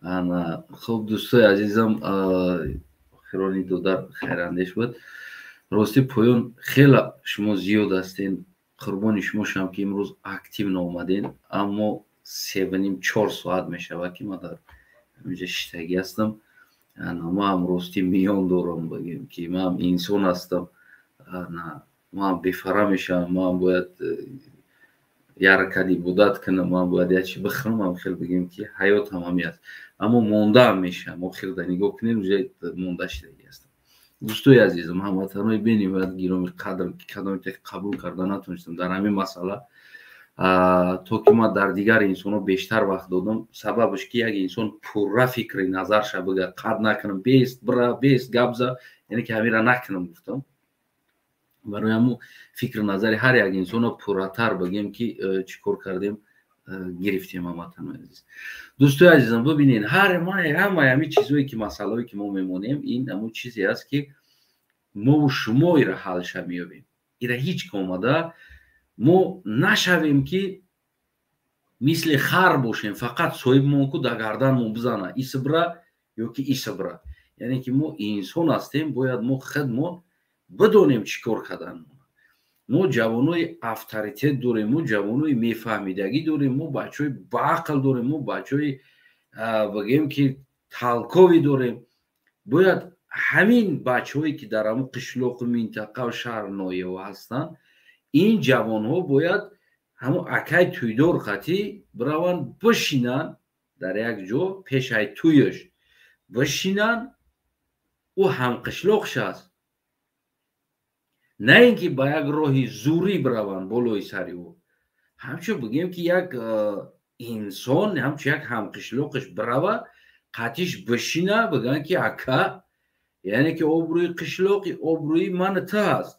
انا خوب دوستای عزیزم خیرانی دودر خیراندیش بود. راستی پایان خیلی شما زیاد هستین قربانی شما شم که امروز اکتیو نامدین اما 3.5-4 ساعت میشه که ما در اینجا شتگی هستم. ما هم راستی میان دارم بگیم که ما هم انسان هستم ما هم بفره میشم ما هم باید یارکدی بودت کنم ما هم باید یه چی بخرم هم خیلی بگیم که حیات هم همی هست اما مونده هم میشم آخر در نگاه کنیم روزه مونده شدگی هستم. دوستای عزیزم هموطنای بینیم و گیرامی قدر کدامی که قبول کردن نتونستم در همین مسئله تو که ما در دیگر انسان ها بیشتر وقت دادم سببش که یک انسان پره فکری نظر شد بگه قد نکنم بیست گبزه یعنی که همیره نکنم گفتم برای همون فکر نظری هر یک انسان ها پرتر بگیم که چیکار کردیم گرفتیم هموطنای عزیز. دوستای عزیزم ببینین همه چیزایی که مسئله‌ای که ما میمونیم این همون چیزی است که ما و شما ایره حلش میابیم ایره هیچ که اومده мо нашавем ки мисли хар бошем, фақат соҳибмонку дар гарданмон бизана исбра ёки исбра. яъне ки мо инсон ҳастем, бояд мо худмон бидонем чӣ кор кардан. мо ҷавонои авторитет дорем, мо ҷавонои мефаҳмидагӣ дорем, мо бачаҳои баақл дорем, мо бачаҳои бигем ки талковӣ дорем. бояд ҳамин бачаҳое ки дар ҳамун қишлоқу минтақаву шаҳр ноева ҳастанд, ин ҷавонҳо бояд ҳамун акай тӯйдор қатӣ бираванд бишинанд дар як ҷо пешаи тӯяш бишинанд, ӯ ҳамқишлоқш аст, на ин ки ба як роҳи зурӣ бираванд болои сари ӯ. ҳамчун бигем ки як инсон ҳамчун як ҳамқишлоқаш бирава қатиш бишина бигӯянд ки ака, яъне ки обрӯи қишлоқ обрӯи мани ту аст.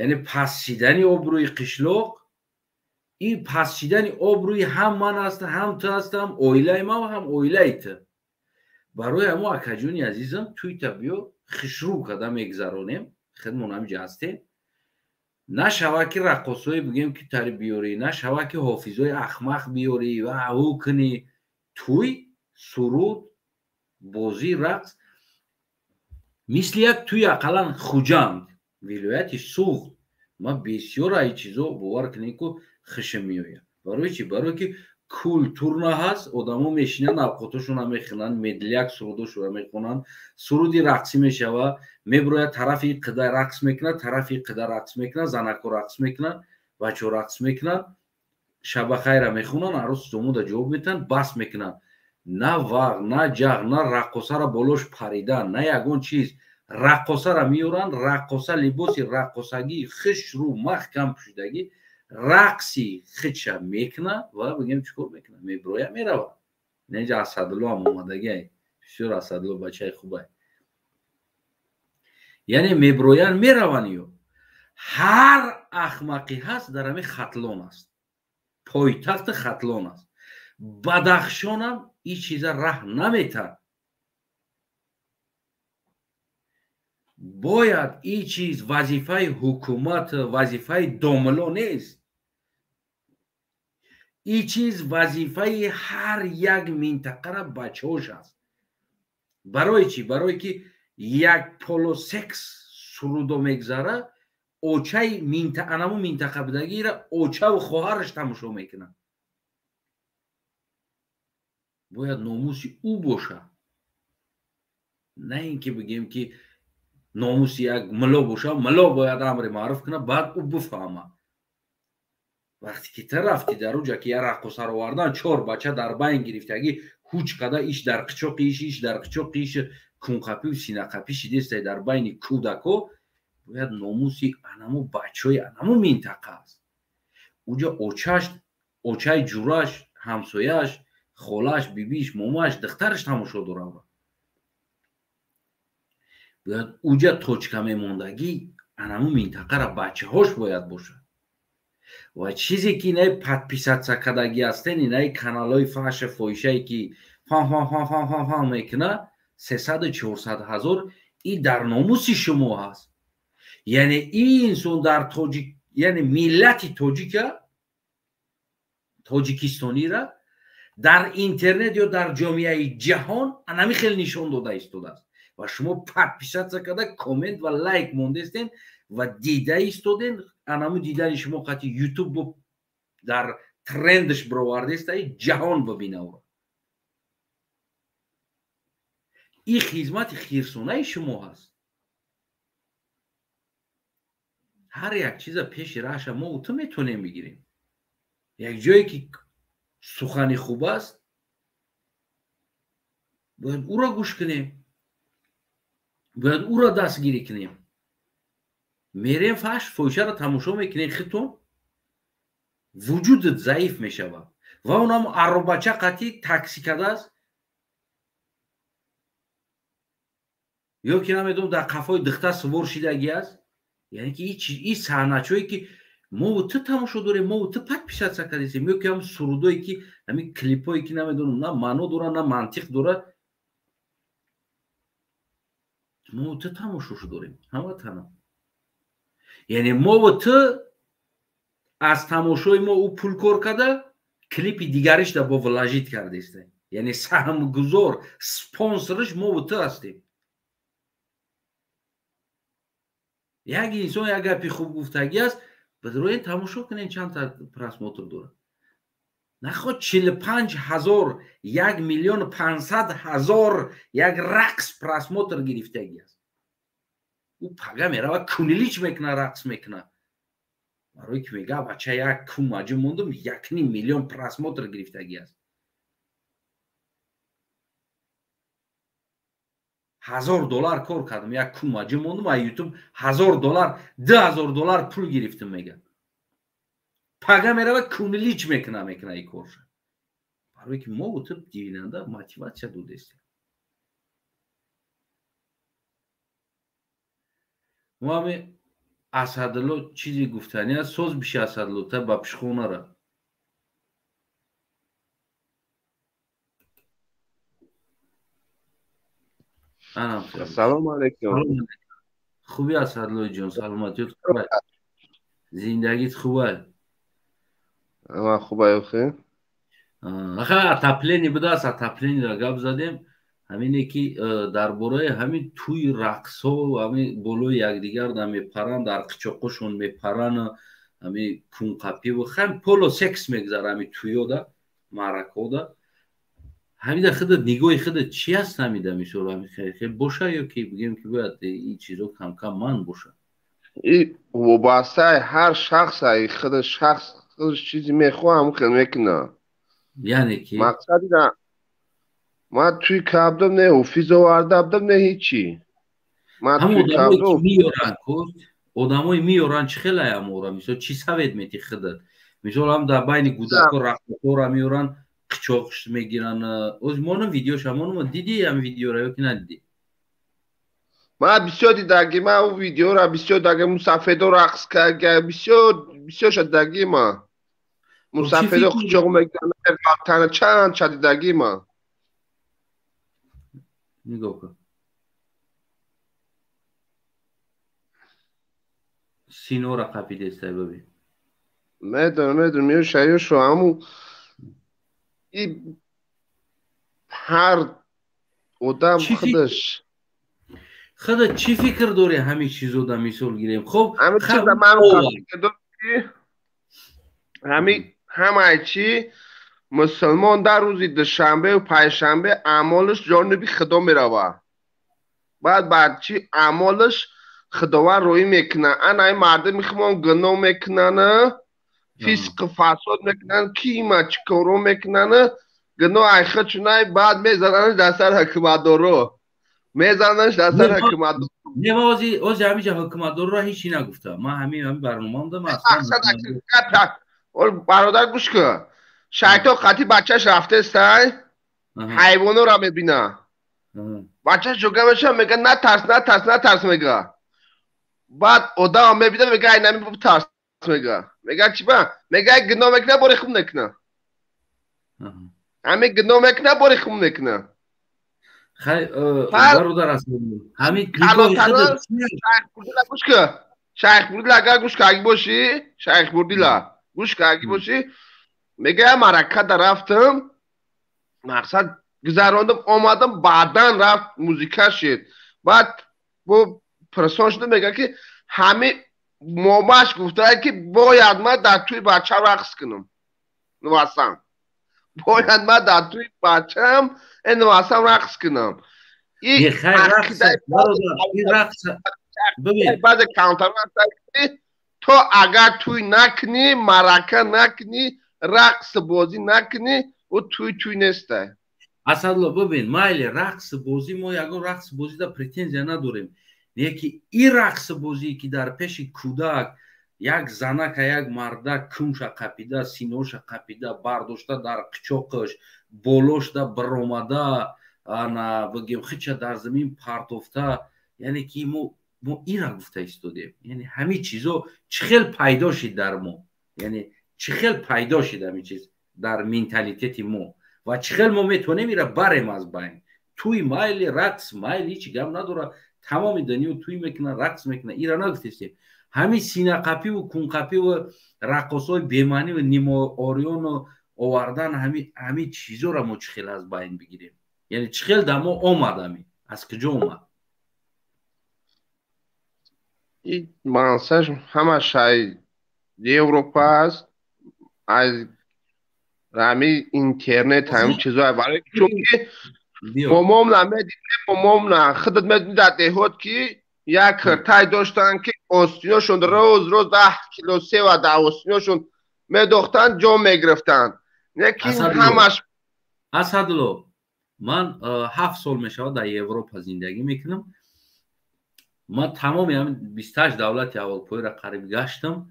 яъне пасчидани обрӯи қишлоқ ин пасчидани обрӯи ҳам ман аст, ҳам ту ҳастам, оилаи ман ва ҳам оилаи ту. барои ҳамон акаҷони азизам туйта биё хишрӯ када мегзаронем, худмон ҳамҷа ҳастем. нашава ки раққосое бигем ки тари биёрӣ, нашава ки ҳофизои ахмақ биёрӣ ва ҳу кунӣ. туй, суруд, бозӣ, рақс мисли як туи ақаллан хуҷанд вилояти суғд. ман бисёр аи чизо бовар кунем ки хишм меояд. барои чӣ? барое ки культурна ҳаст, одамо мешинанд авқотошона мехӯнанд, медляк сурудошона мехӯнанд, суруди рақсӣ мешава, мебирояд тарафи қида рақс мекунад, тарафи қида рақс мекунад, занако рақс мекунанд, бачаҳо рақс мекунанд, шабахайра мехӯнанд, арӯси зомуда ҷавоб метиҳанд, бас мекунанд. на вағ, на ҷағ, на раққосара болош паридан, на ягон чиз. раққосара меоранд, раққоса либоси раққосагии хишру маҳкам пӯшидагӣ рақси хидша мекуна ва бигем чӣ кор мекуна? мебироя мерава. инҷа Асадулло ҳам омадагиай, бисёр Асадулло бачаи хубай. яъне мебироянд мераванд. ё ҳар ахмақӣ ҳаст дар ҳамин хатлон аст, пойтахти хатлон аст. бадахшонам ин чиза раҳ наметиҳад. бояд ин чиз вазифаи ҳукумат, вазифаи домило нест. ин чиз вазифаи ҳар як минтақара бачаҳош аст. барои чӣ? барое ки як полосекс сурудо мегзара, очаи анаму минтақа будагиро очаву хоҳараш тамошо мекунад. бояд номуси ӯ боша, на ин ки бигем ки номуси як мулло боша, мулло бояд амри маъруф кунад, баъд ӯ бифаҳмад. вақте ки ту рафти дар уҷа ки як раққосаро овардан, 4 бача дар байн гирифтагӣ ҳуҷ када иш дар қичоқи иш дар қичоқи иш кунқапию синақапӣ шидестай дар байни кӯдако, бояд номуси анамо бачаҳои анамо минтақа аст. уҷа очааш, очаи ҷураш, ҳамсояш, холаш, бибиш, момаш, духтараш тамошо дорад. бояд уҷа точка мемондагӣ анамо минтақара бачаҳош бояд бошад. ва чизе ки инаи подписатсия кардагӣ ҳастен, инаи каналҳои фаҳша фоҳишае ки фан мекуна 300-400 ҳазор, ин дар номуси шумо ҳаст. яъне ин инсон дар тоҷик, яъне миллати тоҷика, тоҷикистонира дар интернет ё дар ҷомеаи ҷаҳон анами хеле нишон дода истодааст. ва шумо подписатсия карда коммент ва лайк мондестен ва дида истоден. анамо дидани шумо қати ютуб дар трендш бировардестай ҷаҳон бибина ӯро. ин хизмати хирсонаи шумо ҳаст. ҳар як чиза пеши раҳша мо ту метонем бигирем. як ҷое ки сухани хуб аст, бояд ӯро гӯш кунем, бояд ӯро дастгирӣ кунем. мерем фаҳш фоҳишаро тамошо мекунем, хитон вуҷудат заиф мешавад. ва онам аробача қатӣ такси кадааст, ё ки намедонам дар қафои духтар сувор шидагӣ аст. яъне ки ин саҳначое ки мову ту тамошо дорем, мову ту подписатсия кардесем, ё ки ҳам сурудое ки ҳамин клипое ки намедонам на маъно дорад, на мантиқ дорад, мову ту тамошош дорем ҳамватана. яъне мову ту از تماشای ما او پول کار کرده کلیپ دیگرش در با ولاجیت کرده است. یعنی سهم گذار سپانسرش ما و تو هستیم. یک انسان یک گپی خوب گفتگی است بدروی تماشا کنین چند تا پرسموتر داره. نخواد 45,000 1,500,000 یک رقص پرسموتر گرفتگی است. او پگه میره و کونیلیچ میکنه رقص میکنه. برای که میگه بچه یک کوماجه موندم 1,500,000 پرسموتر گرفتگی است. $1,000 کار کردم یک کوماجه موندم و یوتیوب $1,000 $10,000 پول گرفتم میگه. پگه میره و کونیلیچ میکنه این کارش. برای که ما و تو دیویننده موتیواسیا دودستیم. ما همه اسدالله چیزی گفتنی است سوز بشه اسدالله تا با پشخونه را. سلام علیکم. خوبی اسدالله جان؟ سلامتیت خوبه؟ زندگیت خوبه؟ من خوبه بخیر. آخه تپلینی بوده است تپلینی را گپ زدیم همینه که درباره همین توی رقص ها و همین بلوی یکدیگر در میپرن در قچاقشون میپرن همین کونقپی و خیلی پولو سکس میگذاره همین توی ده معرکه ده همین خودت نگاه خودت چی هست همیده میشه همین خیلی باشه یا که بگیم که باید این چیزو کم کم من باشه این وابسته هر شخص خودش چیزی میخواه همون خیلی میکنه یعنی که مقصدی نه ما توی کابدم نه اوفیز واردم نه هیچی ما توی کابدم میارن کورد آدمای میارن چه خیلی امورا میشه چی سوید میتی خودت میشه هم در بین گوداکو رقصورا میارن قچاقش میگیرن از مانم ویدیوش همونم دیدی هم ویدیو رو که ندیدی ما بسیار دیدگی ما اون ویدیو را بسیار دیدگی مسافدو رقص کرد بسیار شدگی ما مسافدو قچاق میگیرن چند شدیدگی ما نگاه کن سینو را قپیده است ببین میدونم میو شایع شو همون این هر آدم خودت چی فکر داری همین چیزو در مثال گیریم خب همین چیز من فکر داری همه چی مسلمان در روزی دوشنبه و پنجشنبه اعمالش جانب خدا میروه بعد چی اعمالش خداوند روی میکنه این مردم میخوام گناه میکنن فسق فساد میکنن کیما چیکارو میکنن گناه ایخه چونه بعد میزننش در سر حکومت دارو میزننش در سر حکومت دارو نه از همیشه حکومت دارو را هیچی نگفتم من همین برنامه هم دارم اصلا برادر گوش کن شیطان خطی بچهش رفته استای حیوانو را میبینه بچهش جوگه میشه میگه نه ترس میگه بعد آدم میبینه میگه این نمی ترس میگه چی با میگه گناه میکنه باری خوب نکنه همین گناه میکنه باری خوب نکنه خیلی برادر هستم همین نگاه خودت شیخ بردیلا اگر گوش که اگی باشی شیخ بردیلا گوش که اگی باشی میگه مرکه در رفتم مقصد گذراندم آمدم بعدن رفت موزیکه شد بعد با پرسان شده میگه که همه ماماش گفته که باید من در توی بچه رقص کنم نوستم باید من در توی بچه هم نوستم رقص کنم این رقص ببین بعد کانتر تو اگر توی نکنی مرکه نکنی رقص بازی نکنی و توی نیسته اصلا ببین مایل رقص بازی ما یکو رقص بازی در پریتنزیا نداریم یکی این رقص بازی که در پیش کودک یک زنک یک مردک کمش قپیده سینوش قپیده برداشته در قچاقش بالوش در برآمده انا بگیم خیچ در زمین پرتفته یعنی که ما این را گفته ایستادیم یعنی همه چیزو چخیل پیدا شد در ما یعنی چخیل پیدا شد همین چیز در منتالیتی ما و چخیل ما میتونیم میره بریم از بین توی مایل رقص مایل هیچ گم نداره تمام دنیا توی میکنه رقص میکنه این را نگفتیم همین سینه قپی و کون قپی و رقصای بیمانی و نیماریون و آوردن همین چیزا را ما چخیل از بین بگیریم. یعنی چخیل در ما آمد از کجا اومد؟ این منسج همه شای اروپا است، از رمی اینترنت همین چیزا برای چون که بومم نمیدید بومم خودت میدید هات که یک کرتای داشتن که آستیناشون روز 10 کیلو 3 و 10 آستیناشون میدوختن جا میگرفتن. لیکن همش اسدالله من 7 سال میشه در اروپا زندگی میکنم. من تمام همین 28 دولت اروپایی را قریب گشتم.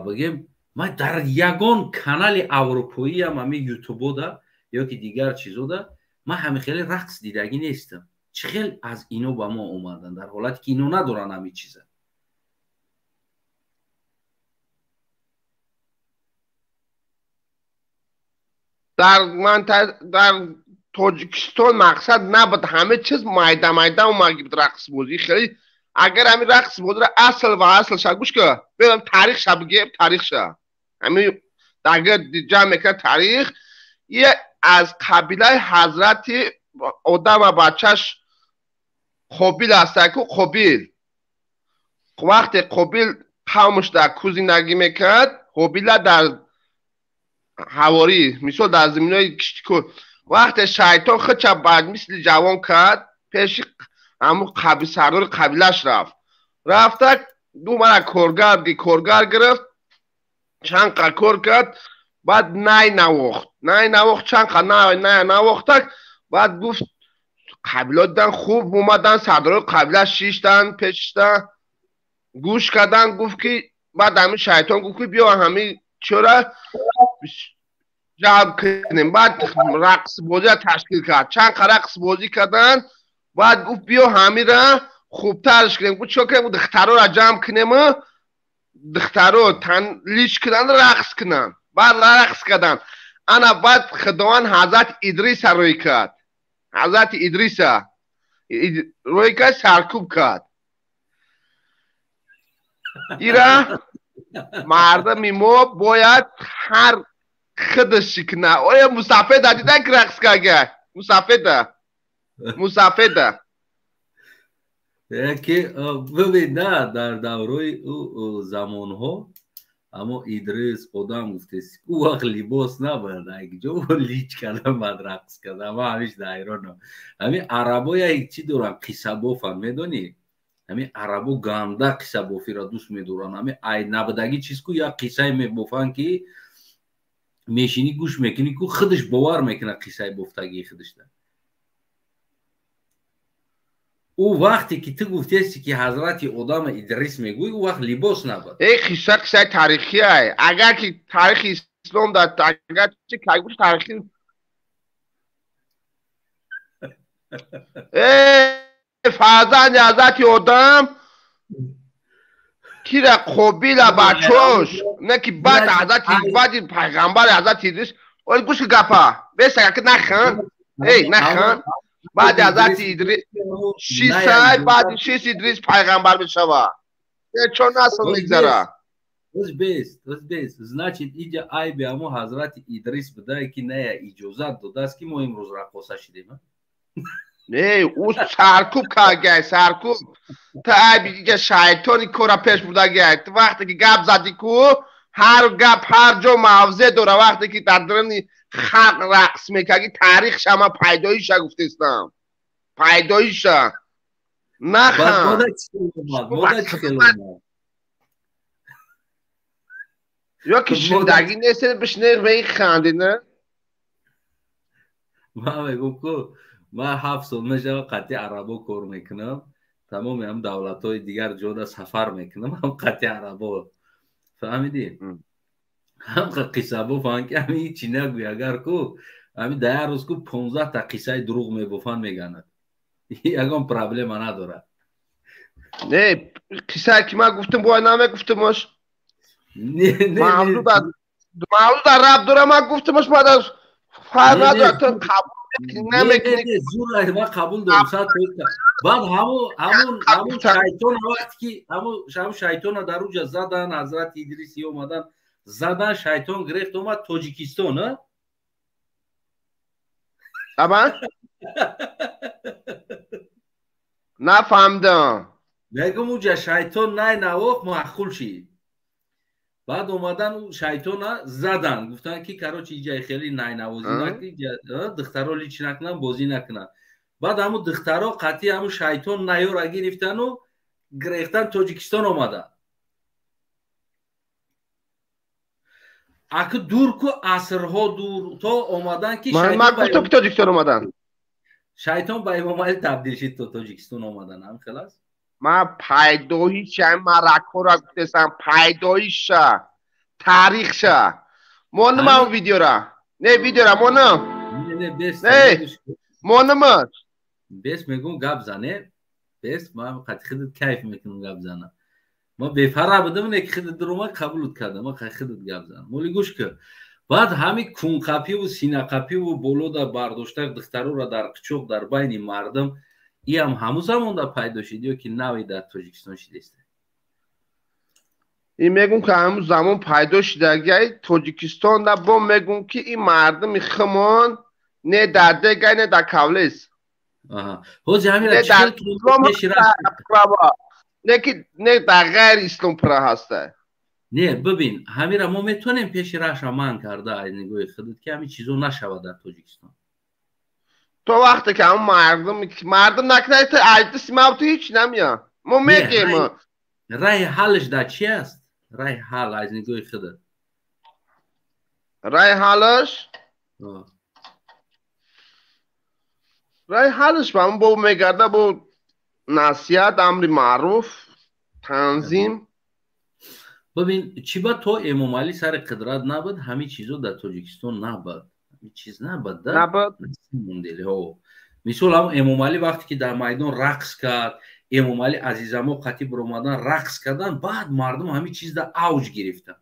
بگیم من در یگان کانال اروپایی همین یوتیوب دا یا که دیگر چیزو دا من همین خیلی رقص دیدگی نیستم. چخیل از اینو با ما اومدن در حالتی که اینو ندارن همین چیزا. در تاجیکستان مقصد نبود همه چیز مایده اومد رقص بازی خیلی. اگر همین رقص بازی را اصل شد گوش که بیدم تاریخ شد بگیم تاریخ شد همین اگر جمع میکنه تاریخ یه از قبیله حضرت آدم و بچهش قابیل هست که قابیل وقتی قابیل قومش در کو زندگی میکرد قابیل در حواری مثل در زمین های کشتی که وقتی شیطان خودش بعد مثل جوان کرد پیش همون سردار قبیلش رفته دو مرا کارگر گرفت چند کار کرد بعد نواخت چند نواخت بعد گفت قبیلات دن خوب اومدن سردار قبیله شیشتن پیشتن گوش کردن گفت که بعد همین شیطان گفت که بیا همین چرا جمع کنیم. بعد رقص بازی تشکیل کرد چند رقص بازی کردن بعد گفت بیا همین را خوبترش کنیم. گفت چون که دخترها را جمع کنیم دخترها لیش کنن رقص کنن. بعد رقص کردن انا بعد خداوند حضرت ادریس روی کرد. حضرت ادریس روی کرد سرکوب کرد. ایرا مردم ما باید هر خودش کنه. آیا مسافر دیدن که رقص کرده؟ مسافر که ببین نه در دوره زمان ها اما ادریس آدم گفته او وقت لباس نباید اگه جو لیچ کردن بعد رقص کردن. اما همیش در ایران همین عربا یک چی دارن قصه بافن میدونی همین عربا گنده قصه بافی را دوست میدارن. همین ای نبودگی چیز کو یا قصه میبافن که میشینی گوش میکنی که خودش باور میکنه قصه بافتگی خودش ده. او وقتی که تو گفتی هستی که حضرت آدم ادریس میگوی او وقت لباس نبود. ای قصه تاریخی های اگر که تاریخ اسلام داد اگر چه که تاریخی فرزند حضرت آدم کی را قابیل بچوش نه که بعد حضرت بعد پیغمبر حضرت ادریس اول گوش گپا بسا که نخن ای نخن بعد حضرت ادریس 6 سال بعد 6 ادریس پیغمبر بشوه چون اصلا میگذره بس значит اینجا ای به امو حضرت ادریس بده که نه اجازت داده است که ما امروز رقاصه شدیم. نه او سرکوب که سرکوب تا ای که شیطانی کورا پیش بوده گه وقتی که گپ زدی کو هر گپ هر جا موضع داره وقتی که در درمی خلق رقص میکنی تاریخ شما پیدایش گفته استم پیدایش نخم یا که شندگی نیست بشنه به خنده نه ما میگم که من 7 سال میشه قطعی عربا کار میکنم تمام هم دولت های دیگر جاده سفر میکنم هم قطعی عربا فهمیدی؟ هم قصه بافن که همین چی نگوی اگر که همین در روز که 15 تا قصه دروغ میبافن میگند یکم پرابلم نداره. نه قصه که من گفتم باید نمیگفتمش موضوع در رب داره من گفتمش بعد از فرق نداره تو قبول نمیکنی زور ما قبول دارم صد بعد همون شیطان وقتی که همون شیطان در اونجا زدن حضرت ادریسی اومدن زدن شیطان گرفت اومد تاجیکستان نه طبعا نفهمدم میگم اونجا شیطان نه نواخت معقول شید بعد اومدن اون شیطان زدن گفتن که کراچی اینجا خیلی نه نوازی نکنی دخترها لیچ نکنن بازی نکنن بعد همون دخترها قطعی همون شیطان نیار گرفتن و گرفتن تاجیکستان اومدن اگه دور کو عصرها دور تا اومدن که من گفتم که تاجیکستان اومدن شیطان به امام علی تبدیل شد تا تاجیکستان اومدن هم خلاص من پیدایش مرکو را گفتم پیدایش تاریخ مونم ویدیو را نه ویدیو را مونم نه مونم بس میگم گپ زنه بس ما قد خودت کیف میکنم گپ زنه ما بفره بودم نه که خودت درو ما قبول کردم ما خودت گپ زنم مولی گوش که بعد همین کون قپی و سینه قپی و بولو دا برداشته دخترو را در قچوق در بین مردم ای هم همون زمان دا پیدا شد که نوی در تاجیکستان شده است این میگم که همون زمان پیدا شده تاجیکستان دا با میگم که این مردم خمان نه در دگه نه در کولیس حوزی همین را چهل کیلومتر نه در غیر اسلام پره هسته نه ببین همین را ما میتونیم پیش رش امان کرده از نگاه خودت که همین چیزو نشود در تاجیکستان تو وقتی که همون مردم نکنه تا عیدی سیمه تو هیچ نمیاد ما میگیم رای حالش در چی است؟ رای حال از نگاه خودت رای حالش؟ رای حالش با همون میگرده با نصیحت امر معروف تنظیم ببین چی با تو امام علی سر قدرت نبود همین چیزو در تاجیکستان نبود همین چیز نبود مثال هم امام علی وقتی که در میدان رقص کرد امام علی عزیزما خطیب اومدن رقص کردن بعد مردم همین چیز در اوج گرفتن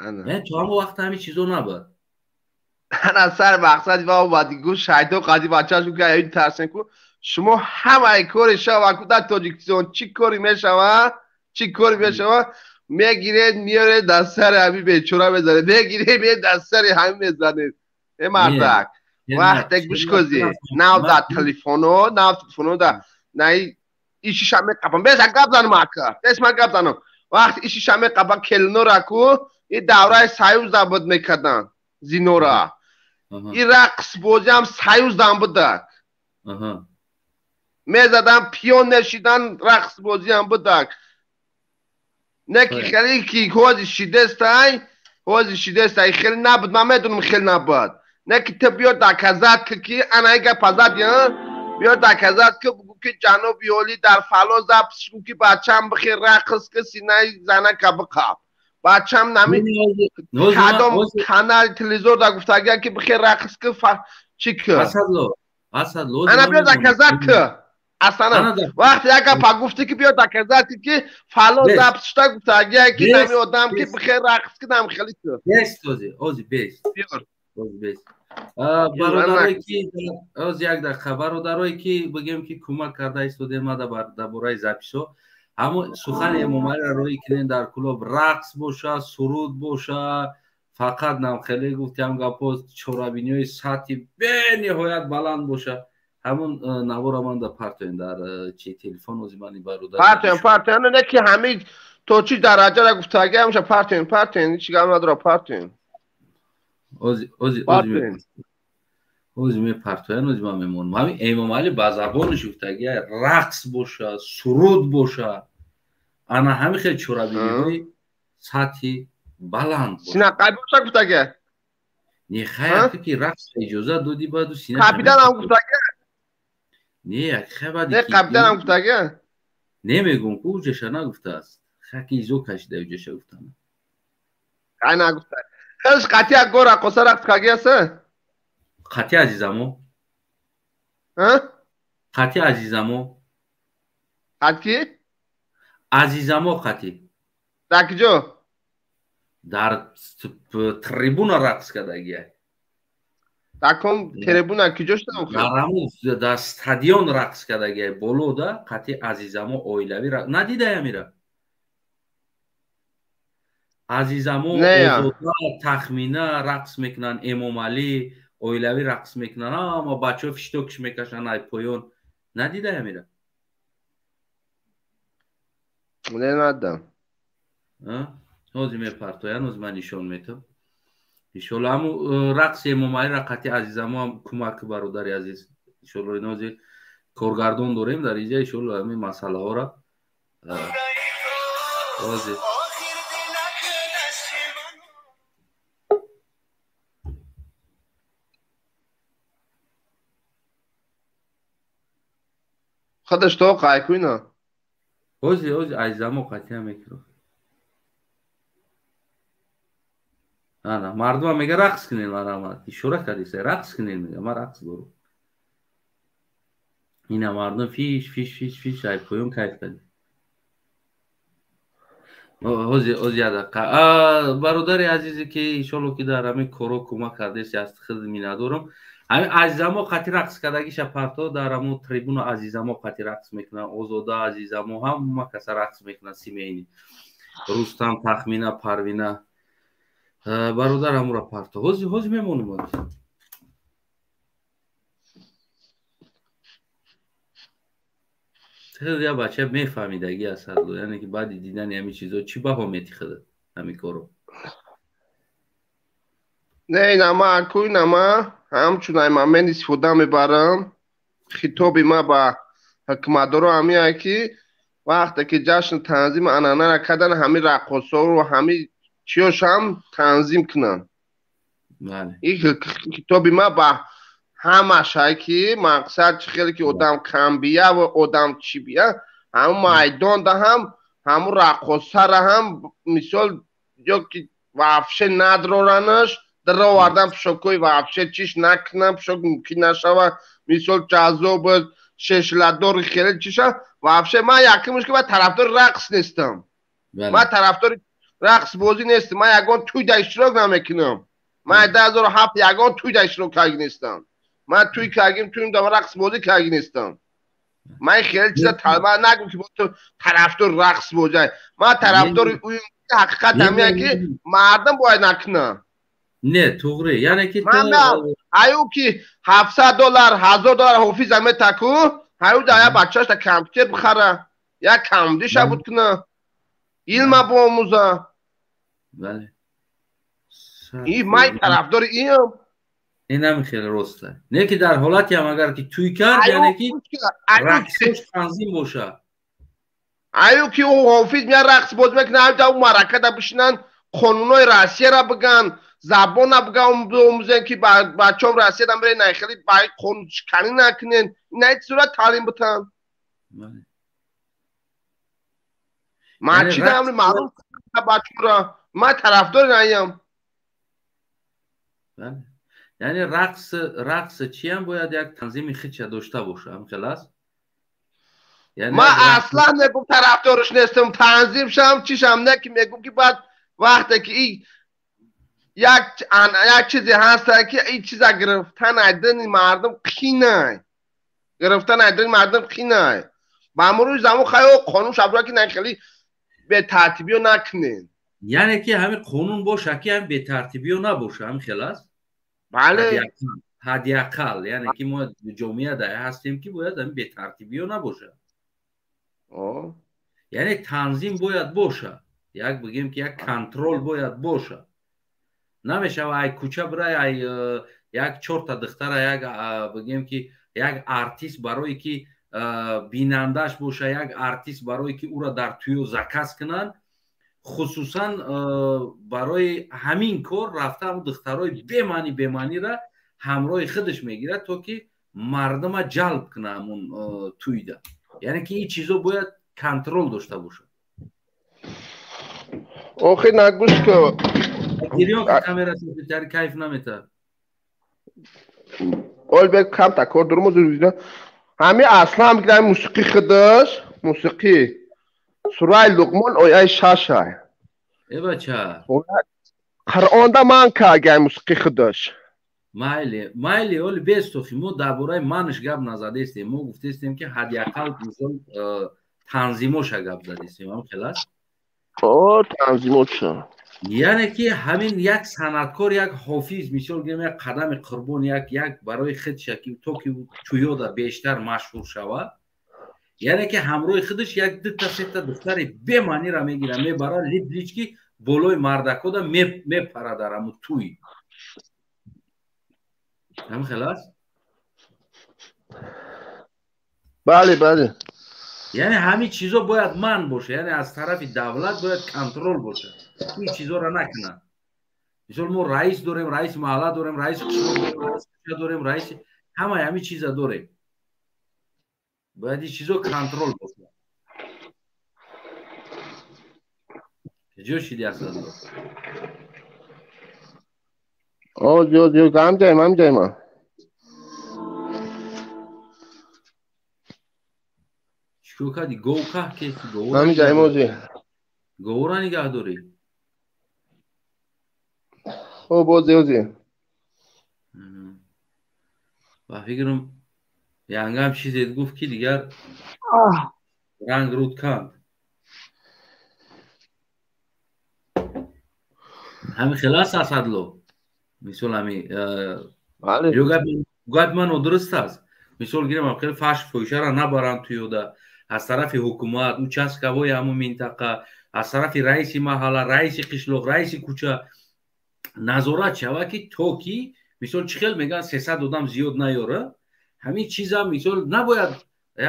نه تو هم وقت همین چیزو نبود انا سر مقصد و بعدی گو شیطان قضیه بچه‌شو که این ترسن کو شما همه کار شما در تاجیکستان چی کاری میشوه چی کاری میشوه میگیره میاره دست سر همین بیچاره بزنه میگیره میاره دست سر همین بزنه ای مردک وقتی گوش کزی نو در تلفنو در نه ایشی شمه قبم بیش گپ زنم اکا بیش من گپ زنم وقتی ایشی شمه قبم کلنو رکو این دوره سایوز دابد میکردن زینورا این رقص بازی هم سایوز دام دک میزدن پیون نشیدن رقص بازی هم بدک نه که خیلی که حوزی شیده است خیلی نبود من میدونم خیلی نبود نه که تو بیاد در کزد که انا اگه پزد یا بیاد در کزد که بگو که جناب بیالی در فلا زبطش کن که بچه هم بخیر رقص که سینه زنه که بقب بچه هم نمی کدام کانال تلویزیون در گفته اگر که بخیر رقص که چی که انا بیاد در کزد که اصلا وقتی اگر پا گفته که بیاد در کزد که فلا زبطش در گفته اگر که نمی آدم که بخیر رقص که نمی خیلی که بیست اوزی بیست برادرایی که از یک در خبرادرایی که بگیم که کمک کرده ایستاده ما در برای زپیشو همون سخن امام علی روی کنین در کلوب رقص باشه سرود باشه فقط نم خیلی گفتم گپاز چورابینی ساعتی به نهایت بلند باشه همون نوار من در پرتوین در چی تلفن و زمانی برادر پرتوین نه که همه تو چی درجه را گفته اگه همشه پرتوین چی گم نداره پرتوین اوزی می پرتوین اوزی من میمونم همین امام علی با زبانش گفته اگه رقص باشه سرود باشه انا همین خیلی چورابینی های سطحی بلند باشه سینه قلب باشه گفته اگه نه خیلی که رقص اجازه دودی باید و سینه قبیدن هم گفته اگه نه خیلی نه قبیدن هم گفته اگه نمیگم که اوجشه نگفته است خیلی ایزو کشیده اوجشه گفته خیلی نگفته خیلیش قطعی اگه رقصه رقص کاگی هسته قطعی عزیزمو قطعی عزیزمو قطعی عزیزمو قطعی در کجا در تریبون رقص کردگیه таком трибуна киҷоштам дараму да стадион рақс кардаги болода қати азизамо оилави надидаямира азизамо озода тахмина рақс мекунанд эмомалӣ оилави рақс мекунанд ама бачаҳо фиштокиш мекашанд ай поён надидаямира не надам ҳозир мепартоянд ҳозир ман нишон метам иншолло ҳаму рақси эмомалиро қати азизамо ҳам кӯмак бародари азиз иншолло ин ҳозир коргардон дорем дар инҷа иншолло ҳамин масъалаҳоро ҳозир худаш то қайкуина ҳозир азизамо қатиа мекро ана мардума мега рақс кунен марама ишора кардиса рақс кунен мега ман рақс дорум ина мардум фиш ай поён кайф кади ҳозир ядақа бародари азизе ки иншолло ки дар ҳамин коро кӯмак кардеси аз хизми миннатдорам ҳамин азизамо қати рақс кардагиша парто дар ҳамун трибуна азизамо қати рақс мекунанд озода азизамо ҳама каса рақс мекунанд симеини рустам тахмина парвина бародар ҳамура парто ҳозир мемонам я бача мефаҳмидаги асадло яъне ки баъди дидани ҳамин чизо чӣ баҳо метихада ҳамин коро не инама аку инама ҳамчунай ман мен истифода мебарам хитоби ма ба ҳукуматдоро ҳамия ки вақте ки ҷашн танзим анъанара кардан ҳамин раққосоро ҳамин чиёш ҳам танзим кунанд ин хитоби ма ба ҳамашай ки мақсад чӣ хеле ки одам кам бия ва одам чӣ бия ҳамун майдон даҳам ҳамун раққосара ҳам мисол ё ки вафше надроранаш даровардан пӯшокҳои вафше чиш накунам пӯшок мумкин нашава мисол ҷаззоб шешладори хеле чиша вафше ман якимш ки ман тарафдори рақс нестам ман тарафдори рақс бозӣ нестам ман ягон тӯйда иштирок намекунам ман 2007 ягон тӯйда иштирок кардаги нестам ман тӯй кардагим тӯйм дама рақс бозӣ кардаги нестам ман хеле чиза ман нагӯм ки ту тарафдори рақс бозӣ ман тарафдори ҳақиқат ҳамия ки мардум бояд накунад не туғри яъне ки аю ки $700 $1000 ҳофиза метаку аю да я бачашта компютер бихара я камдиша буд куна илма боомӯза бале ман тарафдори им инам хеле роста не ки дар ҳолати ҳам агар ки тӯй кард яъне ки рақсош танзим боша аю ки ӯ ҳофиз меяд рақс бозӣ мекунад аю да ӯ маракада бишинанд қонунҳои россияра биган забона биомӯзен ки бачаҳом россияда мерен найхели баи қонуншиканӣ накунен ина ин сурат таълим битан ман чӣ дамри маълум бачаҳора ман тарафдори наям яъне рақс чиам бояд як танзими хича дошта боша ҳамхел аст ман аслан мегум тарафдориш нестам танзимшам чишам не ки мегум ки баъд вақте ки як чизе ҳаста ки ин чиза гирифтан айдани мардум қинай гирифтан айдани мардум қинай ба амрӯи замон хеле қонун шабра ки нахели бетартибиё накунен яъне ки ҳамин қонун боша ки ҳам бетартибиё набоша ҳамхел аст бале ҳадиақал яъне ки мо ҷомеада ҳастем ки бояд ҳамин бетартибиё набоша яъне танзим бояд боша як бигем ки як контрол бояд боша намешава ай кӯча бирай ай як чорта духтара як бигем ки як артист барое ки бинандаш боша як артист барое ки ӯро дар тӯё заказ кунанд хусусан барои ҳамин кор рафта ҳамун духтарои бемаънира ҳамроҳи худаш мегирад то ки мардума ҷалб куна ҳамун тӯйда яъне ки ин чизо бояд контрол дошта бошад охи нагӯш ку гирён ки камерасиз битари кайф намета олбек камта кор дурмуз ҳамин аслан бигирай мусиқи худаш мусиқи сураи луқмон ояи 6 бача қуръонда ман кардагай мусиқи худаш майли оли бестохи мо дар бораи манш гап назадестем мо гуфтестем ки ҳадяқал мисол танзимоша гап задестем ам хелас танзимоша яъне ки ҳамин як санъаткор як ҳофиз мисол гирем як қадами қурбон як барои худша ки то ки туёда бештар машҳур шавад яъне ки ҳамроҳи худаш як дута сета духтари бемаъниро мегирад мебарад лички болои мардакода мепарад дар ҳамун туй ҳам хелас бале яъне ҳамин чизо бояд манъ бошад яъне аз тарафи давлат бояд контрол бошад ин чизоро накунад мисол мо раис дорем раиси маҳалла дорем раиси қишлоқ дорем раиси ҳамаи ҳамин чиза дорем бояд ин чизо контрол бошад ҷо шиди асадо ҳамҷайма чикор карди гов каҳ кеси говора нигаҳ дорӣ ози ба фикрам янгам чизет гуфт ки дигар ранг руд канд ҳамин хелас асадло мисол ҳамин гапи ман нодуруст аст мисол гирем хеле фаш фоҳишаро набаранд туёда аз тарафи ҳукумат участкавои ҳамун минтақа аз тарафи раиси маҳалла раиси қишлоқ раиси кӯча назорат шавад ки то ки мисол чӣ хел мегӯянд 300 одам зиёд наёра ҳамин чиза мисол набояд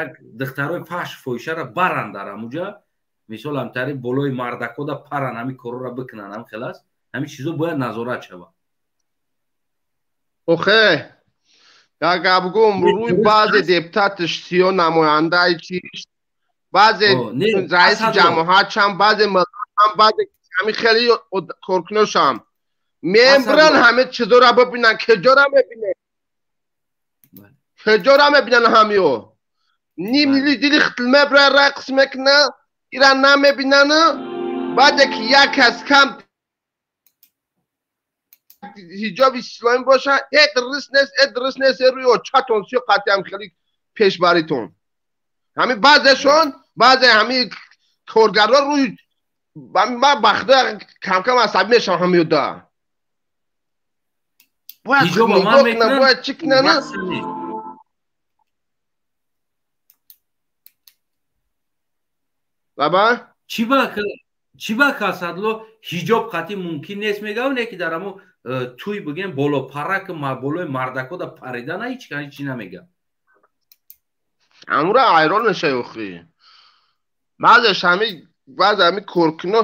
як духтарои фаш фоҳишаро баранд дар ҳамуҷа мисол ҳамтари болои мардакода паранд ҳамин корро бикунанд ҳам хелас ҳамин чизо бояд назорат шавад охе як гап гум рӯи баъзе депутатиш сиё намояндаи чиш баъзе раиси ҷамоатшам баъзе миллатам баъзе ҳамин хеле коркуношам мебиранд ҳамин чизоро бибинанд кеҷора мебинанд ҳамиё ним дили хитл мебиранд рақс мекунанд ира намебинанд баъде ки як кас кам ҳиҷоби исломӣ бошад эдрис нест рӯи очатон сиё қатъи ҳамхели пешбаритон ҳамин баъзешон баъзе ҳамин коргарро рӯи ман ба худо камкам асабӣ мешавам ҳамиёда бояд нигоҳ кунам бояд чӣ кунам баба чӣ ба касадло ҳиҷоб қатъи мумкин нест мегавне ки дар ҳамун туй бигем боло парак болои мардакода паридана ҳичи намега ҳамура ҳайрон мешавӣ охи баъзеш ҳамин коркуно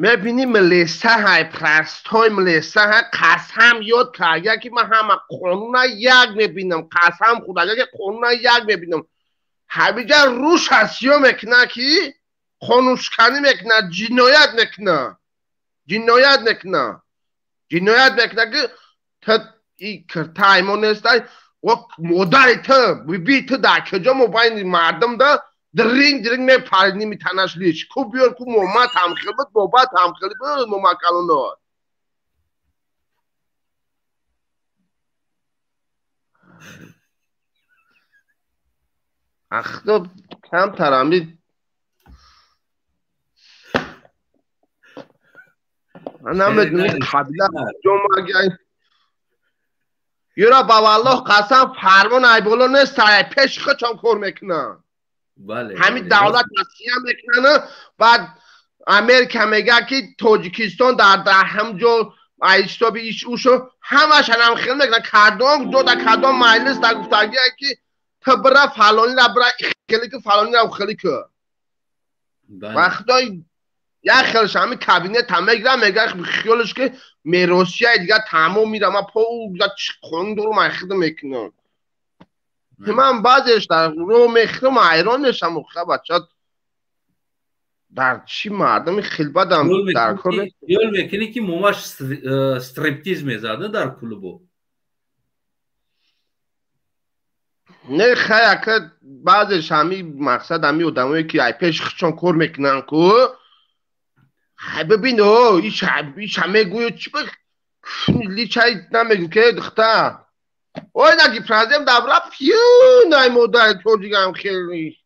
мебинӣ милисаҳай прастҳои милисаҳай қасам ёд карда ки ман ҳама қонуна як мебинам қасам худага ки қонуна як мебинам ҳамиҷа рӯш ҳасиё мекунад ки қонуншиканӣ мекунад ҷиноят мекунад ки таймон нестай модари ту биби ту дар куҷо мобайни мардум да диринг мепарид нимитанаш лич ку биёр ку момад ҳамхел буд бобат ҳамхел буд момакалонот ахто камтар ҳамин من نمیدونم قبلا جمعه یورا با والله قسم فرمان ای بالا نیست ای پیش خودم کار میکنن بله همین دولت مسیح میکنه بعد امریکا میگه که تاجیکستان در همجا ایستابی ایش اوشو همش هم خیلی میکنن کردم دو تا کردم مجلس در گفتگی که تو برا فلانی را برا خیلی که فلانی را خیلی که وقتی یک خیلیش همین کابینت هم میگه خیالش که میراثی دیگه تمام میره ما پا او خون دورو مخیده میکنم من بعضیش در رو میخیدم حیران نشم و بچه در چی مردم خیلی بدم در کار یال میکنی که موماش استریپتیز میزده در کلوبو نه خیلی که بعضیش همین مقصد همین آدمایی که ای پیش خودشون کار میکنن که ببین ایش همه گویو چی لیچای نمیگم که دختر اوی نگی پرازم دبرا پیون ای مادر تو دیگه هم خیلی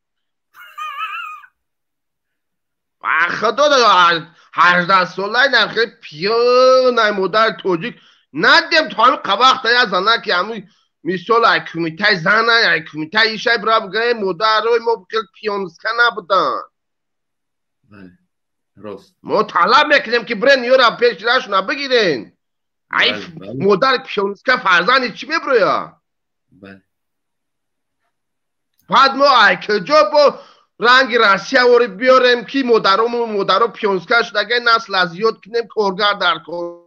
خدا دا 18 ساله نه خیلی پیون ای مادر توجیک ندیم تو همین قباخت یا زنه که همین مثال اکومیتای زنه اکومیتای ایشه برا بگه مادر روی ما بکل پیونسکه نبودن راست ما طلب میکنیم که برین یورا پیش راشنا بگیرین عیف مادر پیونسکه فرزانی چی میبرویا بعد ما کجا با رنگ راسیا وری بیاریم که مادرم پیونسکه شدگه نسل از یاد کنیم کارگر در کار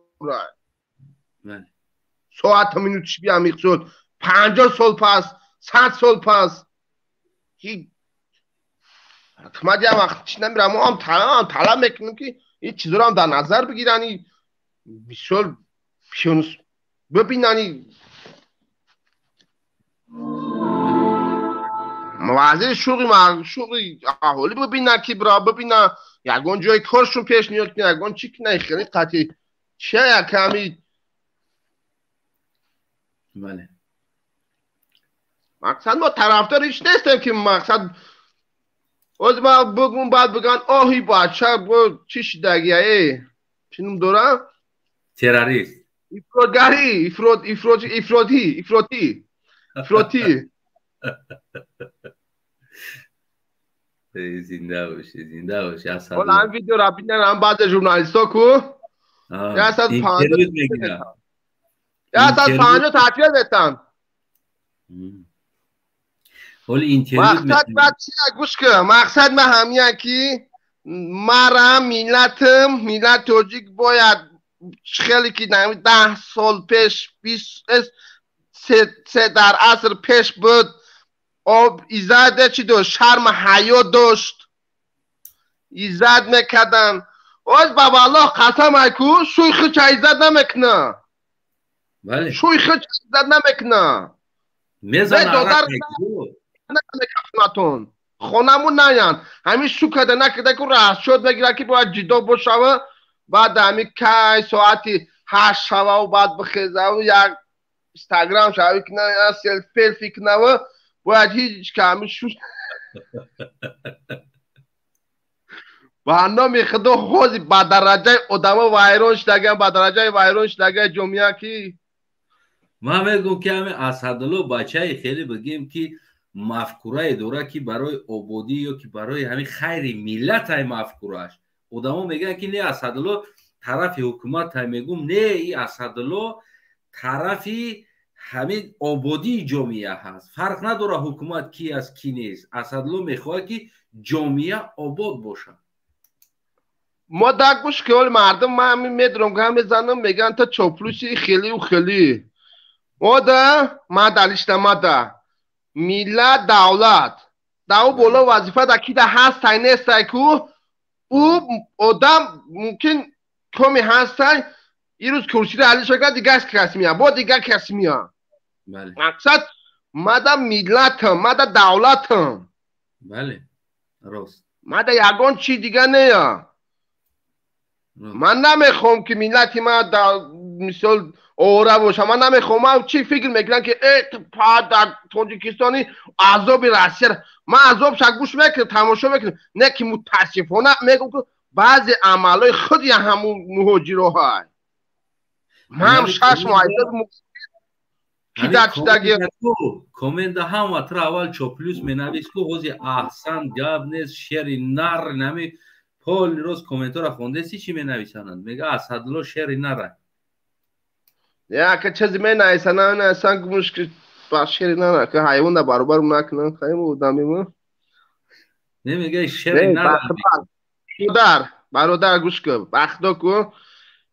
ساعت منو چی بیامیق شد 50 سال پس 100 سال پس حکمت یه وقت چی نمیرم ما هم طلب میکنیم که این چیزا رو هم در نظر بگیرن بسیار پیونس ببینن موازی شوقی احوالی ببینن که برا ببینن یکون جای کارشون پیش نیاد کنه یکون چی کنه خیلی قطعی چه یکمی بله مقصد ما طرفدار هیچ نیستیم که مقصد از ما بگم بعد بگن آهی بچه با چی شدگیه چنم دارم تروریست افرادگری افراطی زنده باشه اصلا حالا هم ویدیو را بینن هم بعد ژورنالیستا کو یا اصلا 50 تعطیل بتن مقصد من همیه که مرا ملت توجیک باید خیلی که 10 سال پیش 3 در عصر پیش بود آب ایزده چی داشت شرم حیا داشت ایزد میکدن از بابا الله قسم ایکو شویخ چه ایزد نمیکنه بله شویخ چه ایزد نمیکنه میزن عرق نمیکنه خونمون نیان همین شو کده نکده که راست شد بگیره که باید جدا بشوه بعد همین که ساعتی 8 شوه و بعد بخیزه و یک اینستاگرام شوه کنه سلفی کنه و باید هیچ که همین شو و نامی خدا خوزی با درجه ادامه وایرون شدگه با درجه وایرون شدگه جمعه کی ما میگم که همین اسدالله بچه خیلی بگیم که مفکوره داره که برای آبادی یا که برای همین خیر ملت های مفکورهش ادامه میگن که نه اسدالله طرف حکومت های میگم نه این اسدالله طرفی همین آبادی جامعه هست فرق نداره حکومت کی است کی نیست اسدالله میخواد که جامعه آباد باشه ما در گوش که مردم ما همین میدونم که همین زنم میگن تا چاپلوسی خیلی و خیلی ما دلیشت ما ده ملت دولت دو بالا وظیفه در کی ده هست تای نیست تای کو او آدم ممکن کمی هست تای این روز کرسی رو حلی شکر دیگه کسی میاد با دیگه کسی میاد مقصد ما ده ملتم ما ده دولتم بله راست ما ده یگان چی دیگه نیا من نمیخوام که ملتی ما مثال اوره باشه من نمیخوام من چی فکر میکنم که در تاجیکستانی عذاب راسیه من عذاب شگوش میکنم تماشا میکنم نه که متاسفانه میگم که بعضی عملای خودی همون مهاجرها های من هم 6 ماه کی کومنت هم اتر اول چوپلوس مینویس که حوزی احسن گاب نیست شعر نر نمی پول روز کومنتور را خونده چی مینویسند میگه اسدالله شعر نره یا که چیزی مینویسند نه اصلا مشکل با شعر نره که حیوان در برابر نکنن خیلی بودم نمیگه شعر نره برادر گوش کن بخدا کن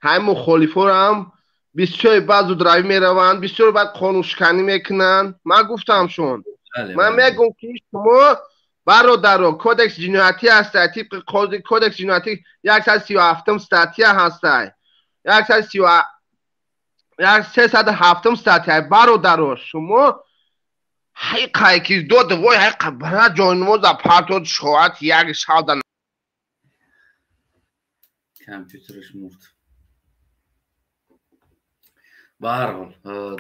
همه مخالفا هم بسیار بعض دراوی میروند بسیار بعد قانونشکنی میکنن من گفتم شون من میگم که شما برادر کودکس جنایتی هست طبق کودکس جنایتی 137 استاتیا هست 307 استاتیا برادر شما حقیقی که دو وای حق برای جانموز پارتود شوات یک شادن کامپیوترش مرد ба ҳар ҳол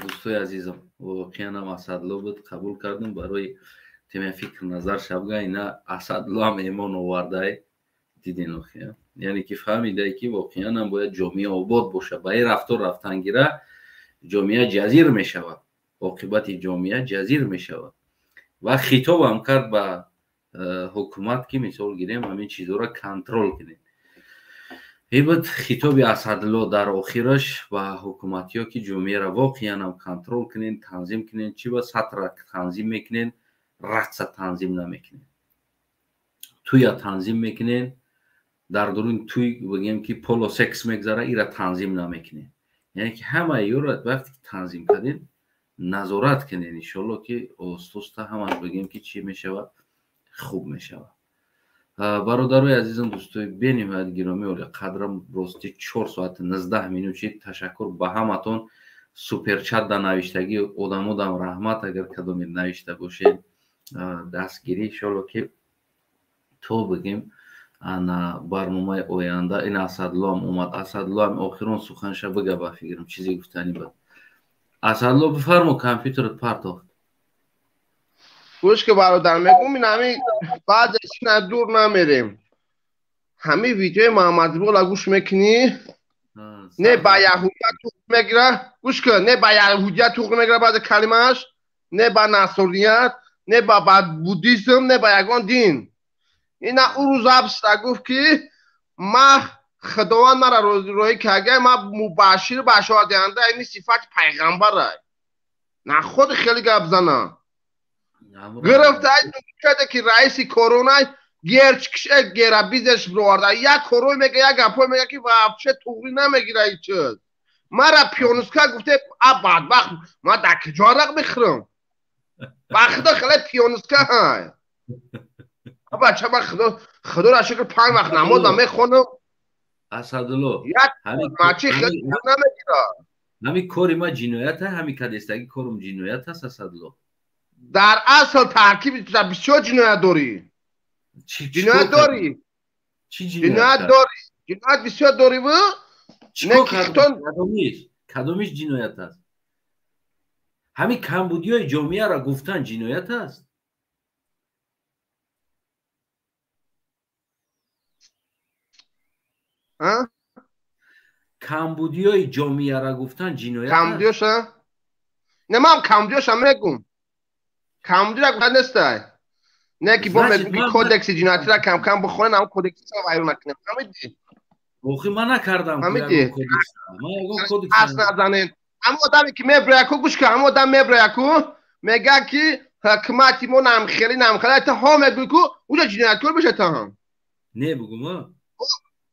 дӯстои азизам воқеан асадло буд қабул кардем барои теми фикр назар шавга ина асадло ҳам эмон овардай дидин охия яъне ки фаҳмидай ки воқеан ҳам бояд ҷомеа обод боша ба ин рафтор рафтангира ҷомеа ҷазир мешавад оқибати ҷомеа ҷазир мешавад ва хитобам кард ба ҳукумат ки мисол гирем ҳамин чизоро контрол кунем ибад хитоби асадло дар охираш ба ҳукуматиҳо ки ҷомеаро воқеан ҳам контрол кунен танзим кунен чӣ ба сатра танзим мекунен рақса танзим намекунен туя танзим мекунен дар дуруни туй бигем ки поло секс мегзара ира танзим намекунен яъне ки ҳамаи ёро вақте ки танзим кардем назорат кунен иншоалло ки оста ҳамаш бигем ки чӣ мешавад хуб мешавад бародарои азизам дӯстои бениҳоят гиромӣ оли қадрам рости 4 соати 19 минути ташаккур ба ҳаматон суперчат дар навиштагӣ одамодам раҳмат агар кадоме навишта бошед дастгирӣ иншоалло ки то бигем ана барномаи оянда ин асадло ҳам омад асадло ҳам охирон суханша бига ба фикрам чизе гуфтани ба асадло бифармо компютерат партофт گوش که برادر میگم این همین بعدش نه دور نمیریم همین ویدیو محمد رولا گوش میکنی نه با یهودیت تو میگیره گوش که نه با یهودیت تو میگیره بعد کلمه‌اش نه با نصرانیت نه با بودیسم نه با یگان دین اینا اون روز ابستا گفت که ما خداوند مرا روی که اگه ما مباشر بشار دهنده این صفت پیغمبره نه خود خیلی گپ زنه گرفته کرده که رئیس کرونا گرچ کشه گیره بیزش برورده یک کروی میگه یک گپوی میگه که وابچه توغری نمیگیره ای چیز مرا پیانوسکا گفته اباد وقت ما در کجارق بخرم وقتا خیلی پیانوسکا های بچه من خدا را شکر 5 وقت نمازم میخونم اسدالله یک مچی خیلی نمیگیره همین کاری ما جنایت هست همین کدستگی کارم جنایت هست اسدالله در اصل ترکیب بسیار جنایت داری جنایت داری جنایت داری جنایت بسیار داری و کدومیش جنایت هست همین کمبودی های جامعه را گفتن جنایت هست کمبودی های جامعه را گفتن جنایت هست کمبودیش نه من کمبودیش هم میگم کمبودی را گفتن نسته نه که با میگم که کودکس جنایتی را کم کم بخونه نه کودکس را وایرون نکنه فهمیدی اوخی من نکردم فهمیدی اصلا نزنین اما آدمی که میبریکو گوش که اما آدم میبریکو میگه که حکمتی ما نمخیلی تا ها میگوی که اونجا جنایتکار بشه تا هم نه بگو ما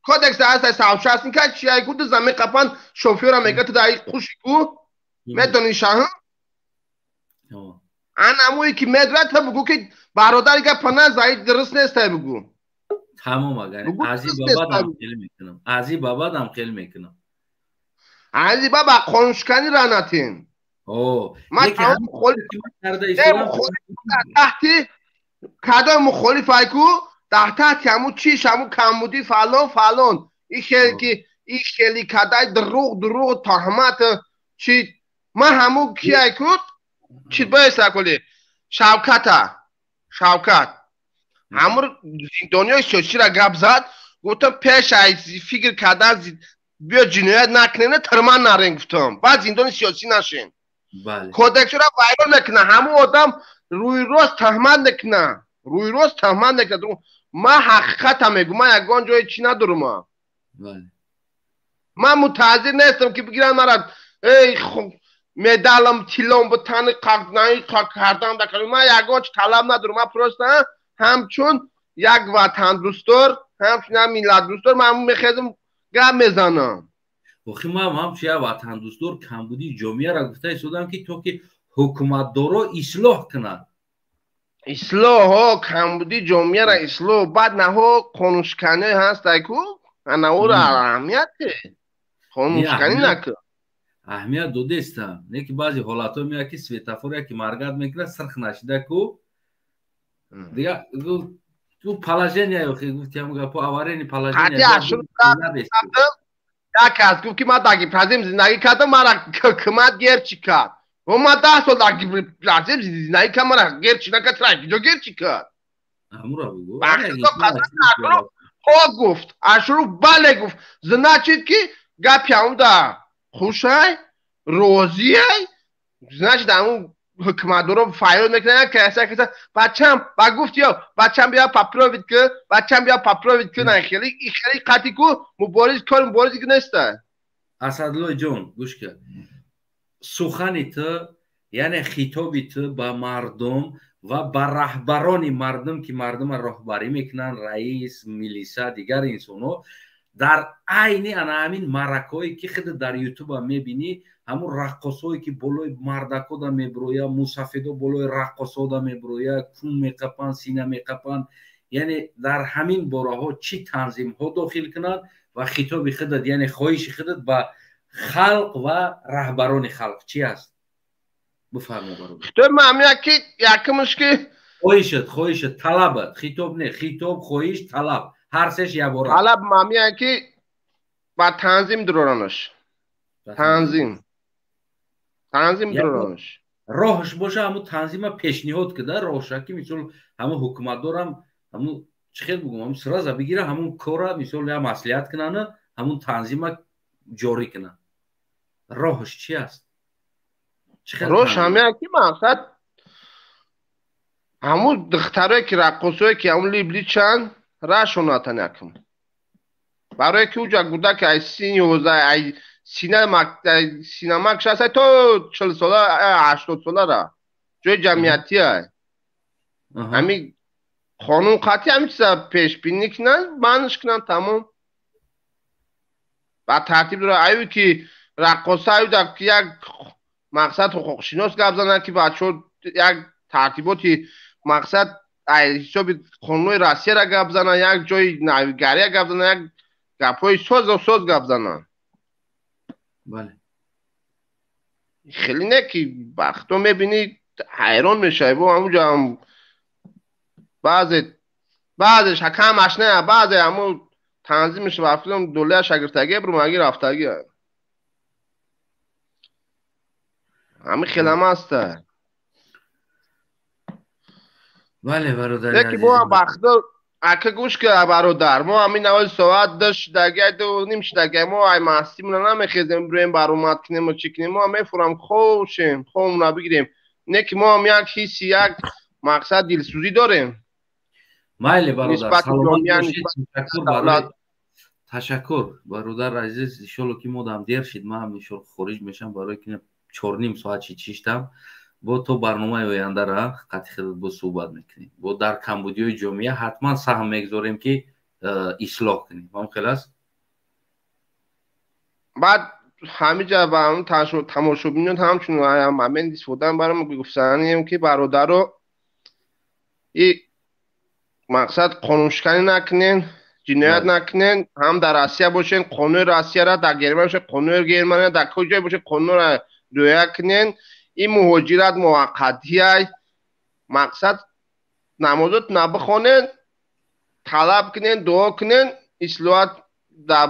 کودکس هست ساوچه هست این که چیه که دو زمین قپن شوفیور هم میگه تو دایی خوشی که میدونی شاه ان امویی که مدرت بگو که برادری که پناه زاید درست نیست بگو تمام اگر ازی بابا هم خیلی میکنم ازی بابا هم خیلی میکنم ازی بابا قنشکنی رانتین من تمام تحتی کدای مخالف ایکو تحتی همو چیش همو کمبودی فلان این خیلی کدای دروغ تهمت چی من همو کی ایکو چی باید سکولی شوکت همون دنیای سیاسی را گپ زد گفتم پیش ایزی فکر کردن بیا جنایت نکنه ترمان نرین گفتم بعد زندان سیاسی نشین کودکس را وایرال نکنه همون آدم روی روز تهمت نکنه ما حقیقت هم میگم من یگان جای چی ندارم من متعذر نیستم که بگیرن مرا ای مدالم تیلم به تن کردم دکنم من یگان چی طلب ندارم من پرستم همچون یک وطن دوستور همچون هم میلاد دوستور من میخیزم گم میزنم بخی ما هم چیه وطن دوستور کمبودی جامعه را گفته ایستادم که تو که حکومت دارو اصلاح کنن اصلاح کمبودی جامعه را اصلاح بعد نه قانونشکنی هست ایکو نه او را اهمیت قانونشکنی نکن اهمیت داده استم نه که بعضی حالت ها میاد که سویتافور که مرگت میکنه سرخ نشده کو دیگه تو پالاژنیا گفتی هم گفت آوارینی پالاژنیا یک کس گفت که من در پرزیم زندگی کردم مرا حکومت گرچی کرد و من 10 سال در پرزیم زندگی کردم مرا گرچی نکرد اینجا گرچی کرد ها گفت اشرو بله گفت زنده چید که گپی همون در خوش های روزی های زنده چید همون حکومت رو فایل میکنه کسی بچم با گفت یا بچم بیا پاپرووید که بچم بیا پاپرووید که نه خیلی قطعی که مبارز کار مبارزی که نیسته اسدالله جان گوش کرد سخنی تو یعنی خطابی تو با مردم و با رهبران مردم که مردم راهبری میکنن رئیس میلیسا دیگر انسانو در عین همین معرکه‌ای که خود در یوتیوب میبینی همون رقصایی که بالای مردکا دا میبرویا موسفیدا بالای رقصا دا میبرویا کون میقپن سینه میقپن یعنی در همین باره ها چی تنظیم ها داخل کنن و خطاب خودت یعنی خواهش خودت با خلق و رهبران خلق چی است بفرمایید برادر خطاب معمولا که یکمش که خواهشت طلبت خطاب نه خطاب خواهش طلب هر سش یه باره طلب معمولا که با تنظیم درورانش تنظیم درورانش راهش باشه همون تنظیم پیشنهاد کده راهش که مثلا همون حکومت دارم همون چه خیلی بگم همون سرازه بگیره همون کارا مثلا یا مصلحت کنن همون تنظیم جاری کنن راهش چی است راهش همه که مقصد همون دخترایی که رقصایی که همون لیبلی چند راشوناتن یکم برای که اوجا گوده که ای سینما کش هست تو 40 ساله 80 ساله را جای جمعیتی های همین خانون قطعی همین چیزا پیش بینی کنن بانش کنن تمام بعد ترتیب داره ایوی که رقصه ایوی در که یک مقصد حقوق شناس گپ زنن که بچه یک ترتیباتی مقصد حساب خانوی روسیه را گپ زنن یک جای نویگری گپ زنن یک گپای ساز گپ زنن بله خیلی نه که وقتا میبینی حیران میشه با همونجا هم بعضش حکمش نه بعضی همون تنظیمش و فیلم دوله شگرتگی برو مگی رفتگی همین خیلی هم هسته بله برادر یکی با هم وقتا اکه گوش که برادر ما همین اول ساعت داشت دگه دو نیم شدگه ما ای محصی مونه نمیخیزیم برویم برامت کنیم و چکنیم ما میفورم خوشیم خوم را بگیریم نه که ما هم یک حیثی یک مقصد دلسوزی داریم مایلی برادر سلامت تشکر برادر عزیز ایشالله که مودم دیر شد ما هم ایشالله خارج میشم برای که 4 ساعت چیشتم با تو برنامه آینده را قطعی خودت با صحبت میکنیم با در کمبودی جامعه حتما سهم میگذاریم که اصلاح کنیم هم خلاص بعد همینجا با هم تماشابینان همچون همین دیسفودن برام گفتنیم که برادر رو این مقصد قانونشکنی نکنین جنایت نکنین هم در آسیا باشین قانون آسیا را در گرمه باشه قانون گرمه در کجای باشه قانون را رعایت کنین این مهاجرت موقتی های مقصد نمازات نبخونین طلب کنین دعا کنین اصلاحات در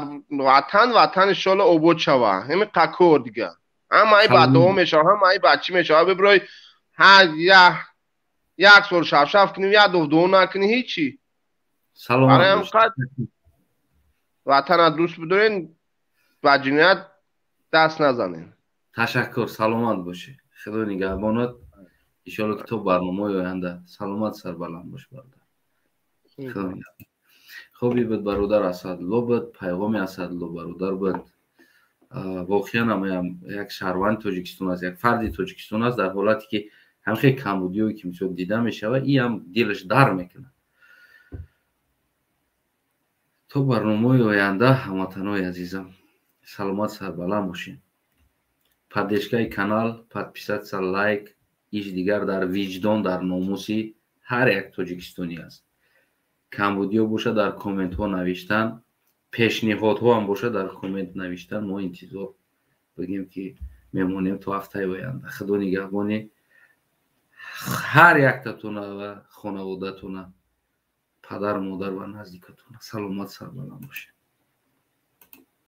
وطن انشالله عبود شوه همین قکور دیگه هم ای بعد دوم میشه هم ای بچی میشه ببرای هر یک سال شف کنیم یا دو نکنیم هیچی برای هم قد وطن دوست بدارین و جنایت دست نزنین تشکر سلامت باشه خدا نگهبانت انشالله که تو برنامه آینده سلامت سربلند باش برادر خوبی بود برادر اسدالله بود پیغام اسدالله برادر بود واقعا هم یک شهروند تاجیکستان است یک فردی تاجیکستان است در حالتی که هم خیلی کمبودی که مثلا دیده میشه و این هم دلش در میکنه تو برنامه آینده هموطنای عزیزم سلامت سربلند باشین پادشگاه کانال подписаться لایک ایش دیگر در وجدان در ناموسی هر یک تاجیکستانی است کمبودی باشه در کامنت ها نوشتن پیشنهاد ها هم باشه در کامنت نوشتن ما انتظار بگیم که میمونیم تا هفته آینده خدا نگهبان هر یک تاتون و خانواده‌تون پدر مادر و نزدیکتون سلامت سربلند باشه